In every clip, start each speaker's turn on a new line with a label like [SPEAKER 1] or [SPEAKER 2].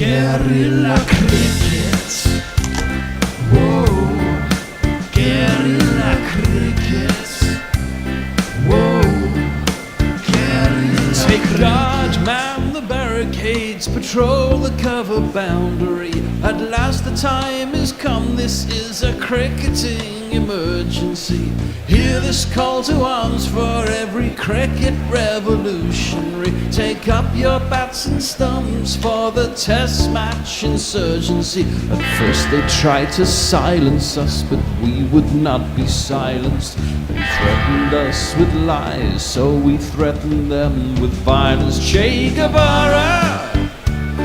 [SPEAKER 1] Guerrilla cricket. Whoa. Guerrilla cricket. Whoa. Guerrilla Take guard, man the barricades, patrol the cover boundary. At last the time is come, this is a cricketing emergency. Hear this call to arms for every cricket revolutionary. Take up your bats and stumps for the test match insurgency. At first they tried to silence us, but we would not be silenced. They threatened us with lies, so we threatened them with violence. Che Guevara,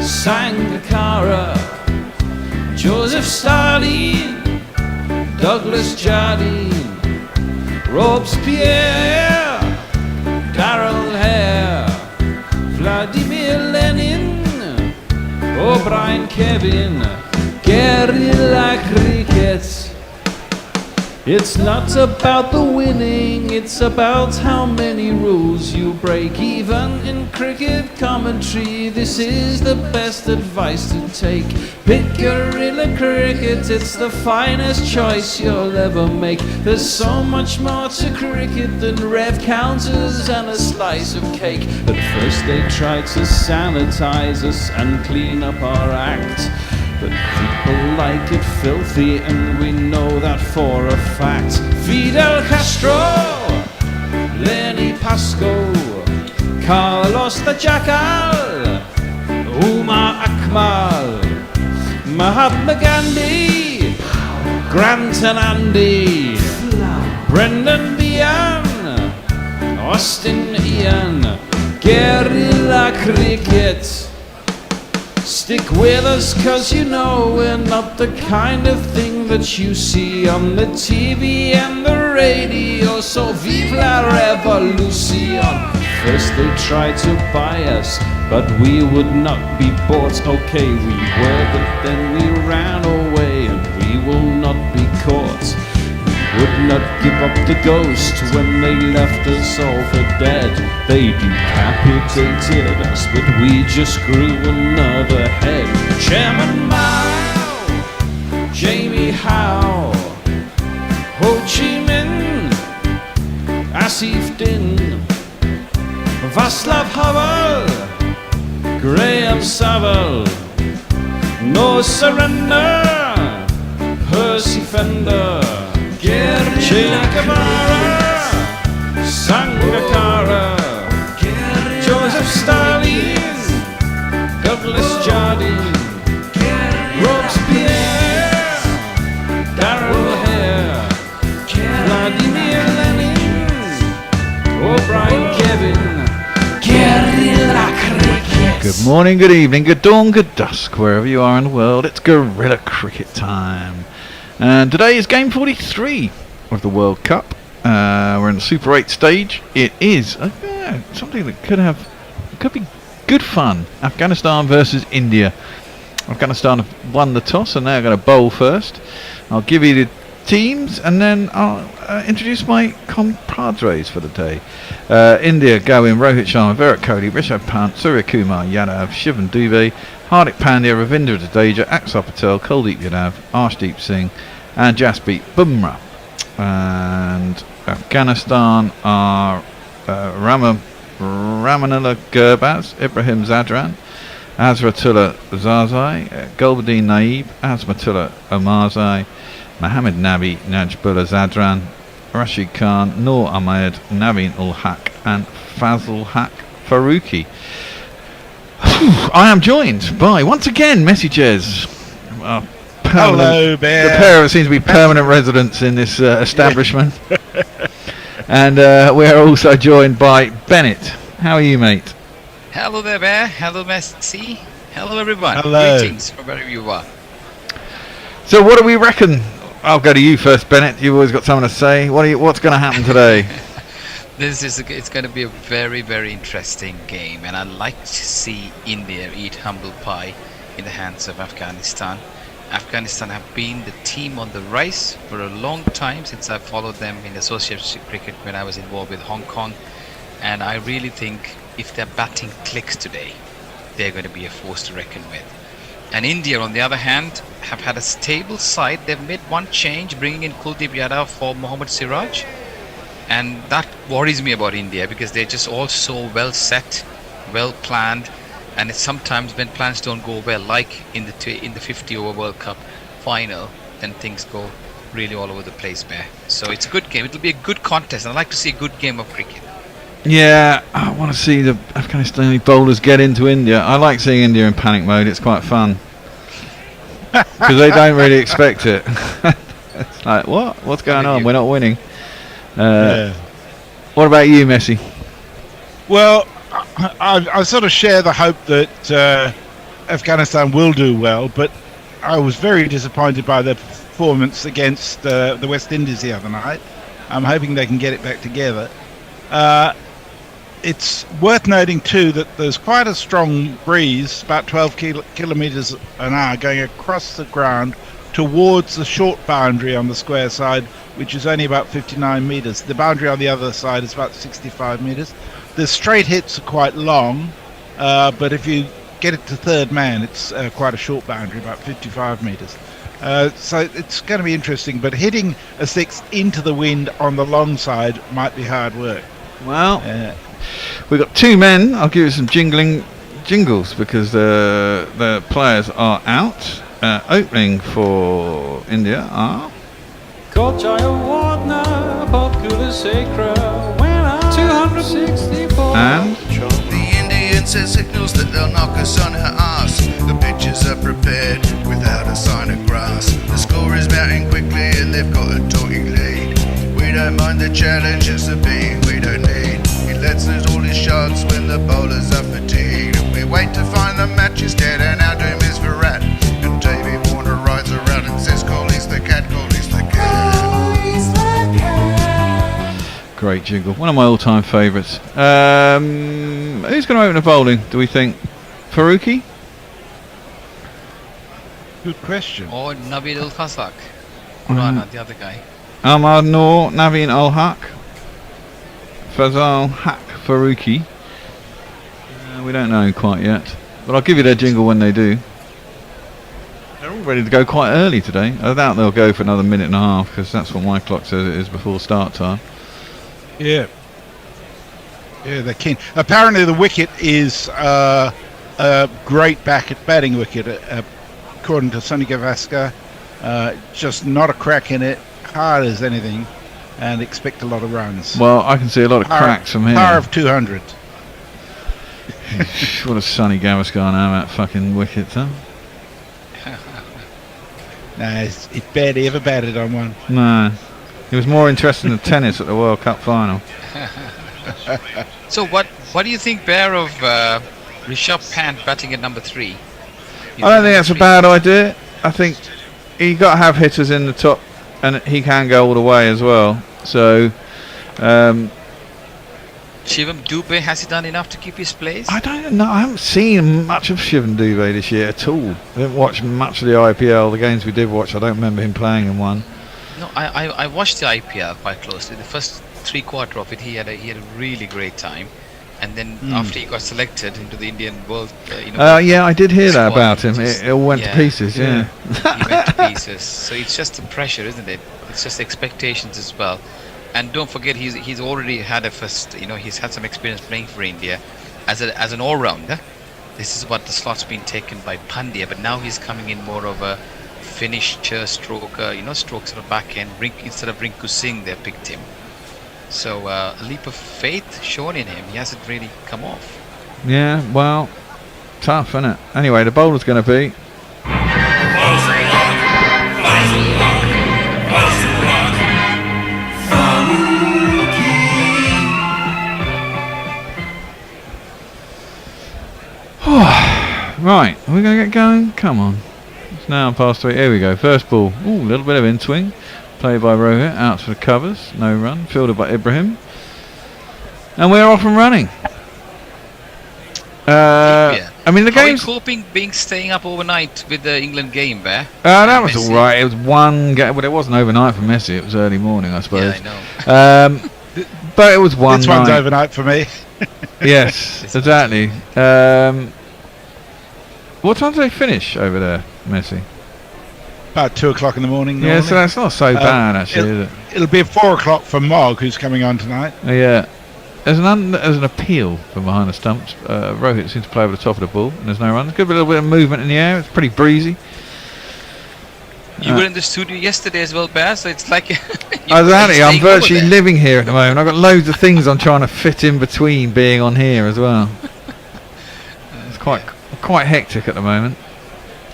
[SPEAKER 1] Sangakkara, Joseph Stalin, Douglas Jardine, Robespierre, Darrell Hare, Vladimir Lenin, O'Brien Kevin, guerrilla cricket. It's not about the winning, it's about how many rules you break. Even in cricket commentary, this is the best advice to take. Pick guerrilla cricket, it's the finest choice you'll ever make. There's so much more to cricket than rev counters and a slice of cake. At first they tried to sanitize us and clean up our act, but people like it filthy, and we know that for a fact. Fidel Castro, Lenny Pascoe, Carlos the Jackal, Umar Akmal, Mahatma Gandhi, Grant and Andy, Brendan Behan, Austin Ian, guerrilla cricket. Stick with us, cause you know we're not the kind of thing that you see on the TV and the radio. So vive la revolution. First they tried to buy us, but we would not be bought. Okay, we were, but then we ran away, and we will not be caught. Would not give up the ghost when they left us all for dead. They decapitated us, but we just grew another head. Chairman Mao, Jamie Howe, Ho Chi Minh, Asif Din, Václav Havel, Graham Saville, No Surrender, Percy Fender, Che Guevara, Sangakkara, Joseph Stalin, Douglas Jardine, Robespierre, Darrell Hare, Vladimir Lenin, O'Brien Kevin, guerrilla cricket.
[SPEAKER 2] Good morning, good evening, good dawn, good dusk, wherever you are in the world. It's guerrilla cricket time. And today is game 43 of the World Cup. We're in the Super 8 stage. It is something that could be good fun. Afghanistan versus India. Afghanistan have won the toss and they're going to bowl first. I'll give you the teams and then I'll introduce my compadres for the day. India go in Rohit Sharma, Virat Kohli, Rishabh Pant, Surya Kumar Yadav, Shivan Dubey, Hardik Pandya, Ravindra Jadeja, Axar Patel, Kuldeep Yadav, Arshdeep Singh and Jasprit Bumrah. And Afghanistan are Ramanullah Gurbaz, Ibrahim Zadran, Azratullah Zazai, Gulbuddin Naib, Azmatullah Omarzai, Mohammed Nabi, Najbullah Zadran, Rashid Khan, Noor Ahmed, Naveen ul Haq and Fazl Haq Faruqi. I am joined by, once again, messages.
[SPEAKER 3] Hello, Bear.
[SPEAKER 2] The pair of us seem to be permanent residents in this establishment. And we're also joined by Bennett. How are you, mate?
[SPEAKER 4] Hello there, Bear. Hello, Messi. Hello, everyone.
[SPEAKER 3] Hello.
[SPEAKER 4] Greetings from wherever you are.
[SPEAKER 2] So what do we reckon? I'll go to you first, Bennett. You've always got something to say. What's going to happen today?
[SPEAKER 4] It's going to be a very, very interesting game, and I'd like to see India eat humble pie in the hands of Afghanistan. Afghanistan have been the team on the rise for a long time since I followed them in association cricket when I was involved with Hong Kong, and I really think if their batting clicks today, they're going to be a force to reckon with. And India, on the other hand, have had a stable side. They've made one change, bringing in Kuldeep Yadav for Mohammad Siraj. And that worries me about India because they're just all so well set, well planned. And it's sometimes when plans don't go well, like in the 50-over World Cup final, then things go really all over the place, Bear. So it's a good game. It'll be a good contest. And I'd like to see a good game of cricket.
[SPEAKER 2] Yeah, I want to see the Afghanistani bowlers get into India. I like seeing India in panic mode. It's quite fun. Because they don't really expect it. It's like, what? What's going on? We're not winning. What about you, Messi?
[SPEAKER 3] Well, I sort of share the hope that Afghanistan will do well, but I was very disappointed by their performance against the West Indies the other night. I'm hoping they can get it back together. It's worth noting too that there's quite a strong breeze, about 12 kilometres an hour, going across the ground towards the short boundary on the square side, which is only about 59 metres. The boundary on the other side is about 65 metres. The straight hits are quite long, but if you get it to third man, it's quite a short boundary, about 55 metres. So it's going to be interesting, but hitting a six into the wind on the long side might be hard work.
[SPEAKER 2] Well, we've got two men. I'll give you some jingles because the players are out. Opening for India are and
[SPEAKER 5] the Indian says signals that they'll knock us on her ass. The pitches are prepared without a sign of grass. The score is mounting quickly and they've got a talking lead. We don't mind the challenge, it's the beating we don't need. He lets loose all his shots when the bowlers are fatigued. And we wait to find the match instead, and our doom is for rat. And Davey Warner rides around and says, Colley's the cat, Colley's the cat.
[SPEAKER 2] great jingle. One of my all-time favourites. Who's going to open the bowling, do we think? Faruqi?
[SPEAKER 3] Good question.
[SPEAKER 4] Or Nabil Al-Fazak. Rana, the other guy.
[SPEAKER 2] Ahmad Noor, Naveen Ul-Haq, Fazal Haq Faruqi. We don't know quite yet, but I'll give you their jingle when they do. They're all ready to go quite early today. I doubt they'll go for another minute and a half because that's what my clock says it is before start time.
[SPEAKER 3] Yeah. Yeah, they're keen. Apparently the wicket is a great batting wicket, according to Sonny Gavaskar. Just not a crack in it, hard as anything, and expect a lot of runs.
[SPEAKER 2] Well, I can see a lot of cracks from here.
[SPEAKER 3] Power of 200.
[SPEAKER 2] What a Sonny Gavaskar now at fucking wickets, huh?
[SPEAKER 3] No, it barely ever batted on one.
[SPEAKER 2] No. He was more interested in tennis at the World Cup final.
[SPEAKER 4] So what do you think, Bear, of Rishabh Pant batting at number 3?
[SPEAKER 2] I don't think that's a bad idea. I think you got to have hitters in the top, and he can go all the way as well. So,
[SPEAKER 4] Shivam Dubey, has he done enough to keep his place?
[SPEAKER 2] I don't know. I haven't seen much of Shivam Dubey this year at all. I didn't watch much of the IPL. The games we did watch, I don't remember him playing in one.
[SPEAKER 4] No, I watched the IPL quite closely. The first 3/4 of it, he had a really great time, and then after he got selected into the Indian world,
[SPEAKER 2] yeah, I did hear that
[SPEAKER 4] squad,
[SPEAKER 2] about him. It all went to pieces. Yeah.
[SPEAKER 4] He went to pieces. So it's just the pressure, isn't it? It's just expectations as well. And don't forget, he's already had a first. He's had some experience playing for India as an all-rounder. This is what the slot's been taken by Pandya, but now he's coming in more of a finisher, stroker. Strokes on the back end. Instead of Rinku Singh, they picked him. So a leap of faith shown in him. He hasn't really come off.
[SPEAKER 2] Yeah. Well, tough, isn't it? Anyway, the bowler's going to be. Right, are we going to get going? Come on. It's now past 3. Here we go. First ball. Ooh, a little bit of in-swing. Played by Rohit. Out for the covers. No run. Fielded by Ibrahim. And we're off and running. I mean, the game's...
[SPEAKER 4] How are you coping staying up overnight with the England game, Bear?
[SPEAKER 2] That was alright. It was one game. Well, it wasn't overnight for Messi. It was early morning, I suppose.
[SPEAKER 4] Yeah, I know.
[SPEAKER 2] But it was one
[SPEAKER 3] This
[SPEAKER 2] night.
[SPEAKER 3] one's overnight for me.
[SPEAKER 2] Yes, exactly. What time do they finish over there, Messi?
[SPEAKER 3] About 2 o'clock in the morning.
[SPEAKER 2] Yeah,
[SPEAKER 3] normally.
[SPEAKER 2] so that's not so bad actually, is it?
[SPEAKER 3] It'll be at 4 o'clock for Mog, who's coming on tonight.
[SPEAKER 2] Yeah. There's an appeal from behind the stumps. Rohit seems to play over the top of the ball, and there's no run. There's a little bit of movement in the air. It's pretty breezy.
[SPEAKER 4] You were in the studio yesterday as well, Bear, so it's like...
[SPEAKER 2] Exactly, I'm virtually living here at the moment. I've got loads of things I'm trying to fit in between being on here as well. It's quite hectic at the moment.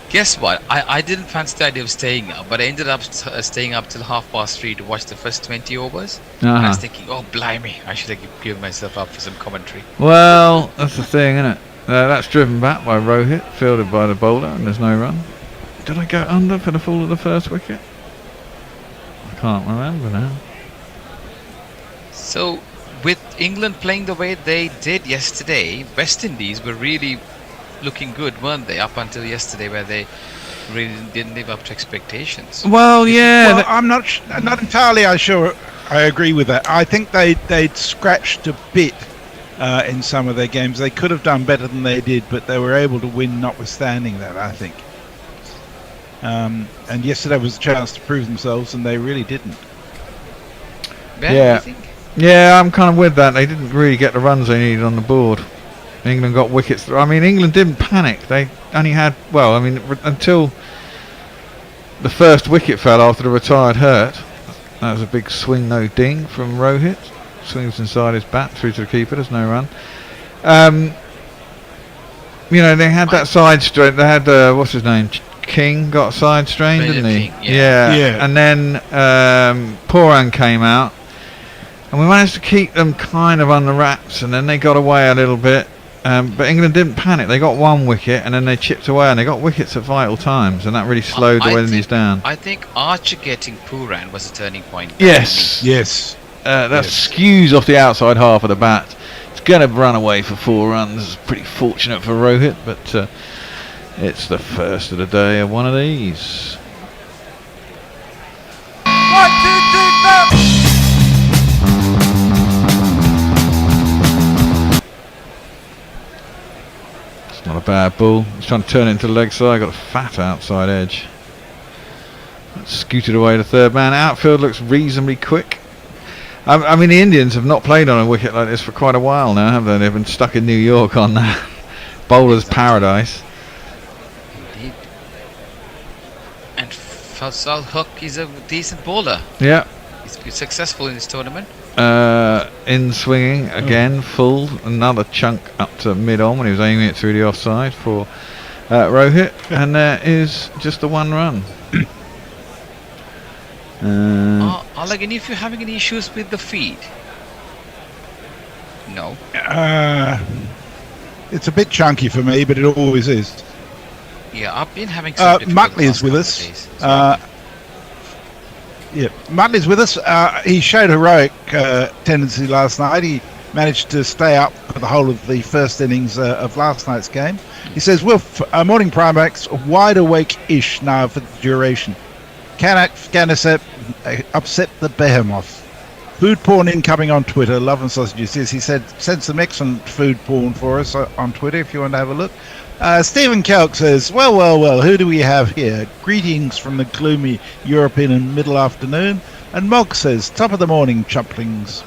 [SPEAKER 4] Guess what? I didn't fancy the idea of staying up, but I ended up staying up till 3:30 to watch the first 20 overs. And I was thinking, oh, blimey, I should have given myself up for some commentary.
[SPEAKER 2] Well, that's the thing, isn't it? That's driven back by Rohit, fielded by the bowler, and there's no run. Did I go under for the fall of the first wicket? I can't remember now.
[SPEAKER 4] So, with England playing the way they did yesterday, West Indies were really looking good, weren't they? Up until yesterday, where they really didn't live up to expectations.
[SPEAKER 2] Well, yeah.
[SPEAKER 3] Well, I'm not entirely sure I agree with that. I think they'd scratched a bit in some of their games. They could have done better than they did, but they were able to win notwithstanding that, I think. And yesterday was a chance to prove themselves, and they really didn't.
[SPEAKER 4] Ben,
[SPEAKER 2] Yeah.
[SPEAKER 4] do you think?
[SPEAKER 2] Yeah, I'm kind of with that. They didn't really get the runs they needed on the board. England got wickets. I mean, England didn't panic. They only had, well, I mean, until the first wicket fell after the retired Hurt. That was a big swing, no ding from Rohit. Swings inside his bat through to the keeper. There's no run. You know, they had that side strain. They had, what's his name? King got a side strain, didn't he?
[SPEAKER 4] King, yeah.
[SPEAKER 2] And then Pooran came out. And we managed to keep them kind of under wraps, and then they got away a little bit. But England didn't panic. They got one wicket, and then they chipped away, and they got wickets at vital times, and that really slowed the West Indies down.
[SPEAKER 4] I think Archer getting Pooran was a turning point.
[SPEAKER 2] Yes. That skews off the outside half of the bat. It's going to run away for 4 runs. It's pretty fortunate for Rohit, but it's the first of the day of one of these.
[SPEAKER 1] 1, 2, 3, 4.
[SPEAKER 2] Not a bad ball. He's trying to turn it into the leg side. Got a fat outside edge. Scooted away to third man. Outfield looks reasonably quick. I mean, the Indians have not played on a wicket like this for quite a while now, have they? They've been stuck in New York on that bowler's paradise.
[SPEAKER 4] Indeed. And Faisal Haq is a decent bowler.
[SPEAKER 2] Yeah.
[SPEAKER 4] He's been successful in this tournament.
[SPEAKER 2] In swinging again, full, another chunk up to mid-on when he was aiming it through the offside for Rohit, and there is just the 1 run.
[SPEAKER 4] Like, and if you're having any issues with the feed? No.
[SPEAKER 3] It's a bit chunky for me, but it always is.
[SPEAKER 4] Yeah, I've been having some
[SPEAKER 3] Muttley is with us. Muttley's with us. He showed heroic tendency last night. He managed to stay up for the whole of the first innings of last night's game. He says, Wilf, morning Primax, wide awake-ish now for the duration. Can Afghanistan upset the behemoth? Food porn incoming on Twitter. Love and sausages. Yes, he said, send some excellent food porn for us on Twitter if you want to have a look. Stephen Kelk says, well, who do we have here? Greetings from the gloomy European and middle afternoon. And Mog says, top of the morning, chumplings.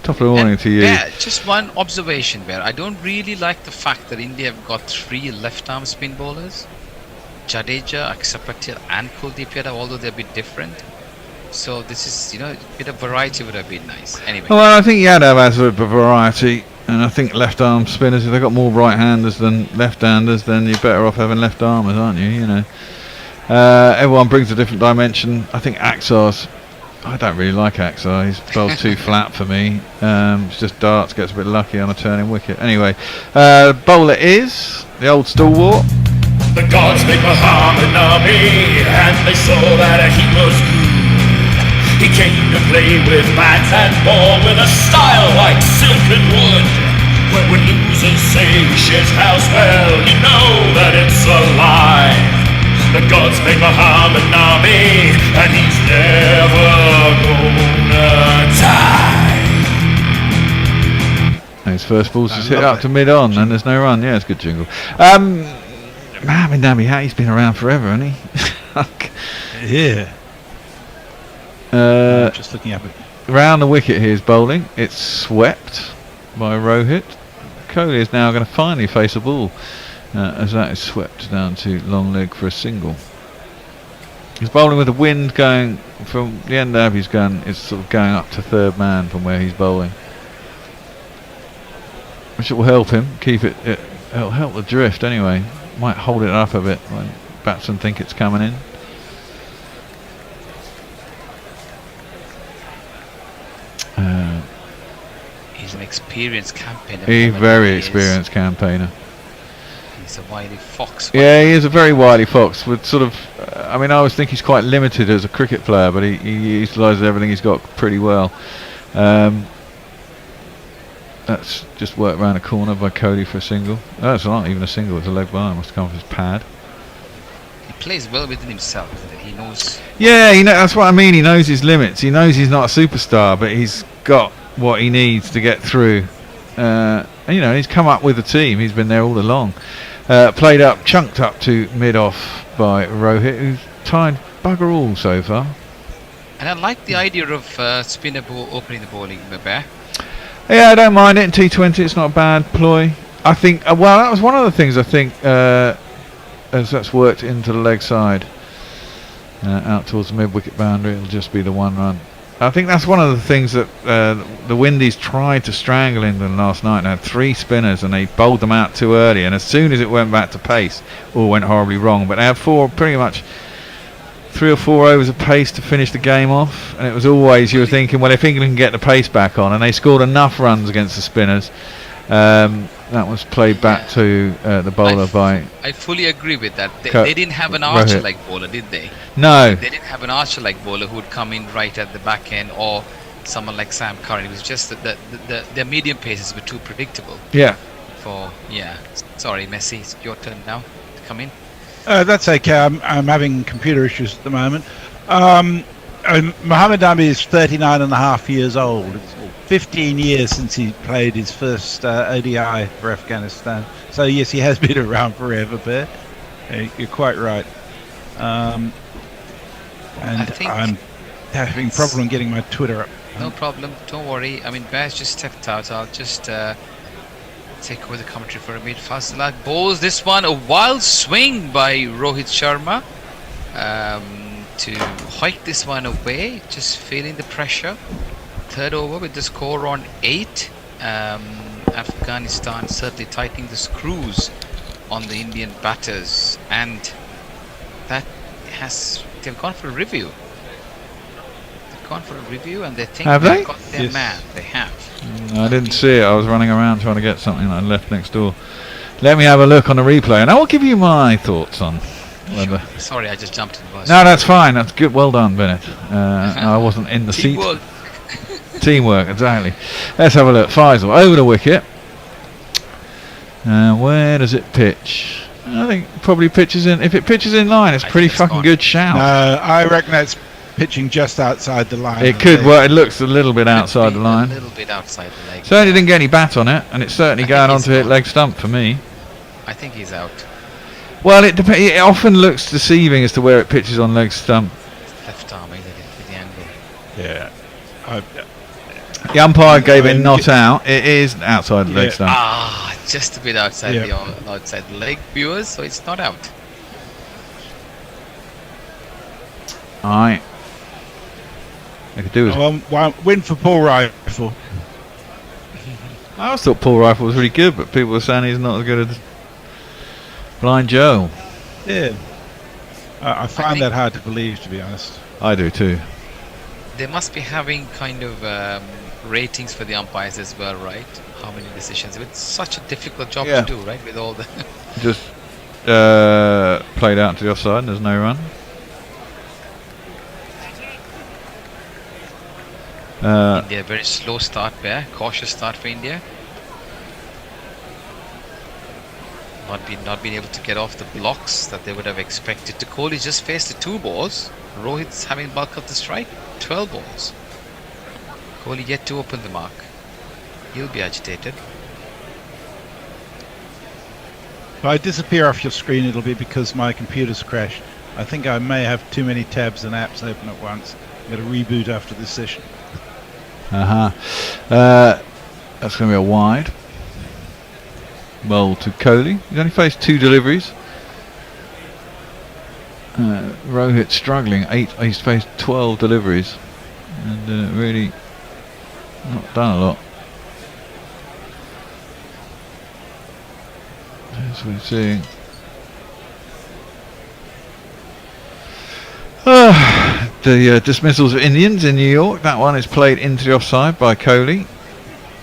[SPEAKER 2] Top of the morning to you.
[SPEAKER 4] Yeah, just one observation, Bear. I don't really like the fact that India have got 3 left-arm spin bowlers. Jadeja, Akshar Patel and Kuldeep Yadav, although they're a bit different. So this is, a bit of variety would have been nice. Anyway.
[SPEAKER 2] Well, I think Yadav has a variety, and I think left-arm spinners, if they've got more right-handers than left-handers, then you're better off having left-armers, aren't you? Everyone brings a different dimension. I think Aksar's, I don't really like Akshar. He's bowls too flat for me. It's just darts, gets a bit lucky on a turning wicket. Anyway, bowler is the old stalwart.
[SPEAKER 6] The gods made Muhammad Nabi, and they saw that he was good. He came to play with bats and ball with a style like silk and wood. When losers say shit's house, well, you know that it's a lie. The gods made Muhammad Nabi, and he's never gonna die.
[SPEAKER 2] his first ball's
[SPEAKER 3] I
[SPEAKER 2] just hit
[SPEAKER 3] love
[SPEAKER 2] up to
[SPEAKER 3] it.
[SPEAKER 2] mid-on and there's no run. Yeah, it's a good jingle. Mohammed Nabi, he's been around forever, hasn't he?
[SPEAKER 3] Yeah. Just looking up it.
[SPEAKER 2] Round the wicket here's bowling. It's swept by Rohit. Kohli is now going to finally face a ball as that is swept down to long leg for a single. He's bowling with the wind going from the end of his gun. It's sort of going up to third man from where he's bowling, which will help him keep it. It'll help the drift anyway. Might hold it up a bit when batsmen think it's coming in.
[SPEAKER 4] He's an experienced campaigner.
[SPEAKER 2] He's a very experienced campaigner.
[SPEAKER 4] He's a wily fox.
[SPEAKER 2] Yeah, he is a very wily fox. With sort of, I mean, I always think he's quite limited as a cricket player, but he utilises everything he's got pretty well. That's just worked round a corner by Kohli for a single. Oh, it's not even a single, it's a leg by. Must have come off his pad.
[SPEAKER 4] He plays well within himself. He knows.
[SPEAKER 2] Yeah, that's what I mean. He knows his limits. He knows he's not a superstar, but he's got what he needs to get through. And, he's come up with a team. He's been there all along. Played up, chunked up to mid-off by Rohit, who's tied bugger all so far.
[SPEAKER 4] And I like the idea of spinner ball opening the bowling, Bear.
[SPEAKER 2] Yeah, I don't mind it in T20. It's not a bad ploy. I think. Well, that was one of the things I think as that's worked into the leg side, out towards the mid-wicket boundary. It'll just be the one run. I think that's one of the things that the Windies tried to strangle England last night. They had 3 spinners and they bowled them out too early. And as soon as it went back to pace, all went horribly wrong. But they had pretty much 3 or 4 overs of pace to finish the game off, and it was always, you were thinking, well, if England can get the pace back on, and they scored enough runs against the spinners. That was played back to the bowler by.
[SPEAKER 4] I fully agree with that. They didn't have an archer-like bowler, did they?
[SPEAKER 2] No.
[SPEAKER 4] They didn't have an archer-like bowler who would come in right at the back end, or someone like Sam Curran. It was just that their medium paces were too predictable.
[SPEAKER 2] Yeah.
[SPEAKER 4] Sorry, Messi, it's your turn now to come in.
[SPEAKER 3] That's okay. I'm having computer issues at the moment. Mohammed Nabi is 39 and a half years old. It's 15 years since he played his first ODI for Afghanistan. So yes, he has been around forever, Bear. You're quite right. And I'm having problem getting my Twitter up.
[SPEAKER 4] No problem. Don't worry. I mean, Bear's just stepped out. I'll just take over the commentary for a minute. Fazlak bowls this one. A wild swing by Rohit Sharma to hike this one away. Just feeling the pressure. Third over with the score on 8. Afghanistan certainly tightening the screws on the Indian batters, and they've gone for a review. And they think they've got their man. They have.
[SPEAKER 2] I didn't see it. I was running around trying to get something. I left next door. Let me have a look on the replay, and I will give you my thoughts on whether.
[SPEAKER 4] Sure. Sorry, I just jumped in the bus.
[SPEAKER 2] No, that's fine. That's good. Well done, Bennett. I wasn't in the seat. Teamwork, exactly. Let's have a look. Faisal over the wicket. Where does it pitch? I think probably pitches in. If it pitches in line, it's pretty fucking good shout.
[SPEAKER 3] No, I reckon that's pitching just outside the line.
[SPEAKER 2] It could. Well, it looks a little bit outside the line.
[SPEAKER 4] A little bit outside the leg.
[SPEAKER 2] Certainly didn't get any bat on it, and it's certainly going on to hit leg stump for me.
[SPEAKER 4] I think he's out.
[SPEAKER 2] Well, it often looks deceiving as to where it pitches on leg stump.
[SPEAKER 4] Left arm, isn't it, with the angle?
[SPEAKER 3] Yeah.
[SPEAKER 2] The umpire gave it not out. It is outside the leg stump.
[SPEAKER 4] Just a bit outside the leg, viewers, so it's not out.
[SPEAKER 2] Alright. They could do it.
[SPEAKER 3] Win for Paul Rifle.
[SPEAKER 2] I always thought Paul Rifle was really good, but people were saying he's not as good as Blind Joe.
[SPEAKER 3] Yeah. I find that hard to believe, to be honest.
[SPEAKER 2] I do too.
[SPEAKER 4] They must be having kind of ratings for the umpires as well, right? How many decisions? It's such a difficult job to do, right? With all the
[SPEAKER 2] just played out to the offside and there's no run.
[SPEAKER 4] India, very slow start there. Cautious start for India. Not being able to get off the blocks that they would have expected. Kohli just faced the 2 balls. Rohit's having bulk of the strike. 12 balls. Kohli yet to open the mark. He'll be agitated.
[SPEAKER 3] I disappear off your screen, it'll be because my computer's crashed. I think I may have too many tabs and apps open at once. I'm going to reboot after this session.
[SPEAKER 2] That's going to be a wide. Well, to Kohli. He's only faced 2 deliveries. Rohit struggling. He's faced 12 deliveries. And really not done a lot. As we're seeing. The dismissals of Indians in New York. That one is played into the offside by Kohli.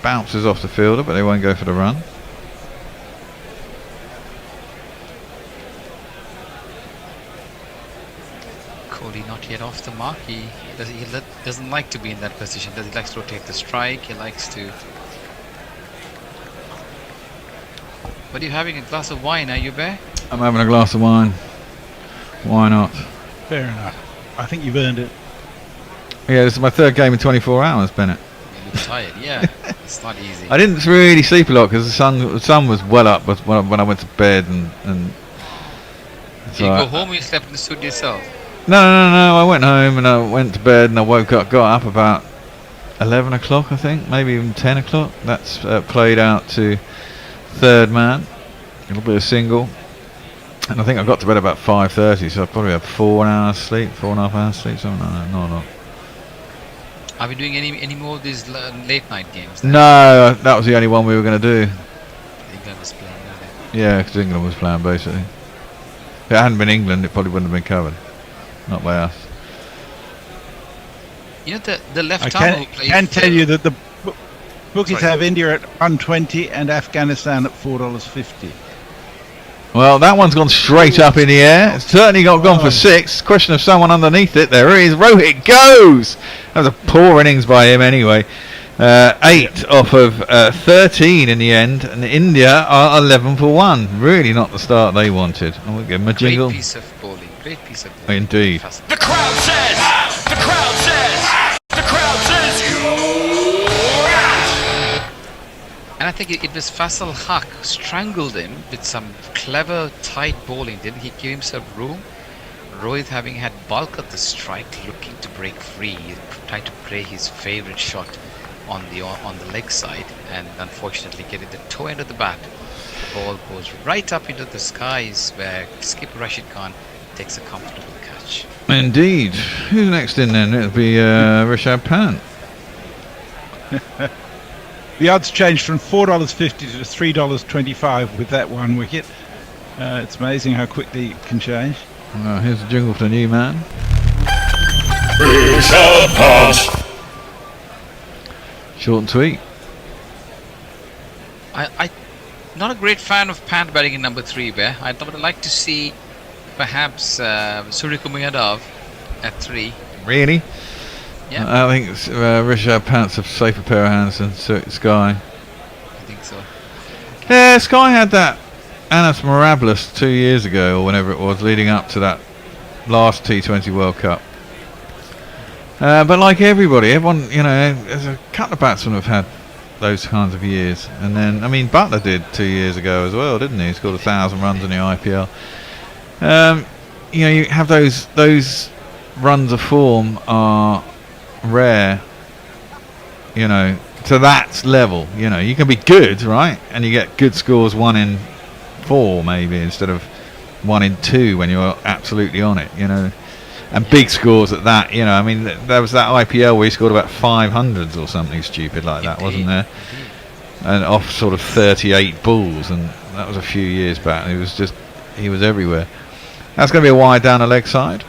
[SPEAKER 2] Bounces off the fielder, but they won't go for the run.
[SPEAKER 4] Kohli not yet off the mark. He doesn't like to be in that position. He likes to rotate the strike. He likes to. But you're having a glass of wine, are you, Bear?
[SPEAKER 2] I'm having a glass of wine. Why not?
[SPEAKER 3] Fair enough. I think you've earned it.
[SPEAKER 2] Yeah, this is my 3rd game in 24 hours, Bennett.
[SPEAKER 4] You look tired, yeah. It's not easy.
[SPEAKER 2] I didn't really sleep a lot because the sun was well up when I went to bed and
[SPEAKER 4] So you go home or you slept in the studio yourself?
[SPEAKER 2] No. I went home and I went to bed and I got up about 11 o'clock, I think, maybe even 10 o'clock. That's played out to 3rd man. It'll be a single. And I think I got to bed about 5:30, so I probably had 4 hours sleep, 4.5 hours sleep, something like that. No.
[SPEAKER 4] Are we doing any more of these late night games then?
[SPEAKER 2] No, that was the only one we were going to do.
[SPEAKER 4] England was playing, weren't
[SPEAKER 2] Yeah, because England was playing basically. If it hadn't been England, it probably wouldn't have been covered. Not by us.
[SPEAKER 4] they? You know the left
[SPEAKER 3] I
[SPEAKER 4] arm who played.
[SPEAKER 3] can tell you that the bookies
[SPEAKER 4] Sorry.
[SPEAKER 3] have India at 120 and Afghanistan at $4.50.
[SPEAKER 2] Well, that one's gone straight up in the air. It's certainly gone for 6. Question of someone underneath it. There he is. Rohit goes. That was a poor innings by him anyway. 8 off of 13 in the end. And India are 11 for 1. Really not the start they wanted. And we'll give them a jingle.
[SPEAKER 4] Great piece of bowling. Great piece of bowling.
[SPEAKER 2] Indeed.
[SPEAKER 6] The crowd says, the crowd says, the crowd says you're out.
[SPEAKER 4] And I think it was Faisal Haq who strangled him with some clever tight bowling. Didn't he give himself room? Rohit, having had bulk of the strike, looking to break free, trying to play his favourite shot on the leg side, and unfortunately getting the toe end of the bat. The ball goes right up into the skies, where skipper Rashid Khan takes a comfortable catch.
[SPEAKER 2] Indeed. Who's next in then? It'll be Rishabh Pant.
[SPEAKER 3] The odds changed from $4.50 to $3.25 with that one wicket. It's amazing how quickly it can change.
[SPEAKER 2] Here's a jingle for the new man.
[SPEAKER 6] Rishabh Pant.
[SPEAKER 2] Short and sweet.
[SPEAKER 4] I not a great fan of Pant batting in number 3, Bear. I would like to see perhaps Suryakumar Yadav at 3.
[SPEAKER 2] Really?
[SPEAKER 4] Yeah.
[SPEAKER 2] I think Rishabh Pant's a safer pair of hands than Sky.
[SPEAKER 4] I think so.
[SPEAKER 2] Yeah, Sky had that Annus Mirabilis 2 years ago, or whenever it was, leading up to that last T20 World Cup. But like everyone, you know, there's a couple of batsmen who've had those kinds of years. And then, I mean, Butler did 2 years ago as well, didn't he? He scored 1,000 runs in the IPL. You know, you have those runs of form are rare, you know, to that level. You know, you can be good, right, and you get good scores 1 in 4 maybe instead of 1 in 2 when you're absolutely on it, you know, and big scores at that. You know, I mean, there was that IPL where he scored about 500s or something stupid like that, wasn't there? And off sort of 38 balls, and that was a few years back. He was everywhere. That's going to be a wide down the leg side.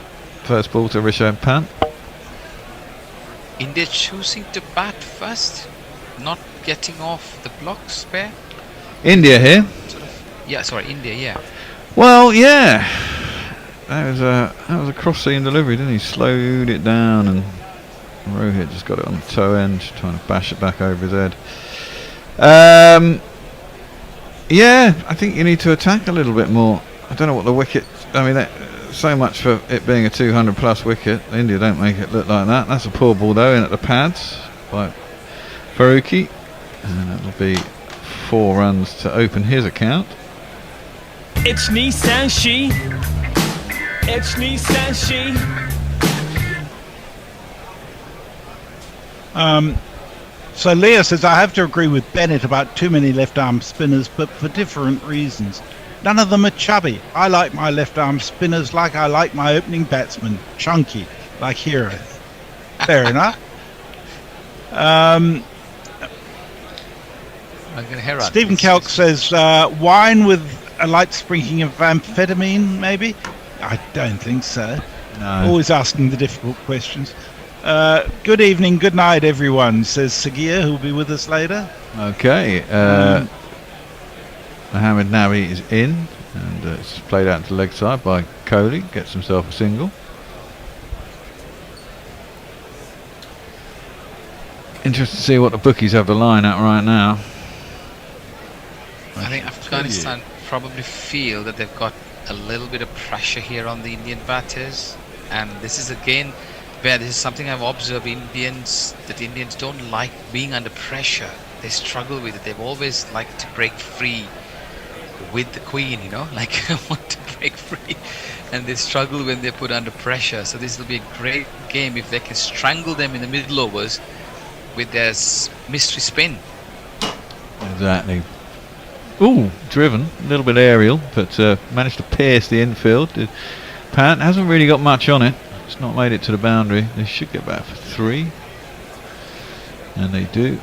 [SPEAKER 2] First ball to Rishabh Pant.
[SPEAKER 4] India choosing to bat first, not getting off the blocks, Bear.
[SPEAKER 2] India here.
[SPEAKER 4] Yeah, sorry, India. Yeah.
[SPEAKER 2] Well, yeah. That was a cross-seam delivery, didn't he? Slowed it down, and Rohit just got it on the toe end, trying to bash it back over his head. Yeah, I think you need to attack a little bit more. I don't know what the wicket. I mean, so much for it being a 200-plus wicket. India don't make it look like that. That's a poor ball though, in at the pads by Farooqi, and that'll be 4 runs to open his account.
[SPEAKER 7] It's Nissan She. It's Nissan She.
[SPEAKER 3] So Leah says, I have to agree with Bennett about too many left arm spinners, but for different reasons. None of them are chubby. I like my left arm spinners like I like my opening batsman, chunky, like Hero. Fair enough. Stephen Kelk says, wine with a light sprinkling of amphetamine, maybe? I don't think so.
[SPEAKER 2] No.
[SPEAKER 3] Always asking the difficult questions. Good evening, good night, everyone, says Sagir, who'll be with us later.
[SPEAKER 2] Okay. Mohamed Nabi is in, and it's played out to the leg side by Kohli. Gets himself a single. Interesting to see what the bookies have the line at right now.
[SPEAKER 4] I think Afghanistan probably feel that they've got a little bit of pressure here on the Indian batters, and this is again where this is something I've observed that Indians don't like being under pressure. They struggle with it. They've always liked to break free with the queen, you know, like want to break free, and they struggle when they're put under pressure. So this will be a great game if they can strangle them in the middle overs with their mystery spin.
[SPEAKER 2] Exactly. Ooh, driven, a little bit aerial, but managed to pierce the infield. Pant hasn't really got much on it. It's not made it to the boundary. They should get back for 3, and they do.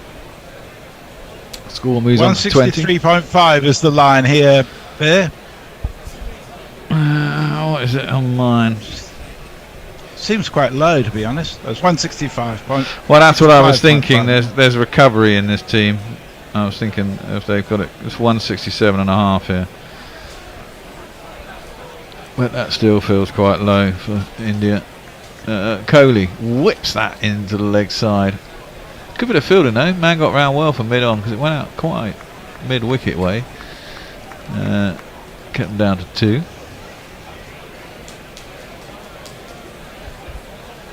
[SPEAKER 2] Score moves on to 20.
[SPEAKER 3] 163.5 is the line here, Bear.
[SPEAKER 2] What is it on mine?
[SPEAKER 3] Seems quite low, to be honest. It's 165.
[SPEAKER 2] Well, that's what I was thinking. There's recovery in this team. I was thinking if they've got it, it's 167.5 here. But that still feels quite low for India. Kohli whips that into the leg side. Good bit of fielding though. Man got round well for mid on because it went out quite mid wicket way. Kept them down to 2.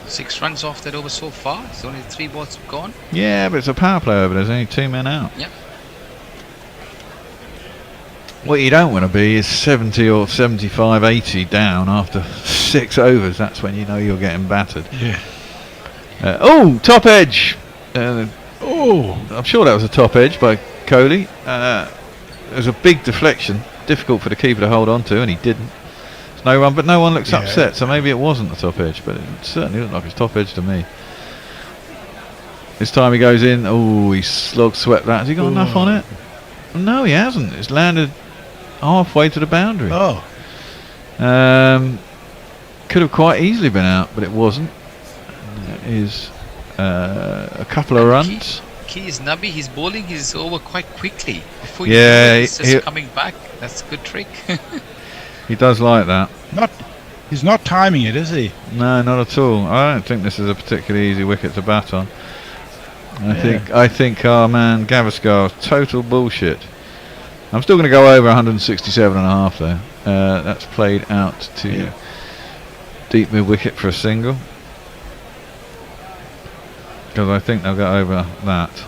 [SPEAKER 4] 6 runs off that over so far. It's only 3 balls gone.
[SPEAKER 2] Yeah, but it's a power play over. There's only 2 men out.
[SPEAKER 4] Yep.
[SPEAKER 2] What you don't want to be is 70 or 75, 80 down after 6 overs. That's when you know you're getting battered.
[SPEAKER 3] Yeah.
[SPEAKER 2] Top edge. I'm sure that was a top edge by Kohli. It was a big deflection, difficult for the keeper to hold on to, and he didn't. It's no run, but no one looks upset, so maybe it wasn't the top edge, but it certainly looked like it's top edge to me. This time he goes in. Oh, he slog swept that. Has he got enough on it? No, he hasn't. It's landed halfway to the boundary. Could have quite easily been out, but it wasn't. It is a couple of runs.
[SPEAKER 4] Key is Nabi. He's bowling his over quite quickly. Before you he's just coming back. That's a good trick.
[SPEAKER 2] He does like that.
[SPEAKER 3] He's not timing it, is he?
[SPEAKER 2] No, not at all. I don't think this is a particularly easy wicket to bat on. I think our man Gavaskar is total bullshit. I'm still going to go over 167.5 though. That's played out to deep mid wicket for a single. Because I think they'll go over that.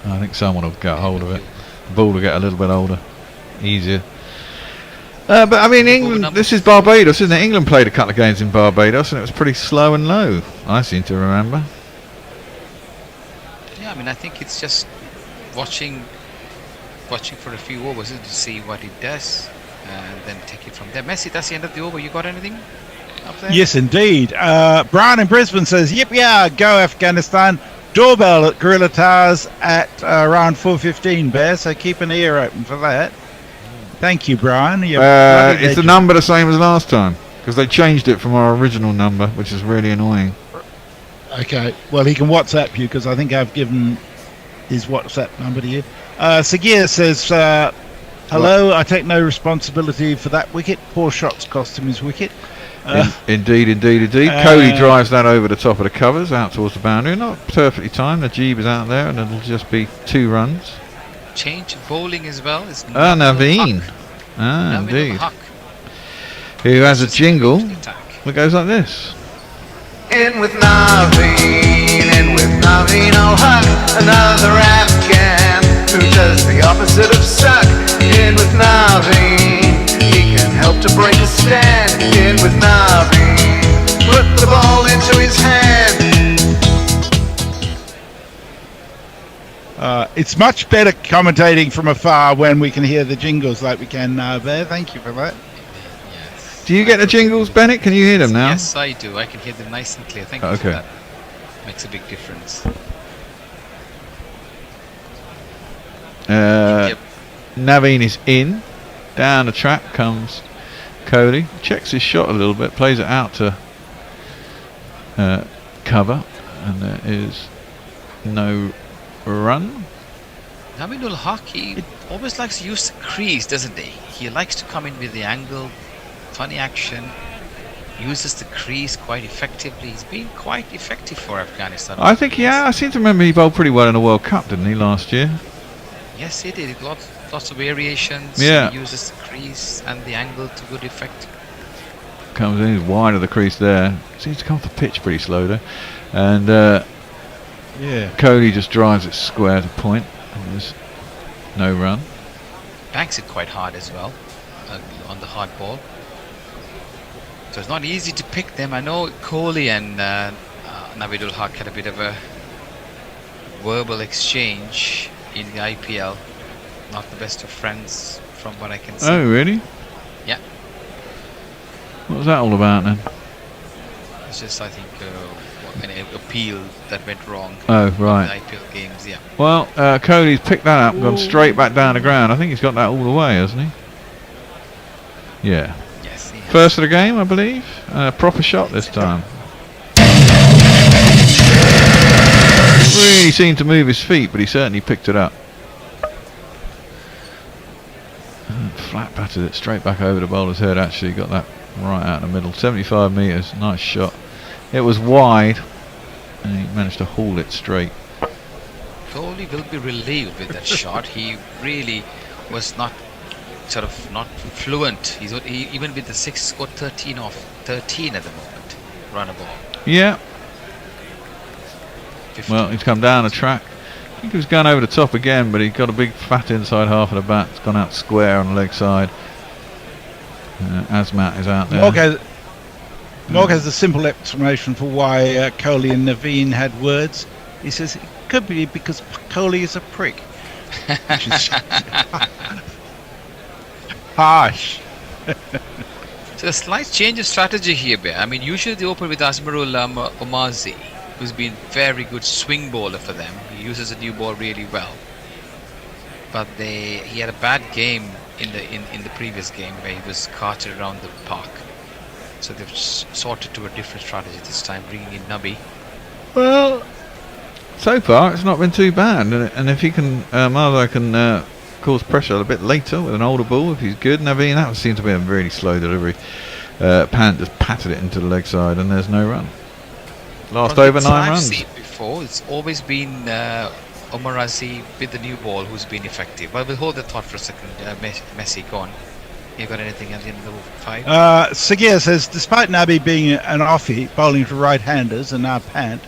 [SPEAKER 2] I think someone will get hold of it. The ball will get a little bit older, easier. But I mean, England. This is Barbados, isn't it? England played a couple of games in Barbados, and it was pretty slow and low. I seem to remember.
[SPEAKER 4] Yeah, I mean, I think it's just watching for a few overs to see what it does, and then take it from there. Messi, that's the end of the over. You got anything up there?
[SPEAKER 3] Yes, indeed. Brian in Brisbane says, "Yep, yeah, go Afghanistan." Doorbell at Gorilla Towers at around 4:15, Bear. So keep an ear open for that. Thank you, Brian.
[SPEAKER 2] Is the number the same as last time? Because they changed it from our original number, which is really annoying.
[SPEAKER 3] Okay. Well, he can WhatsApp you because I think I've given his WhatsApp number to you. Sagir says, "Hello. I take no responsibility for that wicket. Poor shots cost him his wicket."
[SPEAKER 2] Indeed. Kohli drives that over the top of the covers, out towards the boundary. Not perfectly timed. Najib is out there, and it'll just be 2 runs.
[SPEAKER 4] Change of bowling as well.
[SPEAKER 2] Naveen. Indeed. Who has a jingle that goes like this.
[SPEAKER 5] In with Naveen, oh huck, another Afghan who does the opposite of suck. In in with Naveen. He can help to break a stand. In with Naveen. Put the ball into his hand.
[SPEAKER 3] It's much better commentating from afar when we can hear the jingles like we can now, Bear. Thank you for that.
[SPEAKER 4] Yes.
[SPEAKER 2] Do you get the jingles, Bennett? Can you hear them now?
[SPEAKER 4] Yes, I do. I can hear them nice and clear. Thank you for
[SPEAKER 2] Okay.
[SPEAKER 4] that. Makes a big difference. Yep.
[SPEAKER 2] Naveen is in. Down the track comes Cody. Checks his shot a little bit. Plays it out to cover. And there is no run.
[SPEAKER 4] Navidul Hockey always likes to use the crease, doesn't he? He likes to come in with the angle, funny action, uses the crease quite effectively. He's been quite effective for Afghanistan.
[SPEAKER 2] I think, yeah, I seem to remember he bowled pretty well in the World Cup, didn't he, last year?
[SPEAKER 4] Yes, he did. Lots of variations.
[SPEAKER 2] Yeah.
[SPEAKER 4] He uses the crease and the angle to good effect.
[SPEAKER 2] Comes in, he's wide of the crease there. Seems to come off the pitch pretty slow though. And
[SPEAKER 3] Yeah.
[SPEAKER 2] Cody just drives it square to point. And there's no run.
[SPEAKER 4] Banks it quite hard as well on the hard ball. So it's not easy to pick them. I know Kohli and Navidul Haq had a bit of a verbal exchange in the IPL. Not the best of friends from what I can see.
[SPEAKER 2] Oh, really?
[SPEAKER 4] Yeah.
[SPEAKER 2] What was that all about then?
[SPEAKER 4] It's just, I think, an appeal that went wrong
[SPEAKER 2] Oh,
[SPEAKER 4] in the
[SPEAKER 2] right.
[SPEAKER 4] IPL games, yeah.
[SPEAKER 2] Well, Cody's picked that up and gone straight back down the ground. I think he's got that all the way, hasn't he? Yeah.
[SPEAKER 4] Yes, he has.
[SPEAKER 2] First of the game, I believe. Proper shot this time. Really seemed to move his feet, but he certainly picked it up. Flat batted it straight back over the bowler's head. Actually got that right out in the middle. 75 metres, nice shot. It was wide, and he managed to haul it straight.
[SPEAKER 4] Kohli will be relieved with that shot. He really was not fluent. Even with the 6, scored 13 off 13 at the moment. Run a ball.
[SPEAKER 2] Yeah.
[SPEAKER 4] 50.
[SPEAKER 2] Well, he's come down the track. I think he was going over the top again, but he got a big fat inside half of the bat. It's gone out square on the leg side. Asmat is out there.
[SPEAKER 3] Morg has a simple explanation for why Kohli and Naveen had words. He says it could be because Kohli is a prick. Which is harsh.
[SPEAKER 4] So a slight change of strategy here, Bear. I mean, usually they open with Asmarul Omazi, who's been very good swing bowler for them. He uses the new ball really well. But he had a bad game in the previous game where he was carted around the park. So they've sorted to a different strategy this time, bringing in Nabi.
[SPEAKER 2] Well, so far it's not been too bad, and if he can, Marlow can cause pressure a bit later with an older ball if he's good. Naveen, that seemed to be a really slow delivery. Pant just patted it into the leg side, and there's no run. Last
[SPEAKER 4] From
[SPEAKER 2] over
[SPEAKER 4] the
[SPEAKER 2] 9
[SPEAKER 4] I've
[SPEAKER 2] runs.
[SPEAKER 4] seen before, it's always been Omar Razi with the new ball who's been effective. Well, we'll hold the thought for a second. Messi, go on. You got anything at the end of the 5?
[SPEAKER 3] Sagir says, despite Nabi being an offie, bowling for right-handers and now Pant,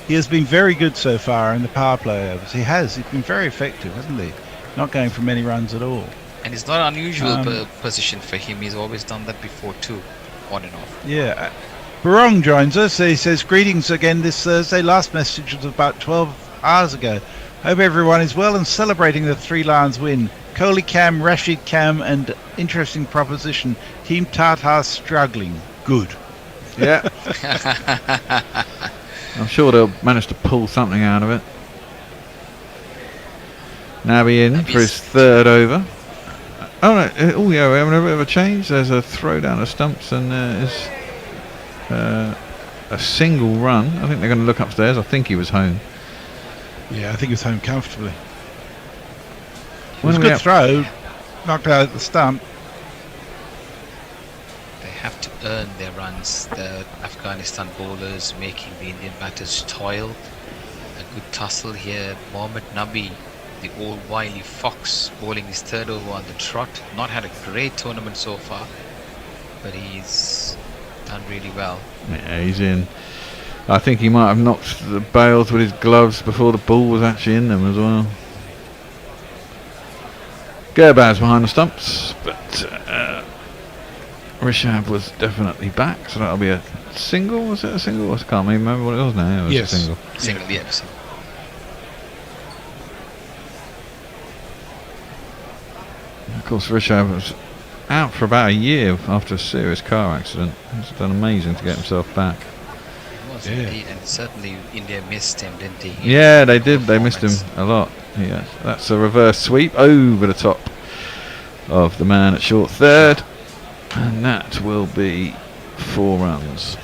[SPEAKER 3] he has been very good so far in the power play overs. He's been very effective, hasn't he? Not going for many runs at all.
[SPEAKER 4] And it's not an unusual position for him. He's always done that before too, on and off.
[SPEAKER 3] Yeah. Barong joins us. He says, greetings again this Thursday. Last message was about 12 hours ago. Hope everyone is well and celebrating the 3 Lions win. Kohli Cam, Rashid Cam, and interesting proposition. Team Tata struggling. Good.
[SPEAKER 2] Yeah. I'm sure they'll manage to pull something out of it. Nabi in for his 3rd over. Oh no! Oh yeah, we're having a bit of a change. There's a throw down the stumps, and there's a single run. I think they're going to look upstairs. I think he was home.
[SPEAKER 3] Yeah, I think he was home comfortably. It was a good throw. Knocked out at the stump.
[SPEAKER 4] They have to earn their runs. The Afghanistan bowlers making the Indian batters toil. A good tussle here. Mohammad Nabi, the old wily fox, bowling his 3rd over on the trot. Not had a great tournament so far, but he's done really well.
[SPEAKER 2] Yeah, he's in. I think he might have knocked the bails with his gloves before the ball was actually in them as well. Gerbaz behind the stumps, but Rishabh was definitely back, so that'll be a single. Was it a single? I can't even remember what it was now. It was
[SPEAKER 3] Yes.
[SPEAKER 2] a single.
[SPEAKER 4] Single, yes.
[SPEAKER 2] Of course, Rishabh was out for about a year after a serious car accident. He's done amazing to get himself back.
[SPEAKER 4] It was
[SPEAKER 3] Yeah.
[SPEAKER 4] indeed, and certainly India missed him, didn't he?
[SPEAKER 2] Yeah, they did. They missed him a lot. Yeah, that's a reverse sweep over the top of the man at short third, and that will be 4 runs.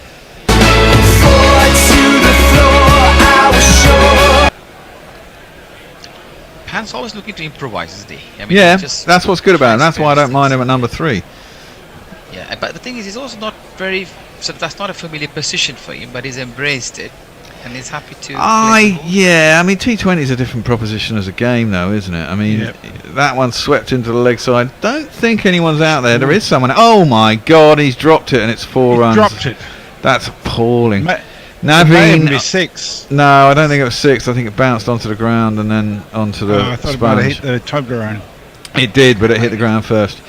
[SPEAKER 4] Pan's always looking to improvise, isn't he? I mean,
[SPEAKER 2] Yeah,
[SPEAKER 4] he just
[SPEAKER 2] that's what's good about him.
[SPEAKER 4] tries
[SPEAKER 2] That's why I don't
[SPEAKER 4] various
[SPEAKER 2] mind him
[SPEAKER 4] things.
[SPEAKER 2] at number 3.
[SPEAKER 4] Yeah, but the thing is, he's also not very. So that's not a familiar position for him, but he's embraced it, and he's happy to. play the ball.
[SPEAKER 2] Yeah, I mean T20 is a different proposition as a game, though, isn't it? I mean,
[SPEAKER 3] Yep.
[SPEAKER 2] that one swept into the leg side. Don't think anyone's out there. There is someone. Oh my God, he's dropped it, and it's 4 runs.
[SPEAKER 3] Dropped it.
[SPEAKER 2] That's appalling.
[SPEAKER 3] It may even be
[SPEAKER 2] Naveen.
[SPEAKER 3] 6.
[SPEAKER 2] No, I don't think it was 6. I think it bounced onto the ground and then onto the
[SPEAKER 3] I thought it might have
[SPEAKER 2] sponge.
[SPEAKER 3] hit the Toblerone.
[SPEAKER 2] It did, but it hit the ground first.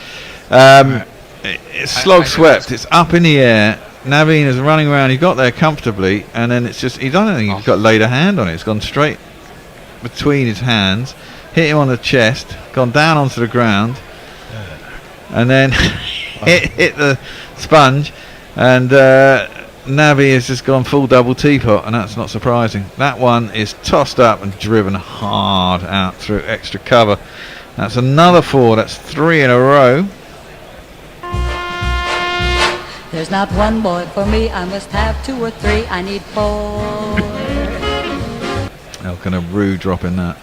[SPEAKER 2] It's
[SPEAKER 4] I
[SPEAKER 2] slog
[SPEAKER 4] know
[SPEAKER 2] swept. It's up in the air. Naveen is running around. He got there comfortably, and then it's just. I don't think he's got laid a hand on it. It's gone straight between his hands, hit him on the chest, gone down onto the ground, and then hit the sponge, and Navi has just gone full double teapot, and that's not surprising. That one is tossed up and driven hard out through extra cover. That's another 4. That's 3 in a row.
[SPEAKER 8] There's not one boy for me, I must have 2 or 3, I need 4.
[SPEAKER 2] Elkan Aru dropping that.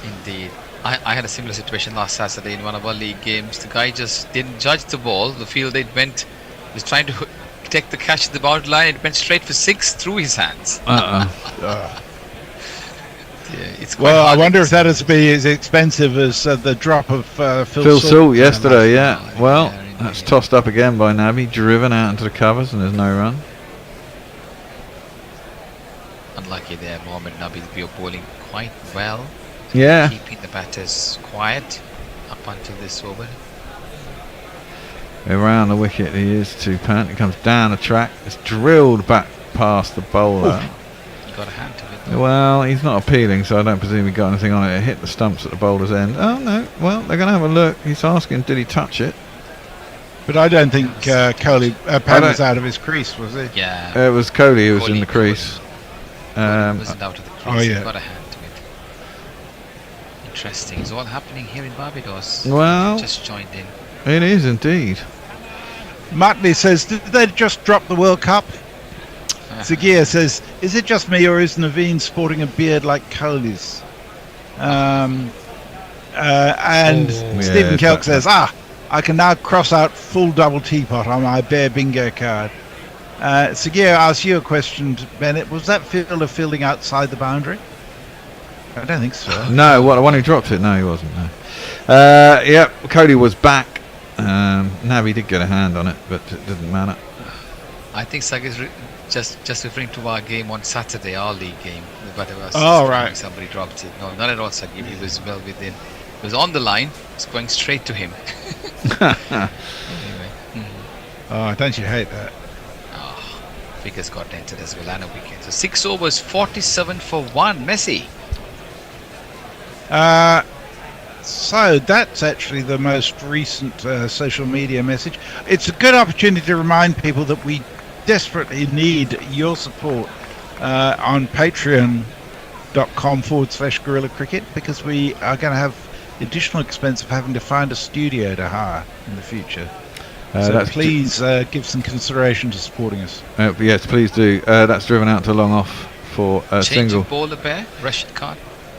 [SPEAKER 4] Indeed. I had a similar situation last Saturday in one of our league games. The guy just didn't judge the ball. The field it went, was trying to take the catch at the boundary line. It went straight for 6 through his hands.
[SPEAKER 3] Uh.
[SPEAKER 4] Yeah, it's quite
[SPEAKER 3] Well, I
[SPEAKER 4] hard
[SPEAKER 3] wonder
[SPEAKER 4] to
[SPEAKER 3] if that is be as expensive as the drop of
[SPEAKER 2] Phil Salt yesterday, yeah.
[SPEAKER 4] Oh,
[SPEAKER 2] Well,
[SPEAKER 4] yeah,
[SPEAKER 2] that's
[SPEAKER 4] indeed.
[SPEAKER 2] tossed up again by Navi, driven out into the covers, and there's no run.
[SPEAKER 4] Unlucky there, Mohamed Nabi. You're bowling quite well,
[SPEAKER 2] Yeah.
[SPEAKER 4] keeping the batters quiet up until this over.
[SPEAKER 2] Around the wicket he is to Pant. It comes down the track. It's drilled back past the bowler.
[SPEAKER 4] You got a hand to it.
[SPEAKER 2] Well, he's not appealing, so I don't presume he got anything on it. It hit the stumps at the bowler's end. Oh, no. Well, they're going to have a look. He's asking, did he touch it?
[SPEAKER 3] But I don't think Pan
[SPEAKER 2] don't-
[SPEAKER 3] was out of his crease, was he?
[SPEAKER 4] Yeah.
[SPEAKER 2] It was Kohli who was in
[SPEAKER 4] Kohli,
[SPEAKER 2] the crease.
[SPEAKER 4] Kohli wasn't out of the crease.
[SPEAKER 3] oh, yeah.
[SPEAKER 4] He got a hand to it. Interesting. It's all happening here in Barbados.
[SPEAKER 2] Well,
[SPEAKER 4] Just joined in.
[SPEAKER 2] it is indeed.
[SPEAKER 3] Mutley says, did they just drop the World Cup? Zagier says, is it just me or is Naveen sporting a beard like Kohli's? And Stephen
[SPEAKER 2] Yeah,
[SPEAKER 3] Kelk says, I can now cross out full double teapot on my bare bingo card. Zagier asked you a question, Bennett. Was that fielder fielding outside the boundary? I don't think so.
[SPEAKER 2] No, what, the one who dropped it? No, he wasn't. No. Yeah, Kohli was back. Navi did get a hand on it, but it didn't matter.
[SPEAKER 4] I think Sag is just referring to our game on Saturday, our league game. But it was
[SPEAKER 3] Oh, right.
[SPEAKER 4] Somebody dropped it. No, not at all, Sagib. He was well within. It was on the line. It's going straight to him. Anyway.
[SPEAKER 3] Oh, don't you hate that?
[SPEAKER 4] Figures got entered as well and a wicket. So 6 overs, 47 for 1. Messi.
[SPEAKER 3] So that's actually the most recent social media message. It's a good opportunity to remind people that we desperately need your support on patreon.com/Gorilla Cricket, because we are going to have the additional expense of having to find a studio to hire in the future. So
[SPEAKER 2] That's
[SPEAKER 3] please give some consideration to supporting us.
[SPEAKER 2] yes, please do. That's driven out to long off for a
[SPEAKER 4] Change
[SPEAKER 2] single.
[SPEAKER 4] of bowler pair. Rashid Khan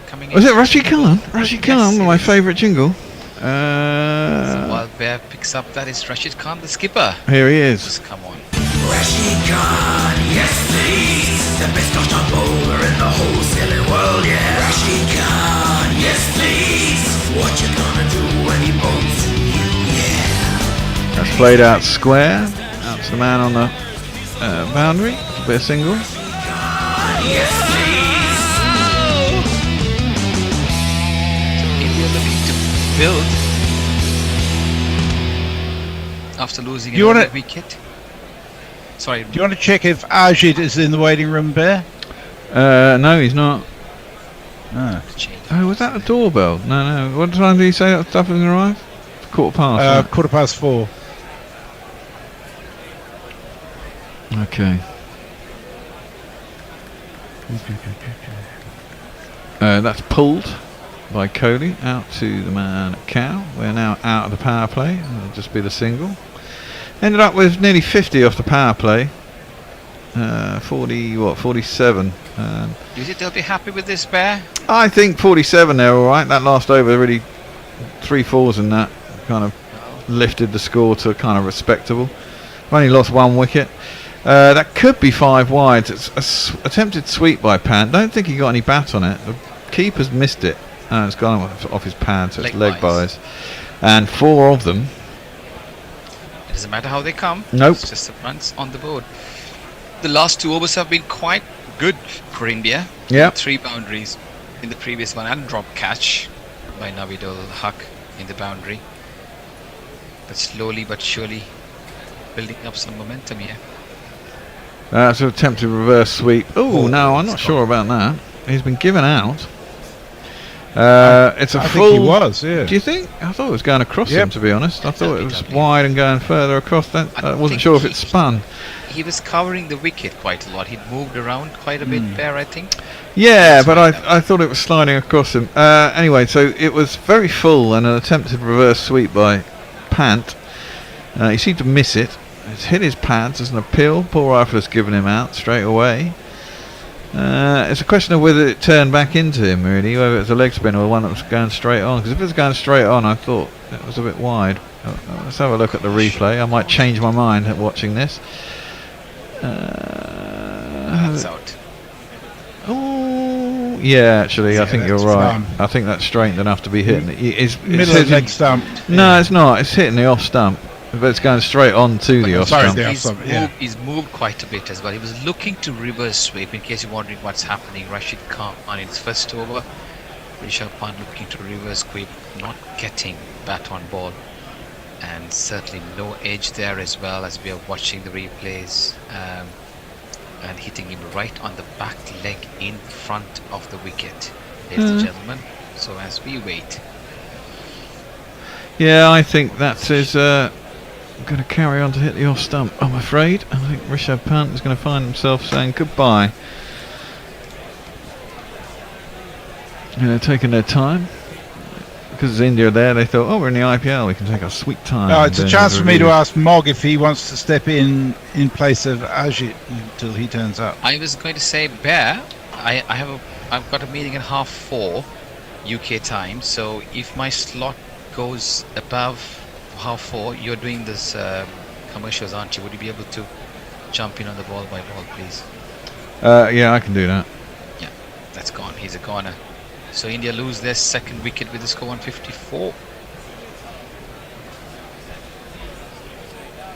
[SPEAKER 4] coming in.
[SPEAKER 2] Was it Rashid Khan? Rashid Khan,
[SPEAKER 4] Yes,
[SPEAKER 2] my
[SPEAKER 4] it is.
[SPEAKER 2] favourite jingle.
[SPEAKER 4] So while Bear picks up, that is Rashid Khan, the skipper.
[SPEAKER 2] Here he is.
[SPEAKER 4] Just come on.
[SPEAKER 6] Rashid Khan, yes please, the best touchdown bowler in the whole silly world, yeah. Rashid Khan, yes please, what you gonna do when he bowls to you, yeah.
[SPEAKER 2] That's played out square. Out to the man on the boundary. A bit of single.
[SPEAKER 6] Yes please.
[SPEAKER 4] India looking to build after losing
[SPEAKER 3] Do you
[SPEAKER 4] another
[SPEAKER 3] wanna-
[SPEAKER 4] wicket. Sorry,
[SPEAKER 3] Do you want to check if Ajit is in the waiting room, Bear?
[SPEAKER 2] No, he's not.
[SPEAKER 3] Ah.
[SPEAKER 4] change.
[SPEAKER 2] Oh, was that a doorbell? No. What time did he say that stuff was going to arrive? 4:15. right?
[SPEAKER 3] 4:15.
[SPEAKER 2] Okay. That's pulled by Kohli out to the man at Cow. We're now out of the power play. It'll just be the single. Ended up with nearly 50 off the power play. 47.
[SPEAKER 4] Do you think they'll be happy with this, Bear?
[SPEAKER 2] I think 47 they're alright. That last over really 3 fours and that kind of lifted the score to kind of respectable. Only lost 1 wicket. That could be 5 wides. It's attempted sweep by Pant. Don't think he got any bat on it. The keeper's missed it. It's gone off his pad, so it's leg buys. And 4 of them.
[SPEAKER 4] It doesn't matter how they come.
[SPEAKER 2] Nope.
[SPEAKER 4] It's just the runs on the board. The last 2 overs have been quite good for India.
[SPEAKER 2] Yeah.
[SPEAKER 4] 3 boundaries in the previous one and drop catch by Navidul Haq in the boundary. But slowly but surely building up some momentum here.
[SPEAKER 2] That's an attempted reverse sweep. Oh no, I'm not sure about that. He's been given out. It's a
[SPEAKER 3] I
[SPEAKER 2] full.
[SPEAKER 3] think he was, yeah.
[SPEAKER 2] Do you think? I thought it was going across him, to be honest. I thought it was
[SPEAKER 4] LBW.
[SPEAKER 2] wide and going further across. That I wasn't
[SPEAKER 4] think
[SPEAKER 2] sure if
[SPEAKER 4] he-
[SPEAKER 2] it spun.
[SPEAKER 4] He was covering the wicket quite a lot. He'd moved around quite a bit there, I think.
[SPEAKER 2] Yeah,
[SPEAKER 4] That's
[SPEAKER 2] but
[SPEAKER 4] right.
[SPEAKER 2] I thought it was sliding across him. Anyway, so it was very full and an attempted reverse sweep by Pant. He seemed to miss it. It's hit his pads as an appeal. Paul Rifler's given him out straight away. It's a question of whether it turned back into him, really, whether it was a leg spin or one that was going straight on. Because if it was going straight on, I thought it was a bit wide. Let's have a look at the replay. I might change my mind at watching this.
[SPEAKER 4] That's out.
[SPEAKER 2] Oh, yeah, actually, I think you're
[SPEAKER 3] that's
[SPEAKER 2] right.
[SPEAKER 3] fine.
[SPEAKER 2] I think that's straightened enough to be hitting.
[SPEAKER 3] Middle of leg stump.
[SPEAKER 2] No, it's not. It's hitting the off stump. But it's going straight on to the off
[SPEAKER 3] sorry,
[SPEAKER 2] stump.
[SPEAKER 3] the off
[SPEAKER 4] He's
[SPEAKER 3] stump,
[SPEAKER 4] moved,
[SPEAKER 3] yeah.
[SPEAKER 4] he's moved quite a bit as well. He was looking to reverse sweep. In case you're wondering what's happening, Rashid Khan in his first over, Rishabh Pant looking to reverse sweep, not getting bat on ball, and certainly no edge there as well as we are watching the replays, and hitting him right on the back leg in front of the wicket, ladies and gentlemen. So as we wait,
[SPEAKER 2] Yeah, I think that is going to carry on to hit the off stump, I'm afraid. I think Rishabh Pant is going to find himself saying goodbye. Taking their time. Because it's India there, they thought, oh, we're in the IPL, we can take our sweet time.
[SPEAKER 3] No, it's a
[SPEAKER 2] and
[SPEAKER 3] chance for me to
[SPEAKER 2] review.
[SPEAKER 3] ask Mog if he wants to step in place of Ajit until he turns up.
[SPEAKER 4] I was going to say, Bear, I've got a meeting at 4:30 UK time. So if my slot goes above 4:30, you're doing this commercials, aren't you? Would you be able to jump in on the ball by ball, please?
[SPEAKER 2] Yeah, I can do that.
[SPEAKER 4] Yeah, that's gone. He's a goner. So India lose their second wicket with the score 154.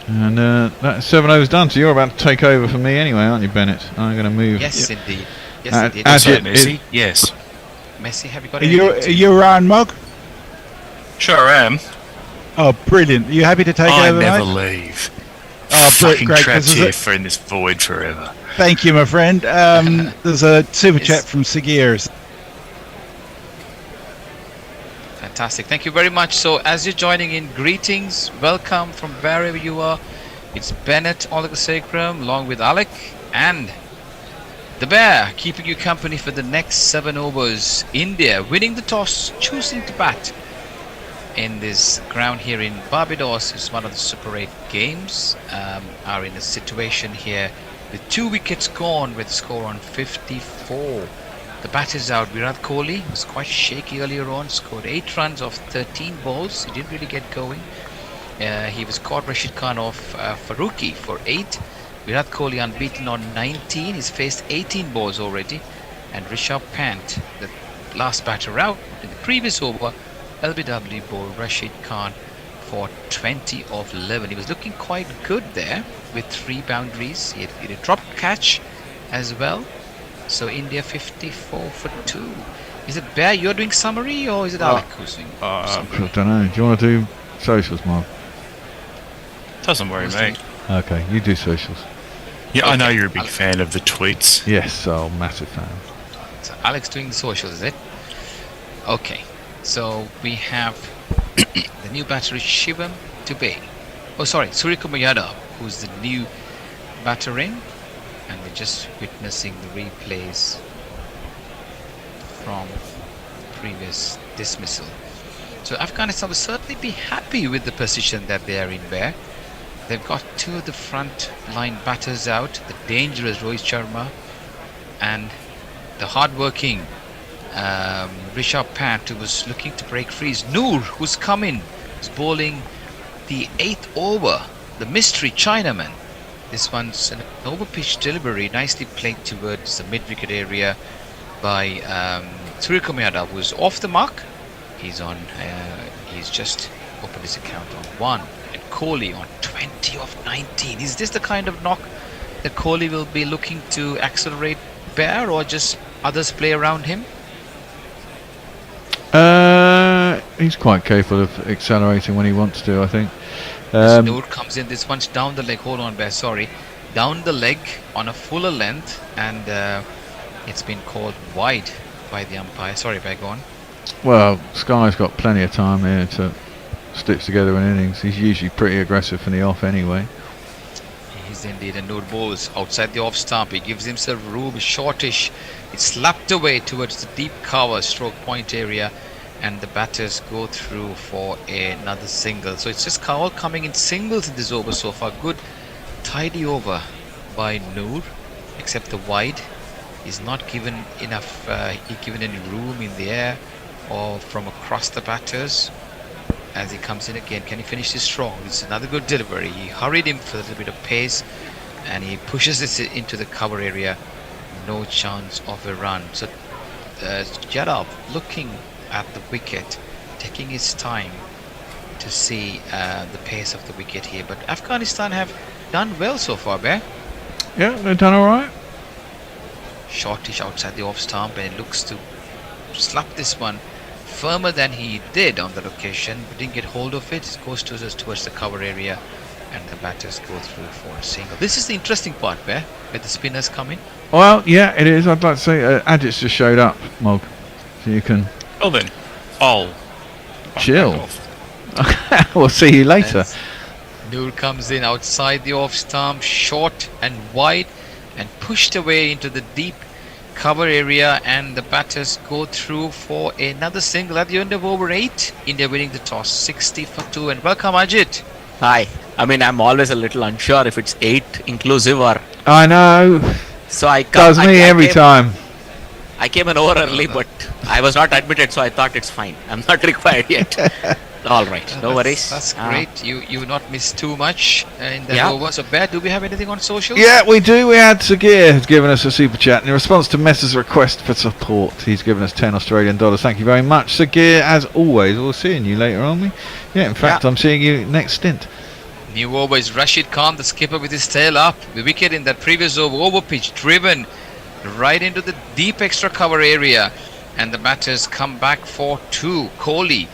[SPEAKER 2] And that 7 overs done, so you're about to take over for me anyway, aren't you, Bennett? I'm going to move.
[SPEAKER 4] Yes, indeed. Yes,
[SPEAKER 2] Uh,
[SPEAKER 4] indeed.
[SPEAKER 2] as
[SPEAKER 4] So,
[SPEAKER 2] it-
[SPEAKER 6] Messi? Yes.
[SPEAKER 4] Messi, have you got
[SPEAKER 3] Are you,
[SPEAKER 4] anything?
[SPEAKER 3] are you around, Mog?
[SPEAKER 6] Sure am.
[SPEAKER 3] Oh, brilliant. Are you happy to take
[SPEAKER 6] I
[SPEAKER 3] over,
[SPEAKER 6] never
[SPEAKER 3] mate?
[SPEAKER 6] leave.
[SPEAKER 3] Oh,
[SPEAKER 6] Fucking
[SPEAKER 3] great.
[SPEAKER 6] trapped
[SPEAKER 3] 'Cause
[SPEAKER 6] here
[SPEAKER 3] there's
[SPEAKER 6] for in this void forever.
[SPEAKER 3] Thank you, my friend. There's a super
[SPEAKER 4] Yes.
[SPEAKER 3] chat from Sagirs.
[SPEAKER 4] Fantastic. Thank you very much. So as you're joining in, greetings, welcome from wherever you are. It's Bennett Olagasekaram along with Alec and the Bear keeping you company for the next 7 overs. India winning the toss, choosing to bat in this ground here in Barbados. It's one of the Super 8 games. Are in a situation here with 2 wickets gone with a score on 54. The batters out. Virat Kohli was quite shaky earlier on, scored 8 runs off 13 balls. He didn't really get going. He was caught Rashid Khan off Faruqi for 8. Virat Kohli unbeaten on 19. He's faced 18 balls already. And Rishabh Pant, the last batter out in the previous over, LBW bowled Rashid Khan for 20 of 11. He was looking quite good there with 3 boundaries. He had a drop catch as well. So India 54 for 2. Is it Bear, you're doing summary, or is it Alec who's doing
[SPEAKER 2] I
[SPEAKER 4] summary?
[SPEAKER 2] don't know. Do you want to do socials, Mark?
[SPEAKER 9] Doesn't worry me.
[SPEAKER 2] Okay, you do socials.
[SPEAKER 9] Yeah, I know you're a big fan of the tweets.
[SPEAKER 2] Yes, oh, massive fan.
[SPEAKER 4] So Alex doing the socials, is it? Okay. So we have the new batter is Shivam Dubey. Oh, sorry, Suryakumar Yadav, who's the new batter in, and we're just witnessing the replays from previous dismissal. So Afghanistan will certainly be happy with the position that they are in there. They've got two of the front line batters out, the dangerous Rohit Sharma and the hard-working Rishabh Pant, who was looking to break free. Noor, who's come in, is bowling the 8th over, the mystery Chinaman. This one's an over-pitch delivery, nicely played towards the mid-wicket area by Suryakumar Yadav, who's off the mark. He's on. He's just opened his account on 1, and Kohli on 20 of 19. Is this the kind of knock that Kohli will be looking to accelerate Bear, or just others play around him?
[SPEAKER 2] He's quite capable of accelerating when he wants to, I think.
[SPEAKER 4] Noor comes in. This one's down the leg. Hold on, Bear. Sorry, down the leg on a fuller length, and it's been called wide by the umpire. Sorry, Bear, go on.
[SPEAKER 2] Well, Sky's got plenty of time here to stitch together an innings. He's usually pretty aggressive from the off anyway.
[SPEAKER 4] He's indeed, a Noor bowls outside the off stump. He gives himself room, shortish. It's slapped away towards the deep cover stroke point area, and the batters go through for another single. So it's just all coming in singles in this over so far. Good tidy over by Noor, except the wide. He's not given enough given any room in the air or from across the batters as he comes in again. Can he finish this strong? It's another good delivery. He hurried him for a little bit of pace, and he pushes this into the cover area. No chance of a run. So Yadav looking at the wicket, taking his time to see the pace of the wicket here. But Afghanistan have done well so far, Bear.
[SPEAKER 2] Yeah, they've done alright.
[SPEAKER 4] Shortish outside the off stump, and it looks to slap this one firmer than he did on the occasion, but didn't get hold of it. It goes towards the cover area, and the batters go through for a single. This is the interesting part, where the spinners come in.
[SPEAKER 2] Well, yeah, it is. I'd like to say Ajit's just showed up, Mog, so you can.
[SPEAKER 9] Well then, I'll
[SPEAKER 2] chill. We'll see you later.
[SPEAKER 4] Noor comes in outside the off stump, short and wide, and pushed away into the deep cover area, and the batters go through for another single at the end of over 8. India winning the toss 60 for 2. And welcome, Ajit.
[SPEAKER 10] Hi. I mean, I'm always a little unsure if it's 8 inclusive or.
[SPEAKER 2] I know.
[SPEAKER 10] So I
[SPEAKER 2] does me every time.
[SPEAKER 10] I came in over early, but I was not admitted, so I thought it's fine. I'm not required yet. All right, no worries.
[SPEAKER 4] That's great. You not missed too much in that over. So, Bear, do we have anything on social?
[SPEAKER 2] Yeah, we do. We had Sagir has given us a super chat in response to Mess's request for support. He's given us $10 Australian. Thank you very much, Sagir. As always, we'll seeing you later, aren't we? Yeah, in fact, I'm seeing you next stint.
[SPEAKER 4] New over is Rashid Khan, the skipper, with his tail up. The wicket in that previous over pitch, driven right into the deep extra cover area, and the batters come back for 2. Kohli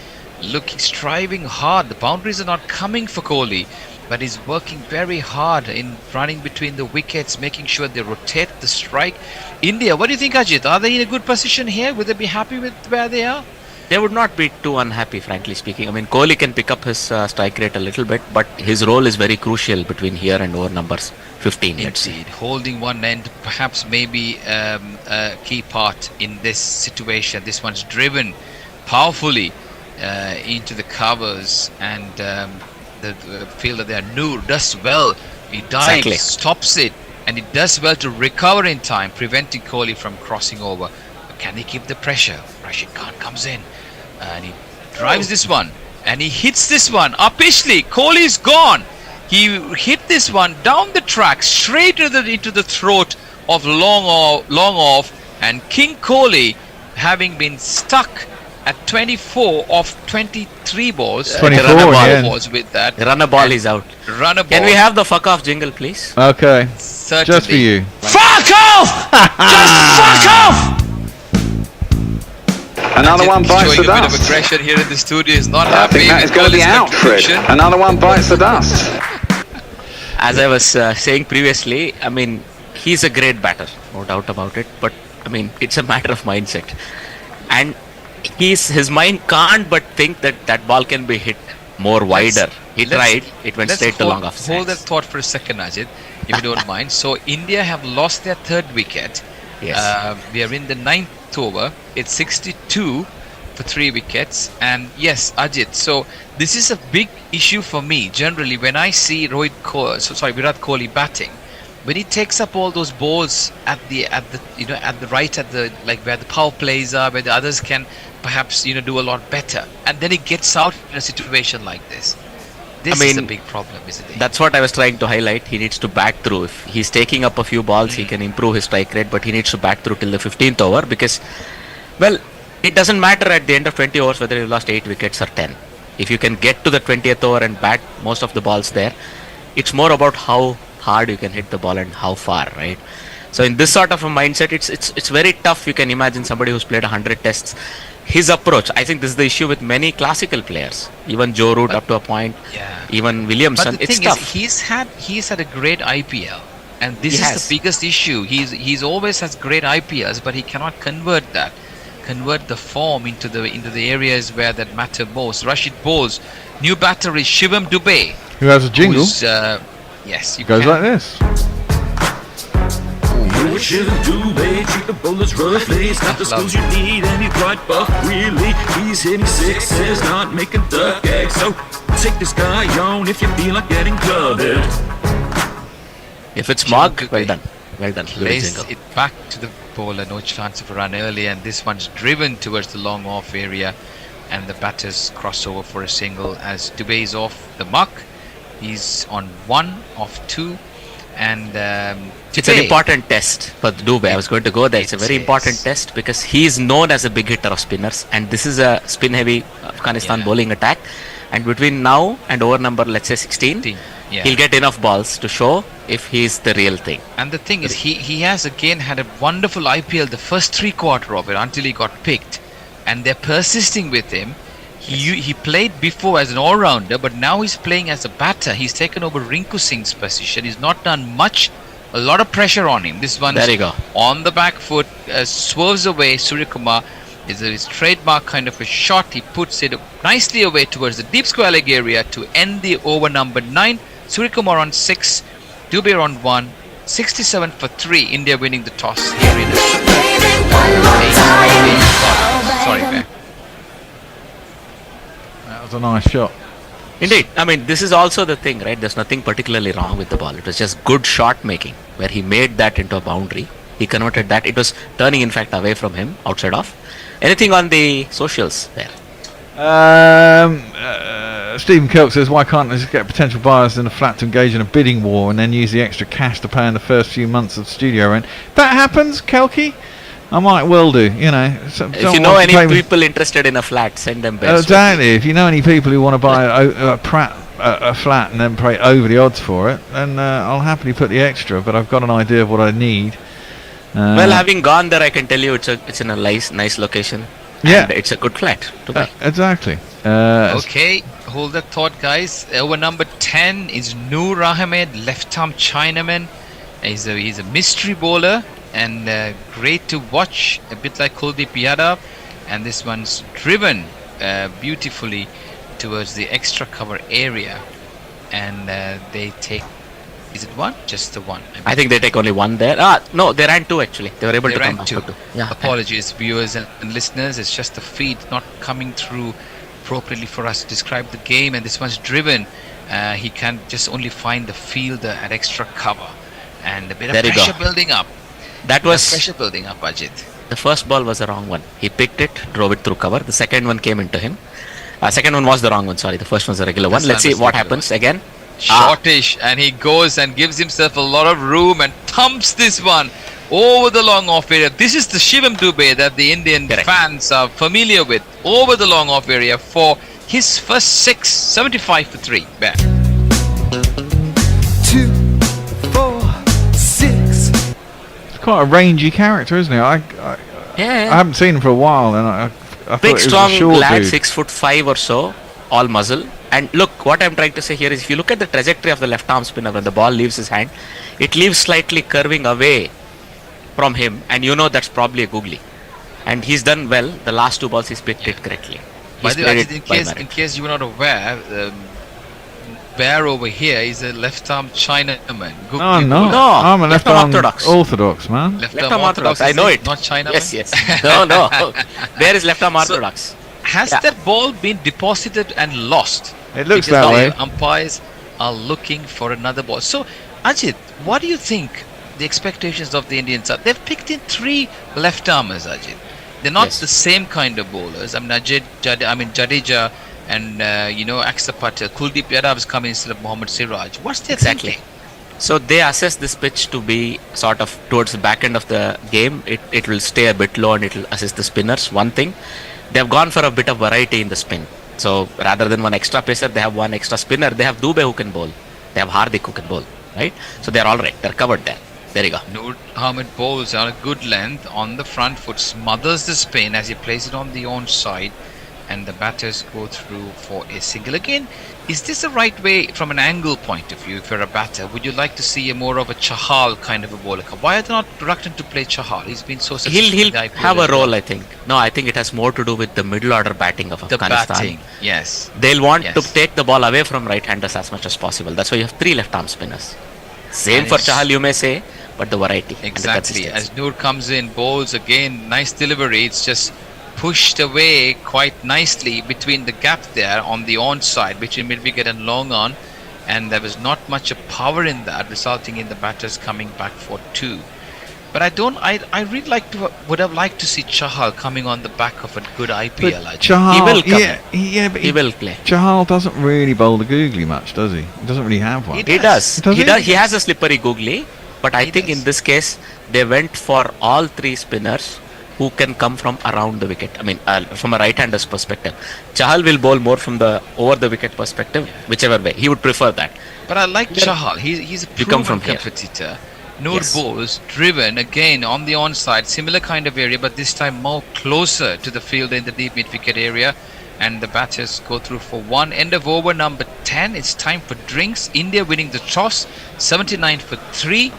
[SPEAKER 4] striving hard. The boundaries are not coming for Kohli, but he's working very hard in running between the wickets, making sure they rotate the strike. India, what do you think, Ajit? Are they in a good position here? Would they be happy with where they are?
[SPEAKER 10] They would not be too unhappy, frankly speaking. I mean, Kohli can pick up his strike rate a little bit, but his role is very crucial between here and over numbers 15.
[SPEAKER 4] Indeed, holding one end perhaps maybe a key part in this situation. This one's driven powerfully into the covers, and the fielder there, Noor, does well. He dives, stops it, and he does well to recover in time, preventing Kohli from crossing over. But can he keep the pressure? Rashid Khan comes in, and he drives this one, and he hits this one uppishly. Kohli's gone. He hit this one down the track, straight into the throat of long off, and King Kohli, having been stuck at 24 of 23 balls.
[SPEAKER 2] 24
[SPEAKER 4] balls with that.
[SPEAKER 10] Run a ball, he's out.
[SPEAKER 4] Run a ball.
[SPEAKER 10] Can we have the fuck off jingle, please?
[SPEAKER 2] Okay.
[SPEAKER 4] Certainly.
[SPEAKER 2] Just for you.
[SPEAKER 6] Fuck off! Just fuck off!
[SPEAKER 11] Another one bites the
[SPEAKER 4] showing a bit of
[SPEAKER 11] dust.
[SPEAKER 4] aggression here in the studio. Is not
[SPEAKER 11] I
[SPEAKER 4] happy.
[SPEAKER 11] think that is going to be out, Fred. Another one bites the dust.
[SPEAKER 10] As I was saying previously, I mean, he's a great batter, no doubt about it. But I mean, it's a matter of mindset, and his mind can't but think that that ball can be hit more wider. He tried, it went straight to long off.
[SPEAKER 4] Hold that thought for a second, Ajit, if you don't mind. So India have lost their third wicket.
[SPEAKER 10] Yes.
[SPEAKER 4] We are in the 9th over. It's 62 for 3 wickets. And yes, Ajit, so this is a big issue for me. Generally, when I see Virat Kohli batting, when he takes up all those balls at the like where the power plays are, where the others can perhaps do a lot better, and then he gets out in a situation like this. This is a big problem, isn't it?
[SPEAKER 10] That's what I was trying to highlight. He needs to bat through. If he's taking up a few balls, he can improve his strike rate, but he needs to bat through till the 15th over because, well, it doesn't matter at the end of 20 overs whether you lost 8 wickets or 10. If you can get to the 20th over and bat most of the balls there, it's more about how hard you can hit the ball and how far, right? So in this sort of a mindset, it's very tough. You can imagine somebody who's played 100 tests. His approach, I think this is the issue with many classical players, even Joe Root up to a point, even Williamson.
[SPEAKER 4] But the thing is, he's had a great IPL, and this is the biggest issue. He's always has great IPLs, but he cannot convert the form into the areas where that matter most. Rashid Bose, new batter is Shivam Dubey,
[SPEAKER 2] who has a jingle.
[SPEAKER 4] Yes, you
[SPEAKER 2] goes
[SPEAKER 4] can.
[SPEAKER 2] like this.
[SPEAKER 6] Shivam Dubey, treat the bowlers roughly. He's got the skills you need, and he's right buff, really. He's hitting sixes, not making duck eggs. So take this guy on if you feel like getting clubbed.
[SPEAKER 10] If it's Mark, well done. Well done.
[SPEAKER 4] Plays it back to the bowler, no chance of a run early, and this one's driven towards the long off area, and the batters cross over for a single as Dubey is off the mark. He's on 1 of 2, and
[SPEAKER 10] it's an important test for Dubey. I was going to go there. It's a very important test because he is known as a big hitter of spinners, and this is a spin-heavy Afghanistan bowling attack. And between now and over number, let's say 16, he'll get enough balls to show if he's the real thing.
[SPEAKER 4] And the thing is, he has again had a wonderful IPL the first 3/4 of it until he got picked, and they're persisting with him. He played before as an all-rounder, but now he's playing as a batter. He's taken over Rinku Singh's position. He's not done much. A lot of pressure on him. This one on the back foot, swerves away. Suryakumar is his trademark kind of a shot. He puts it nicely away towards the deep square leg area to end the over number 9. Suryakumar on 6, Dubey on 1, 67 for 3. India winning the toss here in Sorry, man.
[SPEAKER 2] That was a nice shot.
[SPEAKER 10] Indeed. I mean, this is also the thing, right? There's nothing particularly wrong with the ball. It was just good shot making where he made that into a boundary. He converted that. It was turning, in fact, away from him, outside off. Anything on the socials there?
[SPEAKER 2] Stephen Kelk says, why can't they just get potential buyers in a flat to engage in a bidding war and then use the extra cash to pay in the first few months of studio rent? That happens, Kelky. I might well do,
[SPEAKER 10] if you know any people interested in a flat, send them best.
[SPEAKER 2] Exactly. If you know any people who want to buy a flat and then pay over the odds for it, then I'll happily put the extra. But I've got an idea of what I need.
[SPEAKER 10] Well, having gone there, I can tell you it's in a nice location.
[SPEAKER 2] Yeah,
[SPEAKER 10] and it's a good flat to buy.
[SPEAKER 2] Exactly.
[SPEAKER 4] Okay, hold that thought, guys. Over number 10 is Noor Ahmed, left-arm Chinaman. He's a mystery bowler. And great to watch, a bit like Kuldeep Yadav, and this one's driven beautifully towards the extra cover area, and they take, is it one? Just the one?
[SPEAKER 10] I think they take only one there. No, they ran 2 actually. They were able to come
[SPEAKER 4] two.
[SPEAKER 10] Up to 2. Yeah.
[SPEAKER 4] Apologies, viewers and listeners. It's just the feed not coming through appropriately for us to describe the game, and this one's driven. He can just only find the fielder at extra cover, and a bit of pressure building up.
[SPEAKER 10] That was
[SPEAKER 4] pressure building up, Ajit.
[SPEAKER 10] The first ball was the wrong one. He picked it, drove it through cover. The second one came into him. Second one was the wrong one, sorry. The first one's a regular one. Let's see what happens again.
[SPEAKER 4] Shortish, and he goes and gives himself a lot of room and thumps this one over the long off area. This is the Shivam Dubey that the Indian fans are familiar with. Over the long off area for his first 6, 75 for 3. Back.
[SPEAKER 2] 2, 4, 6. Quite a rangy character, isn't he? I haven't seen him for a while, and I thought
[SPEAKER 10] big,
[SPEAKER 2] it was
[SPEAKER 10] strong
[SPEAKER 2] a short
[SPEAKER 10] lad,
[SPEAKER 2] dude.
[SPEAKER 10] 6'5" or so, all muscle, And look, what I'm trying to say here is, if you look at the trajectory of the left arm spinner when the ball leaves his hand, it leaves slightly curving away from him, and you know that's probably a googly. And he's done well. The last 2 balls he's picked it correctly.
[SPEAKER 4] By the way, in case you were not aware, Bear over here is a left-arm Chinaman.
[SPEAKER 2] No, no, I'm a left-arm orthodox, man.
[SPEAKER 10] Left-arm orthodox, I know it.
[SPEAKER 4] Not Chinaman?
[SPEAKER 10] Yes. No. Bear is left-arm orthodox.
[SPEAKER 4] Has that ball been deposited and lost?
[SPEAKER 2] It looks that way.
[SPEAKER 4] Umpires are looking for another ball. So, Ajit, what do you think the expectations of the Indians are? They've picked in 3 left-armers, Ajit. They're not the same kind of bowlers. I mean, Jadeja and Axar Patel, Kuldeep Yadav is coming instead of Mohammad Siraj. What's their thinking?
[SPEAKER 10] So they assess this pitch to be sort of towards the back end of the game. It will stay a bit low and it will assist the spinners. One thing, they have gone for a bit of variety in the spin. So rather than one extra pacer, they have one extra spinner. They have Dubey who can bowl. They have Hardik who can bowl, right? So they're all right. They're covered there. There you go.
[SPEAKER 4] Noor Ahmed bowls on a good length on the front foot, smothers the spin as he plays it on the onside, and the batters go through for a single. Again, is this the right way from an angle point of view? If you're a batter, would you like to see a more of a Chahal kind of a bowler? Why are they not reluctant to play Chahal? He's been so successful.
[SPEAKER 10] He'll have a role, I think. No, I think it has more to do with the middle order batting of Afghanistan.
[SPEAKER 4] Batting, yes.
[SPEAKER 10] They'll want to take the ball away from right-handers as much as possible. That's why you have 3 left-arm spinners. Same for Chahal, you may say, but the variety.
[SPEAKER 4] Exactly. As Noor comes in, bowls again, nice delivery. It's just pushed away quite nicely between the gap there on the onside between mid-wicket and long on, and there was not much of power in that, resulting in the batters coming back for 2. But I really would have liked to see Chahal coming on the back of a good IPL.
[SPEAKER 2] But Chahal,
[SPEAKER 10] he will come.
[SPEAKER 2] But
[SPEAKER 10] he will play.
[SPEAKER 2] Chahal doesn't really bowl the googly much, does he? He doesn't really have one.
[SPEAKER 10] He does. He has a slippery googly, but I think in this case they went for all 3 spinners who can come from around the wicket. I mean, from a right-hander's perspective. Chahal will bowl more from the over the wicket perspective, whichever way. He would prefer that.
[SPEAKER 4] But I like Chahal. He's a proven competitor. Noor bowls driven again on the onside, similar kind of area, but this time more closer to the fielder in the deep mid-wicket area. And the batters go through for 1. End of over number 10. It's time for drinks. India winning the toss, 79 for 3.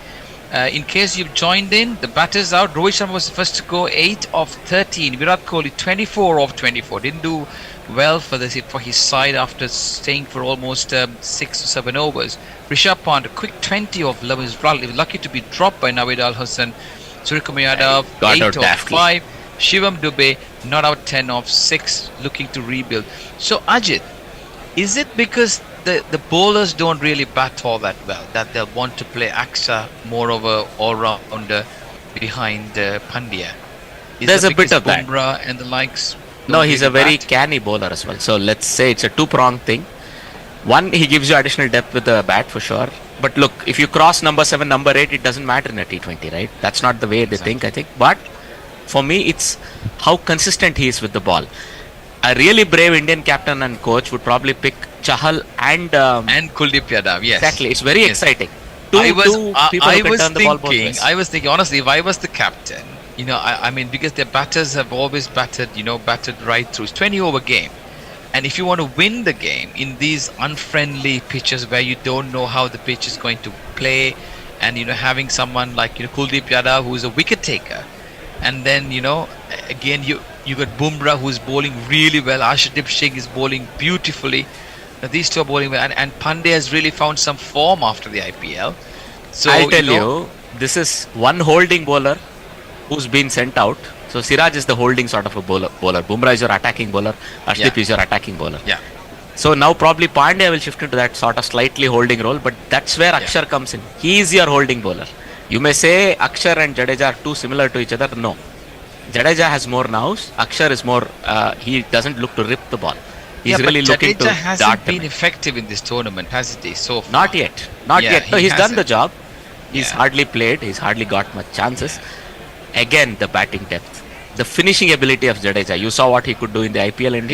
[SPEAKER 4] In case you've joined in, the batters out. Rohit Sharma was the first to go, 8 of 13. Virat Kohli 24 of 24. Didn't do well for his side after staying for almost 6 or 7 overs. Rishabh Pant a quick 20 of 11. He was lucky to be dropped by Naveed Al Hassan. Suryakumar Yadav 8 of 5. Shivam Dubey not out 10 of 6, looking to rebuild. So Ajit, is it because the bowlers don't really bat all that well, that they'll want to play Axar more of a all-rounder behind Pandya?
[SPEAKER 10] There's a bit of that.
[SPEAKER 4] Bumrah and the likes.
[SPEAKER 10] No, he's a very canny bowler as well. So let's say it's a 2-pronged thing. One, he gives you additional depth with the bat for sure. But look, if you cross number 7, number 8, it doesn't matter in a T20, right? That's not the way they think, I think. But for me, it's how consistent he is with the ball. A really brave Indian captain and coach would probably pick Chahal and
[SPEAKER 4] Kuldeep Yadav. Yes,
[SPEAKER 10] exactly. It's very exciting.
[SPEAKER 4] I was thinking honestly, if I was the captain, I mean, because their batters have always batted right through. It's 20 over game, and if you want to win the game in these unfriendly pitches where you don't know how the pitch is going to play, and having someone like Kuldeep Yadav who is a wicket taker, and then again you got Bumrah who's bowling really well. Arshdeep Singh is bowling beautifully. These 2 are bowling well, and Pandey has really found some form after the IPL. So
[SPEAKER 10] I'll tell you, this is one holding bowler who's been sent out. So Siraj is the holding sort of a bowler. Bumrah is your attacking bowler. Arshdeep is your attacking bowler.
[SPEAKER 4] Yeah.
[SPEAKER 10] So now probably Pandey will shift into that sort of slightly holding role, but that's where Akshar comes in. He is your holding bowler. You may say Akshar and Jadeja are too similar to each other. No. Jadeja has more nows. Akshar is more, he doesn't look to rip the ball. He's really looking to
[SPEAKER 4] Jadeja hasn't been effective in this tournament, has he, so far?
[SPEAKER 10] Not yet. No, he's done the job. He's hardly played. He's hardly got much chances. Again, the batting depth. The finishing ability of Jadeja. You saw what he could do in the IPL and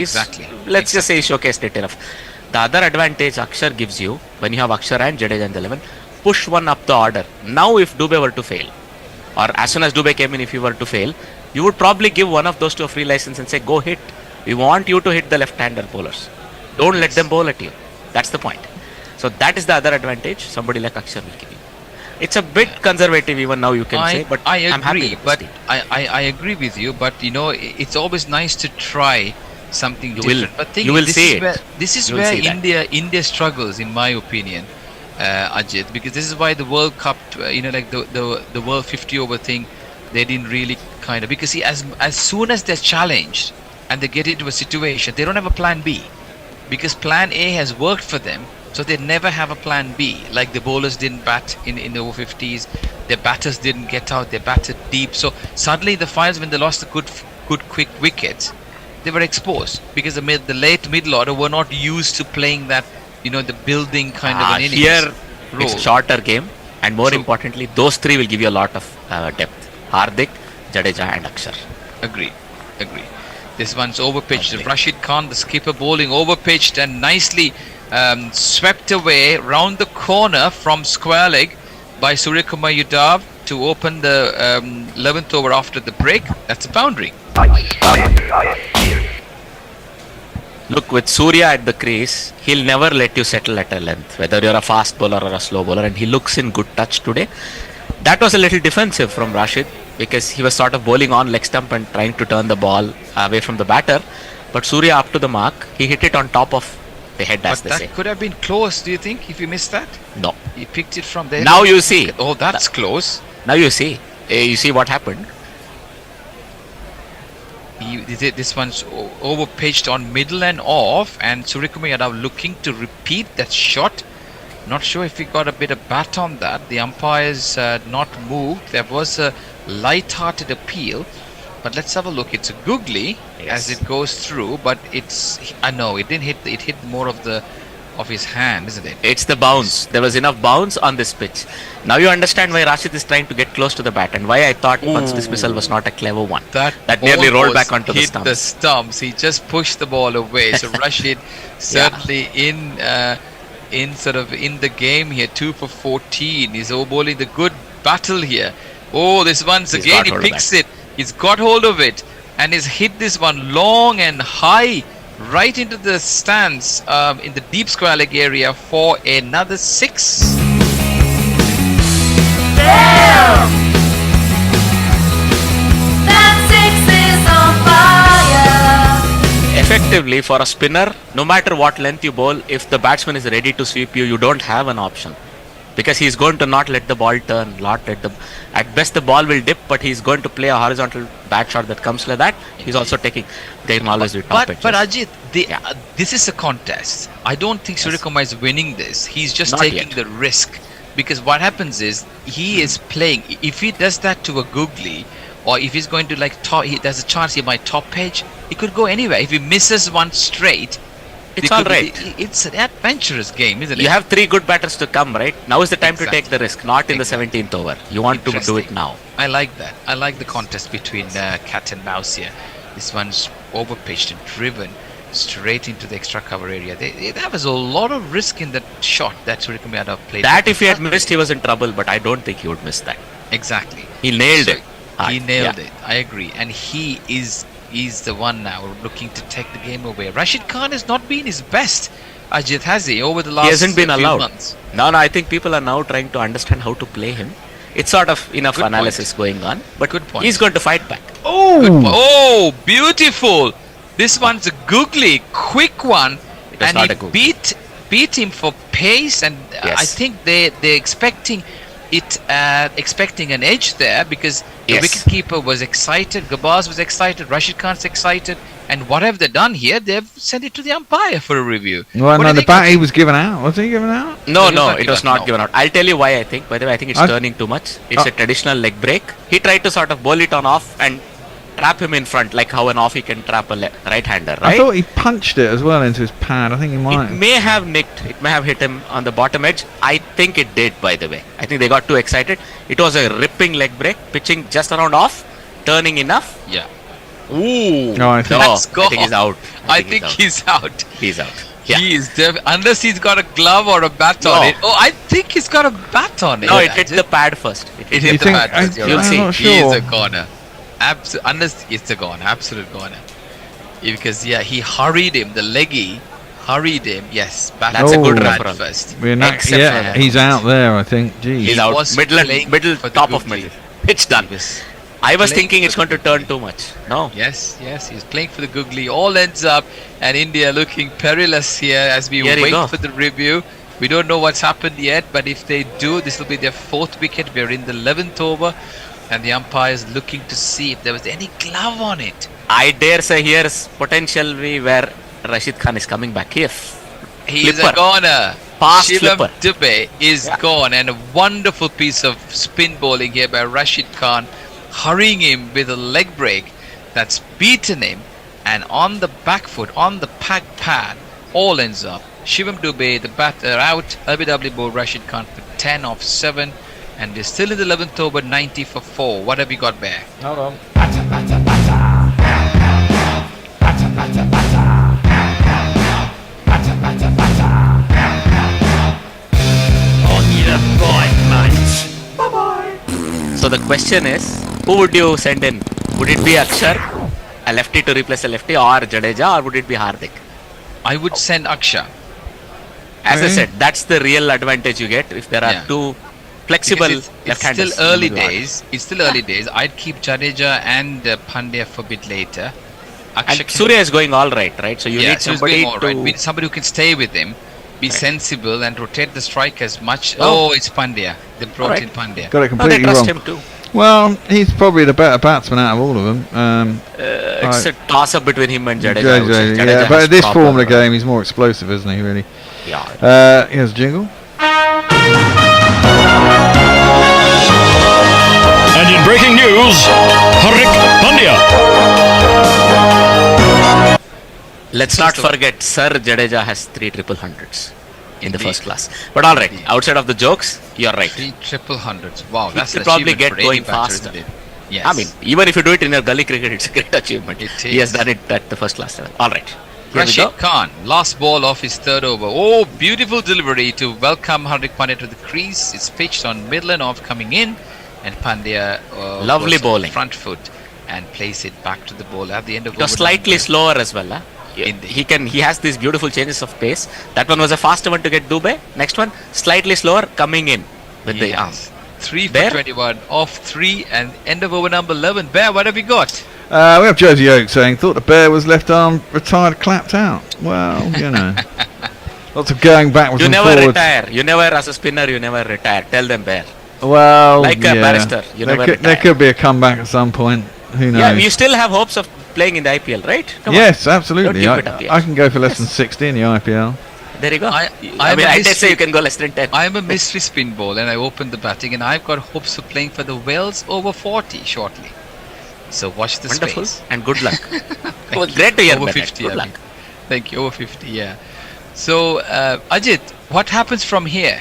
[SPEAKER 10] let's just say he showcased it enough. The other advantage Akshar gives you, when you have Akshar and Jadeja in the 11, push one up the order. Now if Dubey were to fail, or as soon as Dubey came in, if you were to fail, you would probably give one of those 2 a free license and say, go hit. We want you to hit the left-hander bowlers. Don't let them bowl at you. That's the point. So that is the other advantage somebody like Akshar will give you. It's a bit conservative even now, you can say, but
[SPEAKER 4] I agree,
[SPEAKER 10] I'm happy with
[SPEAKER 4] but
[SPEAKER 10] this team.
[SPEAKER 4] I agree with you, but it's always nice to try something different. But
[SPEAKER 10] you will see it.
[SPEAKER 4] This is
[SPEAKER 10] You will
[SPEAKER 4] where
[SPEAKER 10] see that.
[SPEAKER 4] India struggles, in my opinion, Ajit, because this is why the World Cup, like the World 50 over thing, they didn't really kind of, because see, as soon as they're challenged and they get into a situation, they don't have a plan B, because plan A has worked for them. So they never have a plan B. Like the bowlers didn't bat in the over 50s, their batters didn't get out, they batted deep. So suddenly the finals, when they lost the good quick wickets, they were exposed because the late middle order were not used to playing that, the building kind of an innings.
[SPEAKER 10] Here,
[SPEAKER 4] role.
[SPEAKER 10] it's a shorter game, and more importantly, those three will give you a lot of depth. Hardik, Jadeja, and Akshar.
[SPEAKER 4] Agree. This one's overpitched. Rashid Khan, the skipper, bowling overpitched and nicely swept away round the corner from square leg by Suryakumar Yadav to open the 11th over after the break. That's a boundary.
[SPEAKER 10] Look, with Surya at the crease, he'll never let you settle at a length, whether you're a fast bowler or a slow bowler, and he looks in good touch today. That was a little defensive from Rashid, because he was sort of bowling on leg stump and trying to turn the ball away from the batter. But Surya up to the mark, he hit it on top of the head, as they say.
[SPEAKER 4] But that could have been close, do you think, if you missed that?
[SPEAKER 10] No.
[SPEAKER 4] He picked it from there.
[SPEAKER 10] Now you see.
[SPEAKER 4] Oh, that's close.
[SPEAKER 10] Now you see. You see what happened.
[SPEAKER 4] This one's overpitched on middle and off, and Suryakumar Yadav looking to repeat that shot. Not sure if he got a bit of bat on that. The umpires not moved. There was a light-hearted appeal, but let's have a look. It's a googly as it goes through, but no, it didn't hit. It hit more of his hand, isn't it?
[SPEAKER 10] It's the bounce. There was enough bounce on this pitch. Now you understand why Rashid is trying to get close to the bat, and why I thought Pant's dismissal was not a clever one. That nearly rolled back onto the stumps.
[SPEAKER 4] Hit the stumps. He just pushed the ball away. So Rashid certainly in the game here, 2 for 14. He's bowling the good battle here. Oh, this once again he picks it. He's got hold of it and he's hit this one long and high right into the stands in the deep square leg area for another 6.
[SPEAKER 10] Effectively, for a spinner, no matter what length you bowl, if the batsman is ready to sweep you, you don't have an option, because he's going to not let the ball turn, at best the ball will dip, but he's going to play a horizontal bat shot that comes like that. He's also taking, they can always do top edges.
[SPEAKER 4] But Ajit, this is a contest. I don't think Suryakumar is winning this. He's just taking the risk, because what happens is he is playing. If he does that to a googly, or if he's going to there's a chance he might top edge. He could go anywhere. If he misses one straight,
[SPEAKER 10] it's all right.
[SPEAKER 4] It's an adventurous game, isn't it?
[SPEAKER 10] You have 3 good batters to come, right? Now is the time to take the risk, not in the 17th over. You want to do it now.
[SPEAKER 4] I like that. I like the contest between cat and mouse here. This one's overpitched and driven straight into the extra cover area. There was a lot of risk in that shot that Suryakumar Yadav played.
[SPEAKER 10] That if he had missed, he was in trouble, but I don't think he would miss that.
[SPEAKER 4] Exactly.
[SPEAKER 10] He nailed it.
[SPEAKER 4] He nailed it. I agree. And he's the one now looking to take the game away. Rashid Khan has not been his best, Ajit, has he, over the last
[SPEAKER 10] He hasn't been
[SPEAKER 4] few
[SPEAKER 10] allowed.
[SPEAKER 4] months?
[SPEAKER 10] No, I think people are now trying to understand how to play him. It's sort of enough analysis going on, but
[SPEAKER 4] good point.
[SPEAKER 10] He's going to fight back.
[SPEAKER 4] Oh, beautiful. This one's a googly, quick one, and he beat him for pace, and I think they're expecting an edge there, because the wicketkeeper was excited, Gabaz was excited, Rashid Khan's excited, and what have they done here? They've sent it to the umpire for a review.
[SPEAKER 2] Well, no, the bat he was given out. Was he given out?
[SPEAKER 10] No, it was not given out. I'll tell you why I think. By the way, I think it's turning too much. It's a traditional leg break. He tried to sort of bowl it on off and trap him in front, like how an offie can trap a right-hander, right?
[SPEAKER 2] I thought he punched it as well into his pad. I think he might.
[SPEAKER 10] It may have nicked. It may have hit him on the bottom edge. I think it did, by the way. I think they got too excited. It was a ripping leg break, pitching just around off, turning enough.
[SPEAKER 4] Yeah.
[SPEAKER 10] Ooh.
[SPEAKER 2] No, I think
[SPEAKER 10] that's gone. I think he's out.
[SPEAKER 4] I think he's out.
[SPEAKER 10] He's out. Yeah.
[SPEAKER 4] He is unless he's got a glove or a bat on it. Oh, I think he's got a bat on it.
[SPEAKER 10] No, it hit the pad first.
[SPEAKER 4] It hit the pad first.
[SPEAKER 10] You'll see.
[SPEAKER 2] Not sure.
[SPEAKER 4] He is a goner. Unless it's a goner, absolute goner. Because he hurried him, the leggy hurried him. Yes, back
[SPEAKER 10] That's a good
[SPEAKER 2] Oh.
[SPEAKER 10] referral.
[SPEAKER 4] first.
[SPEAKER 2] Yeah, he's out there, I think. Geez.
[SPEAKER 10] He's
[SPEAKER 4] He
[SPEAKER 10] out.
[SPEAKER 4] was
[SPEAKER 10] Middle,
[SPEAKER 4] playing
[SPEAKER 10] middle,
[SPEAKER 4] for the
[SPEAKER 10] top of
[SPEAKER 4] googly.
[SPEAKER 10] middle. Pitch done.
[SPEAKER 4] He was
[SPEAKER 10] I was
[SPEAKER 4] playing
[SPEAKER 10] thinking
[SPEAKER 4] for
[SPEAKER 10] it's
[SPEAKER 4] the
[SPEAKER 10] going to turn too much. No.
[SPEAKER 4] Yes, he's playing for the googly. All ends up, and India looking perilous here as we
[SPEAKER 10] Here you
[SPEAKER 4] wait
[SPEAKER 10] go.
[SPEAKER 4] for the review. We don't know what's happened yet, but if they do, this will be their 4th wicket. We're in the 11th over, and the umpire is looking to see if there was any glove on it.
[SPEAKER 10] I dare say here's potentially where Rashid Khan is coming back here.
[SPEAKER 4] He is a
[SPEAKER 10] Flipper.
[SPEAKER 4] goner.
[SPEAKER 10] Fast
[SPEAKER 4] Shivam
[SPEAKER 10] flipper.
[SPEAKER 4] Dubey is gone, and a wonderful piece of spin bowling here by Rashid Khan, hurrying him with a leg break that's beaten him, and on the back foot, on the pack pad, all ends up. Shivam Dubey, the batter, out. LBW bowled Rashid Khan for 10 off 7, and we're still in the 11th over, 90 for 4. What have we got there?
[SPEAKER 1] Hold on.
[SPEAKER 6] On your right, mate.
[SPEAKER 10] So the question is, who would you send in? Would it be Akshar, a lefty to replace a lefty, or Jadeja, or would it be Hardik?
[SPEAKER 4] I would send Aksha.
[SPEAKER 10] As I
[SPEAKER 2] Okay.
[SPEAKER 10] said, that's the real advantage you get if there are
[SPEAKER 4] Yeah.
[SPEAKER 10] two flexible
[SPEAKER 4] Because it's
[SPEAKER 10] left-handers.
[SPEAKER 4] still early
[SPEAKER 10] in the middle order.
[SPEAKER 4] days. It's still early days. I'd keep Jadeja and Pandya for a bit later.
[SPEAKER 10] And
[SPEAKER 4] Aksha can-
[SPEAKER 10] Surya is going all right, right? So you
[SPEAKER 4] yeah,
[SPEAKER 10] need
[SPEAKER 4] so he's
[SPEAKER 10] somebody
[SPEAKER 4] going all
[SPEAKER 10] to.
[SPEAKER 4] right. We need somebody who can stay with him, be
[SPEAKER 10] Right.
[SPEAKER 4] sensible, and rotate the strike as much.
[SPEAKER 10] Oh.
[SPEAKER 4] Oh, it's Pandya. They brought
[SPEAKER 10] Alright.
[SPEAKER 4] in Pandya.
[SPEAKER 2] Got it
[SPEAKER 10] No, they
[SPEAKER 2] completely
[SPEAKER 10] trust
[SPEAKER 2] wrong.
[SPEAKER 10] him too.
[SPEAKER 2] Well, he's probably the better batsman out of all of them.
[SPEAKER 10] It's a toss-up between him and Jadeja. I would say.
[SPEAKER 2] Jadeja,
[SPEAKER 10] Jadeja
[SPEAKER 2] yeah, but
[SPEAKER 10] has
[SPEAKER 2] at this
[SPEAKER 10] proper,
[SPEAKER 2] form of the game, he's more explosive, isn't he? Really.
[SPEAKER 10] Yeah.
[SPEAKER 2] Here's Jingle.
[SPEAKER 6] And in breaking news, Hardik Pandya.
[SPEAKER 10] Let's not forget, Sir Jadeja has 3 triple hundreds in the first class. But all right,
[SPEAKER 4] Indeed.
[SPEAKER 10] outside of the jokes, you're right.
[SPEAKER 4] 3 triple hundreds. Wow,
[SPEAKER 10] He
[SPEAKER 4] that's
[SPEAKER 10] could
[SPEAKER 4] an
[SPEAKER 10] probably
[SPEAKER 4] achievement
[SPEAKER 10] get
[SPEAKER 4] for any
[SPEAKER 10] going
[SPEAKER 4] batter,
[SPEAKER 10] faster.
[SPEAKER 4] isn't it? Yes.
[SPEAKER 10] I mean, even if you do it in a gully cricket, it's a great achievement.
[SPEAKER 4] It
[SPEAKER 10] He has
[SPEAKER 4] is.
[SPEAKER 10] done it at the first class level. All right. Here we
[SPEAKER 4] Rashid
[SPEAKER 10] go.
[SPEAKER 4] Khan, last ball of his 3rd over. Oh, beautiful delivery to welcome Hardik Pandya to the crease. It's pitched on middle and off coming in, and Pandya
[SPEAKER 10] Lovely
[SPEAKER 4] goes on
[SPEAKER 10] bowling.
[SPEAKER 4] front foot and plays it back to the ball at the end of
[SPEAKER 10] It was
[SPEAKER 4] over
[SPEAKER 10] slightly
[SPEAKER 4] number-
[SPEAKER 10] slower as well. Huh?
[SPEAKER 4] Indeed.
[SPEAKER 10] He has these beautiful changes of pace. That one was a faster one to get Dubey. Next one, slightly slower coming in with the arm.
[SPEAKER 4] Yes. 3 for
[SPEAKER 10] Bear?
[SPEAKER 4] 21, off 3, and end of over number 11. Bear, what have we got?
[SPEAKER 2] We have Josie Oak saying, thought the bear was left arm retired, clapped out. Well, you know. Lots of going backwards
[SPEAKER 10] You
[SPEAKER 2] and
[SPEAKER 10] never
[SPEAKER 2] forwards.
[SPEAKER 10] retire. You never, as a spinner, you never retire. Tell them, Bear.
[SPEAKER 2] Well,
[SPEAKER 10] Like a
[SPEAKER 2] yeah.
[SPEAKER 10] barrister, you
[SPEAKER 2] there
[SPEAKER 10] never
[SPEAKER 2] could, there
[SPEAKER 10] retire.
[SPEAKER 2] could be a comeback at some point. Who knows?
[SPEAKER 10] Yeah, you still have hopes of playing in the IPL, right? Come on.
[SPEAKER 2] Yes, absolutely.
[SPEAKER 10] Don't keep it up yet.
[SPEAKER 2] I can go for less than 60 in the IPL.
[SPEAKER 10] There you go.
[SPEAKER 4] I
[SPEAKER 10] I mean,
[SPEAKER 4] am a
[SPEAKER 10] I did say
[SPEAKER 4] mystery-
[SPEAKER 10] you can go less than 10.
[SPEAKER 4] I'm a mystery spin ball, and I opened the batting, and I've got hopes of playing for the Wales over 40 shortly. So watch the
[SPEAKER 10] Wonderful.
[SPEAKER 4] space.
[SPEAKER 10] And good luck.
[SPEAKER 4] Thank
[SPEAKER 10] Well,
[SPEAKER 4] you.
[SPEAKER 10] great to hear,
[SPEAKER 4] Over
[SPEAKER 10] Bennett.
[SPEAKER 4] 50.
[SPEAKER 10] Good
[SPEAKER 4] I
[SPEAKER 10] luck.
[SPEAKER 4] mean. Thank you. Over 50. Yeah. So Ajit, what happens from here?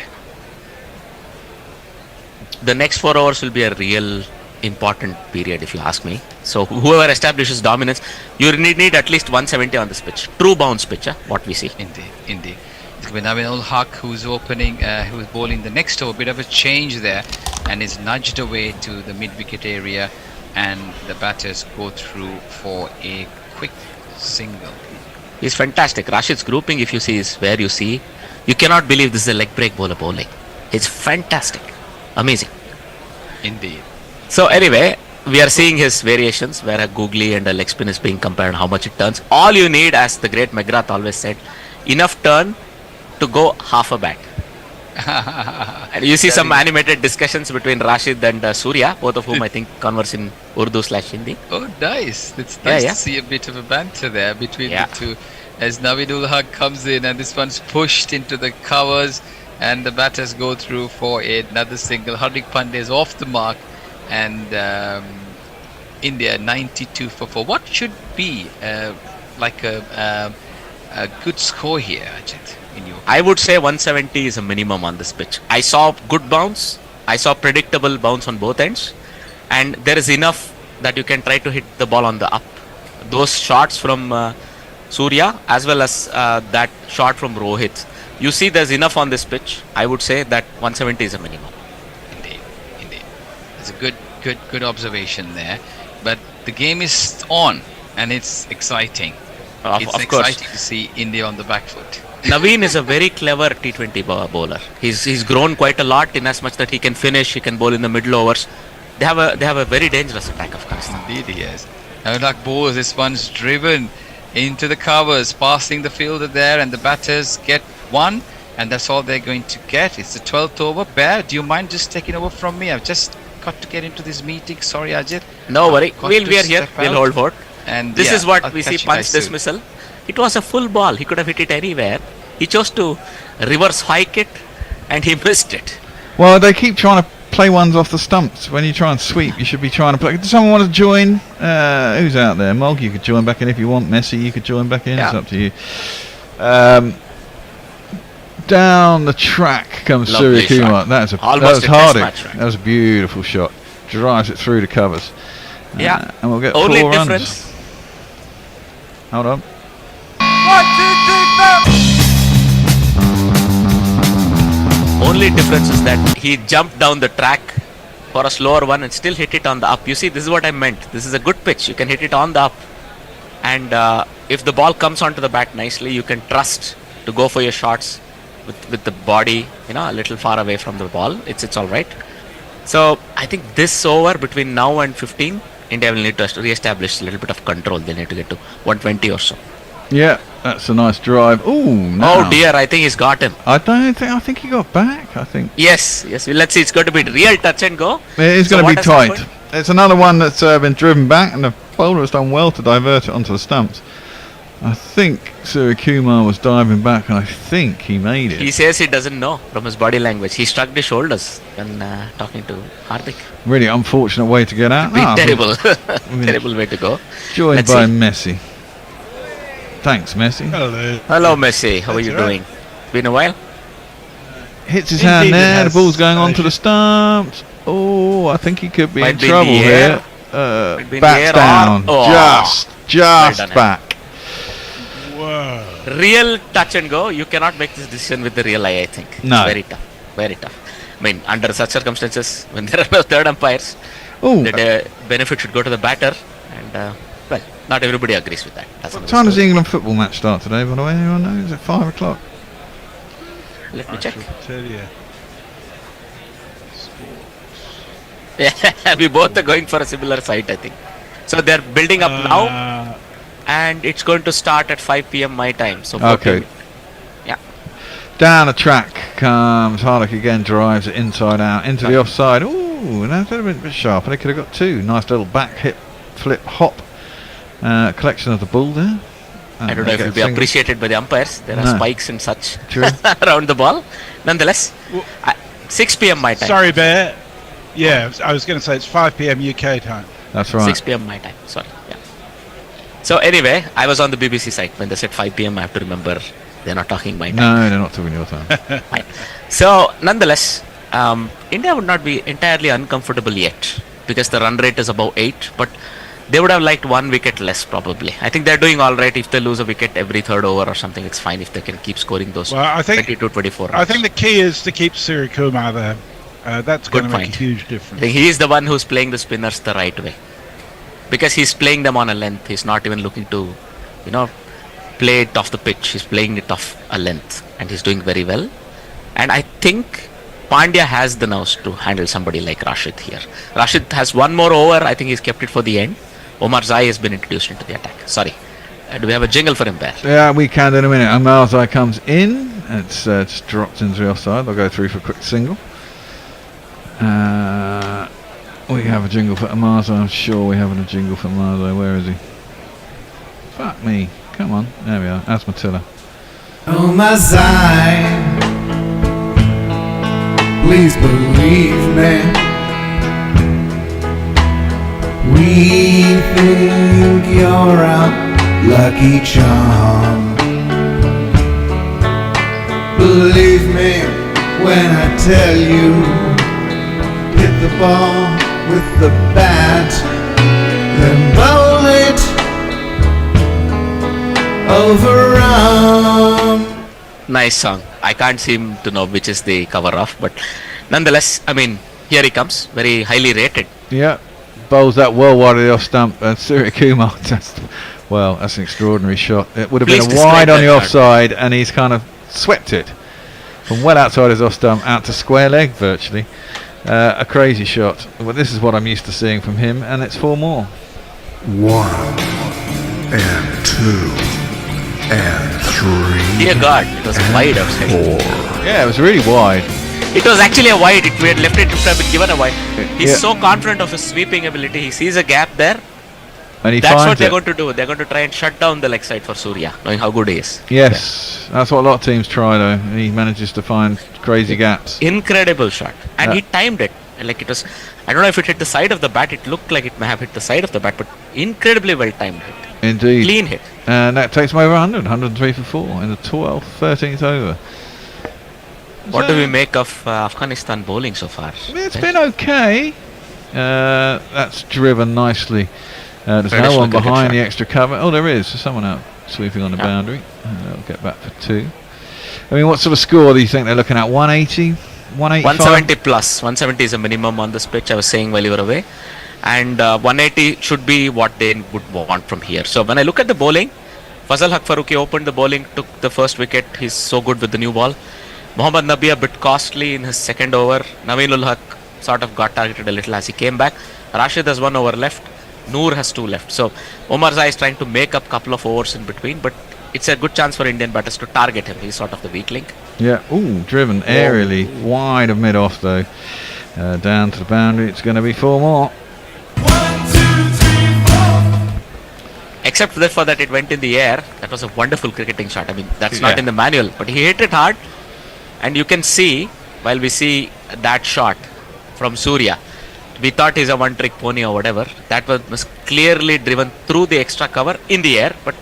[SPEAKER 10] The next 4 hours will be a real important period, if you ask me. So whoever establishes dominance, you need at least 170 on this pitch. True bounce pitch, what we see.
[SPEAKER 4] Indeed. It's going to be Navin ul Haq who's opening, who's bowling the next over. Bit of a change there, and is nudged away to the mid-wicket area, and the batters go through for a quick single.
[SPEAKER 10] He's fantastic. Rashid's grouping, if you see, is where you see. You cannot believe this is a leg break bowler bowling. It's fantastic. Amazing.
[SPEAKER 4] Indeed.
[SPEAKER 10] So anyway, we are seeing his variations where a googly and a leg spin is being compared and how much it turns. All you need, as the great McGrath always said, enough turn to go half a bat. And you see some animated discussions between Rashid and Surya, both of whom I think converse in Urdu/Hindi.
[SPEAKER 4] Oh, nice. It's
[SPEAKER 10] Yeah,
[SPEAKER 4] nice
[SPEAKER 10] yeah.
[SPEAKER 4] to see a bit of a banter there between
[SPEAKER 10] Yeah.
[SPEAKER 4] the two. As Navin ul Haq comes in, and this one's pushed into the covers, and the batters go through for another single. Hardik Pandya is off the mark, and India 92 for 4. What should be like a good score here, Ajit? In your
[SPEAKER 10] I would say 170 is a minimum on this pitch. I saw good bounce. I saw predictable bounce on both ends. And there is enough that you can try to hit the ball on the up. Those shots from Surya as well as that shot from Rohit. You see there's enough on this pitch. I would say that 170 is a minimum.
[SPEAKER 4] Indeed. It's a good observation there. But the game is on, and it's exciting. It's
[SPEAKER 10] Of course.
[SPEAKER 4] exciting to see India on the back foot.
[SPEAKER 10] Naveen is a very clever T20 bowler. He's grown quite a lot in as much that he can finish, he can bowl in the middle overs. They have a very dangerous attack, Afghanistan.
[SPEAKER 4] Indeed he is. And like Bose, this one's driven into the covers, passing the fielder there, and the batters get one, and that's all they're going to get. It's the 12th over. Bear, do you mind just taking over from me? I've just got to get into this meeting. Sorry, Ajit.
[SPEAKER 10] No worry.
[SPEAKER 4] Got
[SPEAKER 10] We
[SPEAKER 4] to
[SPEAKER 10] are here.
[SPEAKER 4] step
[SPEAKER 10] We'll
[SPEAKER 4] out.
[SPEAKER 10] hold fort.
[SPEAKER 4] And
[SPEAKER 10] This
[SPEAKER 4] yeah,
[SPEAKER 10] is what
[SPEAKER 4] I'll
[SPEAKER 10] we
[SPEAKER 4] catch
[SPEAKER 10] see
[SPEAKER 4] you guys
[SPEAKER 10] punch
[SPEAKER 4] soon.
[SPEAKER 10] dismissal. It was a full ball. He could have hit it anywhere. He chose to reverse hike it, and he missed it.
[SPEAKER 2] Well, they keep trying to play ones off the stumps. When you try and sweep, you should be trying to play. Does someone want to join? Who's out there? Mog, you could join back in if you want. Messi, you could join back in.
[SPEAKER 10] Yeah.
[SPEAKER 2] It's up to you. Down the track comes
[SPEAKER 10] Lovely
[SPEAKER 2] Surya Kumar.
[SPEAKER 10] shot.
[SPEAKER 2] That was
[SPEAKER 10] Almost a test
[SPEAKER 2] Hardik.
[SPEAKER 10] match, right?
[SPEAKER 2] That was a beautiful shot. Drives it through the covers.
[SPEAKER 10] Yeah.
[SPEAKER 2] And we'll get
[SPEAKER 10] Only
[SPEAKER 2] 4
[SPEAKER 10] difference.
[SPEAKER 2] runs. Hold on.
[SPEAKER 10] Only difference is that he jumped down the track for a slower one and still hit it on the up. You see, this is what I meant. This is a good pitch. You can hit it on the up, and if the ball comes onto the bat nicely, you can trust to go for your shots with the body, a little far away from the ball. It's all right. So I think this over between now and 15, India will need to re-establish a little bit of control. They need to get to 120 or so.
[SPEAKER 2] Yeah, that's a nice drive. Ooh, no.
[SPEAKER 10] Oh dear, I think he's got him.
[SPEAKER 2] I think he got back. I think
[SPEAKER 10] Yes. Well, let's see. It's going to be real touch and go.
[SPEAKER 2] it is
[SPEAKER 10] So
[SPEAKER 2] going to
[SPEAKER 10] what
[SPEAKER 2] be
[SPEAKER 10] has
[SPEAKER 2] tight.
[SPEAKER 10] happened?
[SPEAKER 2] It's another one that's been driven back, and the bowler has done well to divert it onto the stumps. I think Surya Kumar was diving back, and I think he made it.
[SPEAKER 10] He says he doesn't know from his body language. He shrugged his shoulders when talking to Hardik.
[SPEAKER 2] Really unfortunate way to get out.
[SPEAKER 10] Terrible. Terrible way to go.
[SPEAKER 2] Joined
[SPEAKER 10] Let's
[SPEAKER 2] by
[SPEAKER 10] see.
[SPEAKER 2] Messi. Thanks, Messi.
[SPEAKER 3] Hello.
[SPEAKER 10] Hello, Messi. How are
[SPEAKER 3] That's
[SPEAKER 10] you
[SPEAKER 3] all right.
[SPEAKER 10] doing? Been a while?
[SPEAKER 2] Hits his
[SPEAKER 3] Indeed
[SPEAKER 2] hand
[SPEAKER 3] it
[SPEAKER 2] there. The
[SPEAKER 3] has.
[SPEAKER 2] ball's going onto the stumps. Oh, I think he could be
[SPEAKER 10] Might
[SPEAKER 2] in
[SPEAKER 10] be in
[SPEAKER 2] trouble
[SPEAKER 10] the
[SPEAKER 2] here.
[SPEAKER 10] air. Might be in the
[SPEAKER 2] Bats
[SPEAKER 10] air or-
[SPEAKER 2] down.
[SPEAKER 10] Oh.
[SPEAKER 2] Just
[SPEAKER 10] done,
[SPEAKER 2] back.
[SPEAKER 3] Whoa.
[SPEAKER 10] Real touch and go. You cannot make this decision with the real eye, I think.
[SPEAKER 2] No.
[SPEAKER 10] It's very tough. Very tough. I mean, under such circumstances, when there are no third umpires,
[SPEAKER 2] Oh,
[SPEAKER 10] the benefit should go to the batter. And, well, not everybody agrees with that. That's
[SPEAKER 2] what
[SPEAKER 10] another
[SPEAKER 2] time does the
[SPEAKER 10] story.
[SPEAKER 2] England football match start today, by the way? Anyone know? Is it 5 o'clock?
[SPEAKER 10] Let me check.
[SPEAKER 3] Tell you.
[SPEAKER 10] Yeah, we both are going for a similar site, I think. So they're building up now, and it's going to start at 5 p.m. my time. So 4
[SPEAKER 2] Okay.
[SPEAKER 10] p.m. Yeah.
[SPEAKER 2] Down the track comes Hardik again, drives it inside out into the offside. Ooh, that's a bit sharper. They could have got 2. Nice little back hip, flip, hop collection of the ball there.
[SPEAKER 10] I don't know if it will be appreciated by the umpires. There are
[SPEAKER 2] No.
[SPEAKER 10] spikes and such
[SPEAKER 2] True.
[SPEAKER 10] around the ball. Nonetheless, 6 p.m. my time.
[SPEAKER 3] Sorry, Bear. Yeah, I was going to say it's 5 p.m. UK time.
[SPEAKER 2] That's right.
[SPEAKER 10] 6 p.m. my time. Sorry. Yeah. So anyway, I was on the BBC site when they said 5 p.m. I have to remember they're not talking my time.
[SPEAKER 2] No, they're not talking your time.
[SPEAKER 10] Fine. So nonetheless, India would not be entirely uncomfortable yet because the run rate is above 8, but they would have liked 1 wicket less probably. I think they're doing all right. If they lose a wicket every third over or something, it's fine if they can keep scoring those
[SPEAKER 3] Well, I think
[SPEAKER 10] 22, 24 runs.
[SPEAKER 3] I think the key is to keep Surya Kumar there. That's going
[SPEAKER 10] Good
[SPEAKER 3] to make
[SPEAKER 10] point.
[SPEAKER 3] a huge
[SPEAKER 10] I
[SPEAKER 3] difference.
[SPEAKER 10] think he is the one who's playing the spinners the right way because he's playing them on a length. He's not even looking to, play it off the pitch. He's playing it off a length, and he's doing very well. And I think Pandya has the nose to handle somebody like Rashid here. Rashid has one more over. I think he's kept it for the end. Omar Zai has been introduced into the attack. Sorry. Do we have a jingle for him there?
[SPEAKER 2] Yeah, we can in a minute. Amalzai comes in. It's just dropped into the offside. They'll go through for a quick single. We have a jingle for Amalzai. I'm sure we have a jingle for Amalzai. Where is he? Fuck me. Come on. There we are. That's Matilda.
[SPEAKER 11] Oh my Zion, please believe me. We think you're a lucky charm. Believe me when I tell you, hit the ball with the bat, then bowl it overrun.
[SPEAKER 10] Nice song. I can't seem to know which is the cover of, but nonetheless, I mean, here he comes. Very highly rated.
[SPEAKER 2] Yeah. Bowls that well wide of the off stump, and Surya Kumar just Well, that's an extraordinary shot. It would have
[SPEAKER 10] Please
[SPEAKER 2] been a wide
[SPEAKER 10] describe
[SPEAKER 2] on the
[SPEAKER 10] that
[SPEAKER 2] offside, and he's kind of swept it from well outside his off stump out to square leg virtually. A crazy shot. Well, this is what I'm used to seeing from him, and it's 4 more.
[SPEAKER 11] 1 and 2 and 3.
[SPEAKER 10] Dear God, it was wide outside.
[SPEAKER 11] 4.
[SPEAKER 2] Yeah, it was really wide.
[SPEAKER 10] It was actually a wide. We had left it to have been given a wide. He's
[SPEAKER 2] Yeah.
[SPEAKER 10] so confident of his sweeping ability. He sees a gap there.
[SPEAKER 2] And he
[SPEAKER 10] That's
[SPEAKER 2] finds
[SPEAKER 10] what they're
[SPEAKER 2] it.
[SPEAKER 10] going to do. They're going to try and shut down the leg side for Surya, knowing how good he is.
[SPEAKER 2] Yes, that's what a lot of teams try though. He manages to find crazy gaps.
[SPEAKER 10] Incredible shot. And
[SPEAKER 2] Yeah.
[SPEAKER 10] he timed it. Like it was, I don't know if it hit the side of the bat. It looked like it may have hit the side of the bat, but incredibly well timed hit.
[SPEAKER 2] Indeed.
[SPEAKER 10] Clean hit.
[SPEAKER 2] And that takes him over 100, 103 for 4 in the 13th over.
[SPEAKER 10] What
[SPEAKER 2] So,
[SPEAKER 10] do we make of Afghanistan bowling so far?
[SPEAKER 2] It's been okay. That's driven nicely. There's no
[SPEAKER 10] Traditional
[SPEAKER 2] one
[SPEAKER 10] cricket
[SPEAKER 2] behind
[SPEAKER 10] shot.
[SPEAKER 2] the extra cover. Oh, there is. There's someone out sweeping on the
[SPEAKER 10] Yeah.
[SPEAKER 2] boundary. They'll get back for 2. I mean, what sort of score do you think they're looking at? 180? 185?
[SPEAKER 10] 170 plus. 170 is a minimum on this pitch. I was saying while you were away. And 180 should be what they would want from here. So when I look at the bowling, Fazal Haq Farooqi opened the bowling, took the first wicket. He's so good with the new ball. Mohammad Nabi a bit costly in his second over. Naveenul Haq sort of got targeted a little as he came back. Rashid has 1 over left. Noor has 2 left. So Omar Zai is trying to make up a couple of overs in between, but it's a good chance for Indian batters to target him. He's sort of the weak link.
[SPEAKER 2] Yeah. Ooh, driven aerially. Wide of mid-off though. Down to the boundary. It's going to be 4 more.
[SPEAKER 10] Except for that it went in the air. That was a wonderful cricketing shot. I mean, that's not
[SPEAKER 2] Yeah.
[SPEAKER 10] in the manual, but he hit it hard. And you can see, while we see that shot from Surya, we thought he's a one-trick pony or whatever. That was clearly driven through the extra cover in the air, but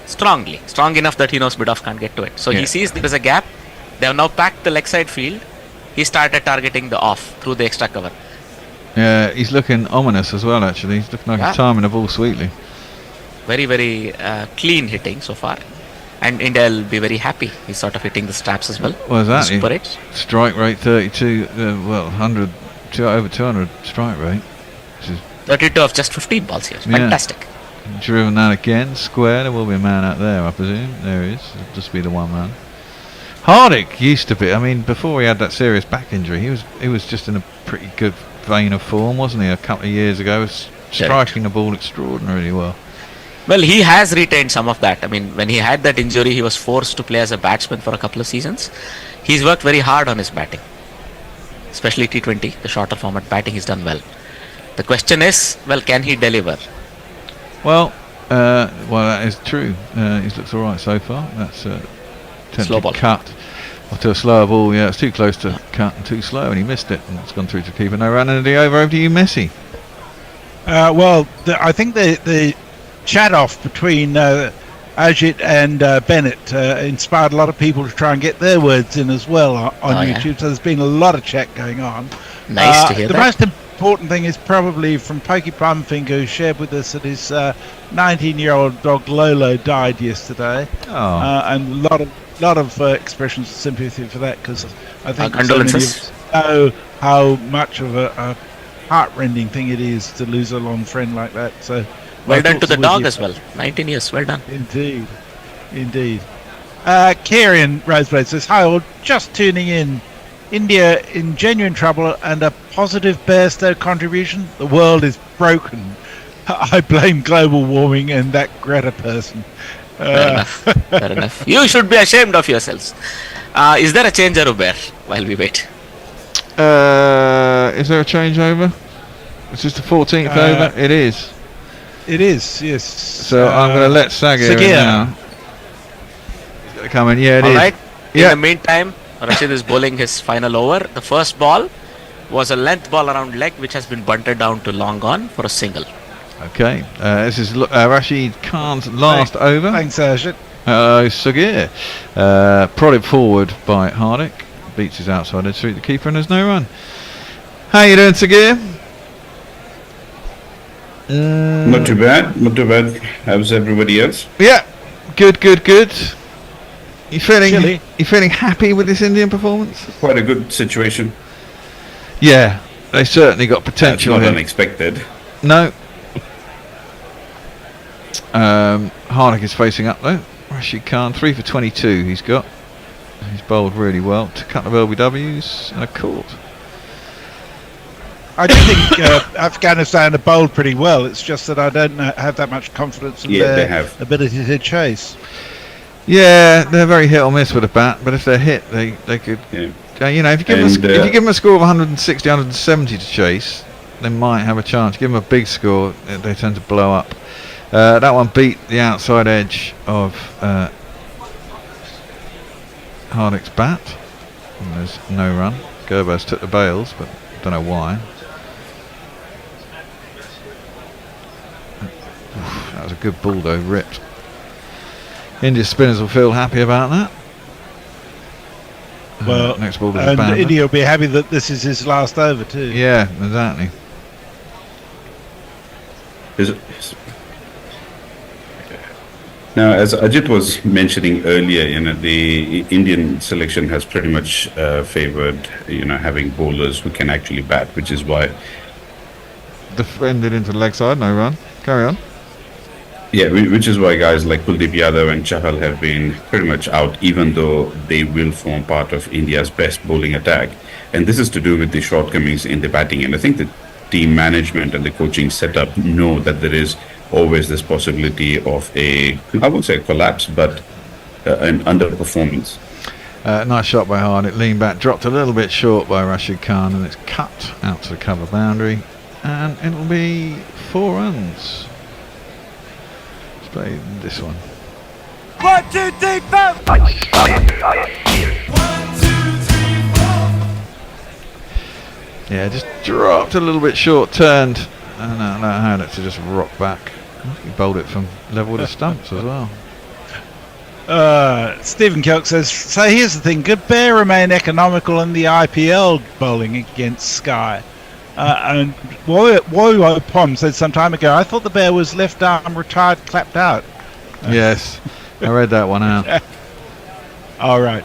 [SPEAKER 10] strongly. Strong enough that he knows mid-off can't get to it. So
[SPEAKER 2] Yeah.
[SPEAKER 10] he sees there's a gap. They have now packed the leg side field. He started targeting the off through the extra cover.
[SPEAKER 2] Yeah, he's looking ominous as well actually. He's looking like
[SPEAKER 10] Yeah.
[SPEAKER 2] he's timing the ball sweetly.
[SPEAKER 10] Very, very clean hitting so far. And India will be very happy. He's sort of hitting the straps as well.
[SPEAKER 2] What is that?
[SPEAKER 10] Super 8s.
[SPEAKER 2] Strike rate 32, 100, over 200 strike rate. Which is
[SPEAKER 10] 32 of just 15 balls here.
[SPEAKER 2] Yeah.
[SPEAKER 10] Fantastic.
[SPEAKER 2] driven that again. Square, there will be a man out there, I presume. There he is. It'll just be the one man. Hardick used to be, I mean, before he had that serious back injury, he was just in a pretty good vein of form, wasn't he, a couple of years ago? Striking the ball extraordinarily well.
[SPEAKER 10] Well, he has retained some of that. I mean, when he had that injury, he was forced to play as a batsman for a couple of seasons. He's worked very hard on his batting, especially T20, the shorter format batting. He's done well. The question is, well, can he deliver?
[SPEAKER 2] Well, that is true. He's looked all right so far. That's
[SPEAKER 10] Slow ball.
[SPEAKER 2] cut or to a slower ball. Yeah, it's too close to cut and too slow, and he missed it. And it's gone through to keeper. No run into the over to you, Messi.
[SPEAKER 3] I think the chat off between Ajit and Bennett inspired a lot of people to try and get their words in as well on YouTube.
[SPEAKER 10] Yeah.
[SPEAKER 3] So there's been a lot of chat going on.
[SPEAKER 10] Nice to hear
[SPEAKER 3] the
[SPEAKER 10] that.
[SPEAKER 3] most important thing is probably from Pokey Plumfinger, who shared with us that his 19-year-old dog Lolo died yesterday, and a lot of expressions of sympathy for that, because I think so many of
[SPEAKER 10] condolences.
[SPEAKER 3] us know how much of a heart-rending thing it is to lose a long friend like that. So
[SPEAKER 10] Well
[SPEAKER 3] my
[SPEAKER 10] done to
[SPEAKER 3] thoughts
[SPEAKER 10] the
[SPEAKER 3] are with
[SPEAKER 10] dog
[SPEAKER 3] you.
[SPEAKER 10] as well. 19 years, well done.
[SPEAKER 3] Indeed. Kieran Roseblade says, hi all, just tuning in. India in genuine trouble and a positive Bairstow contribution. The world is broken. I blame global warming and that Greta person.
[SPEAKER 10] Fair enough. You should be ashamed of yourselves. Is there a change, Uber, while we wait?
[SPEAKER 2] Is there a changeover? Is this the 14th over? It is.
[SPEAKER 3] It is, yes.
[SPEAKER 2] So I'm going to let Sagir in
[SPEAKER 3] Sagir.
[SPEAKER 2] now. He's going to come in. Yeah, it is.
[SPEAKER 10] All right. In
[SPEAKER 2] Yeah.
[SPEAKER 10] the meantime, Rashid is bowling his final over. The first ball was a length ball around leg, which has been bunted down to long on for a single.
[SPEAKER 2] Okay. This is Rashid Khan's last over.
[SPEAKER 3] Thanks, Ajit.
[SPEAKER 2] Sagir. Prodded forward by Hardick. Beats his outside edge through the keeper, and there's no run. How you doing, Sagir?
[SPEAKER 12] Not too bad. How's everybody else?
[SPEAKER 2] Yeah, good. You feeling happy with this Indian performance?
[SPEAKER 12] Quite a good situation.
[SPEAKER 2] Yeah, they certainly got
[SPEAKER 12] That's
[SPEAKER 2] potential
[SPEAKER 12] not
[SPEAKER 2] here.
[SPEAKER 12] unexpected.
[SPEAKER 2] No. Hardick is facing up though. Rashid Khan, 3 for 22 he's got. He's bowled really well. A couple of LBWs and a caught.
[SPEAKER 3] I do think Afghanistan have bowled pretty well. It's just that I don't have that much confidence in their ability to chase.
[SPEAKER 2] Yeah, they're very hit or miss with a bat, but if they're hit, they could. Yeah. You know, if you give them a score of 160, 170 to chase, they might have a chance. Give them a big score, they tend to blow up. That one beat the outside edge of Hardick's bat. And there's no run. Gerbers took the bails, but don't know why. That was a good ball though, ripped. India's spinners will feel happy about that.
[SPEAKER 3] Well,
[SPEAKER 2] next ball
[SPEAKER 3] and India will be happy that this is his last over too.
[SPEAKER 2] Yeah, exactly.
[SPEAKER 12] Now, as Ajit was mentioning earlier, the Indian selection has pretty much favoured, having bowlers who can actually bat, which is why
[SPEAKER 2] defended into the leg side, no run. Carry on.
[SPEAKER 12] Yeah, which is why guys like Kuldeep Yadav and Chahal have been pretty much out, even though they will form part of India's best bowling attack. And this is to do with the shortcomings in the batting. And I think the team management and the coaching setup know that there is always this possibility of I won't say a collapse, but an underperformance.
[SPEAKER 2] Nice shot by Hard. It leaned back, dropped a little bit short by Rashid Khan, and it's cut out to the cover boundary. And it'll be 4 runs. Play this one.
[SPEAKER 13] 1, 2, 3, 4. 1, 2, 3, 4.
[SPEAKER 2] Yeah, just dropped a little bit short, turned, and allowed it to just rock back. He bowled it from level with the stumps as well.
[SPEAKER 3] Stephen Kelk says, so here's the thing, could Bear remain economical in the IPL bowling against Sky? And Wowo Pom said some time ago, I thought the Bear was left arm retired, clapped out.
[SPEAKER 2] Yes, I read that one out.
[SPEAKER 3] All right.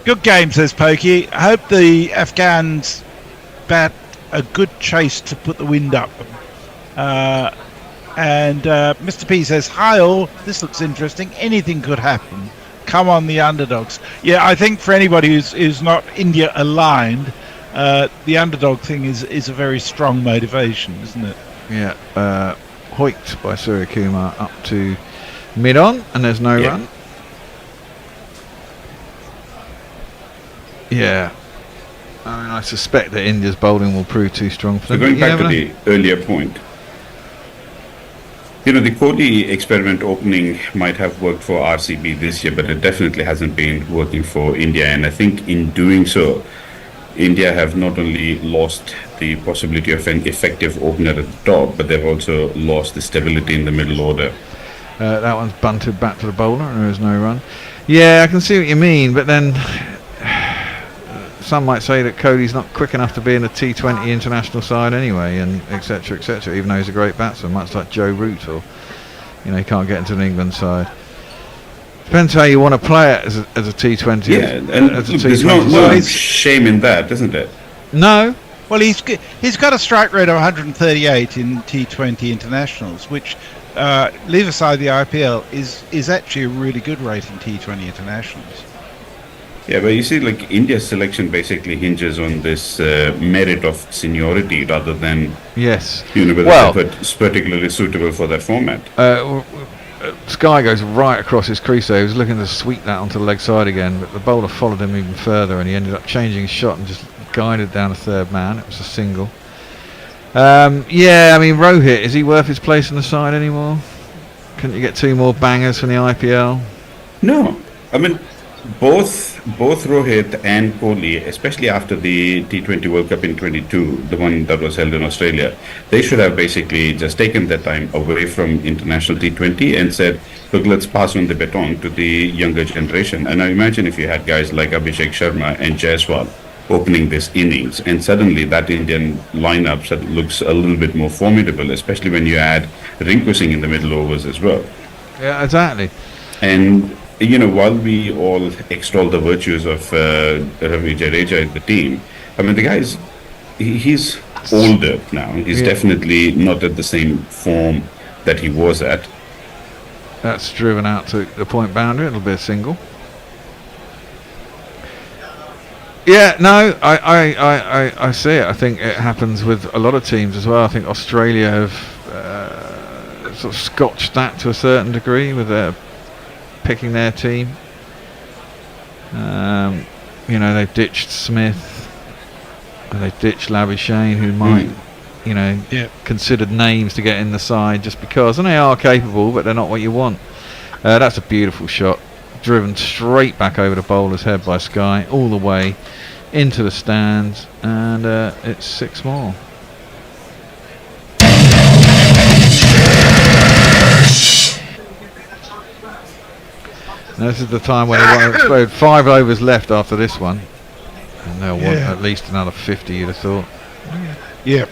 [SPEAKER 3] Good game, says Pokey. I hope the Afghans bat a good chase to put the wind up. And Mr. P says, hi all, this looks interesting. Anything could happen. Come on, the underdogs. Yeah, I think for anybody who's not India aligned, the underdog thing is a very strong motivation, isn't it?
[SPEAKER 2] Yeah. Hoiked by Surya Kumar up to mid-on, and there's no run. Yeah. I mean, I suspect that India's bowling will prove too strong for them.
[SPEAKER 12] So going back to the earlier point, the Kohli experiment opening might have worked for RCB this year, but it definitely hasn't been working for India. And I think in doing so, India have not only lost the possibility of an effective opener at the top, but they've also lost the stability in the middle order.
[SPEAKER 2] That one's bunted back to the bowler, and there is no run. Yeah, I can see what you mean, but then some might say that Kohli's not quick enough to be in the T20 international side anyway, and etc., even though he's a great batsman, much like Joe Root, or he can't get into an England side. Depends how you want to play it as a T20.
[SPEAKER 12] Yeah, and there's no shame in that, isn't it?
[SPEAKER 2] No.
[SPEAKER 3] Well, he's got a strike rate of 138 in T20 internationals, which, leave aside the IPL, is actually a really good rate in T20 internationals.
[SPEAKER 12] Yeah, but you see, India's selection basically hinges on this merit of seniority rather than whether it's particularly suitable for that format.
[SPEAKER 2] Sky goes right across his crease there. He was looking to sweep that onto the leg side again, but the bowler followed him even further, and he ended up changing his shot and just guided down a third man. It was a single. Yeah, I mean, Rohit, is he worth his place in the side anymore? Couldn't you get 2 more bangers from the IPL?
[SPEAKER 12] No, I mean, both Rohit and Kohli, especially after the T20 World Cup in 22, the one that was held in Australia, they should have basically just taken that time away from international T20 and said, look, let's pass on the baton to the younger generation. And I imagine if you had guys like Abhishek Sharma and Jaiswal opening this innings, and suddenly that Indian lineup looks a little bit more formidable, especially when you add Rinku Singh in the middle overs as well.
[SPEAKER 2] Yeah, exactly.
[SPEAKER 12] And while we all extol the virtues of Ravi Jadeja in the team, I mean, the guy's he's older now. He's definitely not at the same form that he was at.
[SPEAKER 2] That's driven out to the point boundary. It'll be a single. Yeah, no, I see it. I think it happens with a lot of teams as well. I think Australia have sort of scotched that to a certain degree with their picking their team. You know, they've ditched Smith and they've ditched Labuschagne, who might, you know, considered names to get in the side just because, and they are capable, but they're not what you want. That's a beautiful shot. Driven straight back over the bowler's head by Sky, all the way into the stands, and it's 6 more. Now this is the time when they want to explode. 5 overs left after this one, and they'll want at least another 50, you'd have thought.
[SPEAKER 3] Yeah.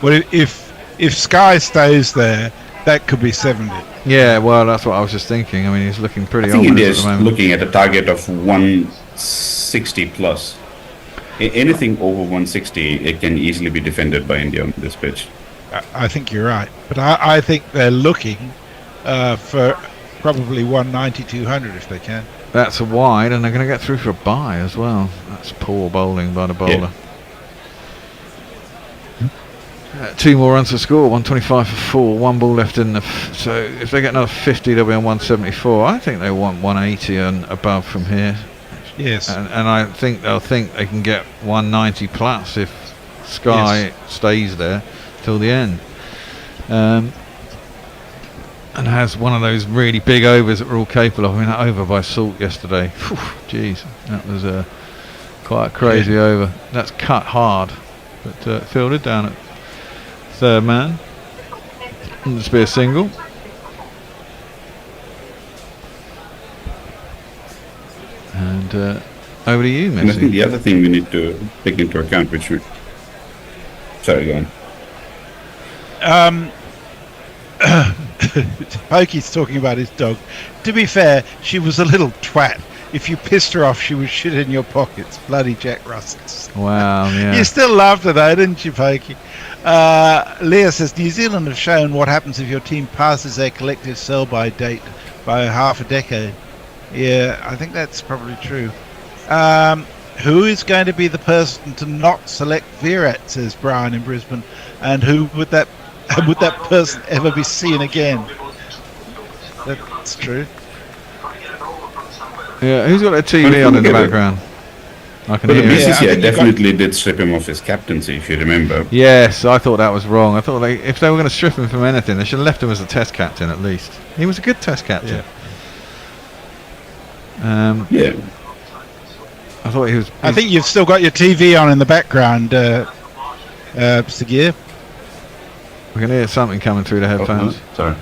[SPEAKER 3] Well, if Sky stays there, that could be 70.
[SPEAKER 2] Yeah, well, that's what I was just thinking. I mean, he's looking pretty
[SPEAKER 12] I think
[SPEAKER 2] ominous
[SPEAKER 12] India
[SPEAKER 2] at the
[SPEAKER 12] is
[SPEAKER 2] moment.
[SPEAKER 12] looking at a target of 160 plus. Anything over 160, it can easily be defended by India on this pitch.
[SPEAKER 3] I think you're right, but I think they're looking for probably 190, 200 if they can.
[SPEAKER 2] That's a wide, and they're going to get through for a bye as well. That's poor bowling by the bowler.
[SPEAKER 12] Yeah.
[SPEAKER 2] 2 more runs to score, 125 for 4, 1 ball left in the. So if they get another 50, they'll be on 174. I think they want 180 and above from here.
[SPEAKER 3] Yes.
[SPEAKER 2] And I think they'll think they can get 190 plus if Sky stays there till the end. And has one of those really big overs that we're all capable of. I mean, that over by Salt yesterday. Jeez, that was quite a crazy over. That's cut hard, but fielded down at third man. This be a single. And over to you, Messi.
[SPEAKER 12] And I think the other thing we need to take into account, which we... Sorry, go on.
[SPEAKER 3] Pokey's talking about his dog. To be fair, she was a little twat. If you pissed her off, she would shit in your pockets. Bloody Jack Russells.
[SPEAKER 2] Wow, yeah.
[SPEAKER 3] You still loved her though, didn't you, Pokey? Leah says, New Zealand have shown what happens if your team passes their collective sell-by date by half a decade. Yeah, I think that's probably true. Who is going to be the person to not select Virat, says Brian in Brisbane, and who would that person ever be seen again? That's true.
[SPEAKER 2] Yeah, who's got a TV on in the background? I can
[SPEAKER 12] But the
[SPEAKER 2] hear it.
[SPEAKER 12] BCCI definitely did strip him of his captaincy, if you remember.
[SPEAKER 2] Yes, I thought that was wrong. I thought if they were going to strip him from anything, they should have left him as a test captain at least. He was a good test captain.
[SPEAKER 12] Yeah.
[SPEAKER 2] I thought he was...
[SPEAKER 3] I think you've still got your TV on in the background, Sagir.
[SPEAKER 2] We can hear something coming through the headphones.
[SPEAKER 12] Sorry.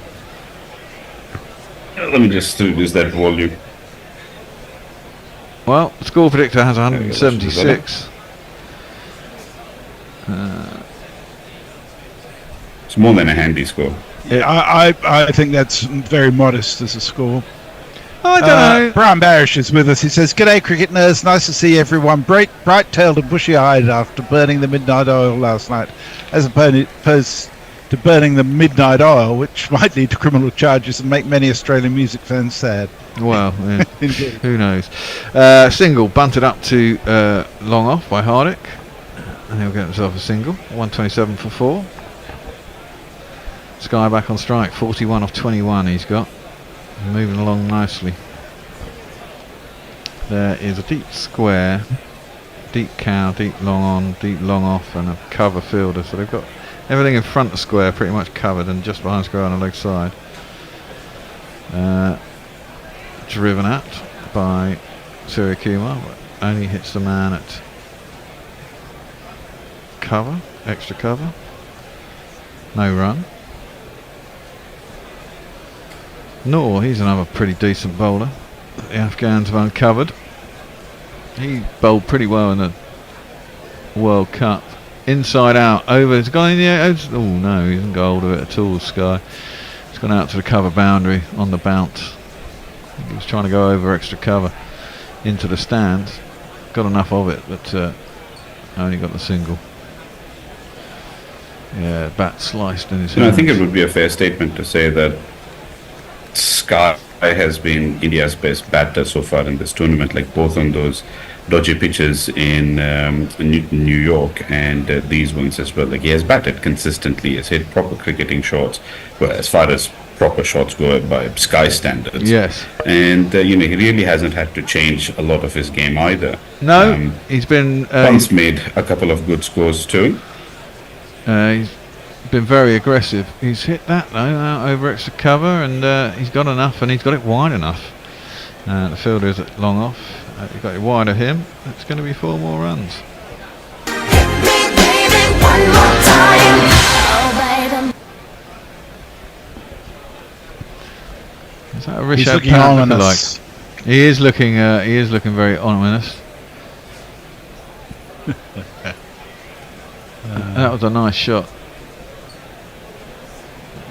[SPEAKER 12] Let me just reduce that volume.
[SPEAKER 2] Well, the score predictor has 176.
[SPEAKER 12] It's more than a handy score.
[SPEAKER 3] Yeah, I think that's very modest as a score.
[SPEAKER 2] I don't know.
[SPEAKER 3] Brian Barish is with us. He says, "G'day, cricket nerds. Nice to see everyone bright-tailed and bushy-eyed after burning the midnight oil last night, as opposed to burning the midnight oil, which might lead to criminal charges and make many Australian music fans sad."
[SPEAKER 2] Well, yeah. Who knows? Single bunted up to long off by Hardick, and he'll get himself a single. 127 for 4. Sky back on strike. 41 off 21. He's got. Moving along nicely. There is a deep square, deep cow, deep long on, deep long off, and a cover fielder. So they've got everything in front of square pretty much covered, and just behind square on the leg side. Driven at by Surya Kumar, but only hits the man at cover, extra cover. No run. Noor, he's another pretty decent bowler. The Afghans have uncovered. He bowled pretty well in the World Cup. Inside out, over. He's gone in the air. Oh no, he hasn't got hold of it at all, Sky. He's gone out to the cover boundary on the bounce. I think he was trying to go over extra cover into the stands. Got enough of it, but only got the single. Yeah, bat sliced in his
[SPEAKER 12] I
[SPEAKER 2] hands.
[SPEAKER 12] think it would be a fair statement to say that Sky has been India's best batter so far in this tournament, like both on those dodgy pitches in New York and these ones as well. Like he has batted consistently, he has hit proper cricketing shots, well, as far as proper shots go by Sky standards.
[SPEAKER 2] Yes.
[SPEAKER 12] And he really hasn't had to change a lot of his game either.
[SPEAKER 2] No, he's been...
[SPEAKER 12] Once made a couple of good scores too.
[SPEAKER 2] He's been very aggressive. He's hit that though, out over extra cover, and he's got enough, and he's got it wide enough. The fielder is long off. He's got it wide of him. It's going to be 4 more runs. Is that a Rishabh Pant lookalike? He is looking very ominous. That was a nice shot.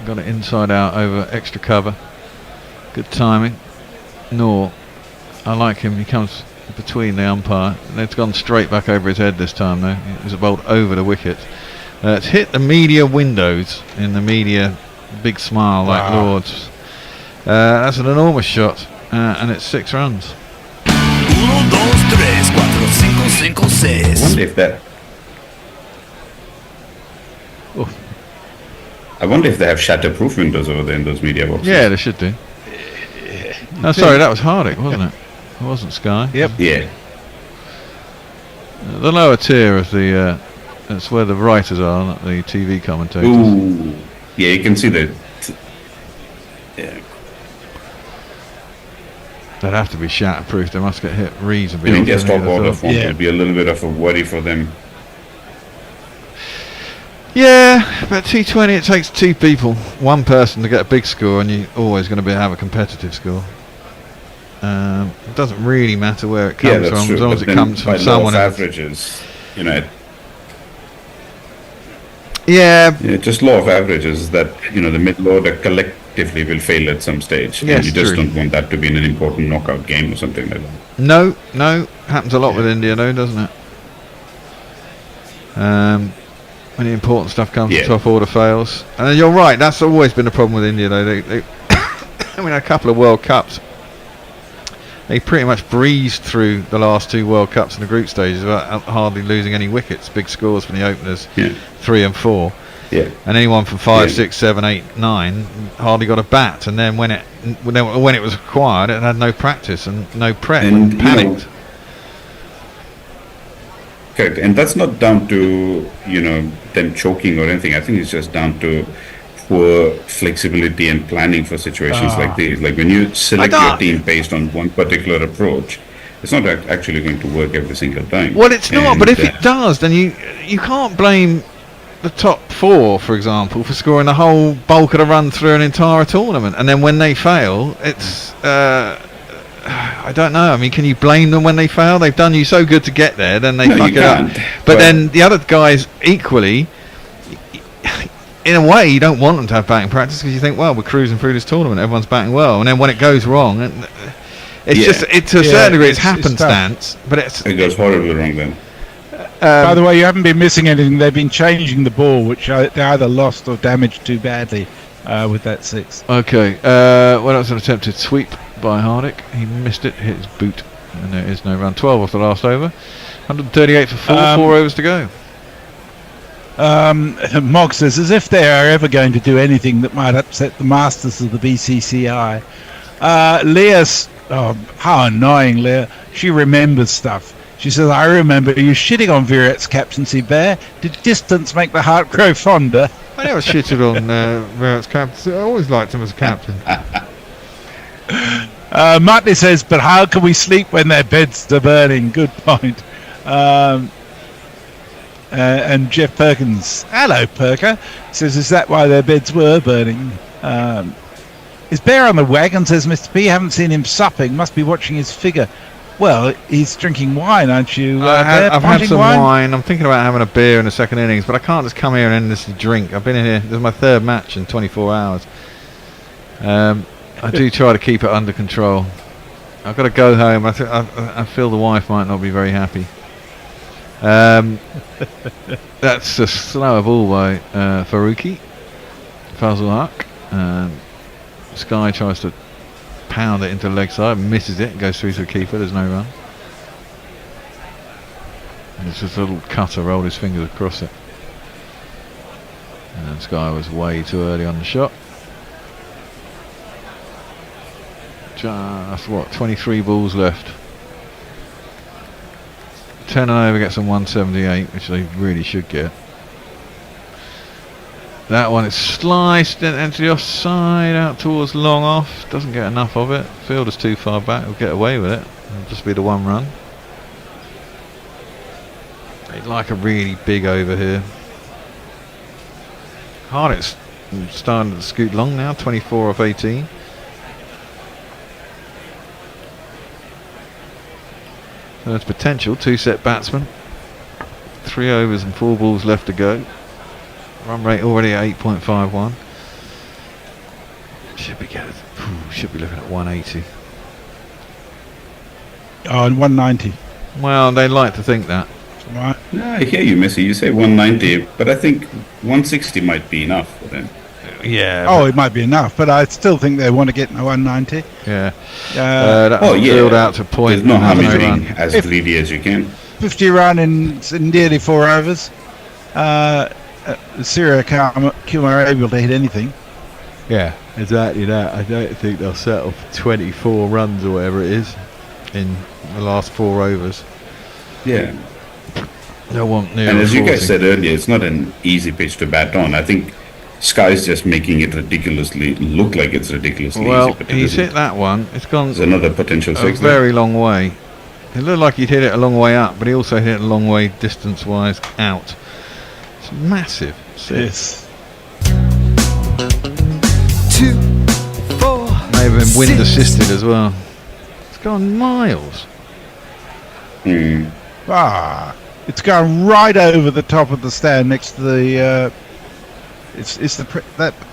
[SPEAKER 2] Got it inside out over extra cover. Good timing. Noor, I like him. He comes between the umpire. And it's gone straight back over his head this time though. It was bowled over the wicket. It's hit the media windows in the media big smile like Lords. That's an enormous shot, and it's 6 runs.
[SPEAKER 12] I wonder if that. I wonder if they have shatterproof windows over there in those media boxes.
[SPEAKER 2] Yeah, they should do. No, sorry, that was Hardik, wasn't it? It wasn't Sky.
[SPEAKER 3] Yep.
[SPEAKER 12] Yeah.
[SPEAKER 2] The lower tier of the. That's where the writers are, not the TV commentators.
[SPEAKER 12] Ooh. Yeah, you can see that. Yeah.
[SPEAKER 2] They'd have to be shatterproof. They must get hit reasonably.
[SPEAKER 12] In India's top order form, it'll be a little bit of a worry for them.
[SPEAKER 2] Yeah, but T20 it takes 2 people, 1 person to get a big score, and you're always going to have a competitive score. It doesn't really matter where it comes from,
[SPEAKER 12] true,
[SPEAKER 2] as long as it comes from someone.
[SPEAKER 12] Averages,
[SPEAKER 2] Yeah,
[SPEAKER 12] just law of averages that the middle order collectively will fail at some stage.
[SPEAKER 2] Yes,
[SPEAKER 12] and you just
[SPEAKER 2] true.
[SPEAKER 12] don't want that to be in an important knockout game or something like that.
[SPEAKER 2] No, happens a lot with India though, doesn't it? When the important stuff comes, the top order fails. And you're right, that's always been a problem with India though. They I mean, a couple of World Cups, they pretty much breezed through the last 2 World Cups in the group stages without hardly losing any wickets. Big scores from the openers, 3 and 4.
[SPEAKER 12] Yeah.
[SPEAKER 2] And anyone from 5, 6, 7, 8, 9 hardly got a bat. And then when it was acquired, it had no practice and no prep and panicked.
[SPEAKER 12] Correct, and that's not down to them choking or anything. I think it's just down to poor flexibility and planning for situations like these. Like when you select your team based on one particular approach, it's not actually going to work every single time.
[SPEAKER 2] Well, it's not. But if it does, then you can't blame the top 4, for example, for scoring the whole bulk of the run through an entire tournament. And then when they fail, it's I don't know. I mean, can you blame them when they fail? They've done you so good to get there, then they fuck it up. But then the other guys equally, in a way, you don't want them to have batting practice because you think, well, we're cruising through this tournament, everyone's batting well, and then when it goes wrong, it's just to a certain degree it's happenstance, but it
[SPEAKER 12] goes horribly wrong then.
[SPEAKER 3] By the way, you haven't been missing anything. They've been changing the ball, which they either lost or damaged too badly with that 6.
[SPEAKER 2] Okay, well, that was an attempted sweep by Hardik. He missed it, hit his boot, and there is no run. 12 off the last over. 138 for 4, 4 overs to go.
[SPEAKER 3] Mog says, as if they are ever going to do anything that might upset the masters of the BCCI. Leah's, how annoying, Leah. She remembers stuff. She says, I remember you shitting on Virat's captaincy, Bear. Did distance make the heart grow fonder?
[SPEAKER 2] I never shitted on Virat's captaincy. I always liked him as a captain.
[SPEAKER 3] Martley says, but how can we sleep when their beds are burning? Good point. And Jeff Perkins, hello Perker, says, is that why their beds were burning? Is Bear on the wagon, says Mr. P. Haven't seen him supping, must be watching his figure. Well, he's drinking wine, aren't you?
[SPEAKER 2] I've had some wine. I'm thinking about having a beer in the second innings, but I can't just come here and endlessly drink. I've been in here, this is my 3rd match in 24 hours. I do try to keep it under control. I've got to go home. I feel the wife might not be very happy. That's a slower ball by Faruqi. Fazal Haq. Sky tries to pound it into the leg side, misses it, goes through to the keeper, there's no run. And it's just a little cutter, rolled his fingers across it. And Sky was way too early on the shot. Just what, 23 balls left. 10 and over gets on 178, which they really should get. That one is sliced into the offside, out towards long off. Doesn't get enough of it. Fielder's too far back. He'll get away with it. It'll just be the one run. They'd like a really big over here. Hardett's starting to scoot long now. 24 off 18. So there's potential. 2-set batsman. 3 overs and 4 balls left to go. Run rate already at 8.51. Should be looking at 180.
[SPEAKER 3] Oh, and 190.
[SPEAKER 2] Well, they like to think that.
[SPEAKER 3] Right.
[SPEAKER 12] No, I hear you, Messi. You say 190, but I think 160 might be enough for them.
[SPEAKER 2] Yeah.
[SPEAKER 3] Oh, it might be enough, but I still think they want to get 190.
[SPEAKER 2] Yeah. Filled out to point.
[SPEAKER 12] There's no harm in being as greedy as you can.
[SPEAKER 3] 50 run in nearly 4 overs. Syria are able to hit anything.
[SPEAKER 2] Yeah, exactly that. I don't think they'll settle for 24 runs or whatever it is in the last 4 overs.
[SPEAKER 12] Yeah.
[SPEAKER 2] They'll want near
[SPEAKER 12] and as
[SPEAKER 2] 40.
[SPEAKER 12] you guys said earlier, it's not an easy pitch to bat on. I think Sky's just making it look like it's ridiculously easy. But
[SPEAKER 2] he's hit that one. It's gone.
[SPEAKER 12] There's another potential
[SPEAKER 2] a
[SPEAKER 12] six.
[SPEAKER 2] Very long way. It looked like he'd hit it a long way up, but he also hit it a long way distance-wise out. It's massive.
[SPEAKER 3] Yes.
[SPEAKER 11] 2, 4.
[SPEAKER 2] May have been wind assisted as well. It's gone miles.
[SPEAKER 3] It's gone right over the top of the stand next to the. It's the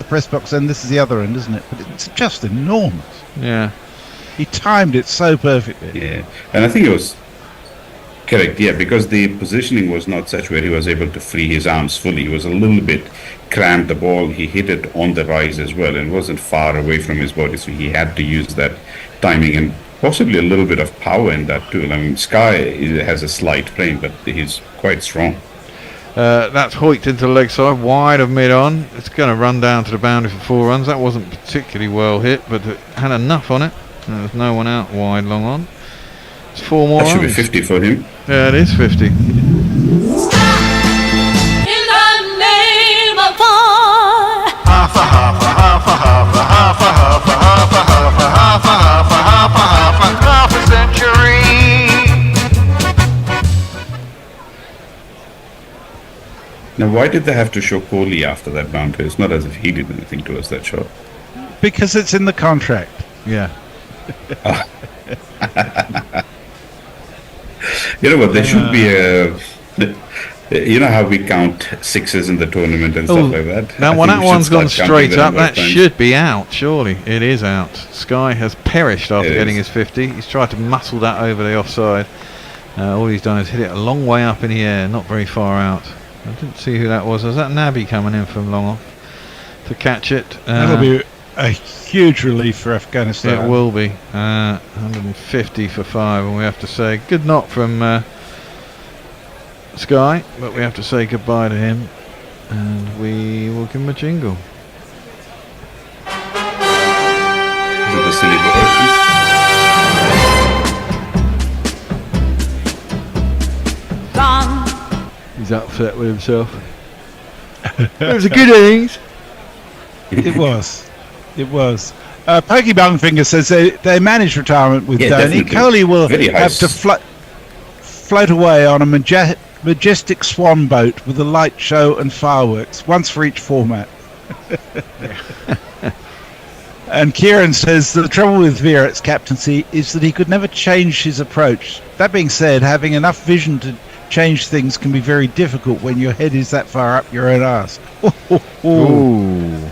[SPEAKER 3] press box end. This is the other end, isn't it? But it's just enormous.
[SPEAKER 2] Yeah.
[SPEAKER 3] He timed it so perfectly.
[SPEAKER 12] Yeah, and I think it was correct. Yeah, because the positioning was not such where he was able to free his arms fully. He was a little bit cramped. The ball, he hit it on the rise as well, and wasn't far away from his body, so he had to use that timing and possibly a little bit of power in that too. I mean, Sky has a slight frame, but he's quite strong.
[SPEAKER 2] That's hoiked into the leg side, wide of mid-on. It's going to run down to the boundary for 4 runs. That wasn't particularly well hit, but it had enough on it. There's no one out wide long on. It's 4 more
[SPEAKER 12] That should
[SPEAKER 2] runs.
[SPEAKER 12] be 50 for him.
[SPEAKER 2] Yeah, it is 50.
[SPEAKER 13] In the name of fun.
[SPEAKER 11] Half a half a half a half a half a half a half a half a half a half a half a half a half a century.
[SPEAKER 12] Now, why did they have to show Kohli after that boundary? It's not as if he did anything towards that shot.
[SPEAKER 3] Because it's in the contract.
[SPEAKER 2] Yeah.
[SPEAKER 12] You know what? There should be a. You know how we count sixes in the tournament and stuff like that?
[SPEAKER 2] That
[SPEAKER 12] I
[SPEAKER 2] one,
[SPEAKER 12] think
[SPEAKER 2] that
[SPEAKER 12] we should
[SPEAKER 2] one's gone
[SPEAKER 12] start
[SPEAKER 2] straight
[SPEAKER 12] counting
[SPEAKER 2] up.
[SPEAKER 12] the
[SPEAKER 2] That
[SPEAKER 12] number of times.
[SPEAKER 2] should be out, surely. It is out. Sky has perished after
[SPEAKER 12] It
[SPEAKER 2] getting
[SPEAKER 12] is.
[SPEAKER 2] his 50. He's tried to muscle that over the offside. All he's done is hit it a long way up in the air, not very far out. I didn't see who that was. Was that Nabi coming in from long off to catch it?
[SPEAKER 3] That'll be a huge relief for Afghanistan.
[SPEAKER 2] It will be. 150 for 5, and we have to say good knock from Sky, but we have to say goodbye to him, and we will give him a jingle.
[SPEAKER 12] With the silly version.
[SPEAKER 2] He's upset with himself. It was a good innings.
[SPEAKER 3] It was. It was. Pokey Bungfinger says they manage retirement with
[SPEAKER 12] Yeah,
[SPEAKER 3] Dhoni.
[SPEAKER 12] definitely.
[SPEAKER 3] Kohli will
[SPEAKER 12] Very high
[SPEAKER 3] have to float away on a majestic swan boat with a light show and fireworks, once for each format. And Kieran says the trouble with Virat's captaincy is that he could never change his approach. That being said, having enough vision to change things can be very difficult when your head is that far up your own arse.
[SPEAKER 2] Ooh.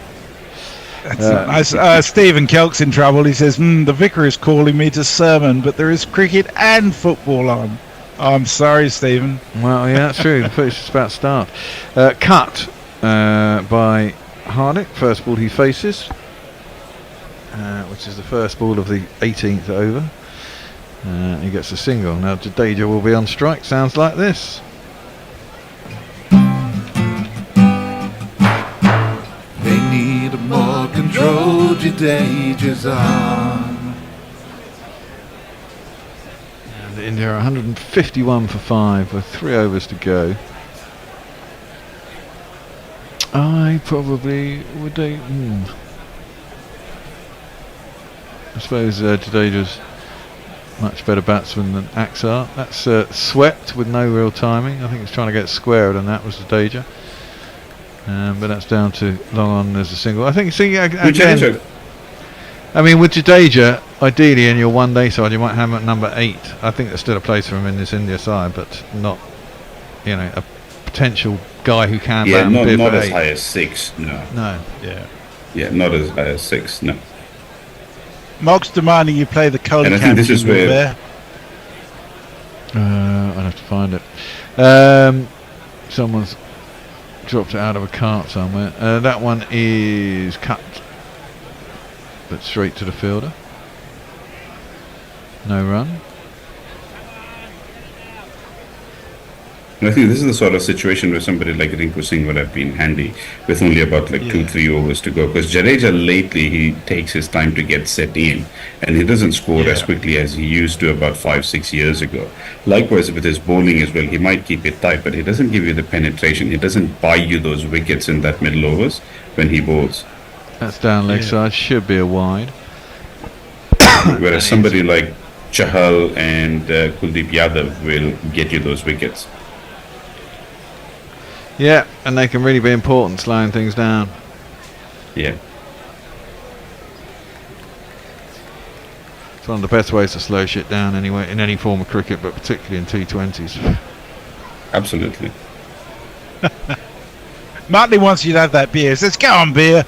[SPEAKER 3] That's not nice. Stephen Kelk's in trouble. He says, the vicar is calling me to sermon, but there is cricket and football on. I'm sorry, Stephen.
[SPEAKER 2] Well, yeah, that's true. The footage is about to start. Cut by Hardick. First ball he faces, which is the first ball of the 18th over. He gets a single. Now Jadeja will be on strike. Sounds like this.
[SPEAKER 11] They need a more control, Jadeja's on.
[SPEAKER 2] And India are 151 for 5 with 3 overs to go. I probably would they. I suppose Jadeja's much better batsman than Axar. That's swept with no real timing. I think he's trying to get squarer than that was Jadeja. But that's down to long on as a single. I think, see, again, I mean, with Jadeja, ideally in your one-day side, you might have him at number 8. I think there's still a place for him in this India side, but not, a potential guy who can bat and bid
[SPEAKER 12] not
[SPEAKER 2] for
[SPEAKER 12] as
[SPEAKER 2] 8.
[SPEAKER 12] high as 6, no.
[SPEAKER 2] No.
[SPEAKER 12] Yeah, not as high as 6, no.
[SPEAKER 3] Mog's demanding you play the Kohli
[SPEAKER 12] And I think this is where...
[SPEAKER 3] there.
[SPEAKER 2] I'll have to find it. Someone's dropped it out of a cart somewhere. That one is cut, but straight to the fielder. No run.
[SPEAKER 12] And I think this is the sort of situation where somebody like Rinku Singh would have been handy with only about 2-3 overs to go. Because Jadeja lately, he takes his time to get set in and he doesn't score as quickly as he used to about 5-6 years ago. Likewise with his bowling as well, he might keep it tight, but he doesn't give you the penetration. He doesn't buy you those wickets in that middle overs when he bowls.
[SPEAKER 2] That's down leg side, should be a wide.
[SPEAKER 12] Whereas somebody like Chahal and Kuldeep Yadav will get you those wickets.
[SPEAKER 2] Yeah, and they can really be important, slowing things down.
[SPEAKER 12] Yeah.
[SPEAKER 2] It's one of the best ways to slow shit down anyway, in any form of cricket, but particularly in T20s.
[SPEAKER 12] Absolutely.
[SPEAKER 3] Martley wants you to have that beer. He says, go on, beer.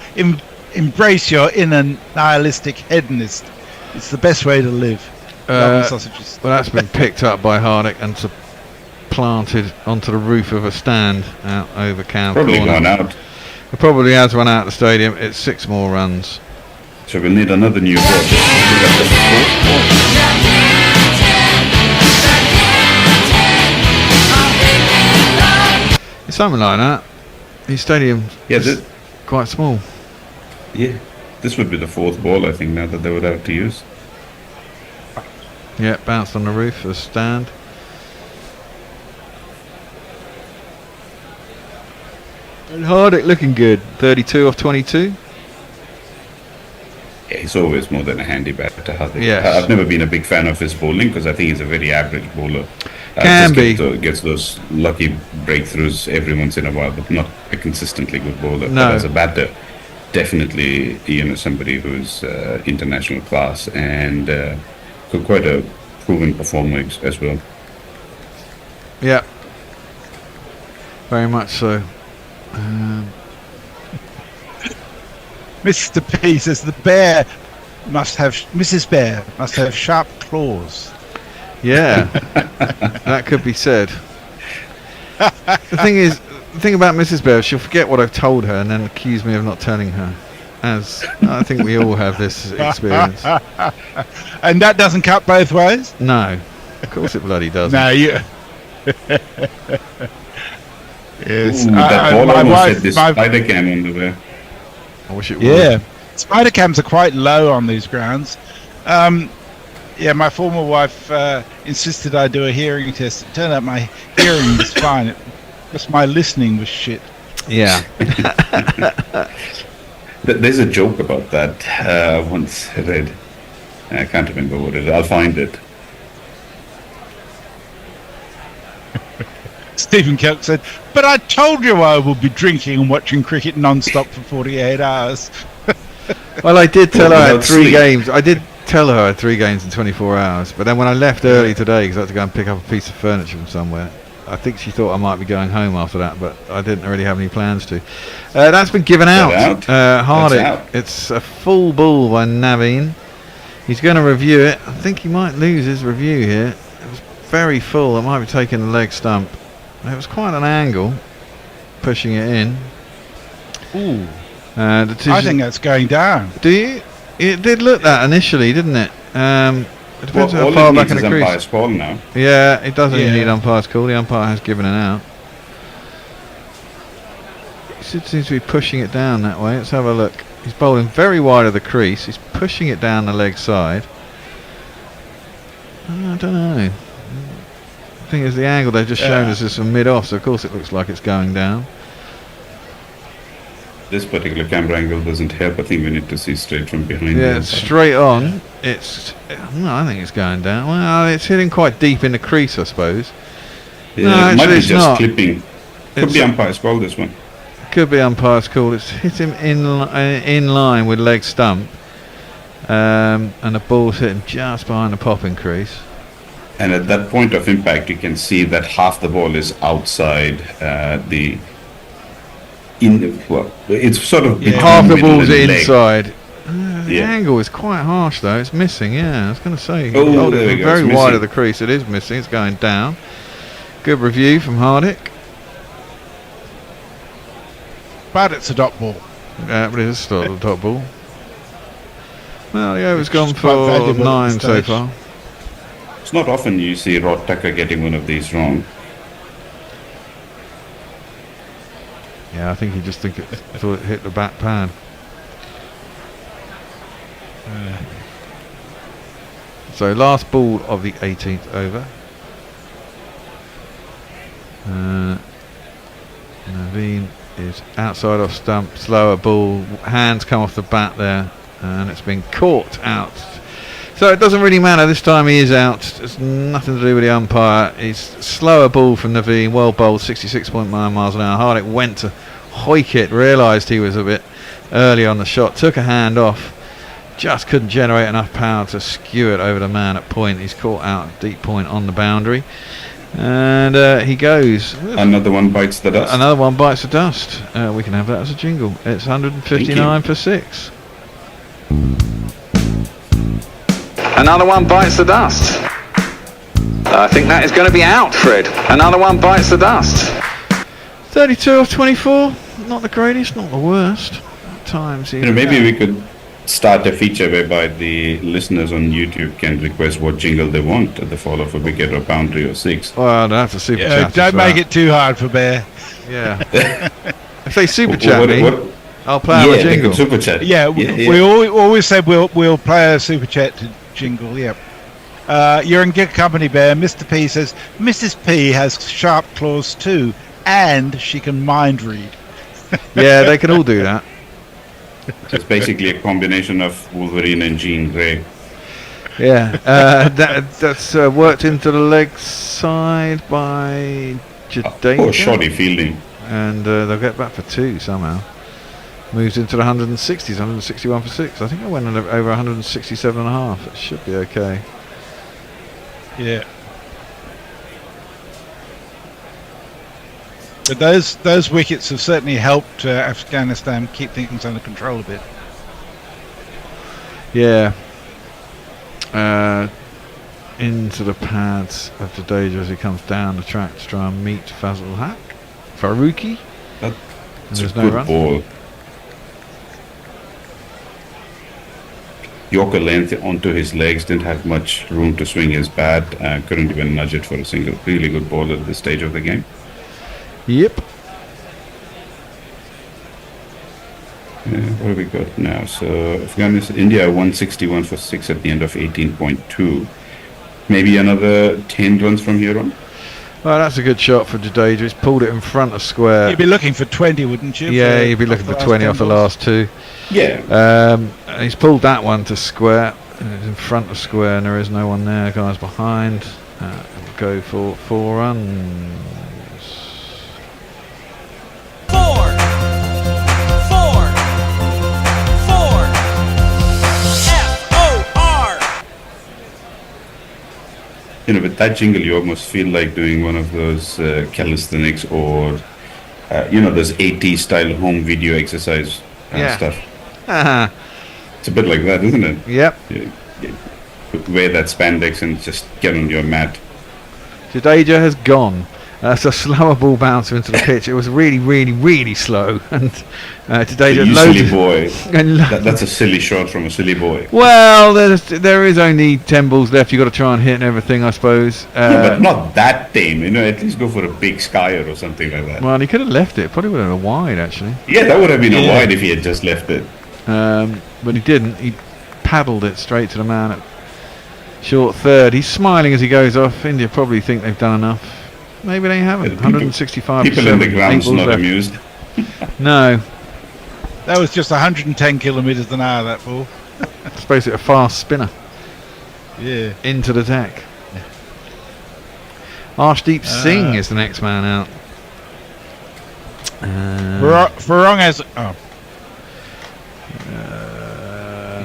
[SPEAKER 3] Embrace your inner nihilistic hedonist. It's the best way to live.
[SPEAKER 2] Well, that's been picked up by Hardick and planted onto the roof of a stand out over Cow
[SPEAKER 12] Probably
[SPEAKER 2] Corner.
[SPEAKER 12] gone out.
[SPEAKER 2] It probably has one out of the stadium. It's 6 more runs.
[SPEAKER 12] So we'll need another new ball.
[SPEAKER 2] It's something like that. His stadium is quite small.
[SPEAKER 12] Yeah, this would be the 4th ball, I think, now that they would have to use.
[SPEAKER 2] Yeah, bounced on the roof of the stand. And Hardick looking good. 32 off 22.
[SPEAKER 12] Yeah, he's always more than a handy batter, Hardick.
[SPEAKER 2] Yes.
[SPEAKER 12] I've never been a big fan of his bowling because I think he's a very average bowler.
[SPEAKER 2] Can be.
[SPEAKER 12] Gets those lucky breakthroughs every once in a while, but not a consistently good bowler.
[SPEAKER 2] No.
[SPEAKER 12] But as a batter, definitely, somebody who's international class and quite a proven performer as well.
[SPEAKER 2] Yeah. Very much so.
[SPEAKER 3] Mr. P says Mrs. Bear must have sharp claws.
[SPEAKER 2] Yeah, that could be said. The thing about Mrs. Bear, she'll forget what I've told her and then accuse me of not telling her. As I think we all have this experience.
[SPEAKER 3] And that doesn't cut both ways?
[SPEAKER 2] No, of course it bloody doesn't.
[SPEAKER 3] No, you. Yes.
[SPEAKER 12] Ooh, that ball almost
[SPEAKER 3] wife,
[SPEAKER 12] hit this spider cam on the way.
[SPEAKER 2] I wish it would.
[SPEAKER 3] Yeah, spider cams are quite low on these grounds. Yeah, my former wife insisted I do a hearing test. It turned out my hearing was fine. Just my listening was shit.
[SPEAKER 2] Yeah.
[SPEAKER 12] There's a joke about that I once read. I can't remember what it is. I'll find it.
[SPEAKER 3] Stephen Kelk said, but I told you I would be drinking and watching cricket non-stop for 48 hours.
[SPEAKER 2] Well, I did tell her I had 3
[SPEAKER 12] sleep.
[SPEAKER 2] games. I did tell her I had 3 games in 24 hours. But then when I left early today, because I had to go and pick up a piece of furniture from somewhere, I think she thought I might be going home after that, but I didn't really have any plans to. That's been given out. Hardick. It's a full ball by Naveen. He's going to review it. I think he might lose his review here. It was very full. It might be taking the leg stump. It was quite an angle, pushing it in.
[SPEAKER 3] Ooh.
[SPEAKER 2] I
[SPEAKER 3] think that's going down.
[SPEAKER 2] Do you? It did look that initially, didn't it? It depends how
[SPEAKER 12] all
[SPEAKER 2] far
[SPEAKER 12] it
[SPEAKER 2] back in
[SPEAKER 12] needs
[SPEAKER 2] the
[SPEAKER 12] is
[SPEAKER 2] crease.
[SPEAKER 12] umpire's call now.
[SPEAKER 2] Yeah, it doesn't
[SPEAKER 3] Yeah.
[SPEAKER 2] need umpire's call. The umpire has given it out. He seems to be pushing it down that way. Let's have a look. He's bowling very wide of the crease. He's pushing it down the leg side. I don't know. I think it's the angle they've just shown us is from mid-off, so of course it looks like it's going down.
[SPEAKER 12] This particular camera angle doesn't help. I think we need to see straight from behind.
[SPEAKER 2] Yeah,
[SPEAKER 12] the
[SPEAKER 2] it's
[SPEAKER 12] umpire.
[SPEAKER 2] straight on. No, I think it's going down. Well, it's hitting quite deep in the crease, I suppose.
[SPEAKER 12] Yeah,
[SPEAKER 2] No,
[SPEAKER 12] it might
[SPEAKER 2] actually
[SPEAKER 12] be
[SPEAKER 2] it's
[SPEAKER 12] just
[SPEAKER 2] not.
[SPEAKER 12] clipping. Could
[SPEAKER 2] It's-
[SPEAKER 12] be umpire's call, this one.
[SPEAKER 2] Could be umpire's call. It's hit him in line with leg stump, and the ball's hit him just behind the popping crease.
[SPEAKER 12] And at that point of impact, you can see that half the ball is outside the. It's sort of between
[SPEAKER 2] Half the
[SPEAKER 12] middle
[SPEAKER 2] ball's
[SPEAKER 12] and leg.
[SPEAKER 2] inside. The
[SPEAKER 12] Yeah.
[SPEAKER 2] angle is quite harsh though. It's missing. Yeah, I was going to say.
[SPEAKER 12] Oh,
[SPEAKER 2] hold
[SPEAKER 12] there
[SPEAKER 2] it
[SPEAKER 12] we
[SPEAKER 2] from
[SPEAKER 12] go,
[SPEAKER 2] very
[SPEAKER 12] it's
[SPEAKER 2] wide
[SPEAKER 12] missing.
[SPEAKER 2] of the crease. It is missing. It's going down. Good review from Hardick.
[SPEAKER 3] But it's a dot ball.
[SPEAKER 2] But it is still the top ball. Well, the over's
[SPEAKER 3] Which
[SPEAKER 2] gone
[SPEAKER 3] is quite
[SPEAKER 2] for
[SPEAKER 3] valuable at
[SPEAKER 2] 9
[SPEAKER 3] this
[SPEAKER 2] so
[SPEAKER 3] stage.
[SPEAKER 2] far.
[SPEAKER 12] It's not often you see Rod Tucker getting one of these wrong.
[SPEAKER 2] Yeah, I think he just thought it hit the back pad. So last ball of the 18th over. Naveen is outside off stump, slower ball, hands come off the bat there, and it's been caught out. So it doesn't really matter, this time he is out. It's nothing to do with the umpire. It's slower ball from Naveen, well bowled, 66.9 miles an hour. Hardick went to hoik it, realised he was a bit early on the shot, took a hand off, just couldn't generate enough power to skew it over the man at point. He's caught out at deep point on the boundary, and he goes.
[SPEAKER 12] Another one bites the dust.
[SPEAKER 2] Another one bites the dust. We can have that as a jingle. It's 159 for 6. Another one bites the dust. I think that is going to be out, Fred. Another one bites the dust. 32 of 24. Not the greatest, not the worst. At times,
[SPEAKER 12] Maybe we could start a feature whereby the listeners on YouTube can request what jingle they want at the fall of a wicket or boundary or six.
[SPEAKER 2] Well, I'd have to super chat. us
[SPEAKER 3] Don't
[SPEAKER 2] for
[SPEAKER 3] make
[SPEAKER 2] that.
[SPEAKER 3] it too hard for Bear.
[SPEAKER 2] Yeah. If they super chat me, I'll play
[SPEAKER 12] Yeah,
[SPEAKER 2] out a
[SPEAKER 12] they
[SPEAKER 2] jingle.
[SPEAKER 12] could super chat.
[SPEAKER 3] Yeah, we always said we'll play a super chat jingle. Yeah. You're in good company, Bear. Mr. P says Mrs. P has sharp claws too, and she can mind read.
[SPEAKER 2] Yeah, they can all do that.
[SPEAKER 12] So it's basically a combination of Wolverine and Jean Grey.
[SPEAKER 2] Yeah, that's worked into the leg side by Jadeja.
[SPEAKER 12] Oh, shoddy fielding.
[SPEAKER 2] And they'll get back for 2 somehow. Moves into the 160s, 161 for 6. I think I went over 167 and a half. It should be okay.
[SPEAKER 3] Yeah. But those wickets have certainly helped Afghanistan keep things under control a bit.
[SPEAKER 2] Yeah. Into the pads of Jadeja as he comes down the track to try and meet Fazal Haq. Faruqi. And
[SPEAKER 12] It's a
[SPEAKER 2] there's no
[SPEAKER 12] good
[SPEAKER 2] run.
[SPEAKER 12] ball. Yorker length onto his legs, didn't have much room to swing his bat, couldn't even nudge it for a single. Really good ball at this stage of the game.
[SPEAKER 2] Yep.
[SPEAKER 12] What have we got now? So Afghanistan, India 161 for 6 at the end of 18.2. Maybe another 10 runs from here on.
[SPEAKER 2] Well, that's a good shot for Jadeja. He's pulled it in front of square.
[SPEAKER 3] You'd be looking for 20, wouldn't you?
[SPEAKER 2] Yeah, you'd be looking for 20 off the last 2.
[SPEAKER 12] Yeah.
[SPEAKER 2] He's pulled that one to square. It's in front of square, and there is no one there. Guys behind. Go for 4 runs.
[SPEAKER 13] 4, 4, F-O-R.
[SPEAKER 12] With that jingle, you almost feel like doing one of those calisthenics or, those AT style home video exercise stuff. It's a bit like that, isn't it?
[SPEAKER 2] Yep.
[SPEAKER 12] You wear that spandex and just get on your mat.
[SPEAKER 2] Jadeja has gone. That's a slower ball bouncer into the pitch. It was really, really, really slow. And Jadeja
[SPEAKER 12] You
[SPEAKER 2] loaded.
[SPEAKER 12] silly boy. That's a silly shot from a silly boy.
[SPEAKER 2] Well, there is only 10 balls left. You've got to try and hit and everything, I suppose.
[SPEAKER 12] Yeah, but not that tame. At least go for a big skyer or something like that.
[SPEAKER 2] Well, he could have left it. Probably would have been a wide, actually.
[SPEAKER 12] Yeah, that would have been a wide if he had just left it.
[SPEAKER 2] But he didn't. He paddled it straight to the man at short third. He's smiling as he goes off. India probably think they've done enough. Maybe they haven't. 165.
[SPEAKER 12] People in the ground's not amused.
[SPEAKER 2] No.
[SPEAKER 3] That was just 110 kilometres an hour, that ball.
[SPEAKER 2] I suppose it's a fast spinner.
[SPEAKER 3] Yeah.
[SPEAKER 2] Into the deck. Arshdeep Singh is the next man out.
[SPEAKER 3] Farong has...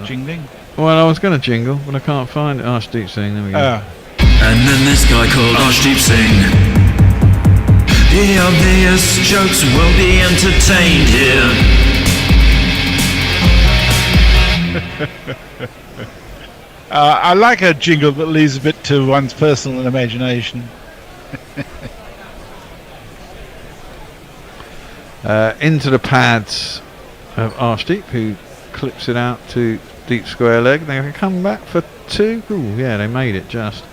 [SPEAKER 3] jingling?
[SPEAKER 2] Well, I was going to jingle, but I can't find it. Arshdeep Singh, there we go.
[SPEAKER 6] And then this guy called Arshdeep Singh. The obvious jokes will be entertained here.
[SPEAKER 3] I like a jingle that leaves a bit to one's personal imagination.
[SPEAKER 2] Into the pads of Arshdeep, who clips it out to deep square leg. They can come back for 2. Ooh, yeah, they made it just.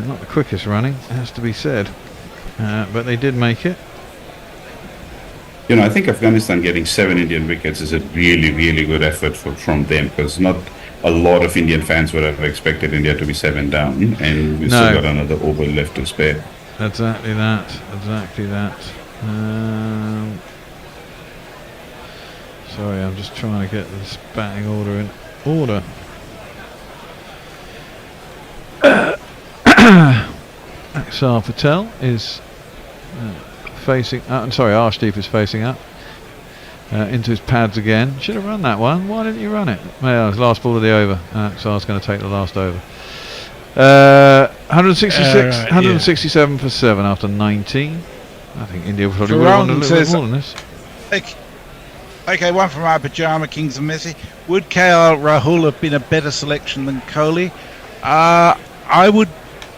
[SPEAKER 2] Not the quickest running, it has to be said. But they did make it.
[SPEAKER 12] I think Afghanistan getting 7 Indian wickets is a really, really good effort from them, because not a lot of Indian fans would have expected India to be 7 down, and we've still got another over left to spare.
[SPEAKER 2] Exactly that. Sorry, I'm just trying to get this batting order in order. Axar Patel is facing. I'm sorry, Arshdeep is facing up into his pads again. Should have run that one. Why didn't you run it? Well, it's last ball of the over. Axar's going to take the last over. 166, 167 for 7 after 19. I think India probably would have won a little bit more than this.
[SPEAKER 3] Okay, one from our Pajama Kings and Messi. Would KL Rahul have been a better selection than Kohli? I would.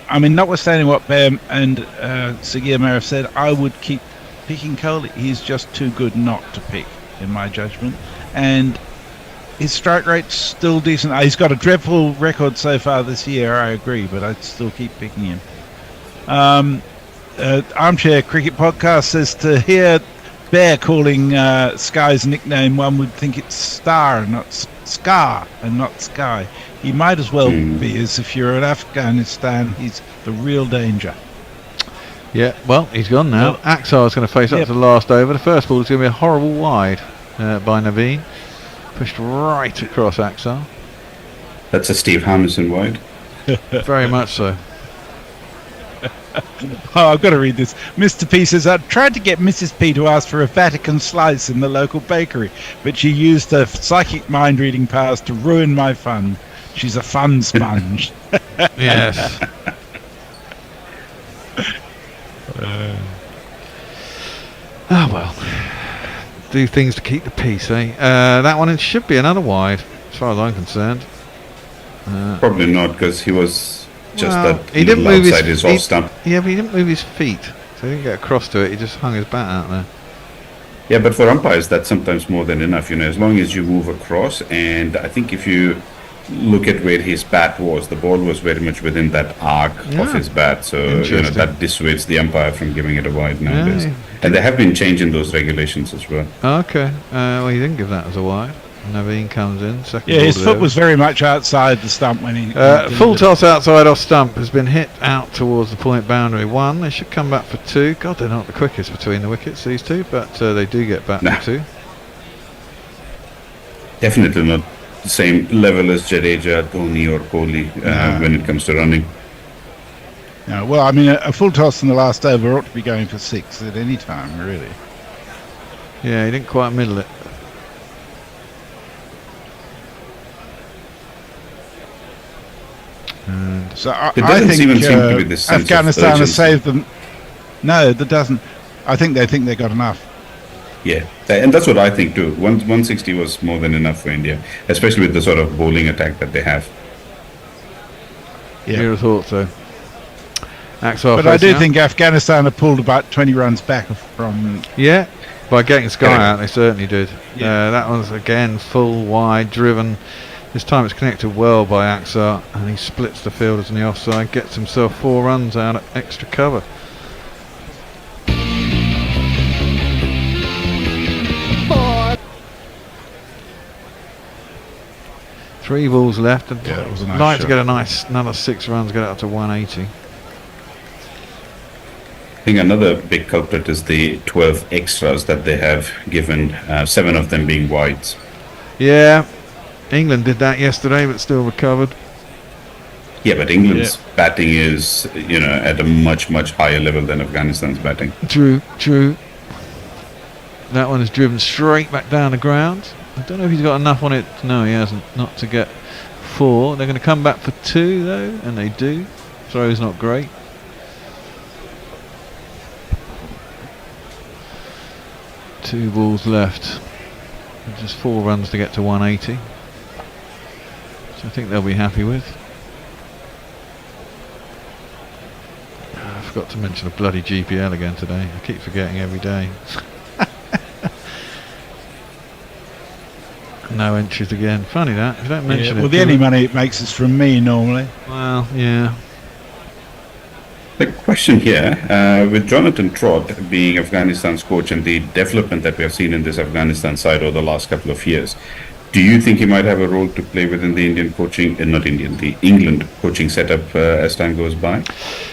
[SPEAKER 3] I mean, notwithstanding what Bam and Sagir may have said, I would keep picking Kohli. He's just too good not to pick, in my judgment. And his strike rate's still decent. He's got a dreadful record so far this year, I agree, but I'd still keep picking him. Armchair Cricket Podcast says to hear Bear calling Sky's nickname, one would think it's Star and not Scar and not Sky. He might as well be, as if you're in Afghanistan, he's the real danger.
[SPEAKER 2] Yeah, well, he's gone now. Axar's going to face up to the last over. The first ball is going to be a horrible wide by Naveen. Pushed right across Axar.
[SPEAKER 12] That's a Steve Harmison wide.
[SPEAKER 2] Very much so.
[SPEAKER 3] Oh, I've got to read this. Mr. P says, I tried to get Mrs. P to ask for a Vatican slice in the local bakery, but she used her psychic mind-reading powers to ruin my fun. She's a fun sponge.
[SPEAKER 2] Yes. Oh well. Do things to keep the peace, eh? That one, it should be another wide, as far as I'm concerned.
[SPEAKER 12] Probably not, because he was just
[SPEAKER 2] he didn't move
[SPEAKER 12] outside his off stump.
[SPEAKER 2] Yeah, but he didn't move his feet, so he didn't get across to it. He just hung his bat out there.
[SPEAKER 12] Yeah, but for umpires, that's sometimes more than enough. As long as you move across, and I think if you look at where his bat was, the ball was very much within that arc of his bat, so that dissuades the umpire from giving it a wide nowadays. And they have been changing those regulations as well.
[SPEAKER 2] Okay, well, he didn't give that as a wide. Naveen comes in, second ball.
[SPEAKER 3] Yeah, his foot was very much outside the stump when he...
[SPEAKER 2] full toss outside off stump has been hit out towards the point boundary. 1, they should come back for 2. God, they're not the quickest between the wickets, these two, but they do get back for 2.
[SPEAKER 12] Definitely not the same level as Jadeja, Dhoni or Kohli when it comes to running.
[SPEAKER 3] No, well, I mean, a full toss in the last over ought to be going for 6 at any time, really.
[SPEAKER 2] Yeah, he didn't quite middle it.
[SPEAKER 3] So I
[SPEAKER 12] doesn't
[SPEAKER 3] think
[SPEAKER 12] even seem to be this sense of
[SPEAKER 3] Afghanistan has
[SPEAKER 12] urgency.
[SPEAKER 3] saved them. No, that doesn't. I think they got enough.
[SPEAKER 12] Yeah, and that's what I think too. 160 was more than enough for India, especially with the sort of bowling attack that they have.
[SPEAKER 2] Yeah, I thought so. Axar
[SPEAKER 3] But I do
[SPEAKER 2] facing up.
[SPEAKER 3] think Afghanistan have pulled about 20 runs back from.
[SPEAKER 2] Yeah, by getting Sky
[SPEAKER 3] Yeah.
[SPEAKER 2] out, they certainly did.
[SPEAKER 3] Yeah.
[SPEAKER 2] That was again full wide driven. This time it's connected well by Axar, and he splits the fielders in the offside, gets himself 4 runs out of extra cover. Three balls left, and
[SPEAKER 3] Yeah, it was a nice
[SPEAKER 2] like to
[SPEAKER 3] shot.
[SPEAKER 2] get another 6 runs, get it up to 180.
[SPEAKER 12] I think another big culprit is the 12 extras that they have given, 7 of them being wides.
[SPEAKER 2] Yeah, England did that yesterday, but still recovered.
[SPEAKER 12] Yeah, but England's batting is, at a much, much higher level than Afghanistan's batting.
[SPEAKER 2] True. That one is driven straight back down the ground. I don't know if he's got enough on it. No, he hasn't. Not to get 4. They're going to come back for 2 though, and they do. Throw's not great. Two balls left. Just 4 runs to get to 180. So I think they'll be happy with. I forgot to mention the bloody GPL again today. I keep forgetting every day. No entries again. Funny that. If you don't mention it.
[SPEAKER 3] Well, the only money it makes is from me normally.
[SPEAKER 2] Well, yeah.
[SPEAKER 12] The question here, with Jonathan Trott being Afghanistan's coach and the development that we have seen in this Afghanistan side over the last couple of years, do you think he might have a role to play within the Indian coaching, the England coaching setup as time goes by?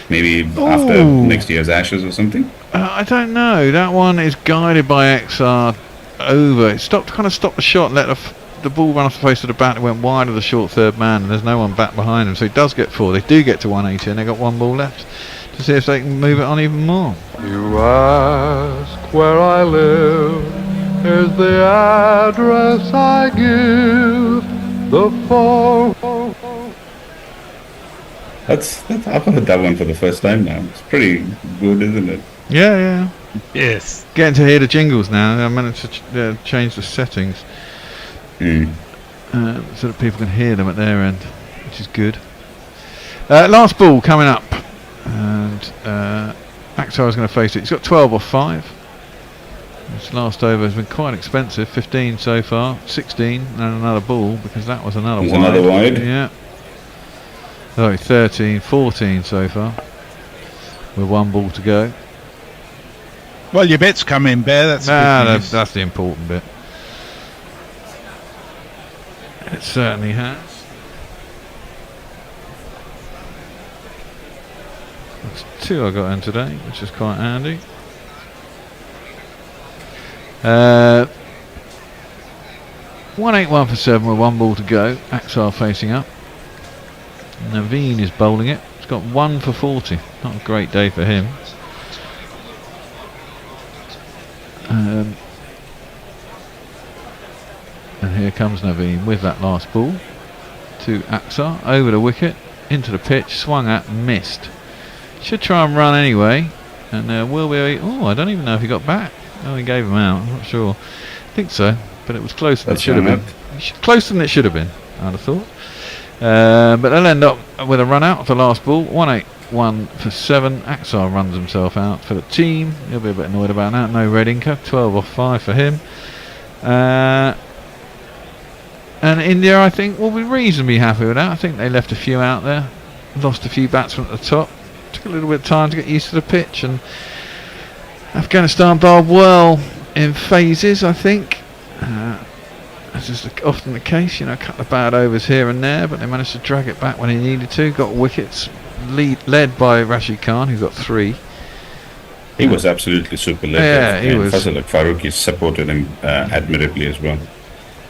[SPEAKER 12] Maybe after next year's Ashes or something?
[SPEAKER 2] I don't know. That one is guided by XR over. It kind of stopped the shot and let the ball run off the face of the bat. It went wide of the short third man, and there's no one back behind him. So he does get 4. They do get to 180, and they got 1 ball left to see if they can move it on even more.
[SPEAKER 14] You ask where I live, here's the address I give, the phone.
[SPEAKER 12] I've heard that one for the first time now. It's pretty good, isn't it?
[SPEAKER 2] Yeah.
[SPEAKER 3] Yes.
[SPEAKER 2] Getting to hear the jingles now. I managed to change the settings so that people can hear them at their end, which is good. Last ball coming up, and Akhtar is going to face it. He's got 12 off 5. This last over has been quite expensive. 15 so far, 16, and another ball because that was another wide.
[SPEAKER 12] Another wide.
[SPEAKER 2] Yeah. Sorry, 13, 14 so far, with 1 ball to go.
[SPEAKER 3] Well, your bets come in, Bear.
[SPEAKER 2] That's the important bit. It certainly has. That's 2 I got in today, which is quite handy. 181 for 7 with 1 ball to go. Akhtar facing up. Naveen is bowling it. He's got 1 for 40. Not a great day for him. And here comes Naveen with that last ball to Akhtar, over the wicket, into the pitch, swung at, missed. Should try and run anyway, and will be. Oh, I don't even know if he got back. Oh, he gave him out. I'm not sure. I think so, but it was closer than it should have been. Closer than it should have been, I'd have thought. But they'll end up with a run out for the last ball. 181 for 7. Akhtar runs himself out for the team. He'll be a bit annoyed about that. No red inker. 12 off 5 for him. And India, I think, will be reasonably happy with that. I think they left a few out there. Lost a few batsmen at the top. Took a little bit of time to get used to the pitch. And Afghanistan bowled well in phases, I think. As is often the case, a couple of bad overs here and there, but they managed to drag it back when they needed to. Got wickets, led by Rashid Khan, who got 3.
[SPEAKER 12] He was absolutely superlative.
[SPEAKER 2] Yeah, he was.
[SPEAKER 12] Fazal Farooqi supported him admirably as well.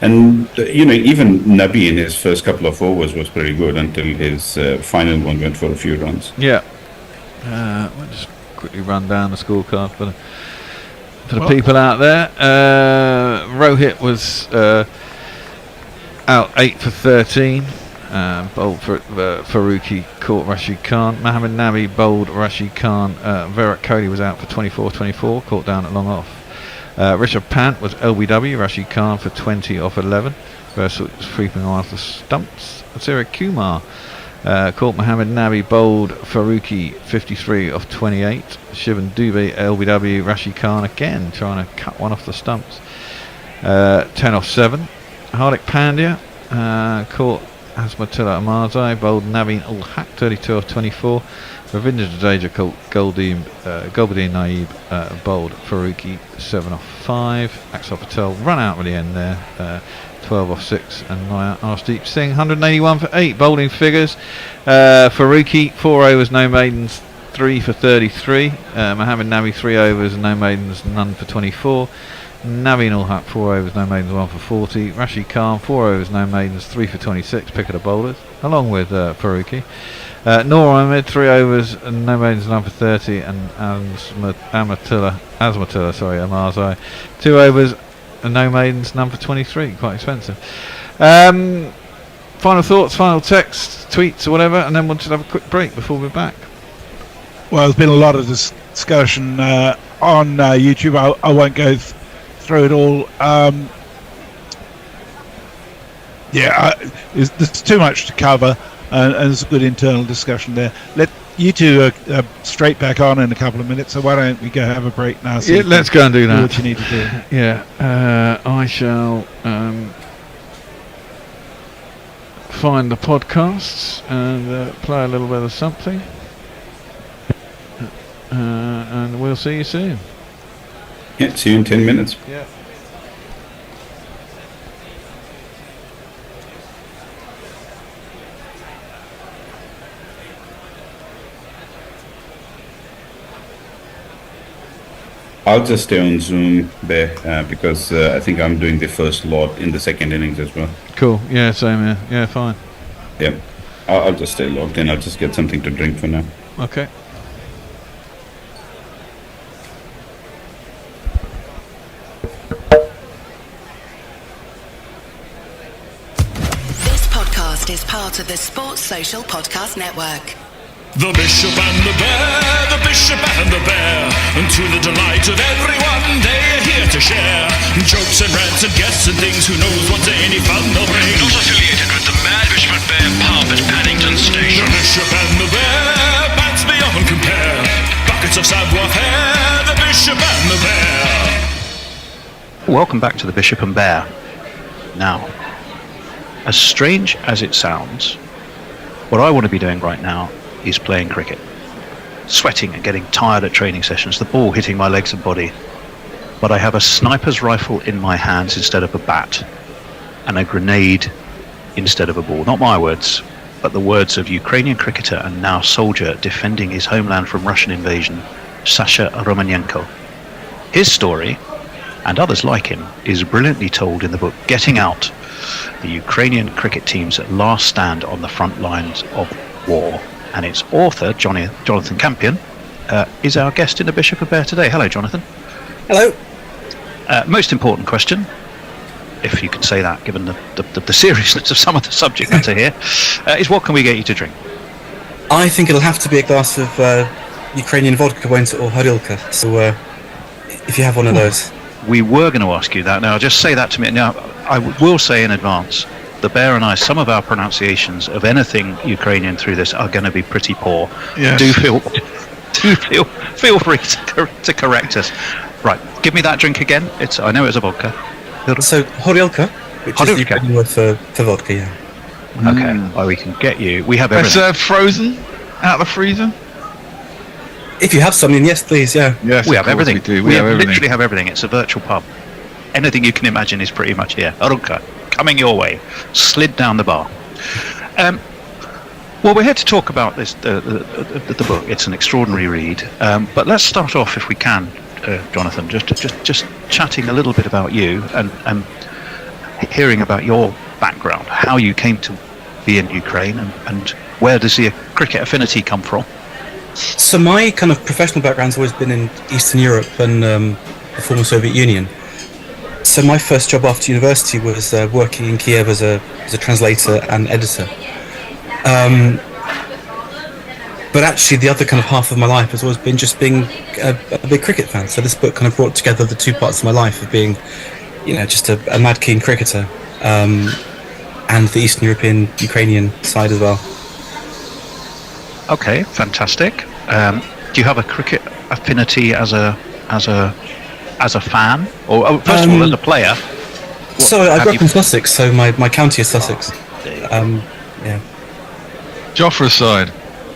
[SPEAKER 12] And, even Nabi in his first couple of overs was pretty good until his final one went for a few runs.
[SPEAKER 2] Yeah. We'll just quickly run down the scorecard for the people out there. Rohit was out 8 for 13. Bowled for Farooqi, caught Rashid Khan. Mohammad Nabi bowled Rashid Khan. Virat Kohli was out for 24, caught down at long off. Rishabh Pant was LBW, Rashid Khan for 20 off 11. Versus sweeping on off the stumps. Surya Kumar Caught Mohammed Nabi bowled Faruqi 53 off 28. Shivan Dubey LBW Rashid Khan again trying to cut one off the stumps. 10 off 7. Hardik Pandya caught Azmatullah Amarzai bowled Naveen ul Haq 32 off 24. Ravindra Jadeja caught Gulbuddin Naib bowled Faruqi 7 off 5. Axel Patel run out at the end there. 12 off 6 and Arshdeep Singh 181 for 8 bowling figures. Faruqi 4 overs no maidens 3 for 33. Mohammed Nabi 3 overs no maidens none for 24. Naveen ul Haq 4 overs no maidens 1 for 40. Rashid Khan 4 overs no maidens 3 for 26 pick of the bowlers along with Faruqi. Noor Ahmed 3 overs no maidens none for 30 and Azmatullah Amarzai 2 overs and no maidens, none for 23. Quite expensive. Final thoughts, final text, tweets, or whatever, and then we'll just have a quick break before we're back.
[SPEAKER 3] Well, there's been a lot of discussion on YouTube. I won't go through it all. There's too much to cover, and there's a good internal discussion there. You two are straight back on in a couple of minutes, so why don't we go have a break now?
[SPEAKER 2] Yeah, let's go and do that.
[SPEAKER 3] What you need to do.
[SPEAKER 2] Yeah, I shall find the podcasts and play a little bit of something, and we'll see you soon.
[SPEAKER 12] Yeah, see you in 10 minutes.
[SPEAKER 2] Yeah.
[SPEAKER 12] I'll just stay on Zoom there because I think I'm doing the first lot in the second innings as well.
[SPEAKER 2] Cool. Yeah, same here. Yeah, fine.
[SPEAKER 12] Yeah, I'll just stay logged in. I'll just get something to drink for now.
[SPEAKER 2] Okay.
[SPEAKER 15] This podcast is part of the Sports Social Podcast Network.
[SPEAKER 6] The Bishop and the Bear, the Bishop and the Bear, and to the delight of everyone, they are here to share jokes and rants and guests and things. Who knows what any fun they'll bring?
[SPEAKER 16] Not affiliated with the Mad Bishop and Bear pub at Paddington Station.
[SPEAKER 6] The Bishop and the Bear, bats beyond compare, buckets of savoir-faire. The Bishop and the Bear.
[SPEAKER 17] Welcome back to the Bishop and Bear. Now, as strange as it sounds, what I want to be doing right now is playing cricket, sweating and getting tired at training sessions, the ball hitting my legs and body, but I have a sniper's rifle in my hands instead of a bat, and a grenade instead of a ball. Not my words, but the words of Ukrainian cricketer and now soldier defending his homeland from Russian invasion, Sasha Romanenko. His story, and others like him, is brilliantly told in the book Getting Out, the Ukrainian cricket team's last stand on the front lines of war. And its author, Jonathan Campion, is our guest in the Bishop and Bear today. Hello, Jonathan.
[SPEAKER 18] Hello.
[SPEAKER 17] Most important question, if you can say that, given the seriousness of some of the subject matter here, is what can we get you to drink?
[SPEAKER 18] I think it'll have to be a glass of Ukrainian vodka, won't it, or horilka. So if you have one of those.
[SPEAKER 17] We were going to ask you that. Now, just say that to me. Now, I will say in advance, the Bear and I, some of our pronunciations of anything Ukrainian through this are going to be pretty poor.
[SPEAKER 3] Yes.
[SPEAKER 17] Do feel free to correct us. Right, give me that drink again. I know it's a vodka.
[SPEAKER 18] So horilka, which is the Ukrainian word for vodka. Yeah.
[SPEAKER 17] Okay. Well, we can get you. We have everything.
[SPEAKER 2] Served frozen out of the freezer.
[SPEAKER 18] If you have something, yes, please. Yeah.
[SPEAKER 2] Yes,
[SPEAKER 17] we have everything.
[SPEAKER 2] We do.
[SPEAKER 17] We literally have everything. It's a virtual pub. Anything you can imagine is pretty much here. Horilka, coming your way, slid down the bar. Well, we're here to talk about this the book. It's an extraordinary read. But let's start off, if we can, Jonathan, just chatting a little bit about you and hearing about your background, how you came to be in Ukraine, and where does the cricket affinity come from?
[SPEAKER 18] So my kind of professional background's always been in Eastern Europe and the former Soviet Union. So my first job after university was working in Kiev as a translator and editor. But actually the other kind of half of my life has always been just being a big cricket fan. So this book kind of brought together the two parts of my life of being, just a mad keen cricketer, and the Eastern European Ukrainian side as well.
[SPEAKER 17] Okay, fantastic. Do you have a cricket affinity as a fan, or first of all as a player?
[SPEAKER 18] So I grew up in Sussex, so my county is Sussex. Yeah.
[SPEAKER 2] Joffre's side.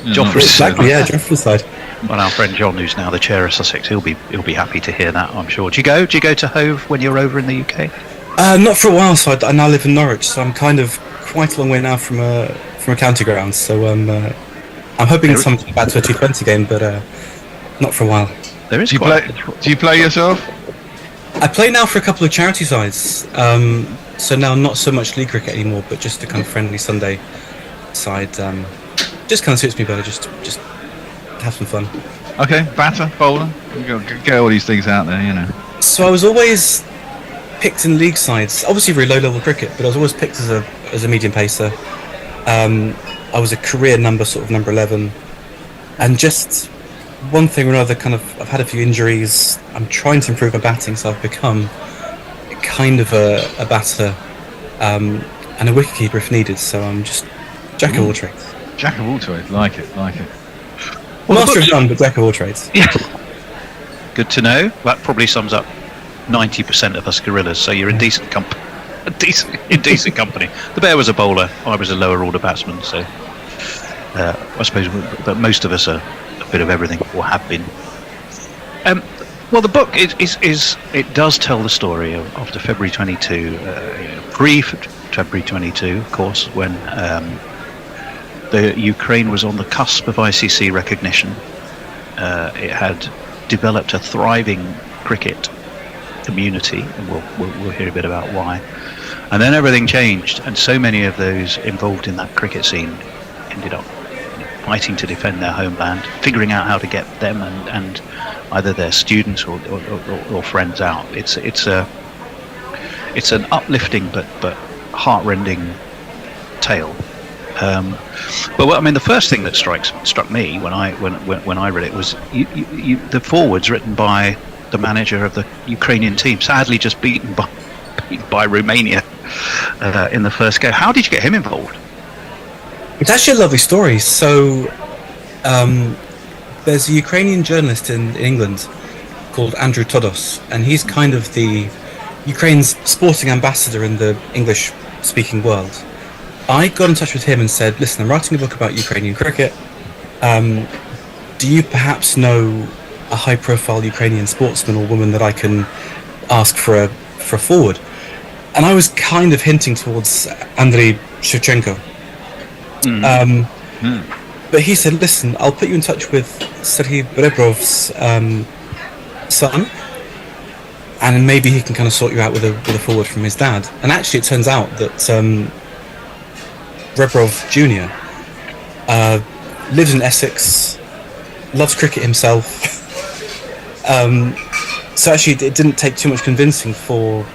[SPEAKER 18] Exactly, yeah, Joffre's side.
[SPEAKER 17] Well, our friend John, who's now the chair of Sussex, he'll be happy to hear that, I'm sure. Do you go to Hove when you're over in the UK?
[SPEAKER 18] Not for a while. So I now live in Norwich, so I'm kind of quite a long way now from a county ground. So I'm hoping it's something back to a T20 game, but not for a while.
[SPEAKER 17] There is.
[SPEAKER 2] Do you play yourself?
[SPEAKER 18] I play now for a couple of charity sides. So now not so much league cricket anymore, but just a kind of friendly Sunday side. Just kind of suits me better. Just have some fun.
[SPEAKER 2] Okay, batter, bowler. You get all these things out there, you know.
[SPEAKER 18] So I was always picked in league sides. Obviously, very low level cricket, but I was always picked as a medium pacer. I was a career number 11, and just one thing or another, I've had a few injuries. I'm trying to improve my batting, so I've become kind of a batter and a wicketkeeper if needed. So I'm just jack of all trades.
[SPEAKER 2] Jack of all trades, like it.
[SPEAKER 18] Well, master of none, but jack of all trades.
[SPEAKER 17] Yeah. Good to know. That probably sums up 90% of us gorillas. So you're in decent company. Decent company. The bear was a bowler. I was a lower order batsman. So I suppose that most of us are a bit of everything, or have been. Well, the book it does tell the story of after February 22, pre-February 22, of course, when the Ukraine was on the cusp of ICC recognition. It had developed a thriving cricket community, and we'll hear a bit about why. And then everything changed, and so many of those involved in that cricket scene ended up fighting to defend their homeland, figuring out how to get them and either their students or friends out. It's an uplifting but heartrending tale. But the first thing that struck me when I read it was the forwards written by the manager of the Ukrainian team, sadly just beaten by Romania in the first game. How did you get him involved?
[SPEAKER 18] It's actually a lovely story. So there's a Ukrainian journalist in England called Andrew Todos, and he's kind of the Ukraine's sporting ambassador in the English-speaking world. I got in touch with him and said, listen, I'm writing a book about Ukrainian cricket. Do you perhaps know a high-profile Ukrainian sportsman or woman that I can ask for a forward? And I was kind of hinting towards Andrei Shevchenko. But he said, listen, I'll put you in touch with Serhiy Rebrov's son, and maybe he can kind of sort you out with a forward from his dad. And actually it turns out that Rebrov Jr. Lives in Essex, loves cricket himself. So actually it didn't take too much convincing for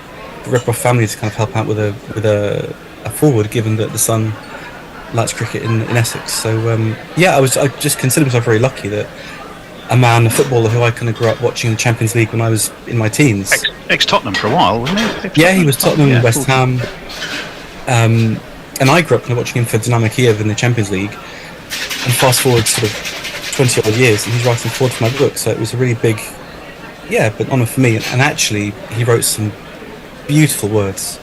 [SPEAKER 18] the Rebrov family to kind of help out with a forward, given that the son likes cricket in Essex. So I just consider myself very lucky that a footballer who I kind of grew up watching the Champions League when I was in my teens.
[SPEAKER 17] Ex-Tottenham for a while, wasn't he?
[SPEAKER 18] Yeah, he was Tottenham and West Ham. And I grew up kind of watching him for Dynamo Kiev in the Champions League. And fast forward sort of 20 odd years, and he's writing forward for my book. So it was a really big, honour for me. And actually, he wrote some beautiful words.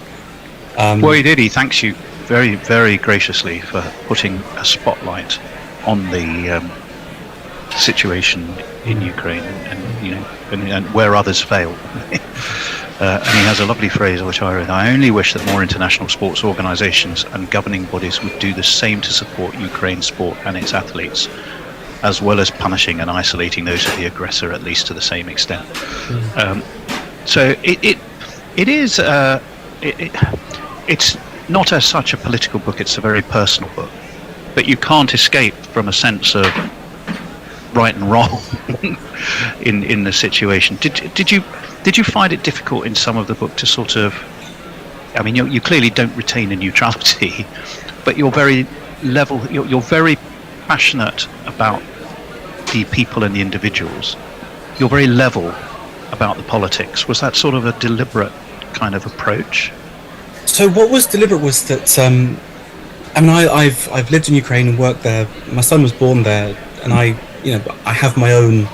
[SPEAKER 17] Well, he did. He thanks you very, very graciously for putting a spotlight on the situation in Ukraine, and where others fail. And he has a lovely phrase which I read: "I only wish that more international sports organisations and governing bodies would do the same to support Ukraine sport and its athletes, as well as punishing and isolating those of the aggressor at least to the same extent." So it's not as such a political book, it's a very personal book, but you can't escape from a sense of right and wrong in the situation. Did you find it difficult in some of the book to sort of, you clearly don't retain a neutrality, but you're very level, you're very passionate about the people and the individuals. You're very level about the politics. Was that sort of a deliberate kind of approach?
[SPEAKER 18] So what was deliberate was that I mean, I've lived in Ukraine and worked there. My son was born there, and I have my own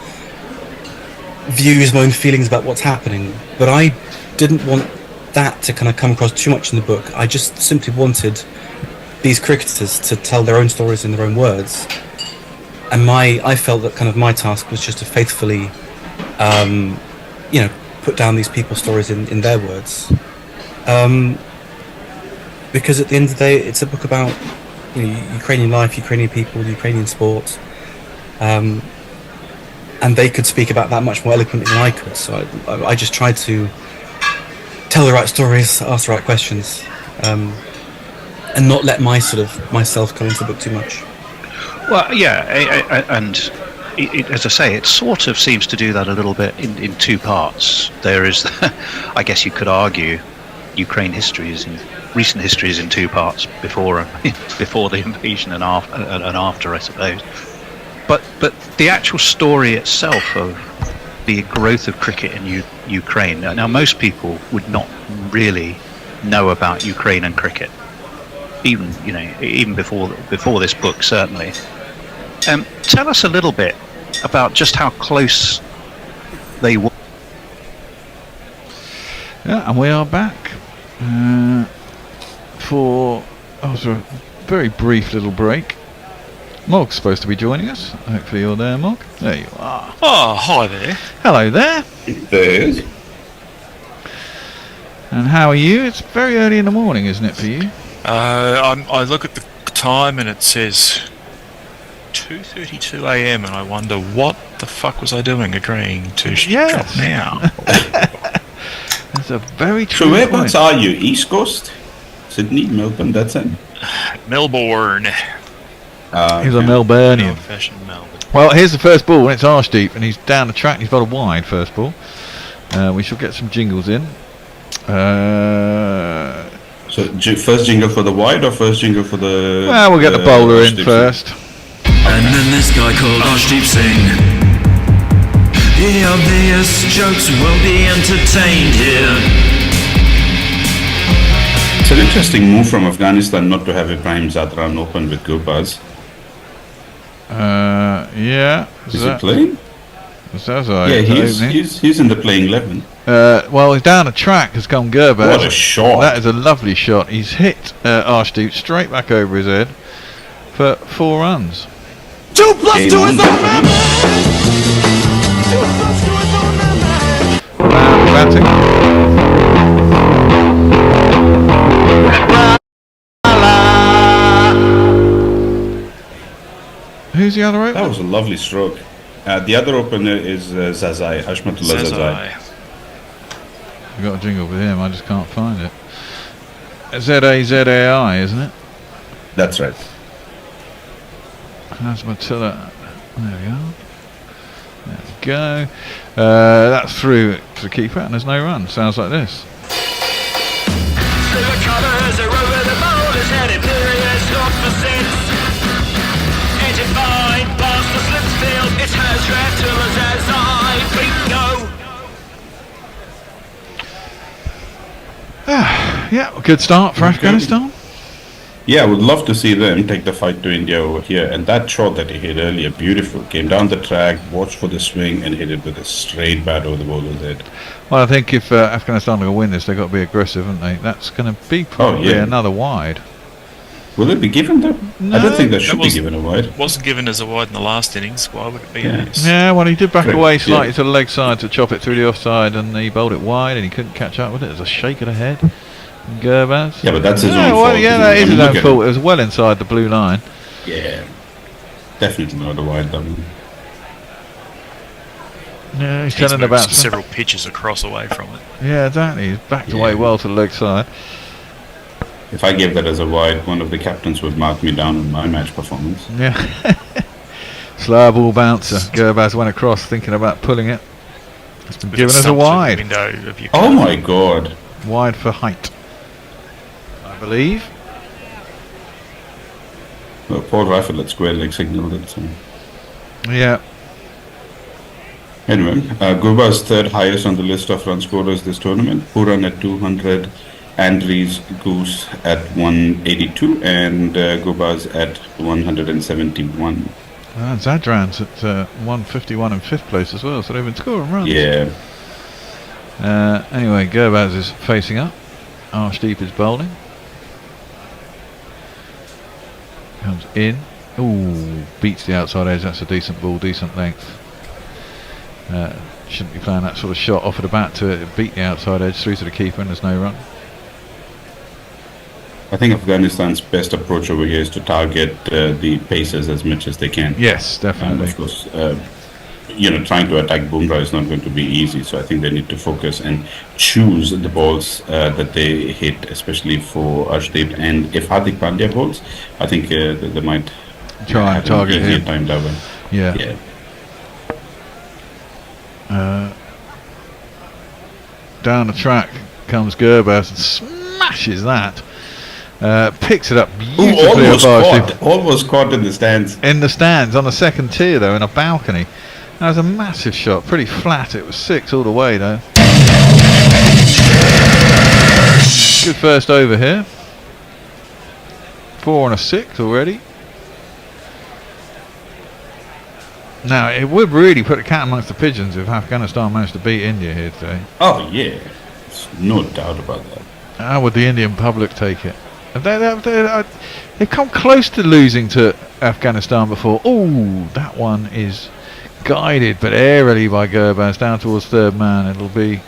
[SPEAKER 18] views, my own feelings about what's happening. But I didn't want that to kind of come across too much in the book. I just simply wanted these cricketers to tell their own stories in their own words. And I felt that kind of my task was just to faithfully, put down these people's stories in their words. Because at the end of the day, it's a book about Ukrainian life, Ukrainian people, Ukrainian sport, and they could speak about that much more eloquently than I could. So I just tried to tell the right stories, ask the right questions, and not let myself come into the book too much.
[SPEAKER 17] Well, yeah, and as I say, it sort of seems to do that a little bit in two parts. There is, I guess you could argue, Ukraine recent history is in two parts, before the invasion and after, I suppose. But the actual story itself of the growth of cricket in Ukraine. Now, most people would not really know about Ukraine and cricket, even before this book, certainly. Tell us a little bit about just how close they were.
[SPEAKER 2] Yeah, and we are back for after a very brief little break. Mog's supposed to be joining us. Hopefully you're there, Mog. There you are.
[SPEAKER 9] Oh, hi there.
[SPEAKER 2] Hello there.
[SPEAKER 12] There.
[SPEAKER 2] And how are you? It's very early in the morning, isn't it, for you?
[SPEAKER 9] I look at the time and it says 2:32 a.m. and I wonder what the fuck was I doing agreeing to drop now.
[SPEAKER 2] That's a very true
[SPEAKER 12] So whereabouts are you? East Coast? Sydney, Melbourne, that's it?
[SPEAKER 9] Melbourne.
[SPEAKER 2] He's a Melburnian.
[SPEAKER 9] Old-fashioned Melbourne.
[SPEAKER 2] Well, here's the first ball, and it's Arshdeep, and he's down the track, and he's got a wide first ball. We shall get some jingles in.
[SPEAKER 12] So first jingle for the wide or first jingle for the...
[SPEAKER 2] Well, we'll get the bowler in first.
[SPEAKER 16] And then this guy called Arshdeep Singh. The obvious jokes will be entertained here.
[SPEAKER 12] It's an interesting move from Afghanistan not to have Ibrahim Zadran open with Gurbaz.
[SPEAKER 2] Yeah.
[SPEAKER 12] Is he playing? Yeah, he's in the playing 11.
[SPEAKER 2] Well, he's down the track has come Gurbaz.
[SPEAKER 12] What a shot.
[SPEAKER 2] That is a lovely shot. He's hit Arshdeep straight back over his head for 4 runs.
[SPEAKER 16] 2 plus 2 is on number.
[SPEAKER 2] Who's the other opener?
[SPEAKER 12] That was a lovely stroke. The other opener is Zazai, Hashmatullah Zazai.
[SPEAKER 2] We've got a jingle with him, I just can't find it. Z-A-Z-A-I, isn't it?
[SPEAKER 12] That's right.
[SPEAKER 2] Hashmatullah. There we are. There we go. That's through to the keeper, and there's no run. Sounds like this. Yeah, good start for Afghanistan.
[SPEAKER 12] Yeah, I would love to see them take the fight to India over here. And that shot that he hit earlier, beautiful. Came down the track, watched for the swing, and hit it with a straight bat over the bowler's head.
[SPEAKER 2] Well, I think if Afghanistan are going to win this, they've got to be aggressive, haven't they? That's going to be probably another wide.
[SPEAKER 12] Will it be given though?
[SPEAKER 2] No.
[SPEAKER 12] I don't think that should be given a wide.
[SPEAKER 9] It wasn't given as a wide in the last innings. Why would it be in this?
[SPEAKER 2] Yeah, well, he did back away slightly to the leg side to chop it through the offside, and he bowled it wide, and he couldn't catch up with it. It was a shake of the head. Gurbaz.
[SPEAKER 12] Yeah, but that's his own fault.
[SPEAKER 2] Yeah, that is his own fault. It was well inside the blue line.
[SPEAKER 12] Yeah, definitely not a wide though.
[SPEAKER 2] Yeah, he's telling about
[SPEAKER 9] several pitches across away from it.
[SPEAKER 2] Yeah, exactly. He's backed away well to the leg side.
[SPEAKER 12] If I gave that as a wide, one of the captains would mark me down on my match performance.
[SPEAKER 2] Yeah. Slow ball bouncer. Gurbaz went across thinking about pulling it. It's been given as a wide.
[SPEAKER 12] Oh my god.
[SPEAKER 2] Wide for height, I believe.
[SPEAKER 12] Well, Paul Raffel at square leg signalled it. So.
[SPEAKER 2] Yeah.
[SPEAKER 12] Anyway, Gurbaz third highest on the list of run scorers this tournament. 4 run at 200. Andries Goose at 182 and Gobaz at 171.
[SPEAKER 2] Zadran's at 151 in 5th place as well, so they've been scoring runs.
[SPEAKER 12] Yeah.
[SPEAKER 2] Anyway, Gerbaz is facing up. Arshdeep is bowling. Comes in. Ooh, beats the outside edge. That's a decent ball, decent length. Shouldn't be playing that sort of shot off of the bat to beat the outside edge through to the keeper, and there's no run.
[SPEAKER 12] I think Afghanistan's best approach over here is to target the pacers as much as they can.
[SPEAKER 2] Yes, definitely.
[SPEAKER 12] And of course, trying to attack Bumrah is not going to be easy. So I think they need to focus and choose the balls that they hit, especially for Arshdeep. And if Hardik Pandya bowls, I think they might
[SPEAKER 2] try and target him.
[SPEAKER 12] Time that one.
[SPEAKER 2] Yeah. Down the track comes Gerbaz and smashes that. Picks it up beautifully.
[SPEAKER 12] Almost caught in the stands.
[SPEAKER 2] In the stands, on the second tier though, in a balcony. That was a massive shot, pretty flat. It was 6 all the way though. Good first over here. 4 and a 6 already. Now it would really put a cat amongst the pigeons if Afghanistan managed to beat India here today.
[SPEAKER 12] Oh yeah, there's no doubt about that.
[SPEAKER 2] How would the Indian public take it? They've come close to losing to Afghanistan before. Oh, that one is guided but airily by Gerbaz down towards third man. It'll be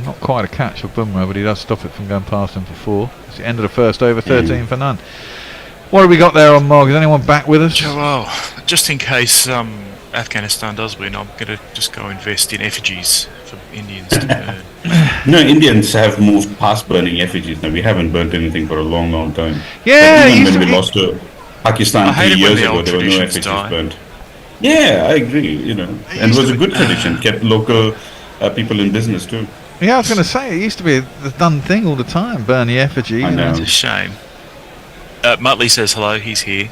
[SPEAKER 2] not quite a catch for Bumrah, but he does stop it from going past him for 4. It's the end of the first over, 13 for none. What have we got there on Mog? Is anyone back with us?
[SPEAKER 9] Well, just in case Afghanistan does win, I'm going to just go invest in effigies for Indians to burn.
[SPEAKER 12] No, Indians have moved past burning effigies. Now we haven't burnt anything for a long, long time.
[SPEAKER 2] Yeah,
[SPEAKER 12] even when we lost to Pakistan 3 years ago, there were no effigies burnt. Yeah, I agree. And it was a good tradition. Kept local people in business too.
[SPEAKER 2] Yeah, I was going to say it used to be the done thing all the time. Burn the effigy.
[SPEAKER 12] I know.
[SPEAKER 9] It's a shame. Muttley says hello. He's here.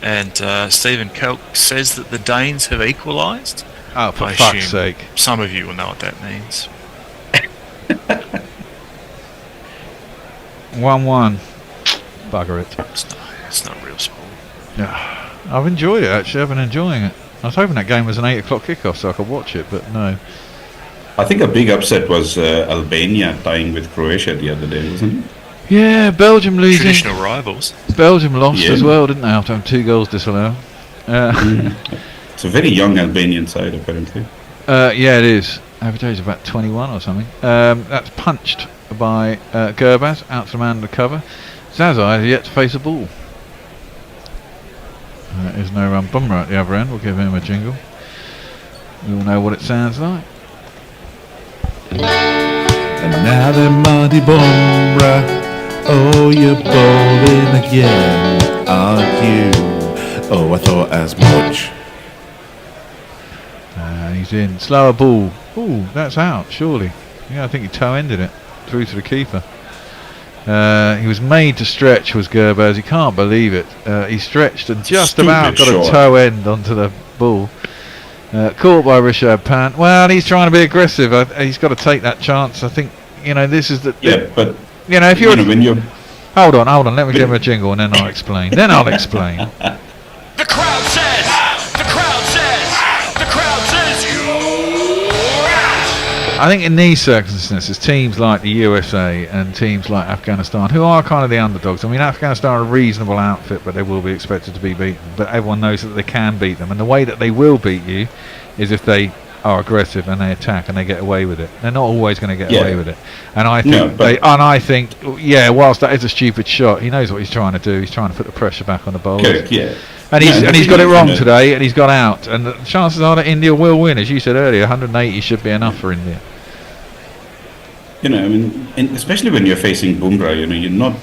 [SPEAKER 9] And Stephen Kelk says that the Danes have equalised.
[SPEAKER 2] Oh, for fuck's sake.
[SPEAKER 9] Some of you will know what that means.
[SPEAKER 2] 1-1. Bugger it.
[SPEAKER 9] It's not real sport.
[SPEAKER 2] Yeah, I've enjoyed it actually. I've been enjoying it. I was hoping that game was an 8 o'clock kickoff so I could watch it, but no.
[SPEAKER 12] I think a big upset was Albania tying with Croatia the other day, wasn't it?
[SPEAKER 2] Yeah, Belgium losing.
[SPEAKER 9] Traditional rivals.
[SPEAKER 2] Belgium lost as well, didn't they, after having 2 goals disallowed?
[SPEAKER 12] It's a very young Albanian side, apparently.
[SPEAKER 2] Yeah, it is. Average age about 21 or something. That's punched by Gerbaz out to the man under cover. Zazai has yet to face a ball. There's no run. Bumrah at the other end. We'll give him a jingle. We all know what it sounds like.
[SPEAKER 11] And now then, Marty Bumrah. Oh, you're bowling again, aren't you? Oh, I thought as much.
[SPEAKER 2] He's in. Slower ball. Ooh, that's out, surely. Yeah, I think he toe-ended it through to the keeper. He was made to stretch, was Gerbaz. He can't believe it. He stretched and just about got a toe end onto the ball. Caught by Rishabh Pant. Well, he's trying to be aggressive. He's got to take that chance. I think, this is the...
[SPEAKER 12] Yeah, but...
[SPEAKER 2] if you're...
[SPEAKER 12] when you're...
[SPEAKER 2] Hold on. Let me give him a jingle and then I'll explain.
[SPEAKER 13] The crowd says...
[SPEAKER 2] I think in these circumstances, teams like the USA and teams like Afghanistan, who are kind of the underdogs. I mean, Afghanistan are a reasonable outfit, but they will be expected to be beaten. But everyone knows that they can beat them, and the way that they will beat you is if they are aggressive and they attack and they get away with it. They're not always going to get away with it. And I think, whilst that is a stupid shot, he knows what he's trying to do. He's trying to put the pressure back on the bowlers. And he's got it wrong today, and he's got out. And the chances are that India will win, as you said earlier. 180 should be enough for India.
[SPEAKER 12] Especially when you're facing Bumrah, you're not.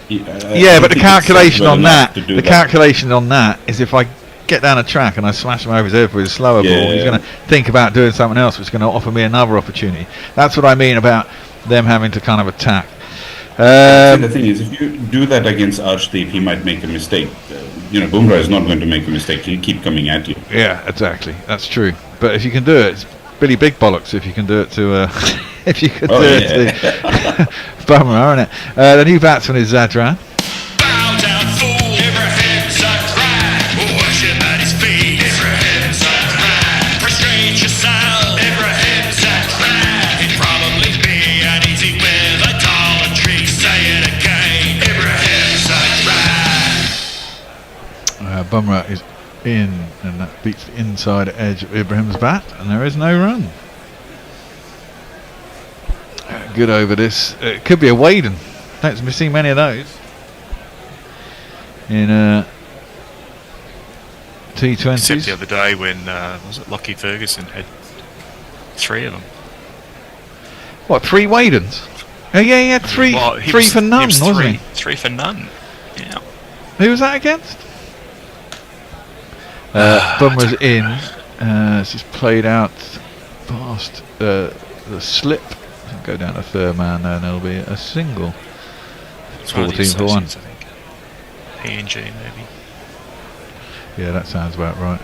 [SPEAKER 2] But the calculation on that is if I get down a track and I smash him over his head with a slower ball, he's going to think about doing something else, which is going to offer me another opportunity. That's what I mean about them having to kind of attack.
[SPEAKER 12] The thing is, if you do that against Arshdeep, he might make a mistake. Bumrah is not going to make a mistake. He'll keep coming at you.
[SPEAKER 2] Yeah, exactly. That's true. But if you can do it, Billy Big Bollocks if you can do it to if you could do
[SPEAKER 12] yeah.
[SPEAKER 2] it to Bummer, isn't it? The new batsman is Zadran.
[SPEAKER 6] Bow down, fool. Abraham's a cry. Worship at his feet. Abraham's a cry. Prostrate yourself. Abraham's a cry. It'd probably be uneasy with idolatry. Say it again. Abraham's a cry.
[SPEAKER 2] Bumrah is in, and that beats the inside edge of Ibrahim's bat, and there is no run. Good over this. It could be a Waden. Don't see many of those in T20s.
[SPEAKER 9] Except the other day when was it Lockie Ferguson had 3 of them.
[SPEAKER 2] What, 3 Wadens? Oh yeah, he had three.
[SPEAKER 9] Well,
[SPEAKER 2] three for none, wasn't he?
[SPEAKER 9] 3 for none. Yeah.
[SPEAKER 2] Who was that against? Bumrah's in. She's played out past the slip. Go down to third man there, and there'll be a single.
[SPEAKER 9] It's one of the
[SPEAKER 2] 14 for 1.
[SPEAKER 9] associates, I think. PNG maybe.
[SPEAKER 2] Yeah, that sounds about right.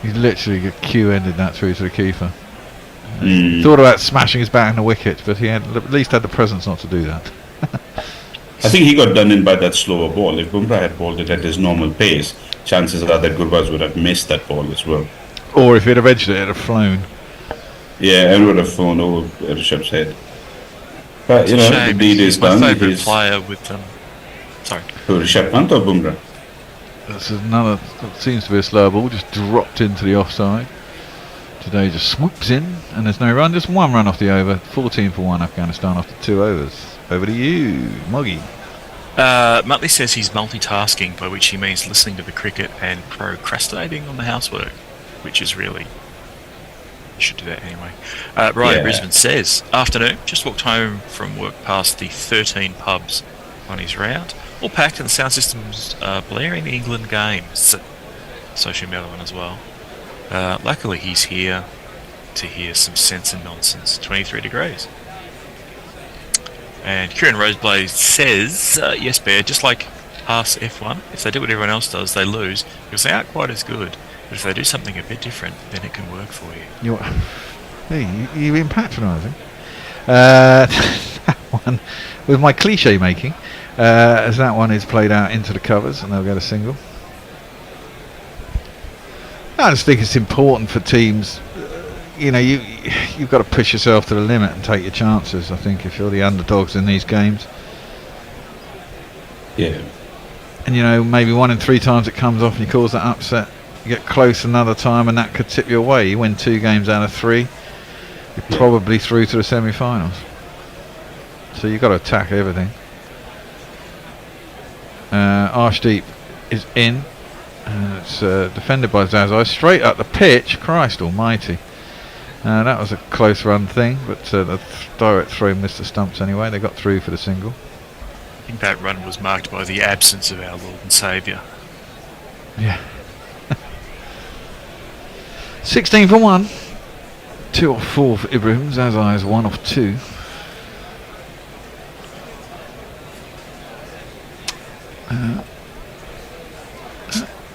[SPEAKER 2] He literally Q-ended that through to the keeper. Thought about smashing his bat in the wicket, but he had at least had the presence not to do that.
[SPEAKER 12] I think he got done in by that slower ball. If Bumrah had bowled it at his normal pace, chances are that Gurbaz would have missed that ball as well.
[SPEAKER 2] Or if he'd have edged it, it'd have flown.
[SPEAKER 12] Yeah, and would have flown over Rishabh's head. But, you know, the deed is
[SPEAKER 9] my
[SPEAKER 12] done.
[SPEAKER 9] favourite player with sorry.
[SPEAKER 12] Who, Rishabh Pant or Bumrah?
[SPEAKER 2] That's another, that seems to be a slow ball, just dropped into the offside. Today just swoops in, and there's no run, just 1 run off the over. 14 for 1 Afghanistan after 2 overs. Over to you, Moggy.
[SPEAKER 9] Muttley says he's multitasking, by which he means listening to the cricket and procrastinating on the housework, which is really... You should do that anyway. Ryan Brisbane says, afternoon, just walked home from work past the 13 pubs on his route, all packed and the sound system's blaring the England games. Social Melbourne as well. Luckily he's here to hear some sense and nonsense. 23 degrees. And Kieran Roseblaze says, yes Bear, just like us F1, if they do what everyone else does, they lose, because they aren't quite as good. But if they do something a bit different, then it can work for you.
[SPEAKER 2] You've been patronising. That one, with my cliche making, as that one is played out into the covers, and they'll get a single. I just think it's important for teams. You know, you've got to push yourself to the limit and take your chances. I think if you're the underdogs in these games.
[SPEAKER 12] Yeah.
[SPEAKER 2] And you know, maybe 1 in 3 times it comes off and you cause that upset. You get close another time and that could tip you away. You win 2 games out of 3, you're probably through to the semi-finals. So you've got to attack everything. Arshdeep is in. It's defended by Zazai. Straight up the pitch. Christ almighty. That was a close run thing, but the direct throw missed the stumps anyway. They got through for the single.
[SPEAKER 9] I think that run was marked by the absence of our Lord and Saviour.
[SPEAKER 2] Yeah. 16 for 1. 2 off 4 for Ibrahim. Zazai is 1 off 2.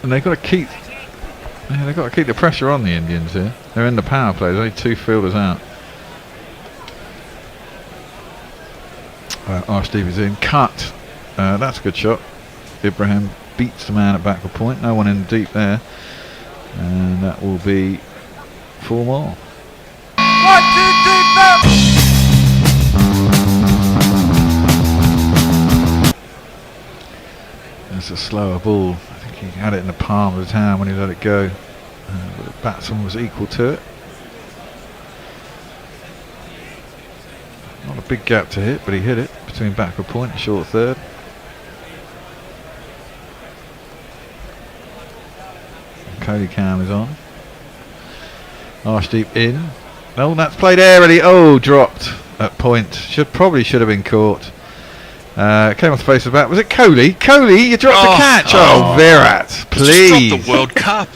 [SPEAKER 2] And they've got to keep. Yeah, they've got to keep the pressure on the Indians here. They're in the power play. There's only 2 fielders out. Arshdeep is in. Cut. That's a good shot. Ibrahim beats the man at backward point. No one in deep there. And that will be 4 more.
[SPEAKER 13] 1, 2, 3, 4.
[SPEAKER 2] It's a slower ball. I think he had it in the palm of his hand when he let it go. But the batsman was equal to it. Not a big gap to hit, but he hit it between backward point and short third. And Cody Cam is on. Arshdeep in. No, that's played airily. Oh, dropped at point. Probably should have been caught. Came off the face of the bat. Was it Kohli? Kohli, you dropped the catch. Oh, Virat, please.
[SPEAKER 9] Just dropped the World Cup.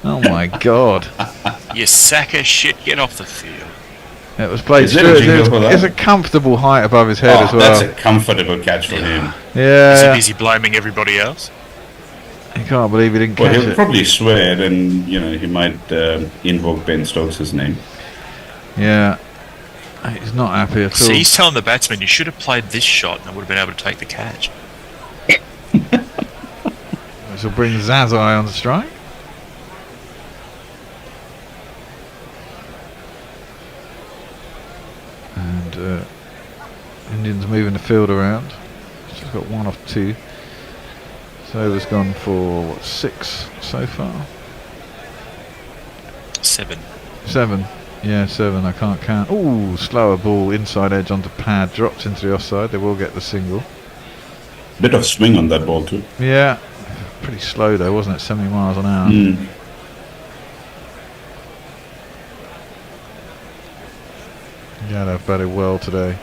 [SPEAKER 2] Oh my God.
[SPEAKER 9] You sack of shit, get off the field.
[SPEAKER 2] It was played. It's a comfortable height above his head as well.
[SPEAKER 12] That's a comfortable catch for him.
[SPEAKER 2] Yeah.
[SPEAKER 9] Is he busy blaming everybody else?
[SPEAKER 2] He can't believe he didn't
[SPEAKER 12] Well,
[SPEAKER 2] catch
[SPEAKER 12] he'll
[SPEAKER 2] it.
[SPEAKER 12] probably swear, and he might invoke Ben Stokes' name.
[SPEAKER 2] Yeah. He's not happy at all.
[SPEAKER 9] See, he's telling the batsman, you should have played this shot and I would have been able to take the catch.
[SPEAKER 2] Which will bring Zazai on the strike. And Indians moving the field around. Just got 1 off 2. So over's gone for what, 6 so far?
[SPEAKER 9] 7.
[SPEAKER 2] 7. Yeah, 7. I can't count. Ooh, slower ball inside edge onto pad, dropped into the offside. They will get the single.
[SPEAKER 12] Bit of swing on that ball too.
[SPEAKER 2] Yeah, pretty slow though, wasn't it? 70 miles an hour. Yeah, they've batted well today.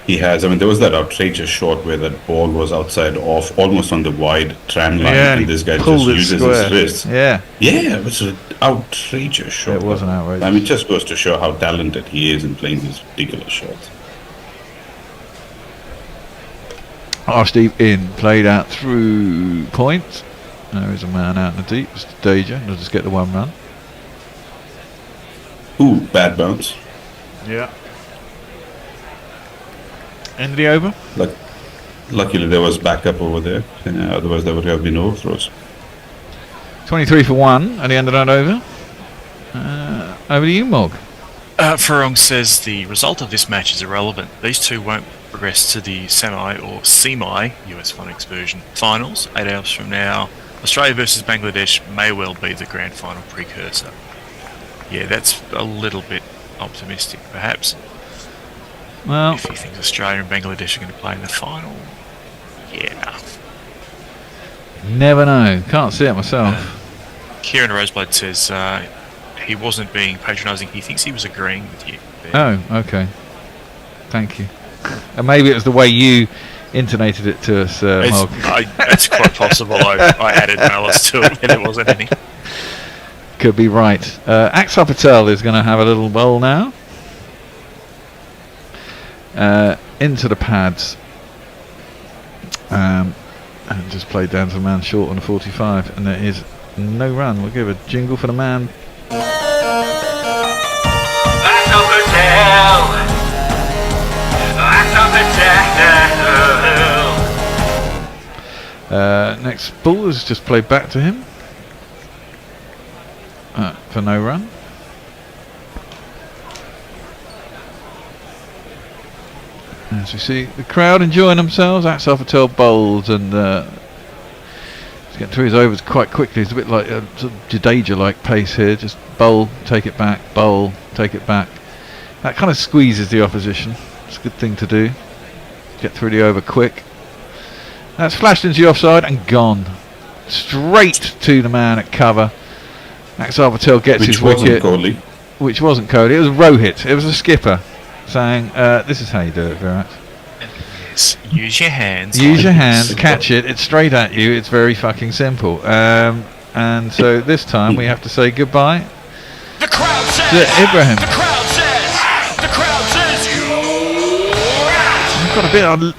[SPEAKER 12] He has. I mean, there was that outrageous shot where that ball was outside off, almost on the wide tram line,
[SPEAKER 2] Yeah,
[SPEAKER 12] and
[SPEAKER 2] and
[SPEAKER 12] this guy
[SPEAKER 2] pulled
[SPEAKER 12] just
[SPEAKER 2] it
[SPEAKER 12] uses
[SPEAKER 2] square.
[SPEAKER 12] his wrist.
[SPEAKER 2] Yeah.
[SPEAKER 12] Yeah, it was an outrageous shot.
[SPEAKER 2] It was an outrageous.
[SPEAKER 12] I mean, it just goes to show how talented he is in playing these ridiculous shots.
[SPEAKER 2] Arshdeep in, played out through point. There is a man out in the deep. It's Danger. He'll just get the 1 run.
[SPEAKER 12] Ooh, bad bounce.
[SPEAKER 2] Yeah. End of the over.
[SPEAKER 12] Luckily, there was backup over there. Otherwise, there would have been overthrows.
[SPEAKER 2] 23 for 1 at the end of that over. Over to you, Mog.
[SPEAKER 9] Farong says the result of this match is irrelevant. These two won't progress to the semi or US Phonics version finals. 8 hours from now, Australia versus Bangladesh may well be the grand final precursor. Yeah, that's a little bit optimistic, perhaps.
[SPEAKER 2] Well,
[SPEAKER 9] if he thinks Australia and Bangladesh are going to play in the final, yeah.
[SPEAKER 2] Never know. Can't see it myself.
[SPEAKER 9] Kieran Roseblood says he wasn't being patronising. He thinks he was agreeing with you.
[SPEAKER 2] Oh, okay. Thank you. And maybe it was the way you intonated it to us, Mog.
[SPEAKER 9] It's quite possible. I added malice to it, and it wasn't any.
[SPEAKER 2] Could be right. Axar Patel is going to have a little bowl now. Into the pads. And just played down to the man short on the 45. And there is no run. We'll give a jingle for the man. Next ball is just played back to him. For no run. As we see the crowd enjoying themselves, Axar Patel bowls and he's getting through his overs quite quickly. It's a bit like a sort of Jadeja-like pace here. Just bowl, take it back, bowl, take it back. That kind of squeezes the opposition. It's a good thing to do. Get through the over quick. That's flashed into the offside and gone. Straight to the man at cover. Axar Patel gets his wicket. Which wasn't Kohli. It was Rohit. It was a skipper saying, this is how you do it, Virat.
[SPEAKER 9] Yes. Use your hands.
[SPEAKER 2] Use your hands, catch it. It's straight at you. It's very fucking simple. And so this time we have to say goodbye
[SPEAKER 6] The crowd says,
[SPEAKER 2] to Ibrahim.
[SPEAKER 6] The crowd says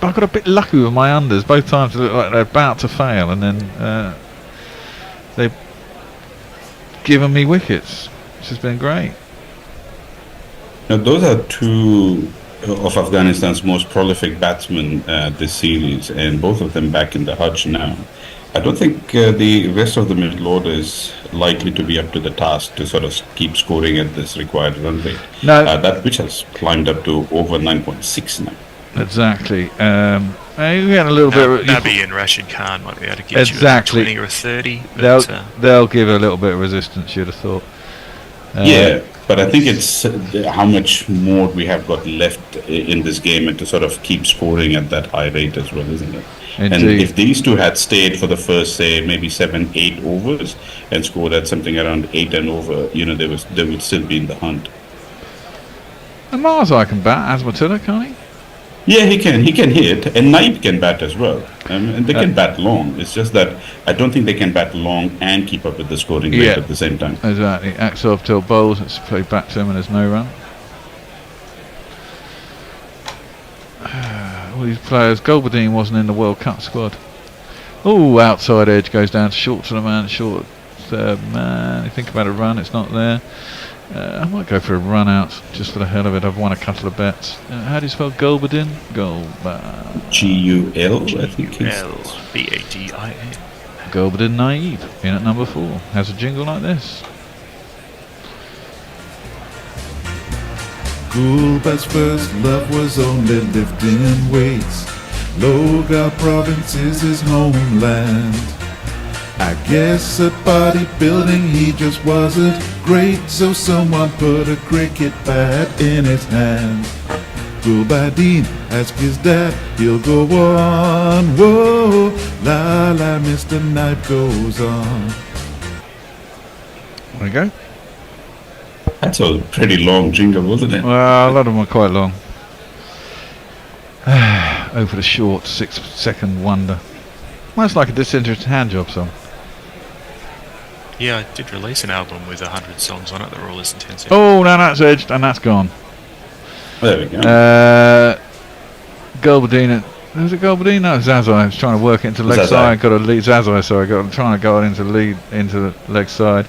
[SPEAKER 2] I got a bit lucky with my unders. Both times it looked like they're about to fail, and then they've given me wickets, which has been great.
[SPEAKER 12] Now, those are two of Afghanistan's most prolific batsmen this series, and both of them back in the Hajj now. I don't think the rest of the middle order is likely to be up to the task to sort of keep scoring at this required run rate.
[SPEAKER 2] No.
[SPEAKER 12] That which has climbed up to over 9.6 now.
[SPEAKER 2] Exactly. You get a little bit.
[SPEAKER 9] Nabi and Rashid Khan might be able to get
[SPEAKER 2] exactly.
[SPEAKER 9] you a 20 or a 30. But,
[SPEAKER 2] they'll give a little bit of resistance, you'd have thought.
[SPEAKER 12] Yeah, but I think it's how much more we have got left in this game and to sort of keep scoring at that high rate as well, isn't it?
[SPEAKER 2] Indeed.
[SPEAKER 12] And if these two had stayed for the first, say, maybe 7-8 overs and scored at something around 8 and over, they would still be in the hunt.
[SPEAKER 2] And Marzai can bat, Asmatullah, can't he?
[SPEAKER 12] Yeah, he can hit, and Naib can bat as well. And they can bat long. It's just that I don't think they can bat long and keep up with the scoring rate at the same time.
[SPEAKER 2] Exactly. Axar Patel bowls. It's played back to him and there's no run. All these players. Golbadine wasn't in the World Cup squad. Oh, outside edge goes down short to the man, short third man. You think about a run, it's not there. I might go for a run out just for the hell of it. I've won a couple of bets. How do you spell Gulbadin?
[SPEAKER 12] G-U-L, I think it's
[SPEAKER 9] L-B-A-D-I-N.
[SPEAKER 2] Gulbadin Naive, in at number 4. Has a jingle like this.
[SPEAKER 11] Gulba's first love was only lifting weights. Loga province is his homeland. I guess at bodybuilding he just wasn't great, so someone put a cricket bat in his hand. Gulbadin, ask his dad, he'll go on. Whoa, la la, Mr. Knife goes on.
[SPEAKER 2] There you go.
[SPEAKER 12] That's a pretty long jingle, wasn't it?
[SPEAKER 2] Well, a lot of them are quite long. Over the short 6-second wonder. Almost like a disinterested handjob song.
[SPEAKER 9] Yeah, I did release an album with 100 songs on it that were all this intensive.
[SPEAKER 2] Oh, now that's edged and that's gone.
[SPEAKER 12] There we go.
[SPEAKER 2] Gulbadin. Was it Gulbadin? No, Zazai. I was trying to work it into leg side. Got a lead. Zazai, sorry. Trying to go into the leg side.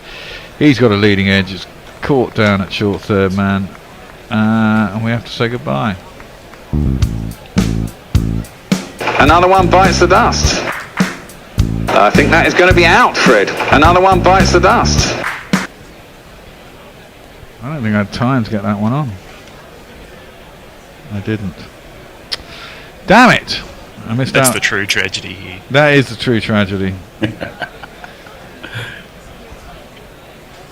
[SPEAKER 2] He's got a leading edge. It's caught down at short third man. And we have to say goodbye. Another one bites the dust. I think that is going to be out, Fred. Another one bites the dust. I don't think I had time to get that one on. I didn't. Damn it! I missed out.
[SPEAKER 9] That's the true tragedy here.
[SPEAKER 2] That is the true tragedy.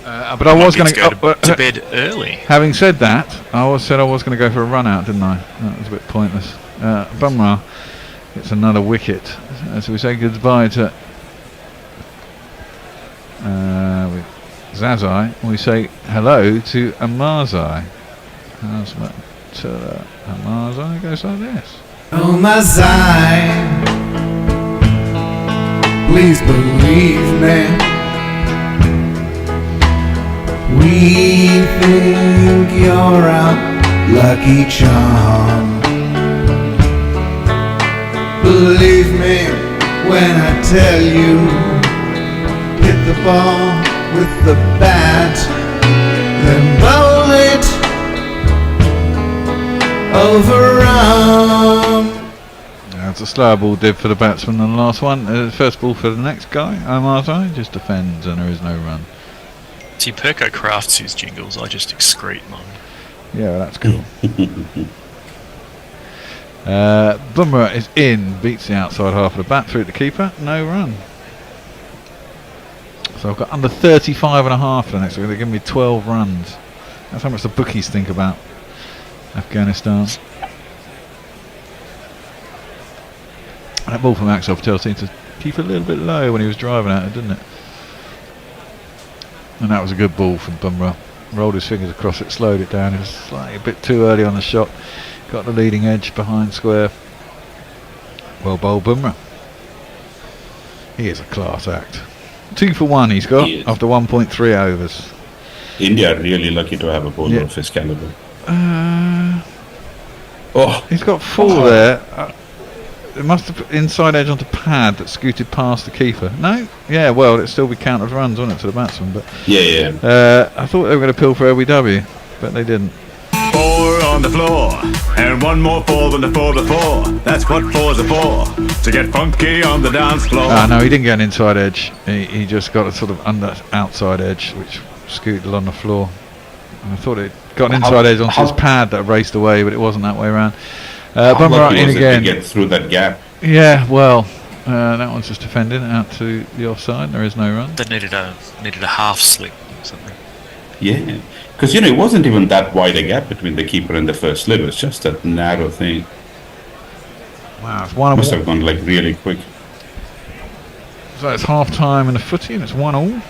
[SPEAKER 2] But I was going to
[SPEAKER 9] go to bed early.
[SPEAKER 2] Having said that, I said I was going to go for a run out, didn't I? That was a bit pointless. Bumrah. It's another wicket. So we say goodbye to Zazai. We say hello to Amazai. Amazai goes like this.
[SPEAKER 11] Oh my Zai, please believe me. We think you're a lucky charm. Believe me when I tell you, hit the ball with the bat, then bowl it overrun.
[SPEAKER 2] That's a slower ball dib for the batsman than the last one. First ball for the next guy. Amazai just defends and there is no run.
[SPEAKER 9] See, Perko crafts his jingles, I just excrete mine.
[SPEAKER 2] Yeah, well, that's cool. Bumrah is in, beats the outside half of the bat through the keeper, no run. So I've got under 35.5 for the next week. They're giving me 12 runs. That's how much the bookies think about Afghanistan. That ball from Axel Patel seemed to keep a little bit low when he was driving at it, didn't it? And that was a good ball from Bumrah. Rolled his fingers across it, slowed it down. It was slightly a bit too early on the shot. Got the leading edge behind square. Well bowled Bumrah. He is a class act. 2 for 1 he's got after 1.3 overs.
[SPEAKER 12] India are really lucky to have a bowler of his caliber.
[SPEAKER 2] He's got 4 there. It must have put inside edge onto pad that scooted past the keeper. No? Yeah, well, it'd still be counted runs, wouldn't it, to the batsman? But
[SPEAKER 12] yeah.
[SPEAKER 2] I thought they were going to pill for LBW, but they didn't.
[SPEAKER 6] 4 on the floor, and 1 more 4 than the 4 before. That's what 4s are for, to get funky on the dance floor.
[SPEAKER 2] No, he didn't get an inside edge. He just got a sort of outside edge, which scooted on the floor. And I thought it got an inside edge onto his pad that raced away, but it wasn't that way around. Bumrah in again.
[SPEAKER 12] To get through that gap.
[SPEAKER 2] Yeah, well, that one's just defending out to the offside. There is no run.
[SPEAKER 9] They needed a half slip or something.
[SPEAKER 12] Yeah, because it wasn't even that wide a gap between the keeper and the first slip. It's just that narrow thing.
[SPEAKER 2] Wow, it's 1-1.
[SPEAKER 12] Must have gone like really quick.
[SPEAKER 2] So it's half time in the footy, and it's 1-1.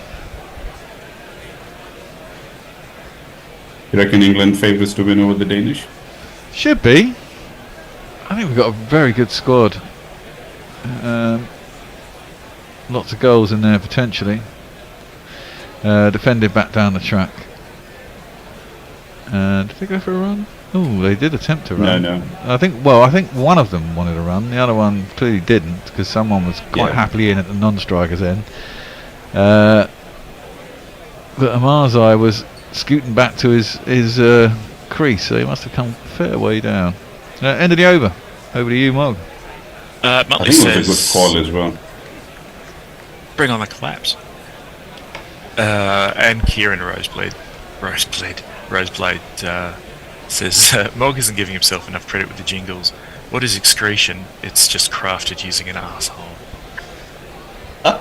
[SPEAKER 12] You reckon England favourites to win over the Danish?
[SPEAKER 2] Should be. I think we've got a very good squad. Lots of goals in there potentially. Defended back down the track. Did they go for a run? Oh, they did attempt to run.
[SPEAKER 12] No.
[SPEAKER 2] I think one of them wanted to run. The other one clearly didn't, because someone was quite happily in at the non-striker's end. But Amarzai was scooting back to his crease, so he must have come a fair way down. End of the over. Over to you, Mog.
[SPEAKER 12] I think it was a good call as well.
[SPEAKER 9] Bring on the collapse. And Kieran Roseblade says Mog isn't giving himself enough credit with the jingles. What is excretion? It's just crafted using an asshole.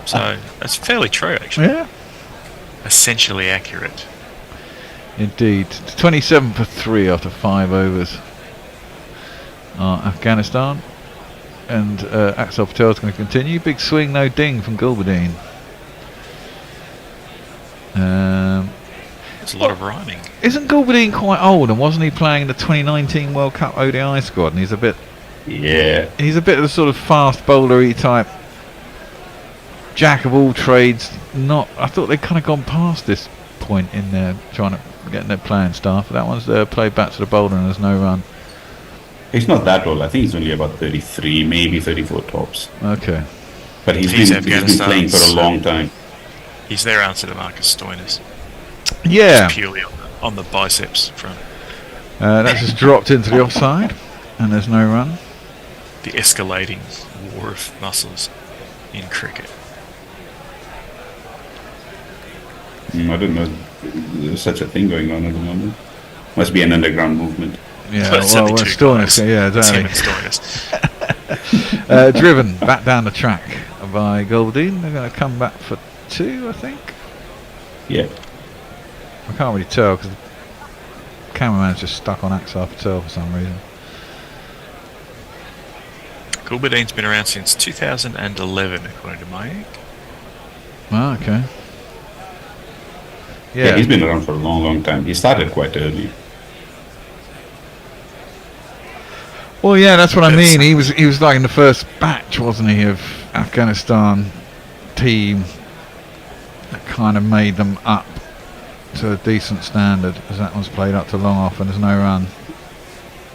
[SPEAKER 9] So that's fairly true, actually.
[SPEAKER 2] Yeah.
[SPEAKER 9] Essentially accurate.
[SPEAKER 2] Indeed. 27 for 3 after 5 overs. Afghanistan. And Axel Patel's going to continue. Big swing, no ding from Gulbadine.
[SPEAKER 9] There's a lot of rhyming.
[SPEAKER 2] Isn't Gulbadine quite old, and wasn't he playing in the 2019 World Cup ODI squad? And he's a bit of the sort of fast bowlery type, jack of all trades. I thought they'd kind of gone past this point in their getting their playing staff. That one's played back to the bowler and there's no run.
[SPEAKER 12] He's not that old. I think he's only about 33, maybe 34 tops.
[SPEAKER 2] Okay.
[SPEAKER 12] But he's been playing for a long time.
[SPEAKER 9] He's their answer to Marcus Stoinis.
[SPEAKER 2] Yeah.
[SPEAKER 9] Just purely on the biceps front.
[SPEAKER 2] That's just dropped into the offside, and there's no run.
[SPEAKER 9] The escalating war of muscles in cricket.
[SPEAKER 12] I don't know. There's such a thing going on at the moment. Must be an underground movement.
[SPEAKER 2] Yeah, well, Stoinis. Yeah, exactly. Driven back down the track by Goldine. They're going to come back for 2, I think.
[SPEAKER 12] Yeah.
[SPEAKER 2] I can't really tell because the cameraman's just stuck on Axel Patel for some reason.
[SPEAKER 9] Gulbadine's been around since 2011, according to Mike.
[SPEAKER 2] Oh, okay.
[SPEAKER 12] Yeah, he's been around for a long, long time. He started quite early.
[SPEAKER 2] Well, yeah, that's what I mean. He was like in the first batch, wasn't he, of Afghanistan team that kind of made them up to a decent standard, as that one's played up to long off and there's no run.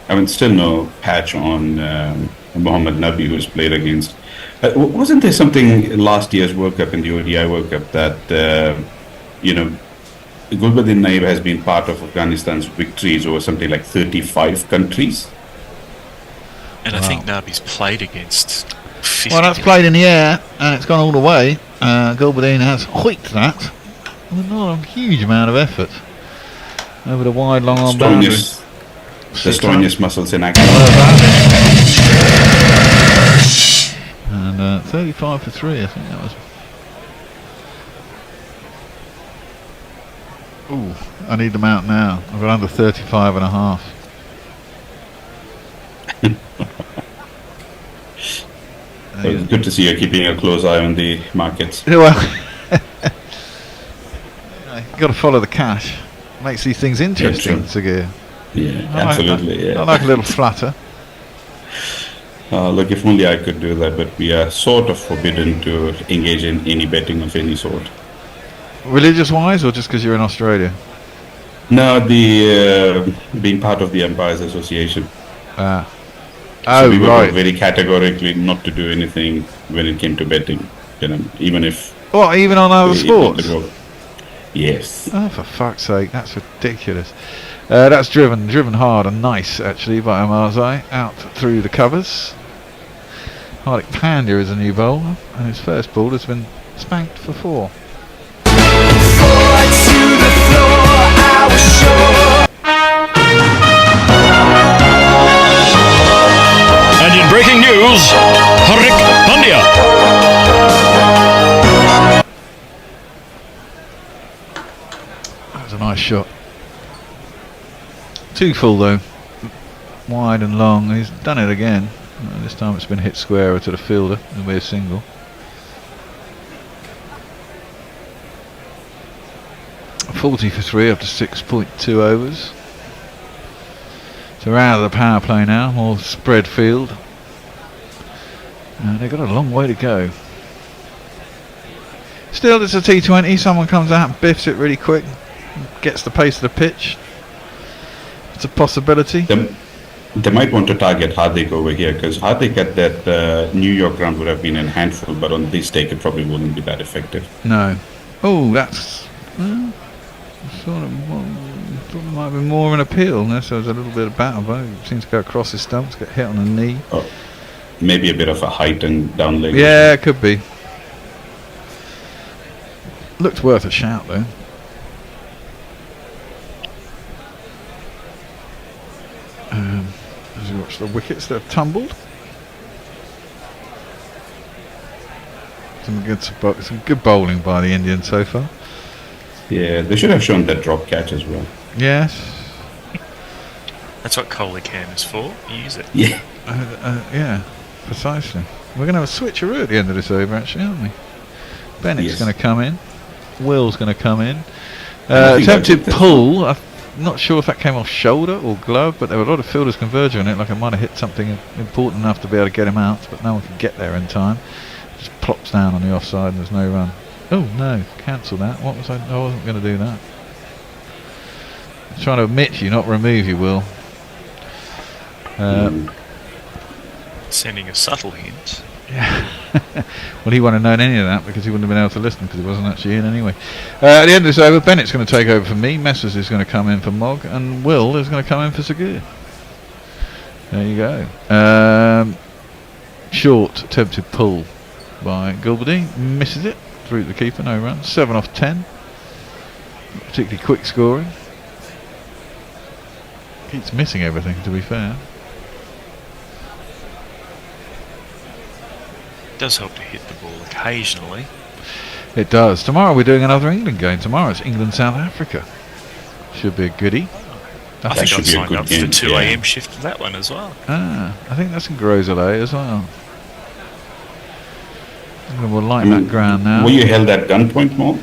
[SPEAKER 12] I mean, still no patch on Mohammad Nabi, who's played against. Wasn't there something last year's World Cup, in the ODI World Cup, that Gulbadin Naib has been part of Afghanistan's victories over something like 35 countries?
[SPEAKER 9] And I think Nabi's played against 50.
[SPEAKER 2] Well, that's played in the air and it's gone all the way. Gulbadine has hoiked that with not a huge amount of effort over the wide long arm boundary.
[SPEAKER 12] The Stoinis muscles in action.
[SPEAKER 2] And 35 for 3, I think that was. Ooh, I need them out now. I've got under 35 and a half.
[SPEAKER 12] Well, it's good to see you keeping a close eye on the markets.
[SPEAKER 2] Well, you've got to follow the cash. Makes these things interesting, Sagir.
[SPEAKER 12] Yeah, absolutely.
[SPEAKER 2] I like a little flutter.
[SPEAKER 12] Look, if only I could do that, but we are sort of forbidden to engage in any betting of any sort.
[SPEAKER 2] Religious-wise, or just because you're in Australia?
[SPEAKER 12] No, the being part of the Umpires Association.
[SPEAKER 2] So
[SPEAKER 12] we were very categorically not to do anything when it came to betting. Even if.
[SPEAKER 2] What, even on other sports?
[SPEAKER 12] Yes.
[SPEAKER 2] Oh, for fuck's sake, that's ridiculous. That's driven hard and nice, actually, by Amarzai, out through the covers. Hardik Pandya is a new bowler, and his first ball has been spanked for 4.
[SPEAKER 6] And in breaking news, Hardik Pandya.
[SPEAKER 2] That was a nice shot. Too full though, wide and long. He's done it again. This time it's been hit square to the fielder. It'll be a single. .40 for 3 after 6.2 overs. So we're out of the power play now, more spread field. And they've got a long way to go. Still, it's a T20. Someone comes out and biffs it really quick, gets the pace of the pitch. That's a possibility.
[SPEAKER 12] They might want to target Hardik over here, because Hardik at that New York round would have been a handful, but on this take it probably wouldn't be that effective.
[SPEAKER 2] No. Oh, that's sort of might be more of an appeal. Unless there was a little bit of battle, but it seems to go across his stumps, get hit on the knee.
[SPEAKER 12] Oh, maybe a bit of a height and down leg.
[SPEAKER 2] Yeah, it could be. Looked worth a shout though. As you watch the wickets that have tumbled. Some good bowling by the Indians so far.
[SPEAKER 12] Yeah, they should have shown that drop catch as well.
[SPEAKER 2] Yes.
[SPEAKER 9] That's what Kohli cam is for. Use it.
[SPEAKER 12] Yeah.
[SPEAKER 2] Yeah, precisely. We're going to have a switcheroo at the end of this over, actually, aren't we? Bennett's going to come in. Will's going to come in. Attempted pull. I'm not sure if that came off shoulder or glove, but there were a lot of fielders converging on it, like it might have hit something important enough to be able to get him out, but no one could get there in time. Just plops down on the offside and there's no run. Oh no, cancel that. What was I wasn't going to do that. I'm trying to omit you, not remove you, Will.
[SPEAKER 9] Sending a subtle hint.
[SPEAKER 2] Yeah. Well, he wouldn't have known any of that because he wouldn't have been able to listen because he wasn't actually in anyway. At the end of this over, Bennett's going to take over for me, Messers is going to come in for Mogg, and Will is going to come in for Sagur. There you go. Short attempted pull by Gilberdine, misses it through the keeper, no runs. 7 off 10. Not particularly quick scoring. Keeps missing everything, to be fair.
[SPEAKER 9] Does help to hit the ball occasionally.
[SPEAKER 2] It does. Tomorrow we're doing another England game. Tomorrow it's England-South Africa. Should be a goodie.
[SPEAKER 9] I think I've signed up for the 2 a.m. shift for that one as well.
[SPEAKER 2] I think that's in Grosselet as well. England will like that ground now.
[SPEAKER 12] Were you held at gunpoint, Mo?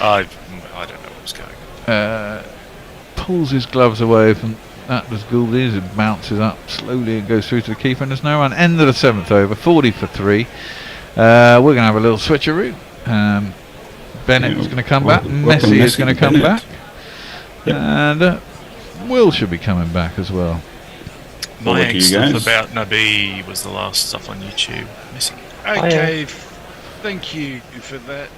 [SPEAKER 9] I don't know what was going on.
[SPEAKER 2] Pulls his gloves away from that was Gouldy as it bounces up slowly and goes through to the keeper, and there's no run. End of the 7th over, 40 for 3. We're going to have a little switcheroo. Bennett is going to come back. Messi is going to come back. Yep. And Will should be coming back as well.
[SPEAKER 9] My stuff about Nabi was the last stuff on YouTube. Missing.
[SPEAKER 3] Okay, thank you for that.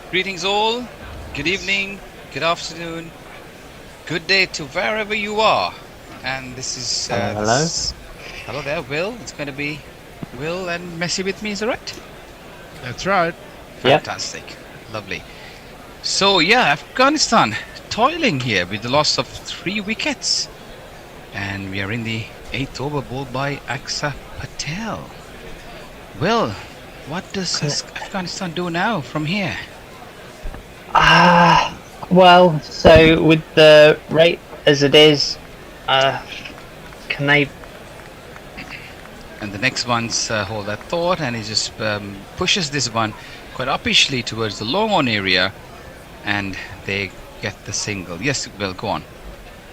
[SPEAKER 4] Greetings all, good evening, good afternoon, good day to wherever you are. And this is...
[SPEAKER 19] hello?
[SPEAKER 4] Hello there, Will. It's going to be Will and Messi with me, is that right?
[SPEAKER 3] That's right.
[SPEAKER 4] Fantastic. Yep. Lovely. So yeah, Afghanistan toiling here with the loss of 3 wickets. And we are in the 8th over bowled by Aksa Patel. Well, what does Afghanistan do now from here?
[SPEAKER 19] Well, so with the rate as it is, can they...
[SPEAKER 4] And the next one's hold that thought, and he just pushes this one quite uppishly towards the long on area, and they get the single. Yes, Will, go on.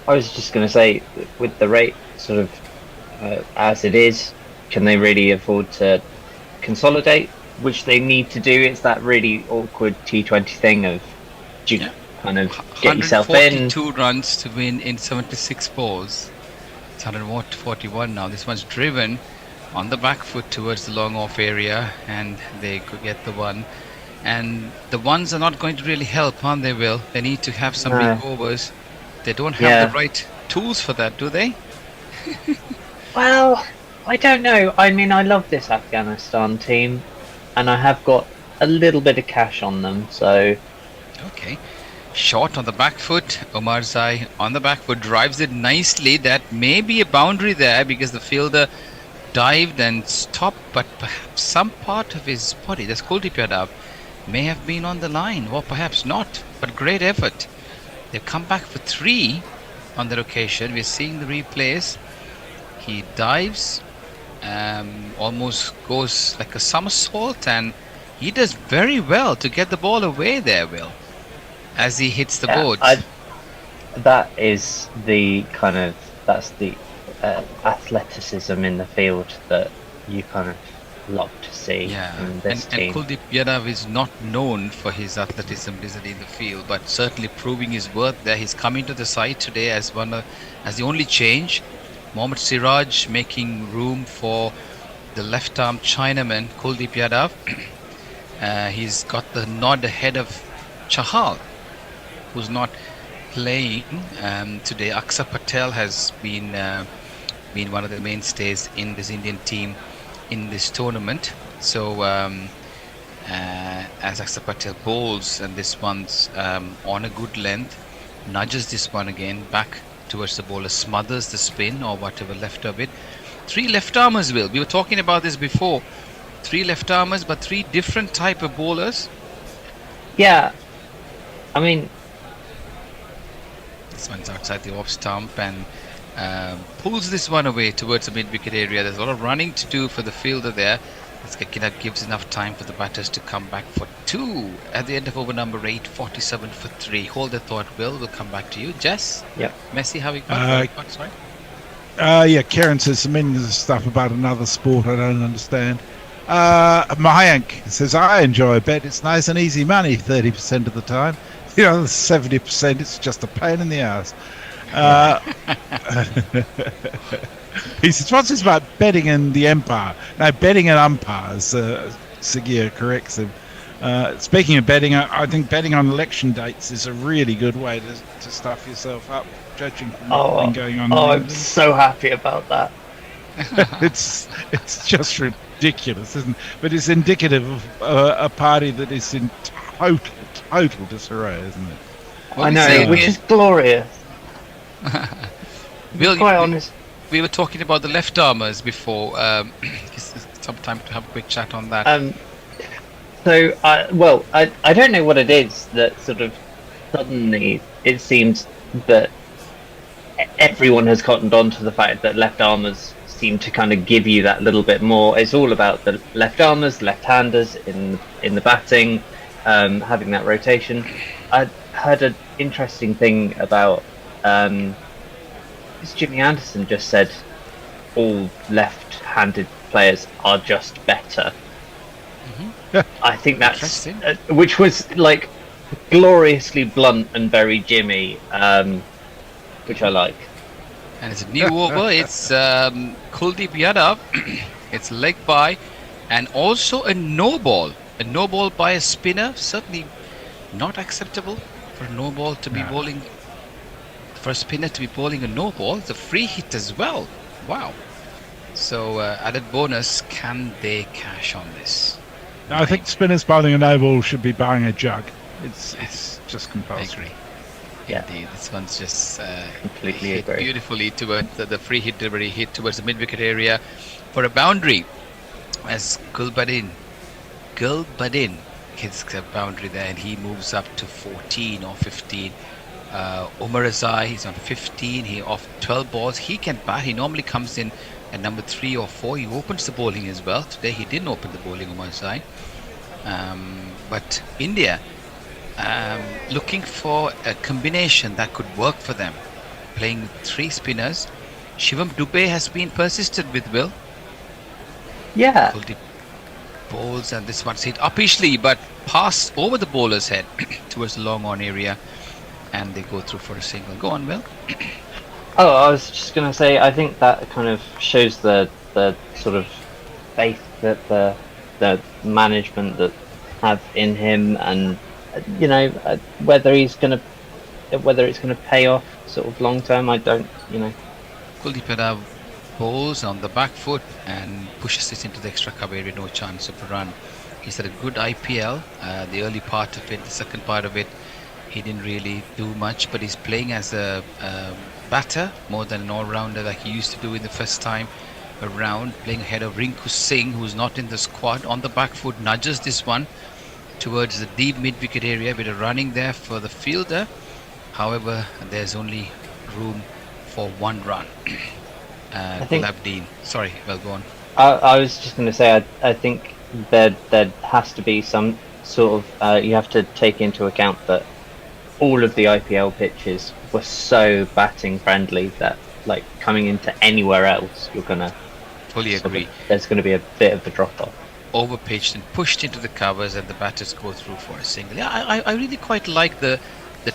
[SPEAKER 19] I was just going to say, with the rate sort of as it is, can they really afford to consolidate? Which they need to do. It's that really awkward T20 thing of kind of get yourself in.
[SPEAKER 4] 142 runs to win in 76 balls. It's 141 now. This one's driven on the back foot towards the long off area, and they could get the one. And the ones are not going to really help, aren't they, Will? They need to have some big overs. They don't have the right tools for that, do they?
[SPEAKER 19] Well, I don't know. I mean, I love this Afghanistan team, and I have got a little bit of cash on them, so...
[SPEAKER 4] Okay. Shot on the back foot. Omar Zai on the back foot drives it nicely. That may be a boundary there because the fielder dived and stopped, but perhaps some part of his body, the Kuldeep Yadav, may have been on the line, or perhaps not. But great effort. They've come back for 3 on that occasion. We're seeing the replays. He dives, almost goes like a somersault, and he does very well to get the ball away there, Will, as he hits the boards.
[SPEAKER 19] That is the kind of, that's the athleticism in the field that you kind of love to see in this
[SPEAKER 4] and
[SPEAKER 19] team.
[SPEAKER 4] Kuldeep Yadav is not known for his athleticism visibly in the field, but certainly proving his worth there. He's coming to the side today as as the only change. Mohammad Siraj making room for the left-arm Chinaman Kuldeep Yadav. He's got the nod ahead of Chahal, who's not playing today. Aksa Patel has been one of the mainstays in this Indian team in this tournament. So as Aksa Patel bowls, and this one's on a good length, nudges this one again back towards the bowler, smothers the spin or whatever left of it. 3 left armers, Will. We were talking about this before. 3 left armers, but 3 different type of bowlers.
[SPEAKER 19] Yeah, I mean,
[SPEAKER 4] this one's outside the off stump and pulls this one away towards the mid-wicket area. There's a lot of running to do for the fielder there. That gives enough time for the batters to come back for 2 at the end of over number 8, 47 for 3. Hold the thought, Will. We'll come back to you. Jess?
[SPEAKER 19] Yep.
[SPEAKER 4] Messi, how you got? Sorry?
[SPEAKER 3] Yeah, Karen says some millions of stuff about another sport I don't understand. Mayank says, I enjoy a bet. It's nice and easy money 30% of the time. You know, 70% it's just a pain in the ass. He says, what's this about betting in the empire? No, betting in umpires. Sagir corrects him. Speaking of betting, I think betting on election dates is a really good way to stuff yourself up, judging from what's been going on.
[SPEAKER 19] I'm so happy about that.
[SPEAKER 3] It's just ridiculous, isn't it? But it's indicative of a party that is in total disarray, isn't it?
[SPEAKER 19] I know, which is glorious.
[SPEAKER 4] Will,
[SPEAKER 19] quite honest.
[SPEAKER 4] We were talking about the left armers before. Some time to have a quick chat on that.
[SPEAKER 19] So, I don't know what it is that sort of suddenly it seems that everyone has cottoned on to the fact that left armers seem to kind of give you that little bit more. It's all about the left armers, left-handers in the batting, having that rotation. I heard an interesting thing about Jimmy Anderson just said all left-handed players are just better. I think that's which was like gloriously blunt and very Jimmy, which I like.
[SPEAKER 4] And it's a new over. It's Kuldeep Yadav. It's leg by, and also a no ball. A no ball by a spinner. Certainly not acceptable for a no ball to be bowling. For a spinner to be bowling a no ball. It's a free hit as well. Wow. So added bonus. Can they cash on this?
[SPEAKER 3] I think spinners bowling a no ball should be buying a jug. It's just compulsory.
[SPEAKER 4] I agree. Yeah. Indeed, this one's just
[SPEAKER 19] completely
[SPEAKER 4] hit beautifully towards the free hit delivery, hit towards the mid-wicket area for a boundary. As Gulbadin hits a boundary there, and he moves up to 14 or 15. Umar Azai, he's on 15. He off 12 balls. He can bat. He normally comes in at number 3 or 4. He opens the bowling as well. Today he didn't open the bowling, Umar Azai. But India. Looking for a combination that could work for them, playing with 3 spinners. Shivam Dubey has been persistent with Will.
[SPEAKER 19] Yeah.
[SPEAKER 4] Bowls, and this one's hit uppishly, but passed over the bowler's head towards the long on area, and they go through for a single. Go on, Will.
[SPEAKER 19] I was just going to say, I think that kind of shows the sort of faith that the management that have in him, and you know, whether it's going to pay off sort of long term, I don't, you know.
[SPEAKER 4] Kuldeep Yadav bowls on the back foot and pushes it into the extra cover area, no chance of a run. He's had a good IPL, the early part of it, the second part of it he didn't really do much, but he's playing as a batter more than an all-rounder like he used to do in the first time around, playing ahead of Rinku Singh, who's not in the squad. On the back foot, nudges this one towards the deep mid-wicket area, with a running there for the fielder. However, there's only room for 1 run. Gulabdeen. Sorry, well, go on.
[SPEAKER 19] I was just going to say, I think there has to be some sort of, you have to take into account that all of the IPL pitches were so batting friendly that, like, coming into anywhere else, you're going to
[SPEAKER 4] Fully agree.
[SPEAKER 19] There's going to be a bit of a drop off.
[SPEAKER 4] Overpitched and pushed into the covers, and the batters go through for a single. Yeah, I really quite like the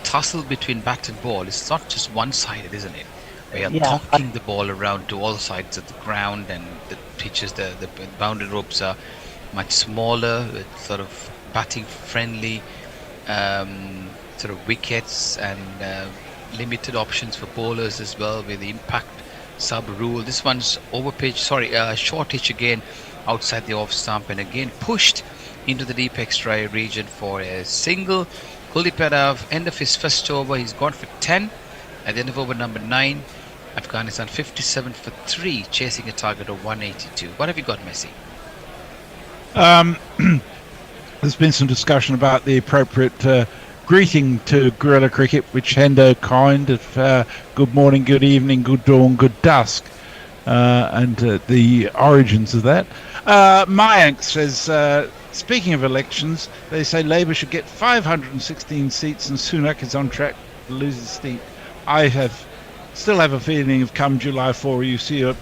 [SPEAKER 4] tussle between bat and ball. It's not just one-sided, isn't it? We are knocking the ball around to all sides of the ground, and the pitches, the boundary ropes are much smaller, with sort of batting friendly sort of wickets, and limited options for bowlers as well with the impact sub rule. This one's overpitch, shortish again outside the off stump, and again pushed into the deep extra region for a single. Kuldeep, end of his first over, he's gone for 10 at the end of over number 9. Afghanistan 57 for 3, chasing a target of 182. What have you got, Messi?
[SPEAKER 3] There's been some discussion about the appropriate greeting to guerrilla cricket, which Hendo coined of good morning, good evening, good dawn, good dusk, and the origins of that. Mayank says, speaking of elections, they say Labour should get 516 seats and Sunak is on track to lose his seat. I still have a feeling of come July 4 you see a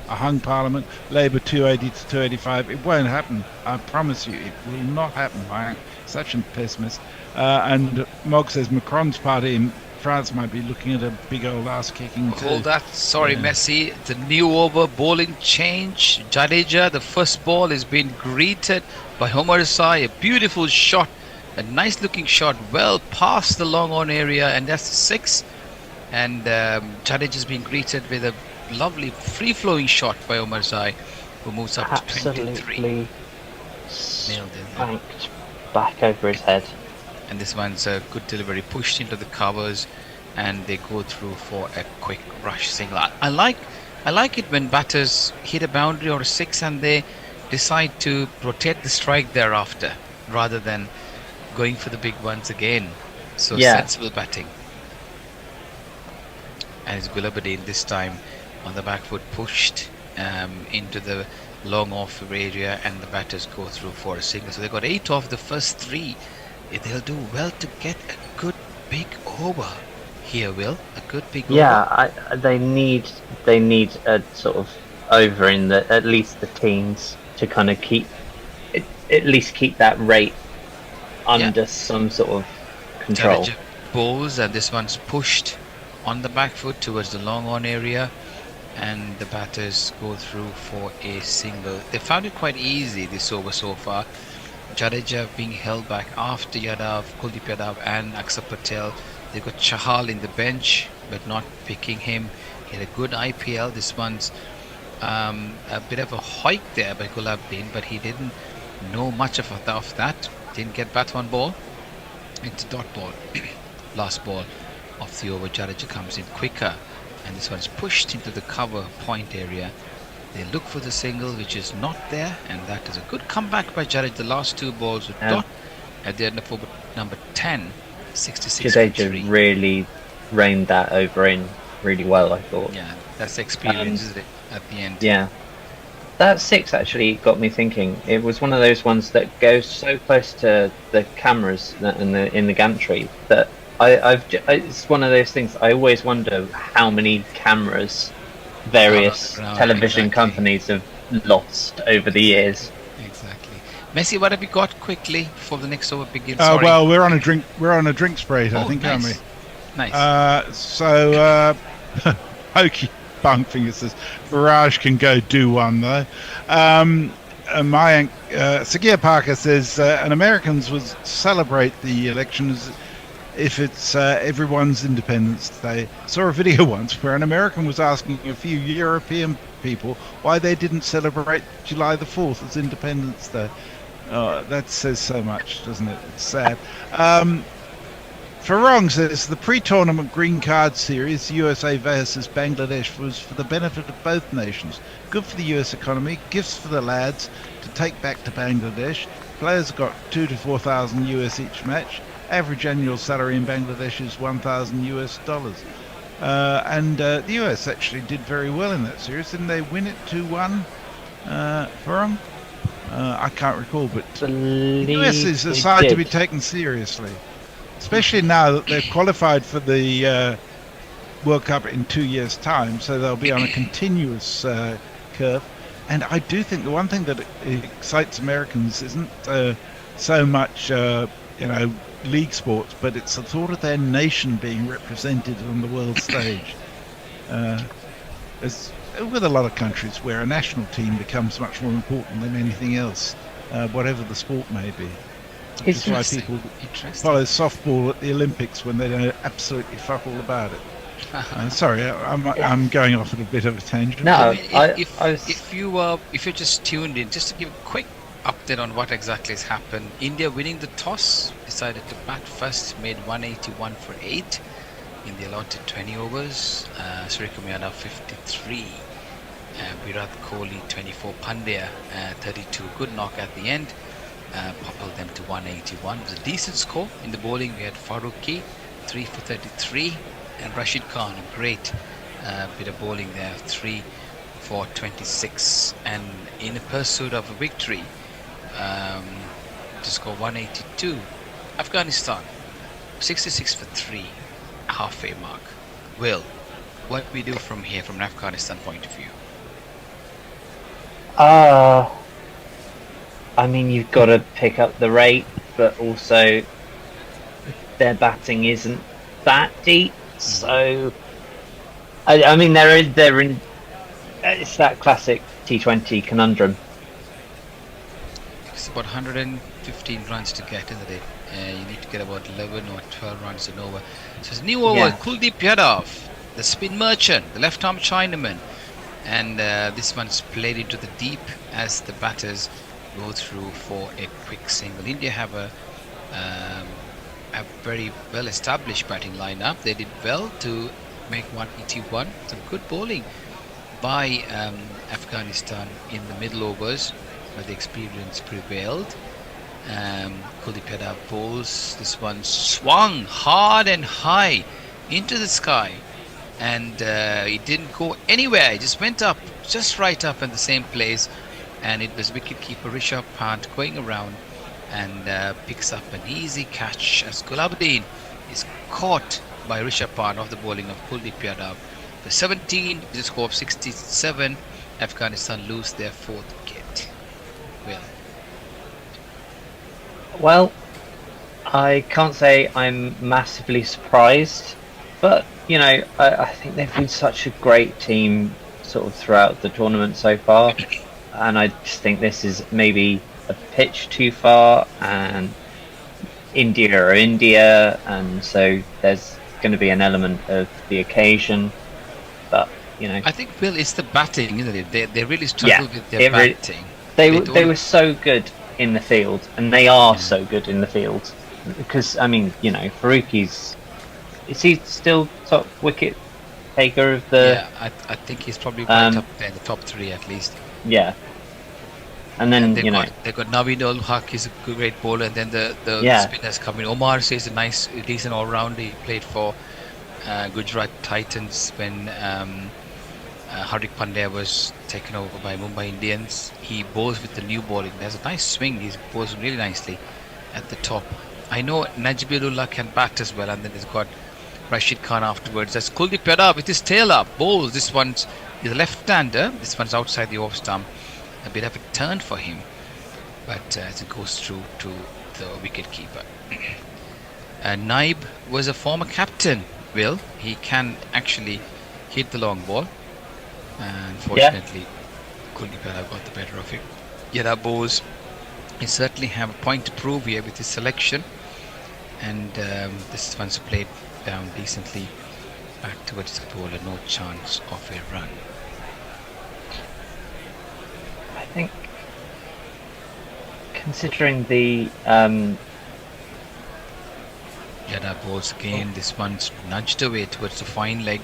[SPEAKER 3] hung parliament, Labour 280 to 285. It won't happen. I promise you, it will not happen. I'm such a pessimist. And Mog says Macron's party in France might be looking at a big old ass kicking too.
[SPEAKER 4] Hold that. Sorry, Messi. The new over bowling change. Jadeja, the first ball is being greeted by Omar Sai. A beautiful shot. A nice looking shot. Well past the long on area. And that's the 6. And Jadeja's being greeted with a lovely free-flowing shot by Omar Sai, who moves up to 23.
[SPEAKER 19] Absolutely spanked back over his head.
[SPEAKER 4] And this one's a good delivery, pushed into the covers, and they go through for a quick rush single. I like it when batters hit a boundary or a 6 and they decide to rotate the strike thereafter, rather than going for the big ones again. So sensible batting. And it's Gulabadin this time on the back foot, pushed into the long off area, and the batters go through for a single. So they got 8 off the first 3. They'll do well to get a good big over here, Will. A good big over.
[SPEAKER 19] Yeah, they need a sort of over in the at least the teens to kind of keep that rate under some sort of control.
[SPEAKER 4] Bowls, and this one's pushed on the back foot towards the long on area, and the batters go through for a single. They found it quite easy this over so far. Jadeja being held back after Yadav, Kuldeep Yadav and Akshar Patel. They've got Chahal in the bench, but not picking him. He had a good IPL. This one's a bit of a hike there by Gulabdin, but he didn't know much of that. Didn't get bat on ball. It's dot ball. Last ball of the over. Jadeja comes in quicker, and this one's pushed into the cover point area. They look for the single, which is not there, and that is a good comeback by Jadeja. The last 2 balls with dot at the end of over number 10, 66.
[SPEAKER 19] Jadeja really reined that over in really well, I thought.
[SPEAKER 4] Yeah, that's experience, isn't it, at the end?
[SPEAKER 19] Yeah. That 6 actually got me thinking. It was one of those ones that goes so close to the cameras in the gantry that it's one of those things. I always wonder how many cameras various television companies have lost over the years.
[SPEAKER 4] Exactly. Messi, what have you got quickly before the next over begins?
[SPEAKER 3] Well, we're on a drink spree, I think, aren't we?
[SPEAKER 4] Nice.
[SPEAKER 3] Hokey Bunkfinger says Barrage can go do one though. Sagir Parker says and Americans would celebrate the elections if it's everyone's Independence Day. Saw a video once where an American was asking a few European people why they didn't celebrate July the 4th as Independence Day. That says so much, doesn't it? It's sad. Farong says the pre-tournament green card series, USA versus Bangladesh, was for the benefit of both nations. Good for the US economy, gifts for the lads to take back to Bangladesh. Players got $2,000 to $4,000 US each match. Average annual salary in Bangladesh is $1,000 US. And the US actually did very well in that series. Didn't they win it 2-1? Farong? I can't recall, but the US is a side to be taken seriously. Especially now that they've qualified for the World Cup in 2 years' time, so they'll be on a continuous curve. And I do think the one thing that excites Americans isn't so much, league sports, but it's the thought of their nation being represented on the world stage. As with a lot of countries where a national team becomes much more important than anything else, whatever the sport may be. Which is why people follow softball at the Olympics when they know absolutely fuck all about it. Sorry, I'm going off at a bit of a tangent.
[SPEAKER 4] No, if you're just tuned in, just to give a quick update on what exactly has happened. India winning the toss, decided to bat first, made 181 for 8 in the allotted 20 overs. Suryakumar Yadav 53, Virat Kohli 24, Pandya 32. Good knock at the end. Poppled them to 181. It was a decent score. In the bowling, we had Farooqi 3 for 33, and Rashid Khan, a great bit of bowling there, 3 for 26. And in a pursuit of a victory, to score 182, Afghanistan 66 for 3, halfway mark. Will, what we do from here, from an Afghanistan point of view?
[SPEAKER 19] I mean, you've got to pick up the rate, but also their batting isn't that deep. So, I mean, they're in. It's that classic T20 conundrum.
[SPEAKER 4] It's about 115 runs to get, isn't it? You need to get about 11 or 12 runs and over. So it's new over. Kuldeep Yadav, the spin merchant, the left-arm Chinaman, and this one's played into the deep as the batters go through for a quick single. India have a very well established batting lineup. They did well to make 181. Some good bowling by Afghanistan in the middle overs, where the experience prevailed. Kuldeep Yadav bowls. This one swung hard and high into the sky, and it didn't go anywhere. It just went up, just right up in the same place. And it was wicketkeeper Rishabh Pant going around and picks up an easy catch as Gulabuddin is caught by Rishabh Pant off the bowling of Kuldeep Yadav. The 17 with a score of 67, Afghanistan lose their 4th wicket.
[SPEAKER 19] Well, I can't say I'm massively surprised, but I think they've been such a great team sort of throughout the tournament so far. And I just think this is maybe a pitch too far, and India, and so there's going to be an element of the occasion. But
[SPEAKER 4] I think, Will, it's the batting, isn't it? They really struggled with their batting.
[SPEAKER 19] They were so good in the field, and they are so good in the field. Because Farooqi's, is he still top wicket taker of the?
[SPEAKER 4] Yeah, I think he's probably right up there in the top 3 at least.
[SPEAKER 19] Yeah. And then
[SPEAKER 4] they've got Naveed ul Haq, he's a great bowler, and then the spinners come in. Omar says a nice, decent all-rounder. He played for Gujarat Titans when Hardik Pandya was taken over by Mumbai Indians. He bowls with the new bowling. There's a nice swing. He bowls really nicely at the top. I know Najibullah can bat as well, and then he's got Rashid Khan afterwards. That's Kuldeep Yadav with his tail up. Bowls. This one's a left-hander. This one's outside the off stump. A bit of a turn for him, but as it goes through to the wicket-keeper. Naib was a former captain, Will. He can actually hit the long ball. Unfortunately, Kuldeep Yadav got the better of him. Yadav bowls. He certainly have a point to prove here with his selection. And this one's played down decently back towards the bowler. No chance of a run.
[SPEAKER 19] I think, considering the
[SPEAKER 4] Yadav bowls again. This one's nudged away towards the fine leg,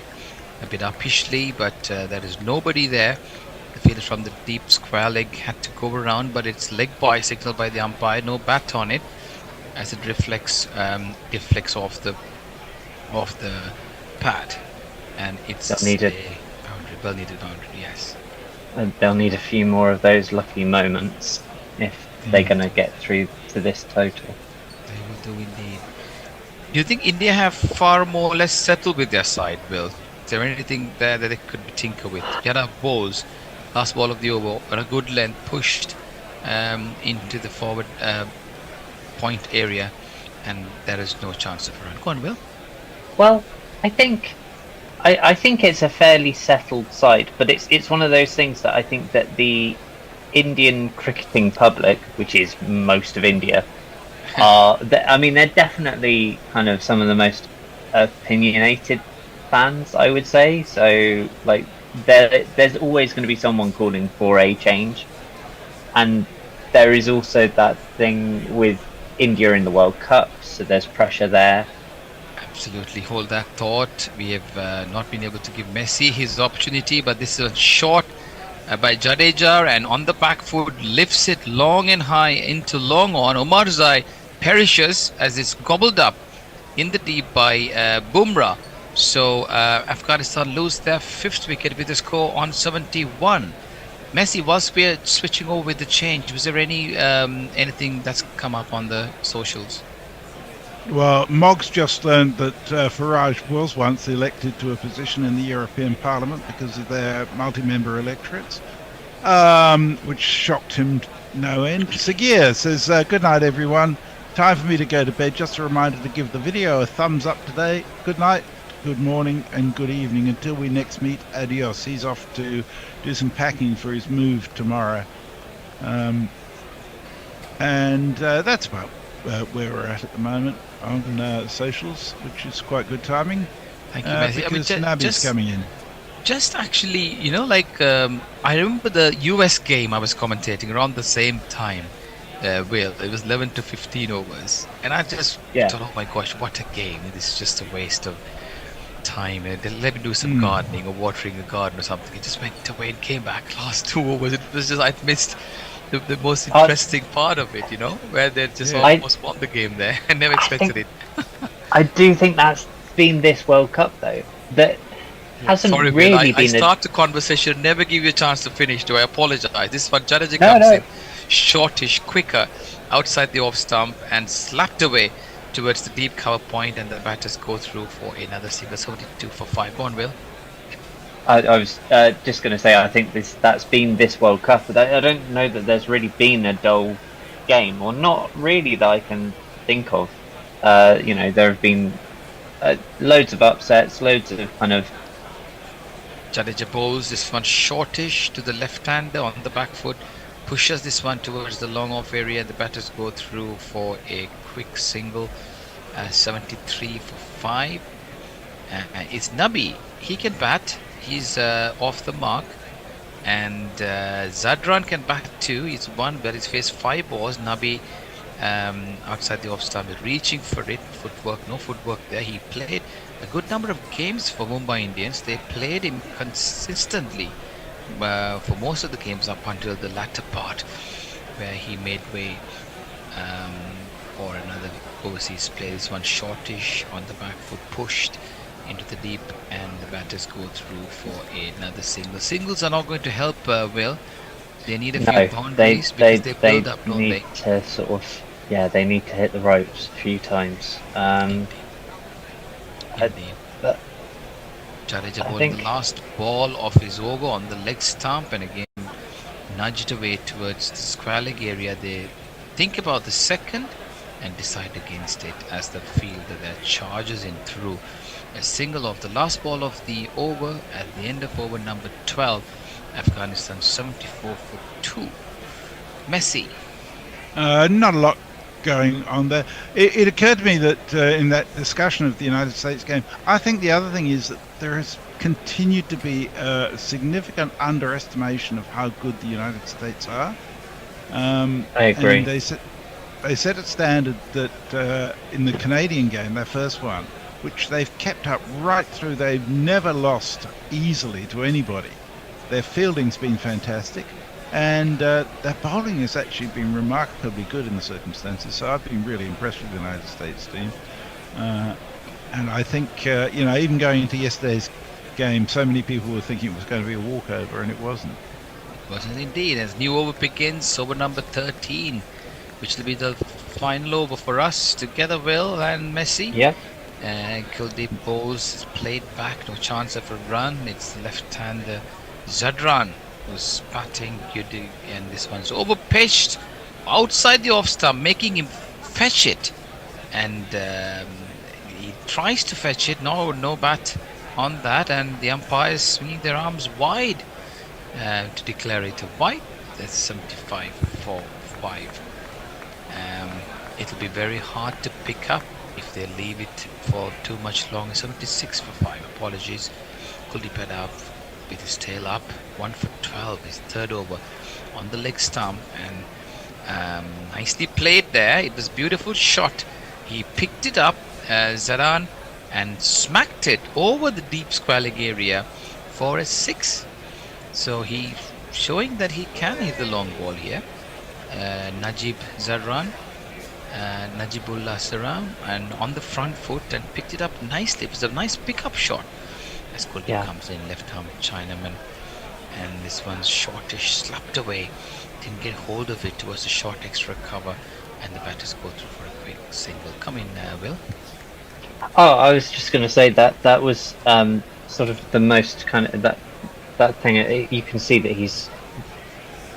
[SPEAKER 4] a bit uppishly, but there is nobody there. The fielder from the deep square leg had to go around, but it's leg by signaled by the umpire. No bat on it, as it deflects off the pad, and it's a boundary, well needed boundary. Yes.
[SPEAKER 19] And they'll need a few more of those lucky moments if they're going to get through to this total.
[SPEAKER 4] They will do indeed. Do you think India have far more or less settled with their side, Will? there anything there that they could tinker with? Yada Bowes, last ball of the over, on a good length, pushed into the forward point area, and there is no chance of a run. Go on, Will.
[SPEAKER 19] Well, I think it's a fairly settled side, but it's one of those things that I think that the Indian cricketing public, which is most of India, they're definitely kind of some of the most opinionated fans, I would say. So, like, there's always going to be someone calling for a change, and there is also that thing with India in the World Cup, so there's pressure there.
[SPEAKER 4] Absolutely, hold that thought. We have not been able to give Messi his opportunity, but this is a shot by Jadeja, and on the back foot lifts it long and high into long on. Omarzai perishes as it's gobbled up in the deep by Bumrah. So Afghanistan lose their 5th wicket with a score on 71. Messi, whilst we're switching over with the change, was there anything that's come up on the socials?
[SPEAKER 3] Well, Moggs just learned that Farage was once elected to a position in the European Parliament because of their multi-member electorates, which shocked him no end. Sagir says, good night, everyone. Time for me to go to bed. Just a reminder to give the video a thumbs up today. Good night, good morning, and good evening. Until we next meet, adios. He's off to do some packing for his move tomorrow. And that's about where we're at the moment on socials, which is quite good timing.
[SPEAKER 4] Thank you, Messi.
[SPEAKER 3] Because Nabi's coming in.
[SPEAKER 4] Just actually, I remember the US game I was commentating around the same time. Will, it was 11 to 15 overs, and I just thought, oh my gosh, what a game. This is just a waste of time. Let me do some gardening or watering a garden or something. It just went away and came back last 2 overs. It was just, I missed the most interesting part of it, where they just almost won the game there. I never expected it.
[SPEAKER 19] I do think that's been this World Cup, though. That hasn't
[SPEAKER 4] Sorry,
[SPEAKER 19] really
[SPEAKER 4] Will,
[SPEAKER 19] been.
[SPEAKER 4] I start the conversation, never give you a chance to finish. Do I apologize? This one, Jadeja comes in shortish, quicker, outside the off stump and slapped away towards the deep cover point, and the batters go through for another single. 72 for 5. Go on, Will.
[SPEAKER 19] I was just going to say, I think that's been this World Cup, but I don't know that there's really been a dull game, or not really that I can think of. There have been loads of upsets, loads of kind of.
[SPEAKER 4] Jadeja bowls this one shortish to the left-hander on the back foot, pushes this one towards the long off area. The batters go through for a quick single. 73 for 5. It's Nabi. He can bat. He's off the mark, and Zadran can bat too. He's one, but he's faced 5 balls. Nabi outside the off stump, reaching for it. No footwork there. He played a good number of games for Mumbai Indians. They played him consistently for most of the games up until the latter part, where he made way for another overseas play. This one shortish on the back foot, pushed into the deep, and the batters go through for another single. Singles are not going to help Will. They need a few boundaries because they build up, don't they?
[SPEAKER 19] To sort of, they need to hit the ropes a few times.
[SPEAKER 4] Indeed. Jadeja bowling the last ball of his over on the leg stump, and again nudged away towards the square leg area. They think about the second and decide against it as the fielder there charges in through. A single of the last ball of the over at the end of over number 12. Afghanistan 74 for 2. Messi.
[SPEAKER 3] Not a lot going on there. It occurred to me that in that discussion of the United States game, I think the other thing is that there has continued to be a significant underestimation of how good the United States are.
[SPEAKER 19] I agree.
[SPEAKER 3] And they set a standard that in the Canadian game, their first one, which they've kept up right through. They've never lost easily to anybody. Their fielding's been fantastic, and their bowling has actually been remarkably good in the circumstances. So I've been really impressed with the United States team. And I think, even going into yesterday's game, so many people were thinking it was going to be a walkover, and it wasn't.
[SPEAKER 4] It wasn't indeed. As new over begins, over number 13, which will be the final over for us together, Will and Messi.
[SPEAKER 19] Yeah.
[SPEAKER 4] Kuldeep bowls, is played back, no chance of a run. It's left-hander Zadran who's batting, and this one's over-pitched outside the off-stump, making him fetch it. And he tries to fetch it, no bat on that, and the umpires swinging their arms wide to declare it a wide. That's 75 for 5. It'll be very hard to pick up if they leave it for too much longer. 76 for 5. Apologies. Kuldeep had up with his tail up. 1 for 12. His third over on the leg stump, and nicely played there. It was a beautiful shot. He picked it up, Zaran, and smacked it over the deep square leg area for a 6. So he showing that he can hit the long ball here. Najib Zaran, Najibullah Saram, and on the front foot, and picked it up nicely. It was a nice pickup shot as Kuldeep comes in, left arm Chinaman, and this one's shortish, slapped away, didn't get hold of it towards the short extra cover, and the batters go through for a quick single. Come in, Will.
[SPEAKER 19] Oh, I was just going to say that was sort of the most kind of that thing. You can see that he's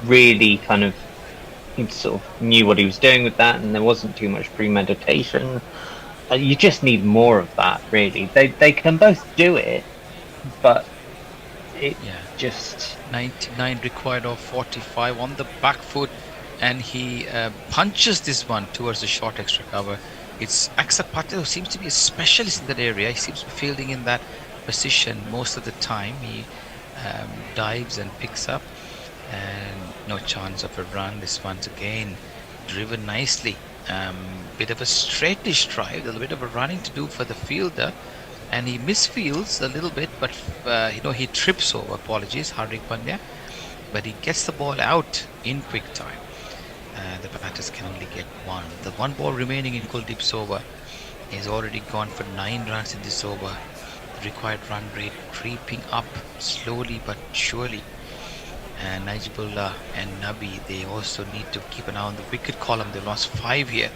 [SPEAKER 19] really kind of, he sort of knew what he was doing with that, and there wasn't too much premeditation. You just need more of that, really. They can both do it, but it just
[SPEAKER 4] 99 required of 45 on the back foot, and he punches this one towards the short extra cover. It's Akshat Patel, who seems to be a specialist in that area. He seems to be fielding in that position most of the time. He dives and picks up, and no chance of a run. This one's again driven nicely. Bit of a straightish drive, a little bit of a running to do for the fielder, and he misfields a little bit, but he trips over. Apologies, Hardik Pandya, but he gets the ball out in quick time. The batters can only get one. The one ball remaining in Kuldeep's over is already gone for 9 runs in this over. The required run rate creeping up slowly but surely. And Najibullah and Nabi, they also need to keep an eye on the wicket column. They lost 5 here.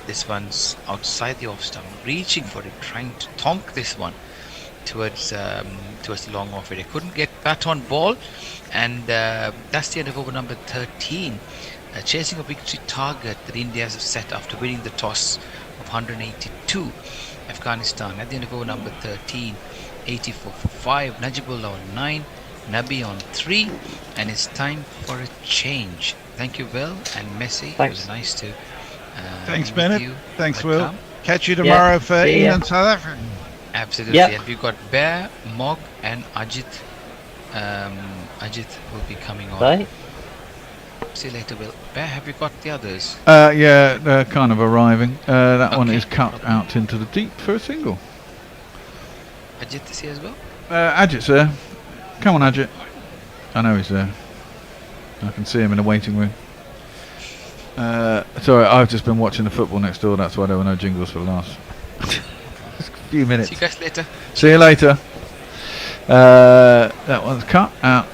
[SPEAKER 4] This one's outside the off stump, reaching for it, trying to thonk this one towards the long off it. They couldn't get bat on ball, and that's the end of over number 13. Chasing a victory target that India has set after winning the toss of 182. Afghanistan at the end of over number 13, 84 for 5. Najibullah on 9, Nabi on 3, and it's time for a change. Thank you, Will and Messi.
[SPEAKER 3] Thanks.
[SPEAKER 4] It was nice to
[SPEAKER 3] Thanks,
[SPEAKER 4] meet
[SPEAKER 3] Bennett.
[SPEAKER 4] you.
[SPEAKER 3] Thanks,
[SPEAKER 4] Welcome.
[SPEAKER 3] Will. Catch you tomorrow for England, South Africa.
[SPEAKER 4] Absolutely. And we've got Bear, Mog, and Ajit. Ajit will be coming on.
[SPEAKER 19] Right.
[SPEAKER 4] See you later, Will. Bear, have you got the others?
[SPEAKER 2] Yeah, they're kind of arriving. That one is cut out into the deep for a single.
[SPEAKER 4] Ajit is here as well?
[SPEAKER 2] Ajit's there. Come on, Ajit. I know he's there. I can see him in the waiting room. Sorry, I've just been watching the football next door. That's why there were no jingles for the last few minutes.
[SPEAKER 4] See you guys later.
[SPEAKER 2] See you later. That one's cut out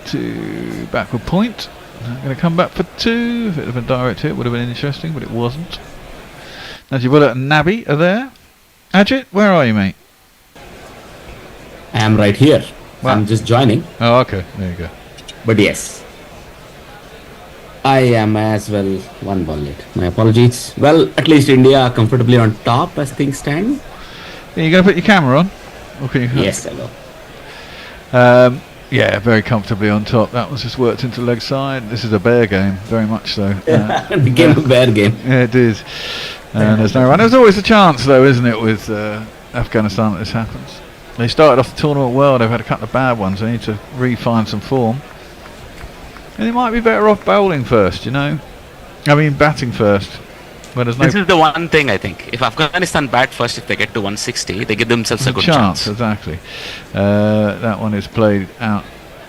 [SPEAKER 2] to backward point. I'm going to come back for 2. If it had been direct hit, it would have been interesting, but it wasn't. Najibullah and Nabi are there. Ajit, where are you, mate?
[SPEAKER 20] I am right here. I'm just joining.
[SPEAKER 2] Oh, okay. There you go.
[SPEAKER 20] But yes, I am as well 1 ball late. My apologies. Well, at least India are comfortably on top as things stand.
[SPEAKER 2] Are you going to put your camera on? Or can you
[SPEAKER 20] Yes, hello.
[SPEAKER 2] Yeah, very comfortably on top. That was just worked into the leg side. This is a bear game, very much so.
[SPEAKER 20] It became a bear game.
[SPEAKER 2] Yeah, it did. And there's no run. There's always a chance, though, isn't it, with Afghanistan that this happens. They started off the tournament well. They've had a couple of bad ones. They need to refine some form. And they might be better off bowling first, batting first. Where there's no
[SPEAKER 10] This is the one thing I think. If Afghanistan bat first, if they get to 160, they give themselves a good chance.
[SPEAKER 2] Exactly. That one is played out,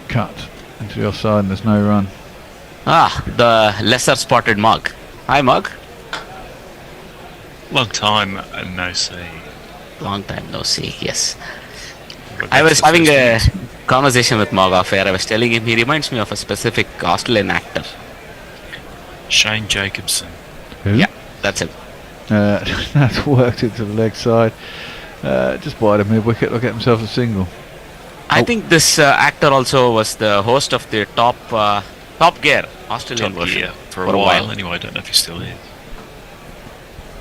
[SPEAKER 2] cut into the offside, and there's no run.
[SPEAKER 10] The lesser spotted Mug. Hi, Mug.
[SPEAKER 9] Long time no see.
[SPEAKER 10] Long time no see, yes. I was having a conversation with Mog off air. I was telling him he reminds me of a specific Australian actor.
[SPEAKER 9] Shane Jacobson.
[SPEAKER 2] Who?
[SPEAKER 10] Yeah, that's him.
[SPEAKER 2] That's worked into the leg side. Just wide of mid-wicket, they'll get themselves a single.
[SPEAKER 10] I think this actor also was the host of the Top Gear Australian
[SPEAKER 9] Top
[SPEAKER 10] version
[SPEAKER 9] Gear for a while anyway. I don't know if he still is.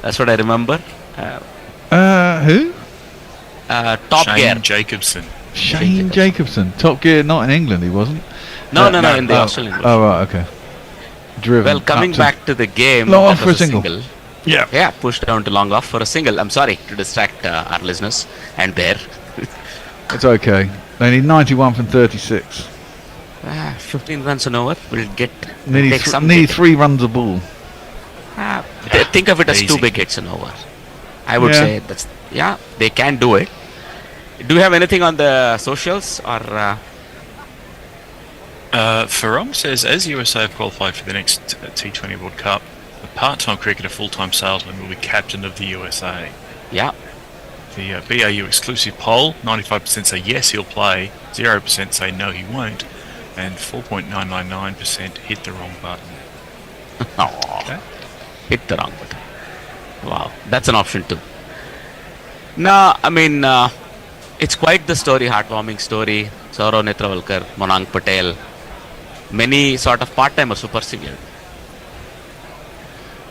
[SPEAKER 10] That's what I remember.
[SPEAKER 2] Who?
[SPEAKER 10] Top
[SPEAKER 9] Shane
[SPEAKER 10] Gear.
[SPEAKER 9] Jacobson.
[SPEAKER 2] Shane Jacobson. Top Gear, not in England, he wasn't.
[SPEAKER 10] No, in the Australian version.
[SPEAKER 2] Oh, right, okay. Driven.
[SPEAKER 10] Well, coming back to the game,
[SPEAKER 2] long off
[SPEAKER 10] that
[SPEAKER 2] for a
[SPEAKER 10] was
[SPEAKER 2] single.
[SPEAKER 10] Yeah, pushed down to long off for a single. I'm sorry to distract our listeners and there.
[SPEAKER 2] It's okay. They need 91 from 36.
[SPEAKER 10] 15 runs an over. We'll get
[SPEAKER 2] Need 3 runs a ball.
[SPEAKER 10] Think of it as
[SPEAKER 9] Easy.
[SPEAKER 10] 2 big hits an over. I would say they can do it. Do you have anything on the socials or?
[SPEAKER 9] Farom says, as USA have qualified for the next T20 World Cup, a part-time cricketer, full-time salesman will be captain of the USA.
[SPEAKER 10] Yeah.
[SPEAKER 9] The BAU exclusive poll, 95% say yes, he'll play, 0% say no, he won't, and 4.999% hit the wrong button.
[SPEAKER 10] Okay. Hit the wrong button. Wow, that's an option too. No, I mean, it's quite the story, heartwarming story. Saurav Netravalkar, Monang Patel, many sort of part-timers who persevered.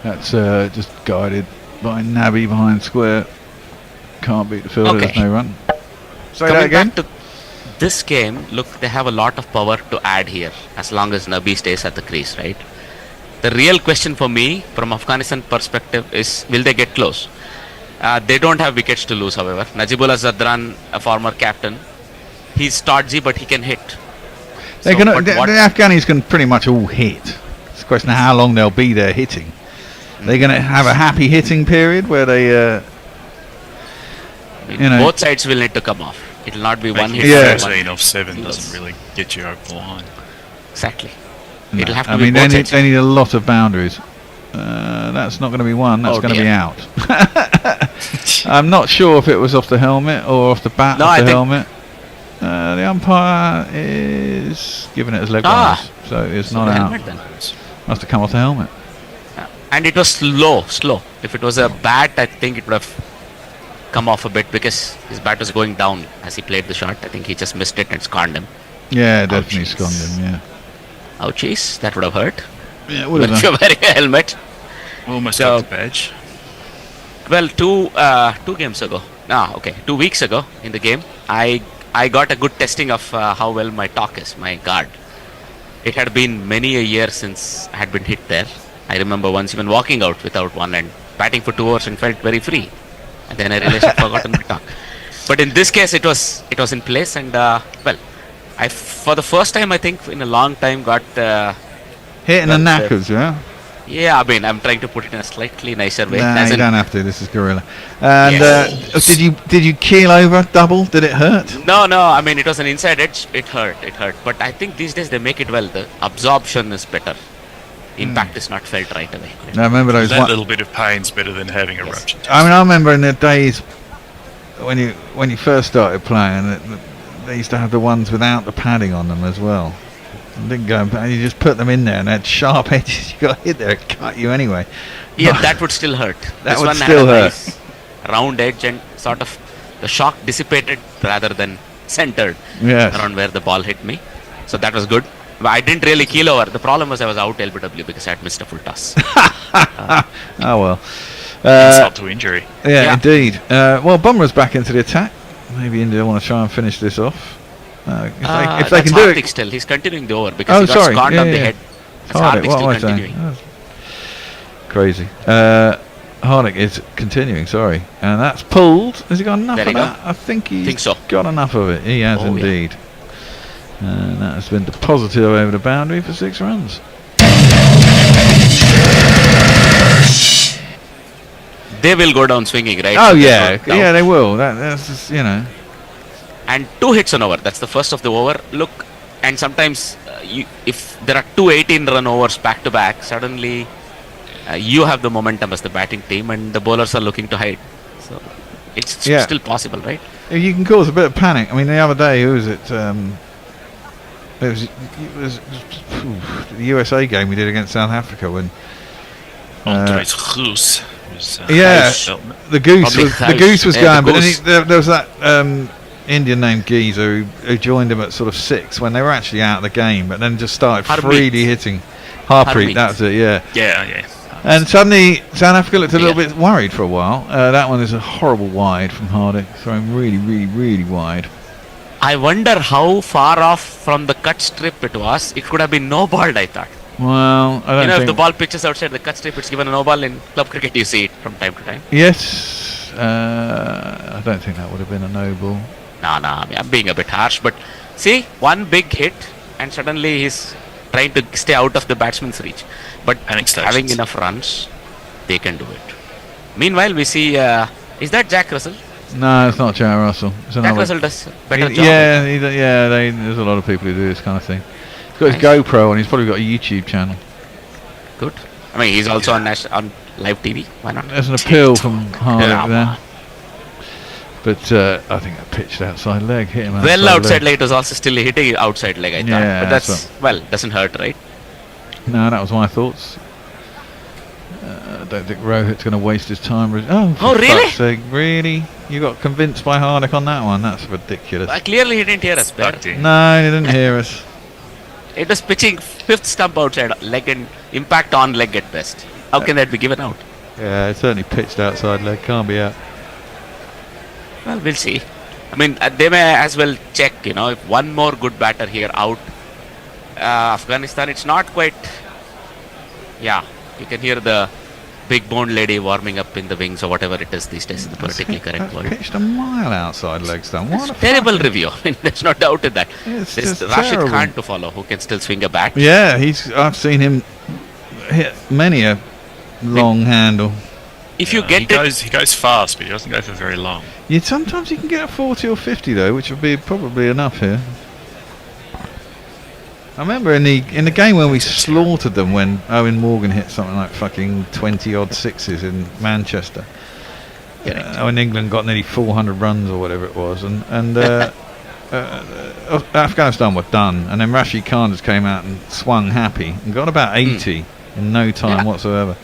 [SPEAKER 2] That's just guided by Nabi behind square. Can't beat the fielder, there's no run. Say that again.
[SPEAKER 10] Back to this game, look, they have a lot of power to add here as long as Nabi stays at the crease, right? The real question for me, from Afghanistan perspective, is will they get close? They don't have wickets to lose, however. Najibullah Zadran, a former captain, he's stodgy, but he can hit.
[SPEAKER 2] The Afghanis can pretty much all hit. It's a question of how long they'll be there hitting. They're going to have a happy hitting period where they,
[SPEAKER 10] both sides will need to come off. It will not be one hit.
[SPEAKER 9] 13 off 7 doesn't really get you over the line.
[SPEAKER 10] Exactly.
[SPEAKER 2] No.
[SPEAKER 10] It'll have to
[SPEAKER 2] I
[SPEAKER 10] be
[SPEAKER 2] mean,
[SPEAKER 10] both sides.
[SPEAKER 2] they need a lot of boundaries. That's not going to be one. That's going to be out. I'm not sure if it was off the helmet or off the bat of the helmet. The umpire is giving it as leg runners, so it's not out. Must have come off the helmet.
[SPEAKER 10] And it was slow. If it was a bat, I think it would have come off a bit because his bat was going down as he played the shot. I think he just missed it and scorned him.
[SPEAKER 2] Yeah, definitely scorned him, yeah.
[SPEAKER 10] Ouchies, that would have hurt.
[SPEAKER 2] Yeah, it would have
[SPEAKER 10] done. If you're wearing a helmet.
[SPEAKER 9] Almost got the badge.
[SPEAKER 10] Well, 2 weeks ago in the game, I got a good testing of how well my talk is, my guard. It had been many a year since I had been hit there. I remember once even walking out without one and batting for 2 hours and felt very free. And then I realized I'd forgotten my talk. But in this case, it was in place, and I for the first time I think in a long time got
[SPEAKER 2] hit in the knackers, yeah.
[SPEAKER 10] Yeah, I mean, I'm trying to put it in a slightly nicer way.
[SPEAKER 2] Nah, you don't have to. This is Gorilla. And did you keel over double? Did it hurt?
[SPEAKER 10] No. I mean, it was an inside edge. It hurt. But I think these days they make it well. The absorption is better. Impact is not felt right away.
[SPEAKER 2] I remember those.
[SPEAKER 9] That little bit of pain's better than having a rupture.
[SPEAKER 2] I mean, I remember in the days when you first started playing, they used to have the ones without the padding on them as well. Didn't go, you just put them in there and had sharp edges. You got hit there, it cut you anyway.
[SPEAKER 10] Yeah, that would still hurt.
[SPEAKER 2] That
[SPEAKER 10] this
[SPEAKER 2] would
[SPEAKER 10] one
[SPEAKER 2] still
[SPEAKER 10] had a
[SPEAKER 2] hurt.
[SPEAKER 10] nice round edge and sort of the shock dissipated rather than centered around where the ball hit me. So that was good. But I didn't really keel over. The problem was I was out LBW because I had missed a full toss.
[SPEAKER 2] Oh well.
[SPEAKER 9] Insult to injury.
[SPEAKER 2] Yeah, indeed. Well, Bumrah's back into the attack. Maybe India want to try and finish this off. If they can do it.
[SPEAKER 10] Still, he's continuing the over because he got scorned on the head. That's Hardik still continuing.
[SPEAKER 2] Crazy. Hardik is continuing, sorry. And that's pulled. Has he got enough of that? I think he's got enough of it. He has indeed. And that has been deposited over the boundary for 6 runs.
[SPEAKER 10] They will go down swinging, right?
[SPEAKER 2] Oh, yeah. Yeah, they will. That's just,
[SPEAKER 10] And 2 hits an over. That's the first of the over. Look, and sometimes if there are 2 18-run overs back to back, suddenly you have the momentum as the batting team, and the bowlers are looking to hide. So it's still possible, right?
[SPEAKER 2] You can cause a bit of panic. I mean, the other day, who was it? It was the USA game we did against South Africa when
[SPEAKER 9] Andres Cruz. Was,
[SPEAKER 2] yeah, the goose was going, but then there was that Indian named geezer who joined him at sort of 6 when they were actually out of the game, but then just started freely hitting. Harpreet, that's it, yeah.
[SPEAKER 9] Yeah.
[SPEAKER 2] And suddenly South Africa looked a little bit worried for a while. That one is a horrible wide from Hardick, throwing really wide.
[SPEAKER 10] I wonder how far off from the cut strip it was. It could have been no balled, I thought.
[SPEAKER 2] Well, I don't think...
[SPEAKER 10] if the ball pitches outside the cut strip, it's given a no ball. In club cricket, you see it from time to time.
[SPEAKER 2] Yes. I don't think that would have been a no ball.
[SPEAKER 10] No, I'm being a bit harsh. But see, one big hit and suddenly he's trying to stay out of the batsman's reach. But having enough runs, they can do it. Meanwhile, we see... is that Jack Russell?
[SPEAKER 2] No, it's not Jack Russell.
[SPEAKER 10] Jack Russell does better job.
[SPEAKER 2] There's a lot of people who do this kind of thing. He's got his GoPro and he's probably got a YouTube channel.
[SPEAKER 10] Good. I mean, he's also on live TV. Why not?
[SPEAKER 2] There's an appeal from Hardick there. But I think that pitched outside leg hit him
[SPEAKER 10] outside leg. It was also still hitting outside leg, I thought.
[SPEAKER 2] Yeah,
[SPEAKER 10] but that's, doesn't hurt, right?
[SPEAKER 2] No, that was my thoughts. I don't think Rohit's going to waste his time.
[SPEAKER 10] Oh, really?
[SPEAKER 2] Fuck's sake, really? You got convinced by Hardick on that one? That's ridiculous.
[SPEAKER 10] Clearly he didn't hear us.
[SPEAKER 2] No, he didn't hear us.
[SPEAKER 10] It was pitching 5th stump outside leg and impact on leg at best. How can that be given out?
[SPEAKER 2] Yeah, it certainly pitched outside leg. Can't be out.
[SPEAKER 10] Well, we'll see. I mean, they may as well check, if one more good batter here out. Afghanistan, it's not quite... Yeah, you can hear the big boned lady warming up in the wings or whatever it is these days in the politically correct world.
[SPEAKER 2] Pitched a mile outside leg stump. What a
[SPEAKER 10] terrible review. I mean, there's no doubt in that.
[SPEAKER 2] It's
[SPEAKER 10] There's Rashid Khan to follow, who can still swing a bat.
[SPEAKER 2] Yeah, I've seen him hit many a long handle.
[SPEAKER 10] If you get
[SPEAKER 9] he goes fast, but he doesn't go for very long.
[SPEAKER 2] Yeah, sometimes you can get a 40 or 50 though, which would be probably enough here. I remember in the game when we slaughtered them when Owen Morgan hit something like fucking 20 odd sixes in Manchester. When England got nearly 400 runs or whatever it was, and Afghanistan were done, and then Rashid Khan just came out and swung happy and got about 80 in no time whatsoever.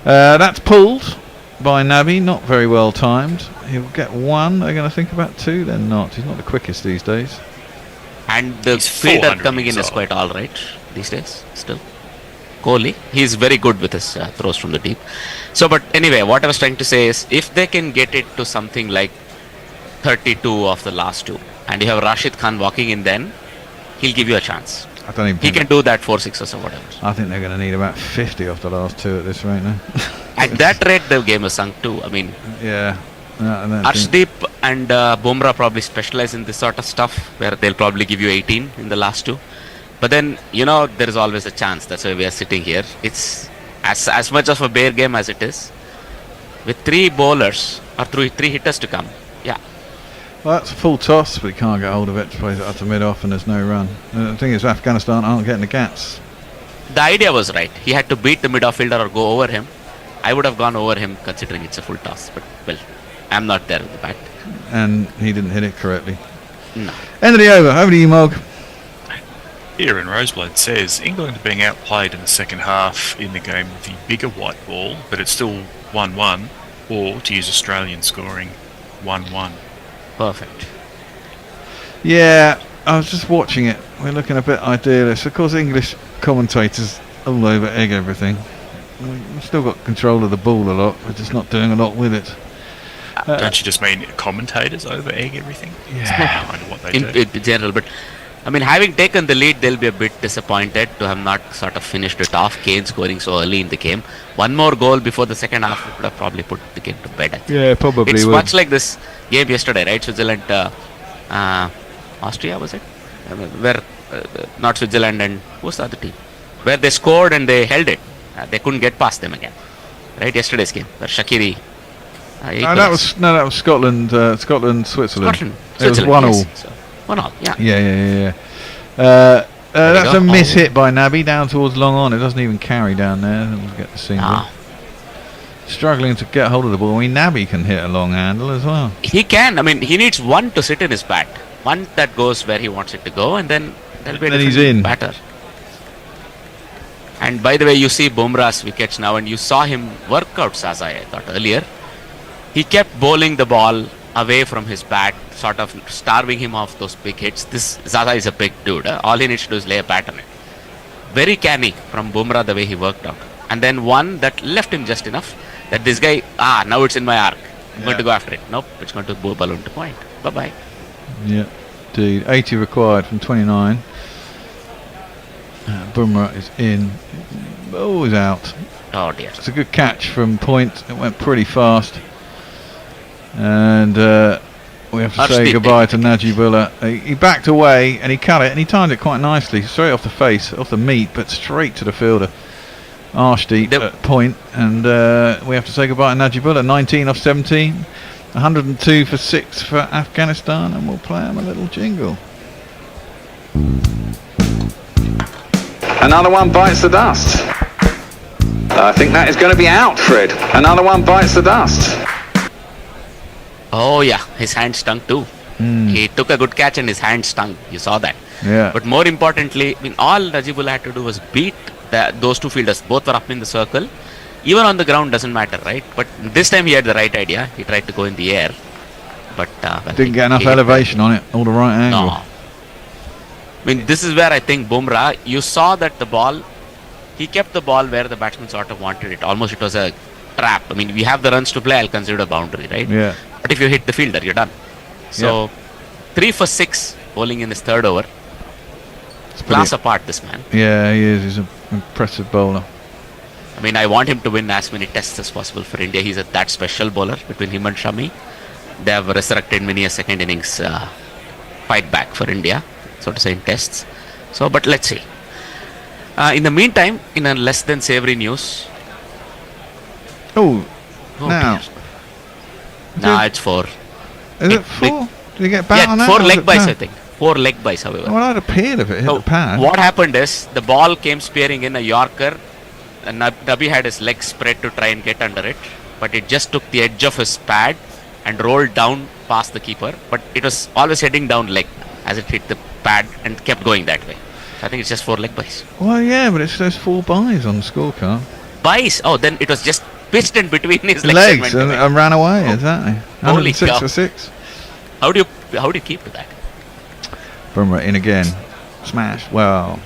[SPEAKER 2] That's pulled by Nabi, not very well timed. He'll get 1. They're going to think about 2. They're not. He's not the quickest these days.
[SPEAKER 10] And the fielder coming in is quite alright these days still. Kohli, he's very good with his throws from the deep. So, but anyway, what I was trying to say is, if they can get it to something like 32 of the last 2, and you have Rashid Khan walking in, then he'll give you a chance.
[SPEAKER 2] I don't even.
[SPEAKER 10] He can do that 4 6s or whatever.
[SPEAKER 2] I think they're going to need about 50 off the last 2 at this rate now.
[SPEAKER 10] At that rate, the game is sunk too. I mean,
[SPEAKER 2] yeah.
[SPEAKER 10] Arshdeep and Bumrah probably specialize in this sort of stuff, where they'll probably give you 18 in the last 2. But then, there is always a chance. That's why we are sitting here. It's as much of a bare game as it is. With 3 bowlers, or 3 hitters to come. Yeah.
[SPEAKER 2] Well, that's a full toss, but he can't get hold of it. Plays it up to mid-off and there's no run. The thing is, Afghanistan aren't getting the gaps.
[SPEAKER 10] The idea was right. He had to beat the mid-off fielder or go over him. I would have gone over him considering it's a full toss. But, well, I'm not there with the bat.
[SPEAKER 2] And he didn't hit it correctly.
[SPEAKER 10] No.
[SPEAKER 2] End of the over. Over to you, Mog.
[SPEAKER 9] Here in Roseblood says England are being outplayed in the second half in the game with the bigger white ball, but it's still 1-1, or to use Australian scoring, 1-1.
[SPEAKER 10] Perfect.
[SPEAKER 2] Yeah, I was just watching it. We're looking a bit idealist. Of course, English commentators all over egg everything. We've still got control of the ball a lot. We're just not doing a lot with it.
[SPEAKER 9] Don't you just mean commentators over egg everything?
[SPEAKER 2] Yeah.
[SPEAKER 9] That's kind of what they do.
[SPEAKER 10] In general, but I mean, having taken the lead, they'll be a bit disappointed to have not sort of finished it off. Kane scoring so early in the game. One more goal before the second half would have probably put the game to bed, I think.
[SPEAKER 2] Yeah, probably
[SPEAKER 10] It's
[SPEAKER 2] would.
[SPEAKER 10] much like this game yesterday, right? Switzerland, Austria, was it? Where, not Switzerland, and who was the other team? Where they scored and they held it. They couldn't get past them again. Right? Yesterday's game, where Shaqiri...
[SPEAKER 2] that was Scotland, Switzerland. It was 1-1.
[SPEAKER 10] Yes. So, 1-1, yeah.
[SPEAKER 2] Yeah. That's a miss hit by Nabi down towards long on. It doesn't even carry down there. Doesn't get the single. Struggling to get hold of the ball. I mean, Nabi can hit a long handle as well.
[SPEAKER 10] He can. I mean, he needs one to sit in his bat. One that goes where he wants it to go, and then there'll be a
[SPEAKER 2] he's in.
[SPEAKER 10] batter. And by the way, you see Bumrah's wickets now, and you saw him work out Zaza, I thought earlier. He kept bowling the ball away from his bat, sort of starving him off those big hits. This Zaza is a big dude. All he needs to do is lay a bat on it. Very canny from Bumrah the way he worked out. And then one that left him just enough that this guy, now it's in my arc. I'm going to go after it. Nope, it's going to go balloon to point. Bye-bye.
[SPEAKER 2] Yeah, indeed. 80 required from 29. Bumrah is in. Oh, he's out.
[SPEAKER 10] Oh dear.
[SPEAKER 2] It's a good catch from point. It went pretty fast. And we have to say goodbye to Najibullah. He backed away and he cut it and he timed it quite nicely. Straight off the face, off the meat, but straight to the fielder. Arshdeep at point. And we have to say goodbye to Najibullah. 19 off 17. 102 for 6 for Afghanistan. And we'll play him a little jingle.
[SPEAKER 21] Another one bites the dust. I think that is going to be out, Fred. Another one bites the dust.
[SPEAKER 10] Oh yeah, his hand stung too. He took a good catch and his hand stung. You saw that.
[SPEAKER 2] Yeah.
[SPEAKER 10] But more importantly, all Najibullah had to do was beat those two fielders. Both were up in the circle. Even on the ground doesn't matter, right? But this time he had the right idea. He tried to go in the air. But
[SPEAKER 2] didn't get enough elevation on it. All the right angle.
[SPEAKER 10] No. This is where I think Bumrah, you saw that the ball, he kept the ball where the batsman sort of wanted it. Almost it was a trap. We have the runs to play, I'll consider a boundary, right?
[SPEAKER 2] Yeah.
[SPEAKER 10] But if you hit the fielder, you're done. So, 3 for 6 bowling in his third over. Class apart, this man.
[SPEAKER 2] Yeah, he is. He's an impressive bowler.
[SPEAKER 10] I want him to win as many tests as possible for India. He's that special bowler. Between him and Shami, they have resurrected many a second innings fight back for India, so to say, in tests. So, but let's see. In the meantime, in a less than savory news.
[SPEAKER 2] Now.
[SPEAKER 10] Now it's 4.
[SPEAKER 2] Is it 4? Did he get bat on that?
[SPEAKER 10] 4 leg buys, I think. 4 leg buys, however.
[SPEAKER 2] Well, I'd appeared if it hit the pad.
[SPEAKER 10] What happened is, the ball came spearing in a Yorker. And Nabi had his legs spread to try and get under it. But it just took the edge of his pad and rolled down past the keeper. But it was always heading down leg as it hit the pad and kept going that way. So I think it's just 4 leg buys.
[SPEAKER 2] Well, yeah, but it says 4 buys on the scorecard.
[SPEAKER 10] Buys? Oh, then it was just pitched in between his
[SPEAKER 2] legs and ran away, exactly. 106 for 6.
[SPEAKER 10] How do you keep to that?
[SPEAKER 2] Bumrah in again. Smash. Well,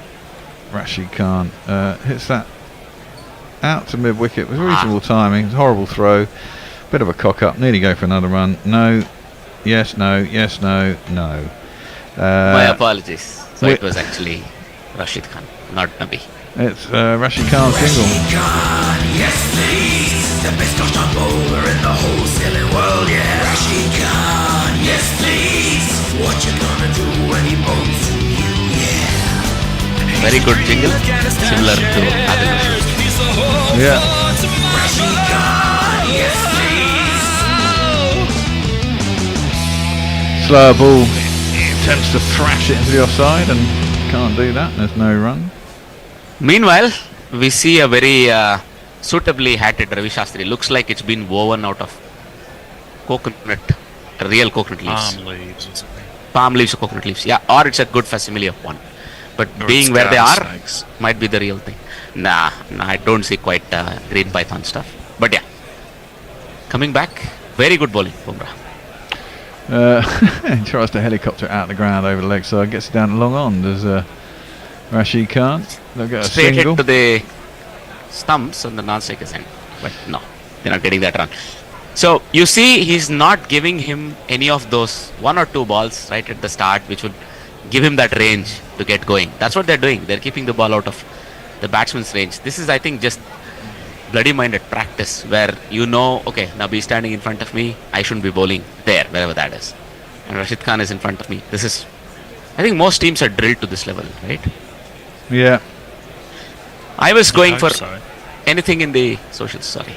[SPEAKER 2] Rashid Khan hits that out to mid wicket with reasonable timing. It's a horrible throw. Bit of a cock up. Nearly go for another run. No. Yes, no. Yes, no. No.
[SPEAKER 10] My apologies. So it was actually Rashid Khan, not Nabi.
[SPEAKER 2] It's Rashid Khan's single.
[SPEAKER 16] Yes, please. The best touchdown bowler in the whole silly world, yeah. Rashid Khan, yes, please. What you gonna do when he bowls to you, yeah.
[SPEAKER 10] Very good jingle, similar to Adil Rashid.
[SPEAKER 2] Yeah.
[SPEAKER 16] Rashid Khan, yes, please.
[SPEAKER 2] Slow ball. Attempts to thrash it into the offside and can't do that. There's no run.
[SPEAKER 10] Meanwhile, we see a very suitably hatted Ravi Shastri. Looks like it's been woven out of coconut, real coconut leaves.
[SPEAKER 9] Palm leaves or something.
[SPEAKER 10] Palm leaves or coconut leaves, yeah. Or it's a good facsimile of one. But or being where they are, snakes. Might be the real thing. Nah, I don't see quite green python stuff. But yeah, coming back, very good bowling, Bumrah.
[SPEAKER 2] He tries to helicopter out the ground over the leg side, gets it down long on. There's Rashid Khan. They'll get a
[SPEAKER 10] straight
[SPEAKER 2] single.
[SPEAKER 10] Hit to the stumps on the non-strikers end. But no, they're not getting that run. So you see, he's not giving him any of those 1 or 2 balls right at the start, which would give him that range to get going. That's what they're doing. They're keeping the ball out of the batsman's range. This is, I think, just bloody-minded practice where okay, Nabi is standing in front of me. I shouldn't be bowling there, wherever that is. And Rashid Khan is in front of me. This is, I think most teams are drilled to this level, right?
[SPEAKER 2] Yeah.
[SPEAKER 10] I was going for anything in the social. Sorry.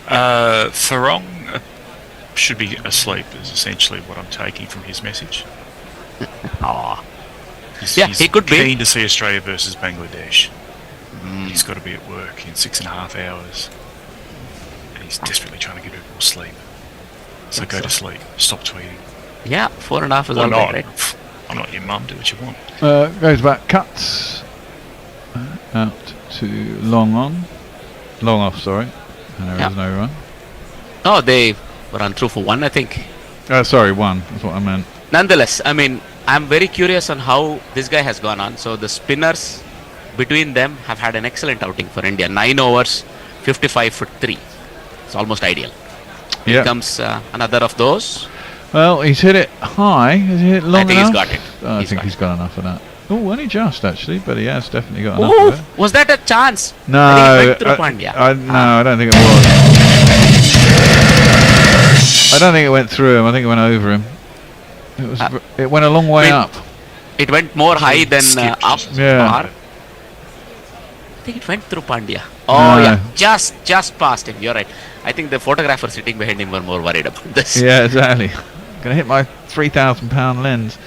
[SPEAKER 9] Farong should be asleep is essentially what I'm taking from his message. He's
[SPEAKER 10] he could be
[SPEAKER 9] keen to see Australia versus Bangladesh. He's got to be at work in 6.5 hours, and he's desperately trying to get people to sleep. So go to sleep. Stop tweeting.
[SPEAKER 10] Yeah, 4.5 is all right.
[SPEAKER 9] I'm not your mum. Do what you want.
[SPEAKER 2] Goes back, cuts out to long on. Long off, sorry. And there is no run.
[SPEAKER 10] Oh, they run through for 1, I think.
[SPEAKER 2] Sorry, 1. That's what I meant.
[SPEAKER 10] Nonetheless, I mean, I'm very curious on how this guy has gone on. So the spinners between them have had an excellent outing for India. 9 overs, 55 for 3. It's almost ideal. Here comes another of those.
[SPEAKER 2] Well, he's hit it high. Has he hit it long enough?
[SPEAKER 10] I think he's got it.
[SPEAKER 2] I think he's got enough of that. Oh, only just actually, but he has definitely got enough
[SPEAKER 10] Ooh,
[SPEAKER 2] of it.
[SPEAKER 10] Was that a chance?
[SPEAKER 2] No,
[SPEAKER 10] I think it went through Pandya.
[SPEAKER 2] I don't think it was. I don't think it went through him. I think it went over him. It was. It went a long way up.
[SPEAKER 10] It went more high than up.
[SPEAKER 2] Yeah.
[SPEAKER 10] I think it went through Pandya. Oh yeah, just past him. You're right. I think the photographer sitting behind him were more worried about this.
[SPEAKER 2] Yeah, exactly. Gonna hit my £3,000 lens.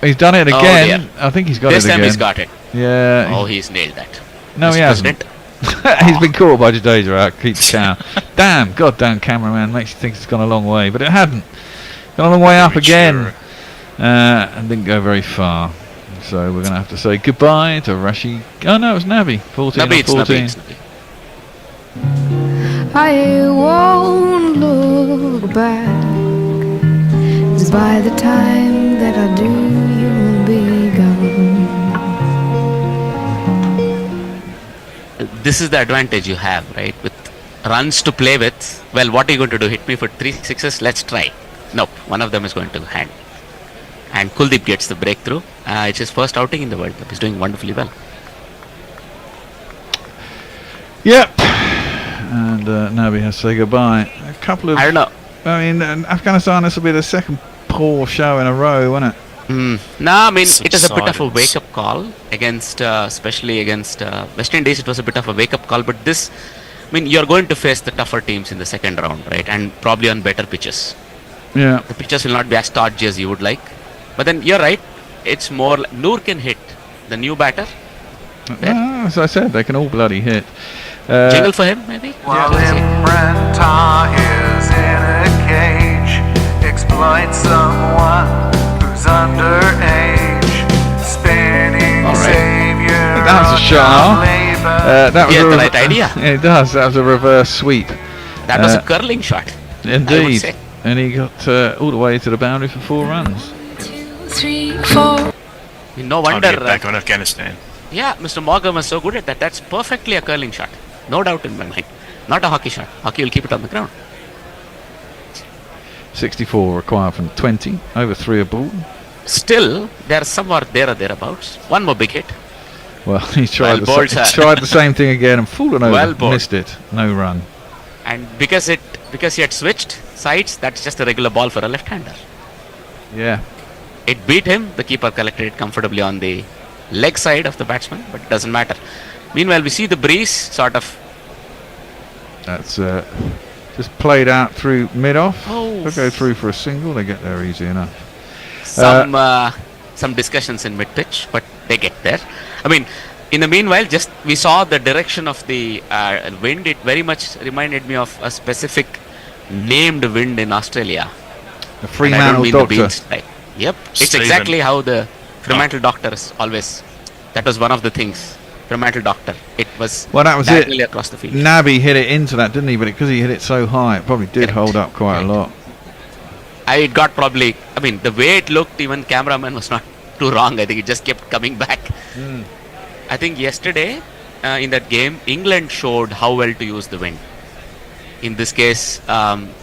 [SPEAKER 2] He's done it again. I think he's got
[SPEAKER 10] this
[SPEAKER 2] it again.
[SPEAKER 10] This time he's got it.
[SPEAKER 2] Yeah.
[SPEAKER 10] Oh, he's nailed that.
[SPEAKER 2] No, he hasn't. He's been caught by Jadeja out. Keeps count. Damn, goddamn cameraman makes you think it's gone a long way, but it hadn't. Gone a long way up again, and didn't go very far. So we're gonna have to say goodbye to Rashid. Oh no, it was Nabi. 14 or 14.
[SPEAKER 7] I won't look back, 'cause by the time that I do, you'll be gone.
[SPEAKER 10] This is the advantage you have, right? With runs to play with. Well, what are you going to do? Hit me for 3 sixes? Let's try. Nope, one of them is going to hand. And Kuldeep gets the breakthrough. It's his first outing in the World Cup. He's doing wonderfully well.
[SPEAKER 2] Yep. And Nabi has to say goodbye. A couple of.
[SPEAKER 10] I don't know.
[SPEAKER 2] I mean, Afghanistan. This will be the second poor show in a row, won't it?
[SPEAKER 10] No, I mean, it is a bit of a wake-up call against, especially against West Indies. It was a bit of a wake-up call, but this, I mean, you're going to face the tougher teams in the second round, right? And probably on better pitches.
[SPEAKER 2] Yeah.
[SPEAKER 10] The pitches will not be as stodgy as you would like. But then you're right. It's more. Noor can hit. The new batter.
[SPEAKER 2] As I said, they can all bloody hit.
[SPEAKER 10] Jingle for him, maybe?
[SPEAKER 13] While Imbrenta is in a cage, exploit someone who's underage, spinning savior.
[SPEAKER 2] That was a shot. That was
[SPEAKER 10] the right idea.
[SPEAKER 2] Yeah, it does. That was a reverse sweep.
[SPEAKER 10] That was a curling shot.
[SPEAKER 2] Indeed. And he got all the way to the boundary for 4 runs.
[SPEAKER 7] 3, 4.
[SPEAKER 10] No wonder.
[SPEAKER 9] Time to get back on Afghanistan.
[SPEAKER 10] Yeah, Mr. Morgan was so good at that. That's perfectly a curling shot. No doubt in my mind. Not a hockey shot. Hockey will keep it on the ground.
[SPEAKER 2] 64 required from 20. Over 3 a ball.
[SPEAKER 10] Still, they're somewhere there or thereabouts. One more big hit.
[SPEAKER 2] Well, he tried, tried the same thing again and fallen over. Missed it. No run.
[SPEAKER 10] And because he had switched sides, that's just a regular ball for a left-hander.
[SPEAKER 2] Yeah.
[SPEAKER 10] It beat him. The keeper collected it comfortably on the leg side of the batsman, but it doesn't matter. Meanwhile, we see the breeze sort of.
[SPEAKER 2] That's just played out through mid-off.
[SPEAKER 10] Oh.
[SPEAKER 2] They'll go through for a single. They get there easy enough.
[SPEAKER 10] Some discussions in mid-pitch, but they get there. I mean, in the meanwhile, just we saw the direction of the wind. It very much reminded me of a specific named wind in Australia.
[SPEAKER 2] The Fremantle Doctor.
[SPEAKER 10] Yep, it's exactly how the Fremantle Doctor is always. That was one of the things. Fremantle Doctor. It was.
[SPEAKER 2] Well, that was it.
[SPEAKER 10] Across the field.
[SPEAKER 2] Nabi hit it into that, didn't he? But because he hit it so high, it probably did hold up quite a lot.
[SPEAKER 10] It got probably. I mean, the way it looked, even cameraman was not too wrong. I think it just kept coming back. I think yesterday in that game, England showed how well to use the wind. In this case,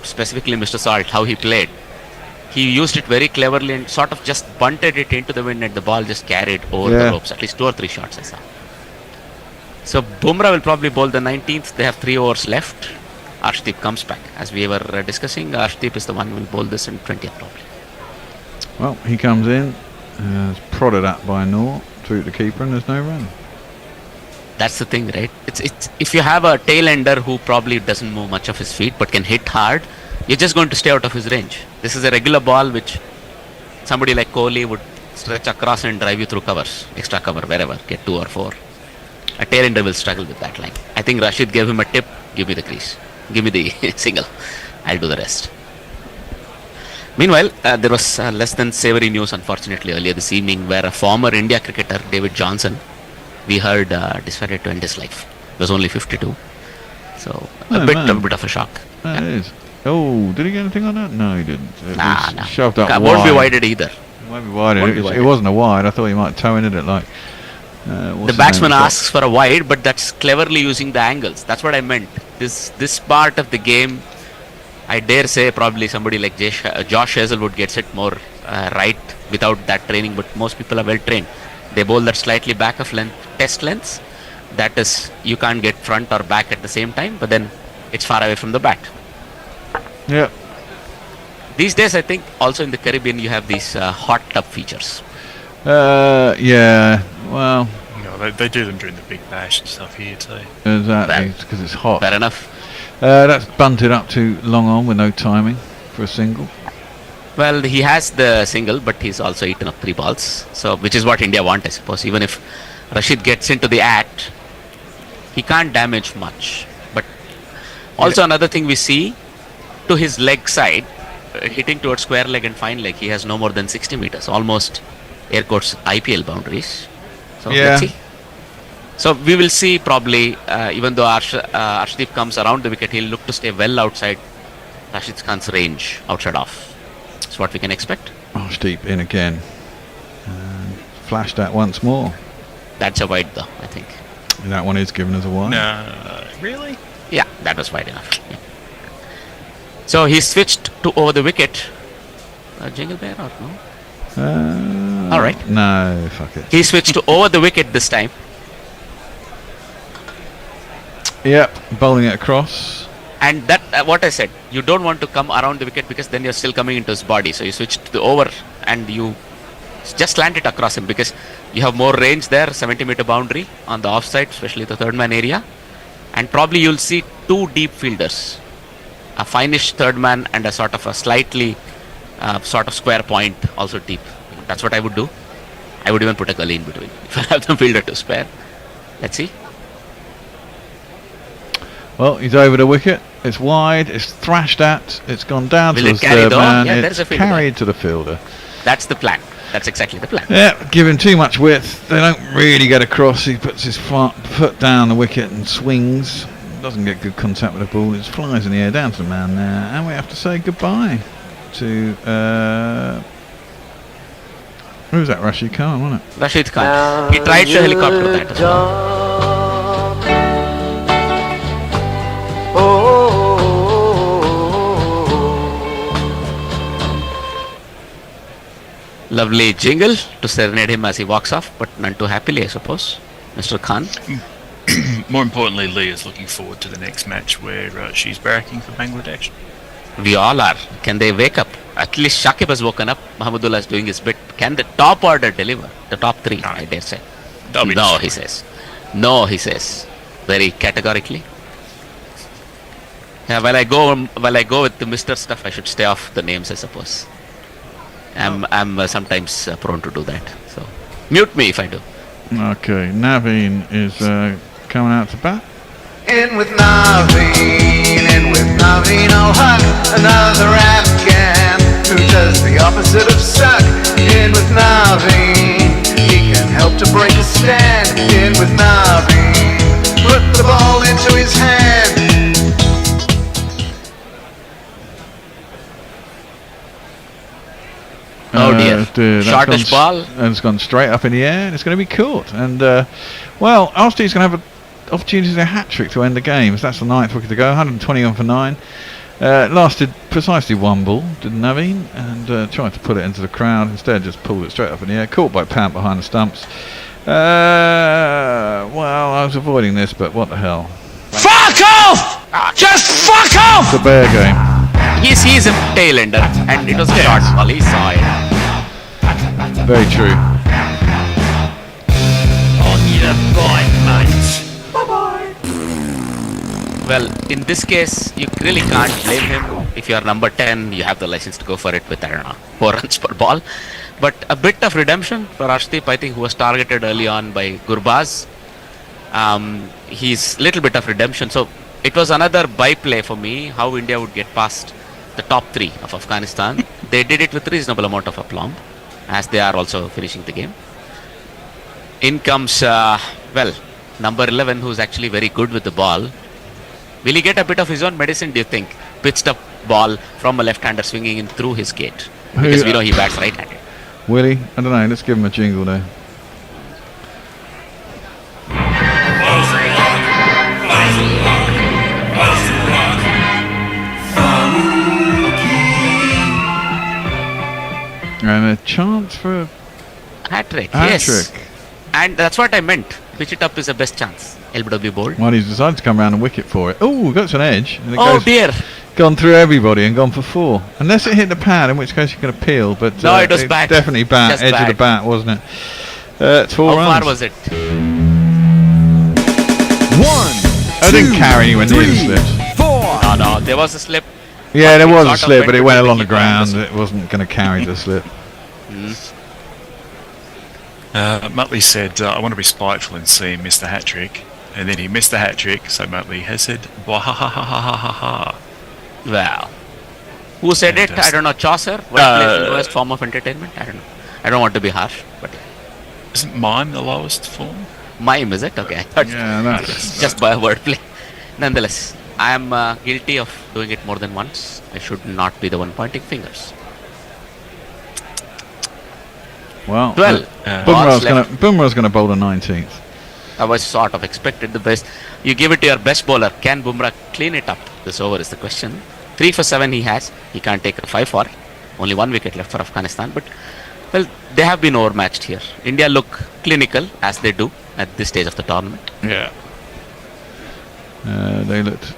[SPEAKER 10] specifically Mr. Salt, how he played. He used it very cleverly and sort of just bunted it into the wind, and the ball just carried over the ropes. At least 2 or 3 shots I saw. So Bumrah will probably bowl the 19th. They have 3 overs left. Arshdeep comes back. As we were discussing, Arshdeep is the one who will bowl this in 20th probably.
[SPEAKER 2] Well, he comes in, prodded at by Noor, through the keeper, and there's no run.
[SPEAKER 10] That's the thing, right? It's if you have a tail ender who probably doesn't move much of his feet but can hit hard, you're just going to stay out of his range. This is a regular ball which somebody like Kohli would stretch across and drive you through covers, extra cover, wherever, get 2 or 4. A tail ender will struggle with that line. I think Rashid gave him a tip, give me the crease, give me the single, I'll do the rest. Meanwhile, there was less than savoury news unfortunately earlier this evening where a former India cricketer, David Johnson, we heard decided to end his life. It was only 52. So a bit of a shock.
[SPEAKER 2] That is. Oh, did he get anything on that? No, he didn't. It
[SPEAKER 10] Nah.
[SPEAKER 2] was shoved up wide.
[SPEAKER 10] Won't be wided either.
[SPEAKER 2] It won't be wided. It wasn't a wide. I thought he might toe into it like.
[SPEAKER 10] The batsman asks for a wide, but that's cleverly using the angles. That's what I meant. This part of the game, I dare say probably somebody like Josh Hazelwood gets it more right without that training, but most people are well trained. They bowl that slightly back of length, test lengths. That is, you can't get front or back at the same time, but then it's far away from the bat.
[SPEAKER 2] Yeah.
[SPEAKER 10] These days, I think also in the Caribbean you have these hot tub features.
[SPEAKER 2] Yeah. Well.
[SPEAKER 9] No, they do them during the Big Bash and stuff here too.
[SPEAKER 2] Exactly, because it's hot.
[SPEAKER 10] Fair enough.
[SPEAKER 2] That's bunted up to long on with no timing for a single.
[SPEAKER 10] Well, he has the single, but he's also eaten up 3 balls. So, which is what India want, I suppose. Even if Rashid gets into the act, he can't damage much. But also another thing we see, to his leg side, hitting towards square leg and fine leg, he has no more than 60 meters, almost air quotes IPL boundaries. So let's see. So we will see probably, even though Arshdeep comes around the wicket, he'll look to stay well outside Rashid Khan's range, outside off. That's what we can expect.
[SPEAKER 2] Arshdeep in again. Flash that once more.
[SPEAKER 10] That's a wide though, I think.
[SPEAKER 2] And that one is given as a wide?
[SPEAKER 9] No, really?
[SPEAKER 10] Yeah, that was wide enough. Yeah. So he switched to over the wicket. Jingle Bear or no? Alright.
[SPEAKER 2] No, fuck it.
[SPEAKER 10] He switched to over the wicket this time.
[SPEAKER 2] Yep, bowling it across.
[SPEAKER 10] And that, what I said, you don't want to come around the wicket because then you're still coming into his body. So you switch to the over and you just slant it across him because you have more range there, 70-meter boundary on the offside, especially the third man area. And probably you'll see 2 deep fielders, a finish third man and a sort of a slightly sort of square point also deep. That's what I would do. I would even put a gully in between if I have the fielder to spare. Let's see.
[SPEAKER 2] Well, he's over the wicket. It's wide. It's thrashed at. It's gone down to the
[SPEAKER 10] carry
[SPEAKER 2] third
[SPEAKER 10] it on?
[SPEAKER 2] man.
[SPEAKER 10] Yeah,
[SPEAKER 2] it's
[SPEAKER 10] there's a fielder
[SPEAKER 2] carried to the fielder.
[SPEAKER 10] That's the plan. That's exactly the plan.
[SPEAKER 2] Yeah, give him too much width. They don't really get across. He puts his foot down the wicket and swings. Doesn't get good contact with the ball. It flies in the air down to the man there. And we have to say goodbye to... who was that? Rashid Khan, wasn't it?
[SPEAKER 10] Rashid Khan. He tried to helicopter that as well. Lovely jingle to serenade him as he walks off, but none too happily, I suppose. Mr. Khan.
[SPEAKER 9] More importantly, Lee is looking forward to the next match where she's barracking for Bangladesh.
[SPEAKER 10] We all are. Can they wake up? At least Shakib has woken up. Mahmudullah is doing his bit. Can the top order deliver? The top 3, I dare say. No, he says. No, he says. Very categorically. Yeah, while I go with the Mr. stuff, I should stay off the names, I suppose. I'm sometimes prone to do that. So mute me if I do.
[SPEAKER 2] Okay, Naveen is coming out to bat.
[SPEAKER 13] In with Naveen Al-Haq, another Afghan who does the opposite of suck. In with Naveen, he can help to break a stand. In with Naveen, put the ball into his hand.
[SPEAKER 10] Oh dear. Shortish ball.
[SPEAKER 2] And it's gone straight up in the air and it's going to be caught. And, well, Arshdeep's going to have an opportunity to a hat-trick to end the game. So that's the 9th wicket to go, 121 for 9. Lasted precisely 1 ball, did Naveen, and tried to put it into the crowd. Instead, just pulled it straight up in the air. Caught by Pant behind the stumps. Well, I was avoiding this, but what the hell.
[SPEAKER 16] Fuck off! Just fuck off!
[SPEAKER 2] It's a bear game.
[SPEAKER 10] He sees him tail ender, and it was a short ball. He saw it.
[SPEAKER 2] Very true.
[SPEAKER 16] On your point, mate.
[SPEAKER 10] Well, in this case, you really can't blame him. If you are number 10, you have the license to go for it with, I don't know, 4 runs per ball. But a bit of redemption for Arshdeep, I think, who was targeted early on by Gurbaz. He's little bit of redemption. So it was another byplay for me, how India would get past the top 3 of Afghanistan. They did it with reasonable amount of aplomb, as they are also finishing the game. In comes well, number 11, who's actually very good with the ball. Will he get a bit of his own medicine, do you think? Pitched up ball from a left-hander swinging in through his gate. Because we know he bats right-handed.
[SPEAKER 2] Will he? I don't know. Let's give him a jingle there. And a chance for a
[SPEAKER 10] hat-trick,
[SPEAKER 2] hat
[SPEAKER 10] yes.
[SPEAKER 2] trick.
[SPEAKER 10] And that's what I meant. Pitch it up is the best chance. LBW bowled.
[SPEAKER 2] Well, he's decided to come around and wicket for it. Oh, got an edge. And it
[SPEAKER 10] Oh
[SPEAKER 2] goes,
[SPEAKER 10] dear.
[SPEAKER 2] Gone through everybody and gone for 4. Unless it hit the pad, in which case you can appeal. But
[SPEAKER 10] No, it was back.
[SPEAKER 2] Definitely bat,
[SPEAKER 10] Just
[SPEAKER 2] edge of the
[SPEAKER 10] back.
[SPEAKER 2] bat, wasn't it? It's 4
[SPEAKER 10] How
[SPEAKER 2] runs.
[SPEAKER 10] far was it?
[SPEAKER 2] 1, I didn't carry anywhere near the slips.
[SPEAKER 10] No, there was a slip.
[SPEAKER 2] Yeah, there
[SPEAKER 10] It
[SPEAKER 2] was a
[SPEAKER 10] sort of
[SPEAKER 2] slip, but it went
[SPEAKER 10] between
[SPEAKER 2] along the
[SPEAKER 10] keeper and
[SPEAKER 2] ground. It wasn't going to carry the slip.
[SPEAKER 9] Muttley said, I want to be spiteful and see him miss the hat-trick. And then he missed the hat-trick, so Muttley has said, "Wahahahahaha."
[SPEAKER 10] Well, who said it? I don't know. Chaucer? What the worst form of entertainment? I don't know. I don't want to be harsh, but
[SPEAKER 9] Isn't mime the lowest form?
[SPEAKER 10] mime, is it? Okay, I thought
[SPEAKER 2] Yeah, that's
[SPEAKER 10] just by wordplay. Nonetheless, I am guilty of doing it more than once. I should not be the one pointing fingers.
[SPEAKER 2] Well,
[SPEAKER 10] Well,
[SPEAKER 2] Bumrah's going to bowl the 19th.
[SPEAKER 10] I was sort of expected the best. You give it to your best bowler. Can Bumrah clean it up? This over is the question. 3 for 7 he has. He can't take a 5 for. Only 1 wicket left for Afghanistan. But, well, they have been overmatched here. India look clinical, as they do at this stage of the tournament.
[SPEAKER 2] Yeah. They looked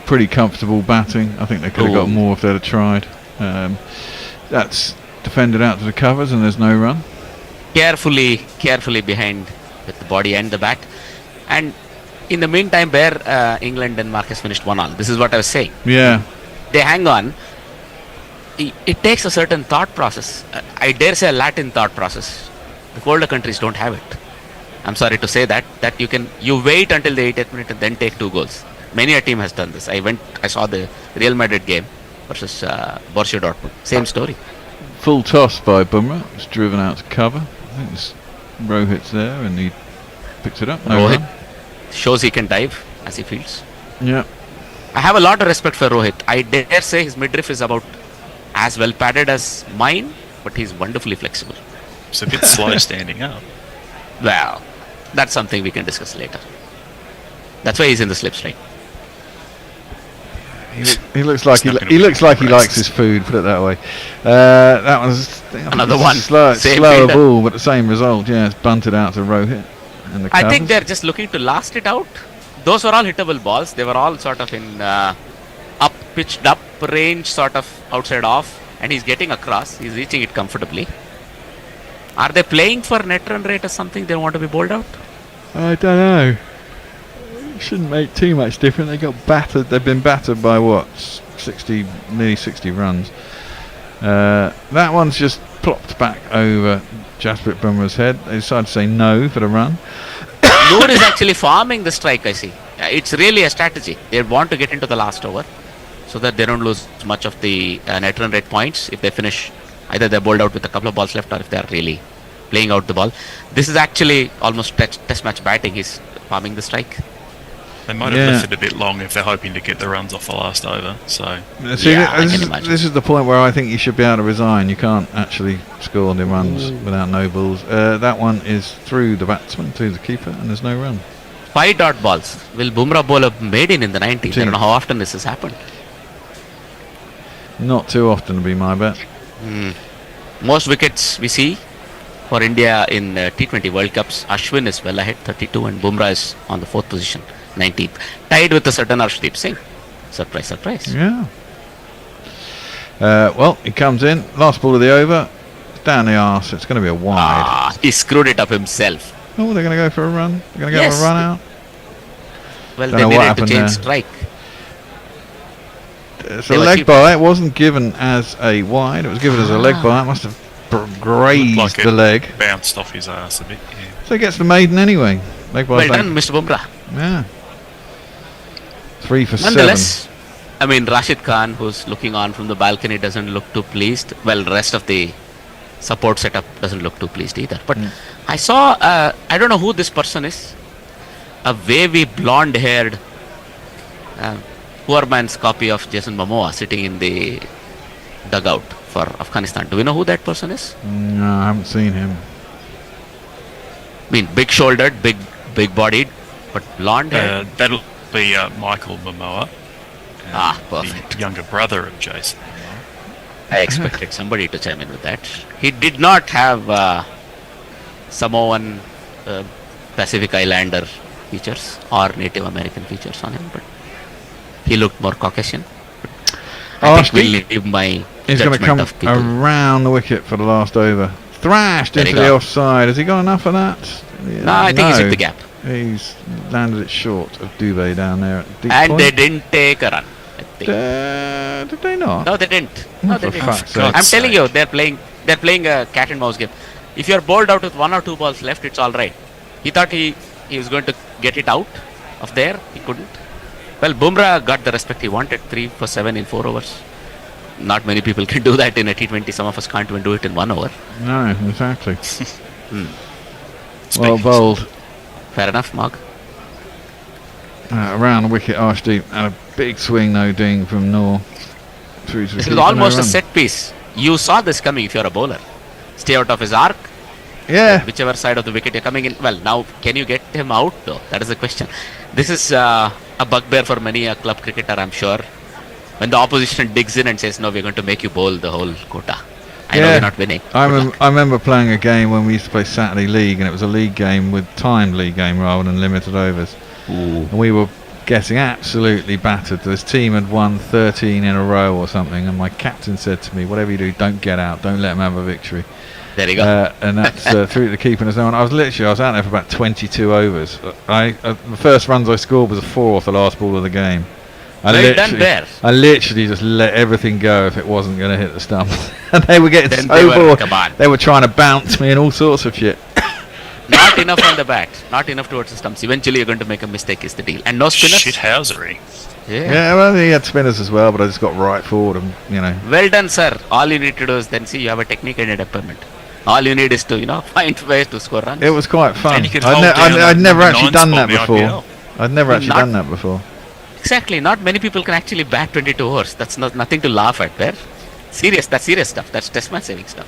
[SPEAKER 2] pretty comfortable batting. I think they could have got more if they'd have tried. That's defended out to the covers and there's no run.
[SPEAKER 10] Carefully behind with the body and the bat. And in the meantime, England and Denmark has finished 1-1. This is what I was saying.
[SPEAKER 2] Yeah.
[SPEAKER 10] They hang on. It takes a certain thought process. I dare say a Latin thought process. The older countries don't have it. I'm sorry to say that you wait until the 80th minute and then take 2 goals. Many a team has done this. I saw the Real Madrid game versus Borussia Dortmund. Same story.
[SPEAKER 2] Full toss by Bumrah. It's driven out to cover. I think it's Rohit's there and he picks it up. No
[SPEAKER 10] Rohit
[SPEAKER 2] run.
[SPEAKER 10] shows he can dive as he fields.
[SPEAKER 2] Yeah.
[SPEAKER 10] I have a lot of respect for Rohit. I dare say his midriff is about as well padded as mine, but he's wonderfully flexible.
[SPEAKER 9] It's a bit slow standing up.
[SPEAKER 10] Well, that's something we can discuss later. That's why he's in the slipstream.
[SPEAKER 2] He looks like he likes his food. Put it that way. That was
[SPEAKER 10] Another one.
[SPEAKER 2] slower
[SPEAKER 10] fielder.
[SPEAKER 2] ball, but the same result. Yeah, it's bunted out to Rohit. And the
[SPEAKER 10] I think
[SPEAKER 2] covers.
[SPEAKER 10] they're just looking to last it out. Those were all hittable balls. They were all sort of in pitched up range, sort of outside off, and he's getting across. He's reaching it comfortably. Are they playing for net run rate or something? They want to be bowled out?
[SPEAKER 2] I don't know. Shouldn't make too much difference. They got battered. They've been battered by what? Nearly 60 runs. That one's just plopped back over Jasprit Bumrah's head. They decided to say no for the run.
[SPEAKER 10] Noor is actually farming the strike, I see. It's really a strategy. They want to get into the last over so that they don't lose much of the net run rate points if they finish. Either they're bowled out with a couple of balls left or if they're really playing out the ball. This is actually almost test match batting. He's farming the strike.
[SPEAKER 9] They might have left it a bit long if they're hoping to get the runs off the last over. So
[SPEAKER 2] See, this is the point where I think you should be able to resign. You can't actually score the runs without no balls. That one is through the batsman to the keeper, and there's no run.
[SPEAKER 10] 5 dot balls. Will Bumrah bowl a maiden in the 90s? I don't know how often this has happened.
[SPEAKER 2] Not too often, to be my bet.
[SPEAKER 10] Most wickets we see for India in T20 World Cups, Ashwin is well ahead, 32, and Bumrah is on the 4th position, 19th, tied with a certain Arshdeep Singh. Surprise, surprise.
[SPEAKER 2] Yeah. Well, he comes in, last ball of the over, down the arse. It's going to be a wide.
[SPEAKER 10] He screwed it up himself.
[SPEAKER 2] Oh, they're going to go for a run. They're going to go for a run out.
[SPEAKER 10] Well,
[SPEAKER 2] Don't
[SPEAKER 10] they
[SPEAKER 2] know what
[SPEAKER 10] needed to
[SPEAKER 2] happened
[SPEAKER 10] change
[SPEAKER 2] there.
[SPEAKER 10] strike.
[SPEAKER 2] It's a leg bye. It wasn't given as a wide. It was given as a leg bye. It must have grazed
[SPEAKER 9] like
[SPEAKER 2] the leg.
[SPEAKER 9] Bounced off his ass a bit. Yeah.
[SPEAKER 2] So he gets the maiden anyway. Leg bye.
[SPEAKER 10] Well done, Mr. Bumrah.
[SPEAKER 2] Yeah. 3 for 7.
[SPEAKER 10] Nonetheless, I mean, Rashid Khan, who's looking on from the balcony, doesn't look too pleased. Well, the rest of the support setup doesn't look too pleased either. But I saw, I don't know who this person is, a wavy blonde-haired poor man's copy of Jason Momoa sitting in the dugout for Afghanistan. Do we know who that person is?
[SPEAKER 2] No, I haven't seen him.
[SPEAKER 10] I mean, big-shouldered, big-bodied, but blonde-haired.
[SPEAKER 9] That'll be Michael Momoa.
[SPEAKER 10] Perfect.
[SPEAKER 9] The younger brother of Jason.
[SPEAKER 10] I expected somebody to chime in with that. He did not have Samoan, Pacific Islander features or Native American features on him, but he looked more Caucasian. I think we'll leave my
[SPEAKER 2] He's going to come
[SPEAKER 10] of people.
[SPEAKER 2] around the wicket for the last over. Thrashed
[SPEAKER 10] There
[SPEAKER 2] into
[SPEAKER 10] you
[SPEAKER 2] the
[SPEAKER 10] go.
[SPEAKER 2] offside. Has he got enough of that? Yeah,
[SPEAKER 10] No, I think he's hit the gap.
[SPEAKER 2] He's landed it short of Dubé down there at deep
[SPEAKER 10] And
[SPEAKER 2] point.
[SPEAKER 10] they didn't take a run. I think.
[SPEAKER 2] Did they not?
[SPEAKER 10] No, they didn't. No, they
[SPEAKER 2] For
[SPEAKER 10] didn't.
[SPEAKER 2] fuck's sake.
[SPEAKER 10] I'm telling you, they're playing a cat and mouse game. If you're bowled out with 1 or 2 balls left, it's all right. He thought he was going to get it out of there. He couldn't. Well, Bumrah got the respect he wanted. 3 for 7 in 4 overs. Not many people can do that in a T20. Some of us can't even do it in 1 over.
[SPEAKER 2] No, exactly. Well bowled.
[SPEAKER 10] Fair enough, Mark.
[SPEAKER 2] Around the wicket, Arshdeep and a big swing, no ding from Noor. Through to the
[SPEAKER 10] This
[SPEAKER 2] keeper,
[SPEAKER 10] is almost
[SPEAKER 2] no
[SPEAKER 10] a
[SPEAKER 2] run.
[SPEAKER 10] set piece. You saw this coming if you're a bowler. Stay out of his arc.
[SPEAKER 2] Yeah.
[SPEAKER 10] Whichever side of the wicket you're coming in. Well, now, can you get him out though? That is the question. This is a bugbear for many a club cricketer, I'm sure. When the opposition digs in and says, no, we're going to make you bowl the whole quota. I know we're not winning.
[SPEAKER 2] I remember playing a game when we used to play Saturday League, and it was a league game with timed league game rather than limited overs. And we were getting absolutely battered. This team had won 13 in a row or something, and my captain said to me, whatever you do, don't get out, don't let them have a victory.
[SPEAKER 10] There you go.
[SPEAKER 2] And that's through the keeper. And so on. I was out there for about 22 overs. The first runs I scored was a 4 off the last ball of the game.
[SPEAKER 10] Well done there.
[SPEAKER 2] I literally just let everything go if it wasn't going to hit the stump. And they were getting
[SPEAKER 10] Then
[SPEAKER 2] so
[SPEAKER 10] they were,
[SPEAKER 2] bored.
[SPEAKER 10] come on.
[SPEAKER 2] They were trying to bounce me and all sorts of shit.
[SPEAKER 10] Not enough on the bat. Not enough towards the stumps. Eventually you're going to make a mistake is the deal. And no spinners.
[SPEAKER 9] Shithousery.
[SPEAKER 2] Yeah, well, he had spinners as well, but I just got right forward and,
[SPEAKER 10] Well done, sir. All you need to do is then see you have a technique and a temperament. All you need is to, find ways to score runs.
[SPEAKER 2] It was quite fun.
[SPEAKER 10] And you could hold down
[SPEAKER 2] I'd
[SPEAKER 10] the
[SPEAKER 2] never
[SPEAKER 10] number
[SPEAKER 2] actually
[SPEAKER 10] 9
[SPEAKER 2] done
[SPEAKER 10] spot
[SPEAKER 2] that
[SPEAKER 10] in the
[SPEAKER 2] before.
[SPEAKER 10] IPL.
[SPEAKER 2] I'd never actually done that before.
[SPEAKER 10] Exactly. Not many people can actually bat 22 overs. That's nothing to laugh at there. That's serious stuff. That's test match saving stuff.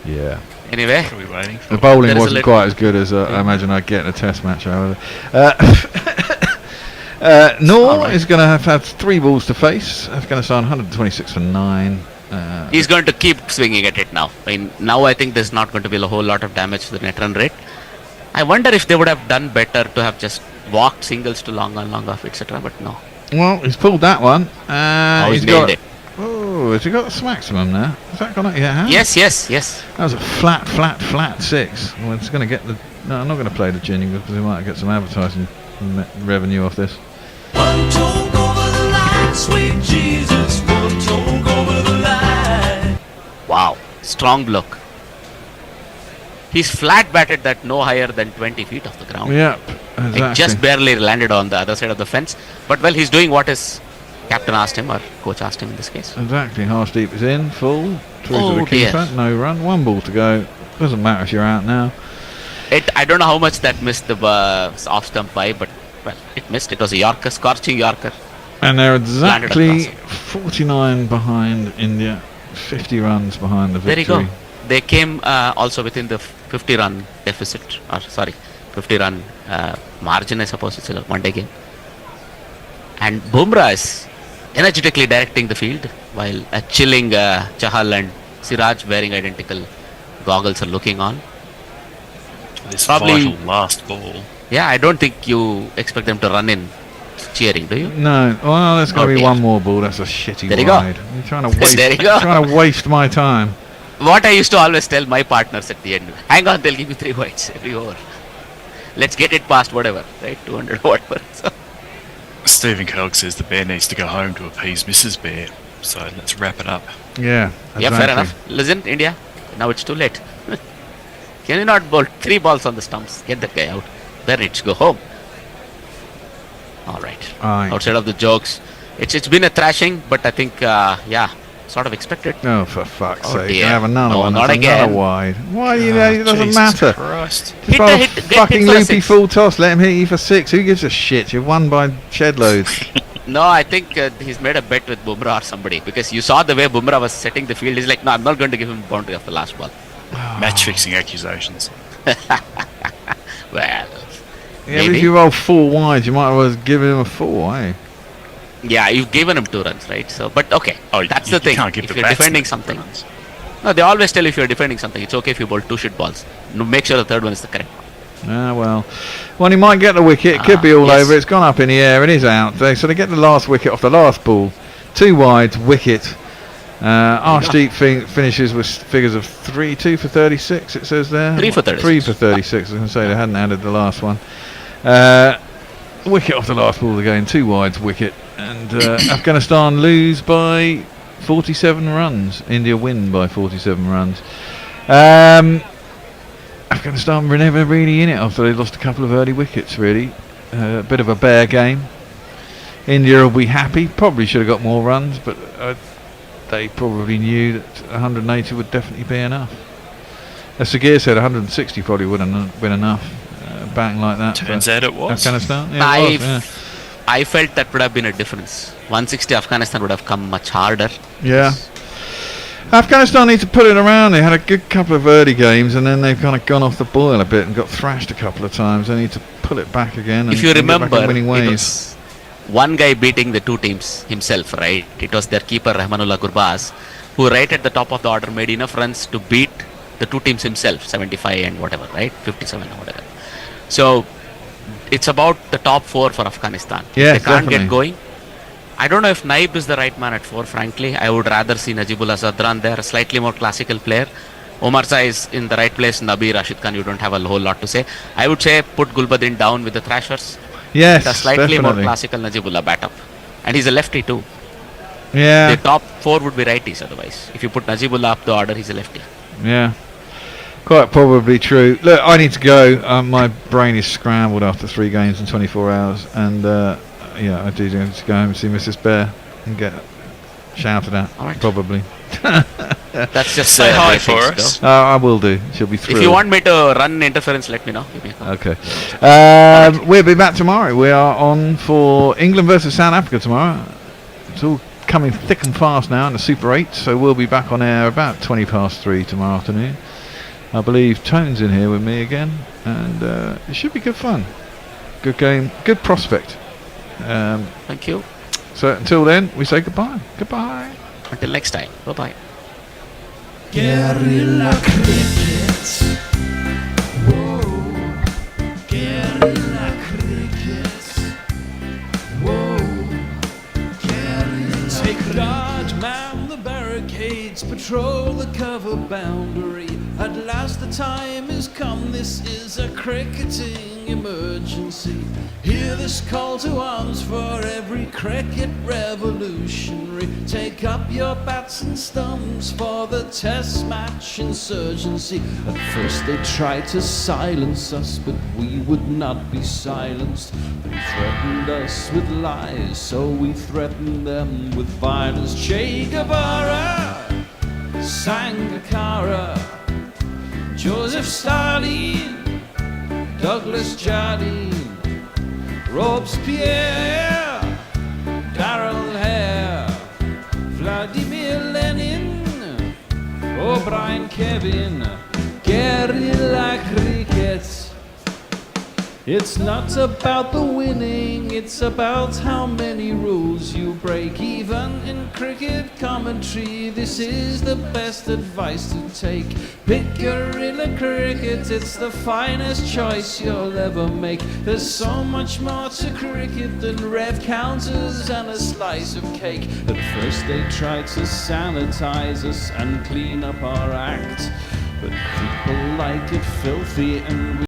[SPEAKER 2] Yeah.
[SPEAKER 10] Anyway.
[SPEAKER 9] What are we waiting for?
[SPEAKER 2] The bowling wasn't quite as good as I imagine I'd get in a test match, however. Noor is going to have had 3 balls to face. Afghanistan 126 for 9.
[SPEAKER 10] He's going to keep swinging at it now. Now I think there's not going to be a whole lot of damage to the net run rate. I wonder if they would have done better to have just walked singles to long on, long off, etc. But no.
[SPEAKER 2] Well, he's pulled that one.
[SPEAKER 10] He's nailed it.
[SPEAKER 2] Oh, has he got the maximum now? Has that gone up? Yeah.
[SPEAKER 10] Yes.
[SPEAKER 2] That was a flat 6. Well, it's going to get the. No, I'm not going to play the Ginny because we might get some advertising revenue off this.
[SPEAKER 16] One talk over the line, sweet Jesus, one talk over the line.
[SPEAKER 10] Wow. Strong bloke. He's flat batted that no higher than 20 feet off the ground.
[SPEAKER 2] Yep, exactly.
[SPEAKER 10] It just barely landed on the other side of the fence. But well, he's doing what his captain asked him or coach asked him in this case.
[SPEAKER 2] Exactly. Harshdeep is in, full. Through to the
[SPEAKER 10] dear.
[SPEAKER 2] keeper. No run. 1 ball to go. Doesn't matter if you're out now.
[SPEAKER 10] I don't know how much that missed the off stump by, but well, it missed. It was a Yorker, scorching Yorker.
[SPEAKER 2] And they're exactly
[SPEAKER 10] across.
[SPEAKER 2] 49 behind India. 50 runs behind the
[SPEAKER 10] There
[SPEAKER 2] victory.
[SPEAKER 10] you go. They came also within the 50-run deficit, 50-run margin, I suppose. It's a one-day game. And Bumrah is energetically directing the field while a chilling Chahal and Siraj wearing identical goggles are looking on.
[SPEAKER 9] This
[SPEAKER 10] Probably-
[SPEAKER 9] vital last ball.
[SPEAKER 10] Yeah, I don't think you expect them to run in cheering, do you?
[SPEAKER 2] No. Well, there's going to be
[SPEAKER 10] dear.
[SPEAKER 2] 1 more ball. That's a shitty
[SPEAKER 10] There you go.
[SPEAKER 2] wide. You're trying to waste.
[SPEAKER 10] There you go.
[SPEAKER 2] Trying to waste my time.
[SPEAKER 10] What I used to always tell my partners at the end, hang on, they'll give you 3 wides every over. Let's get it past whatever, right? 200 or whatever. So.
[SPEAKER 9] Stephen Kellogg says the bear needs to go home to appease Mrs. Bear. So let's wrap it up.
[SPEAKER 2] Yeah.
[SPEAKER 10] Yeah, fair enough. Listen, India, now it's too late. Can you not bowl 3 balls on the stumps? Get that guy out. Then it's go home. All right.
[SPEAKER 2] Aye.
[SPEAKER 10] Outside of the jokes, it's been a thrashing, but I think sort of expected.
[SPEAKER 2] Oh, for fuck's sake!
[SPEAKER 10] Dear.
[SPEAKER 2] Have another
[SPEAKER 10] No,
[SPEAKER 2] one.
[SPEAKER 10] not
[SPEAKER 2] That's
[SPEAKER 10] again.
[SPEAKER 2] Another wide. Why? It doesn't
[SPEAKER 9] Jesus
[SPEAKER 2] matter.
[SPEAKER 9] Christ.
[SPEAKER 2] Just roll a fucking loopy full toss. Let him hit you for 6. Who gives a shit? You've won by shed loads.
[SPEAKER 10] No, I think he's made a bet with Bumrah or somebody, because you saw the way Bumrah was setting the field. He's like, no, I'm not going to give him boundary of the last ball.
[SPEAKER 9] Match fixing accusations.
[SPEAKER 10] Well,
[SPEAKER 2] Yeah, but
[SPEAKER 10] maybe.
[SPEAKER 2] if you roll 4 wide, you might as well give him a 4, eh?
[SPEAKER 10] Yeah, you've given him 2 runs, right? So, but okay, that's the thing.
[SPEAKER 9] can't give
[SPEAKER 10] If
[SPEAKER 9] the
[SPEAKER 10] you're
[SPEAKER 9] batsman
[SPEAKER 10] defending
[SPEAKER 9] 2
[SPEAKER 10] something,
[SPEAKER 9] runs.
[SPEAKER 10] no, they always tell you if you're defending something, it's okay if you bowl 2 shit balls. No, make sure the third one is the correct one.
[SPEAKER 2] Well, he might get the wicket. It could be all over. It's gone up in the air. It is out. So they get the last wicket off the last ball. 2 wide, wicket. Arshdeep finishes with figures of 2 for 36. It says there.
[SPEAKER 10] 3 for 36.
[SPEAKER 2] 3 for 36. I was going to say they hadn't added the last one. Wicket off the last ball again. 2 wides, wicket, and Afghanistan lose by 47 runs. India win by 47 runs. Afghanistan were never really in it after they lost a couple of early wickets, really. A bit of a bare game. India will be happy. Probably should have got more runs, but they probably knew that 180 would definitely be enough. As Sagir said, 160 probably would have been enough. Batting like that.
[SPEAKER 9] Turns out it was.
[SPEAKER 2] Afghanistan? Yeah, it was, yeah.
[SPEAKER 10] I felt that would have been a difference. 160 Afghanistan would have come much harder.
[SPEAKER 2] Yeah. Afghanistan need to put it around. They had a good couple of early games, and then they've kind of gone off the boil a bit and got thrashed a couple of times. They need to pull it back again.
[SPEAKER 10] If you
[SPEAKER 2] and get back
[SPEAKER 10] remember,
[SPEAKER 2] in winning
[SPEAKER 10] it
[SPEAKER 2] ways.
[SPEAKER 10] was one guy beating the 2 teams himself, right? It was their keeper Rahmanullah Gurbaz, who right at the top of the order made enough runs to beat the 2 teams himself, 75 and whatever, right? 57 or whatever. So it's about the top 4 for Afghanistan.
[SPEAKER 2] Yes,
[SPEAKER 10] If they can't
[SPEAKER 2] definitely.
[SPEAKER 10] get going. I don't know if Naib is the right man at 4, frankly. I would rather see Najibullah Zadran there, a slightly more classical player. Omar Shah is in the right place. Nabi, Rashid Khan, you don't have a whole lot to say. I would say put Gulbadin down with the Thrashers.
[SPEAKER 2] Yes,
[SPEAKER 10] a slightly
[SPEAKER 2] definitely.
[SPEAKER 10] more classical Najibullah bat up. And he's a lefty too.
[SPEAKER 2] Yeah.
[SPEAKER 10] The top 4 would be righties otherwise. If you put Najibullah up the order, he's a lefty.
[SPEAKER 2] Yeah. Quite probably true. Look, I need to go. My brain is scrambled after 3 games in 24 hours. And I do need to go home and see Mrs. Bear and get shouted at, probably.
[SPEAKER 10] That's just
[SPEAKER 9] Say hi for
[SPEAKER 10] things,
[SPEAKER 9] us.
[SPEAKER 10] though.
[SPEAKER 2] I will do. She'll be thrilled.
[SPEAKER 10] If you want me to run interference, let me know. Give me a call.
[SPEAKER 2] Okay. We'll be back tomorrow. We are on for England versus South Africa tomorrow. It's all coming thick and fast now in the Super 8, so we'll be back on air about 3:20 tomorrow afternoon. I believe Tone's in here with me again, and it should be good fun. Good game, good prospect.
[SPEAKER 10] Thank you.
[SPEAKER 2] So until then, we say goodbye. Goodbye.
[SPEAKER 10] Until next time. Bye-bye.
[SPEAKER 16] Guerrilla cricket. Whoa. Guerrilla cricket. Whoa. Guerrilla. Take guard, man the barricades, patrol the cover boundary. At last the time has come. This is a cricketing emergency. Hear this call to arms for every cricket revolutionary. Take up your bats and stumps for the test match insurgency. At first they tried to silence us, but we would not be silenced. They threatened us with lies, so we threatened them with violence. Che Guevara, Sangakkara, Joseph Stalin, Douglas Jardine, Robespierre, Darrell Hare, Vladimir Lenin, O'Brien Kevin, guerrilla cricket. It's not about the winning, it's about how many rules you break. Even in cricket commentary, this is the best advice to take. Pick guerrilla cricket, it's the finest choice you'll ever make. There's so much more to cricket than rev counters and a slice of cake. At first they tried to sanitize us and clean up our act, but people like it filthy and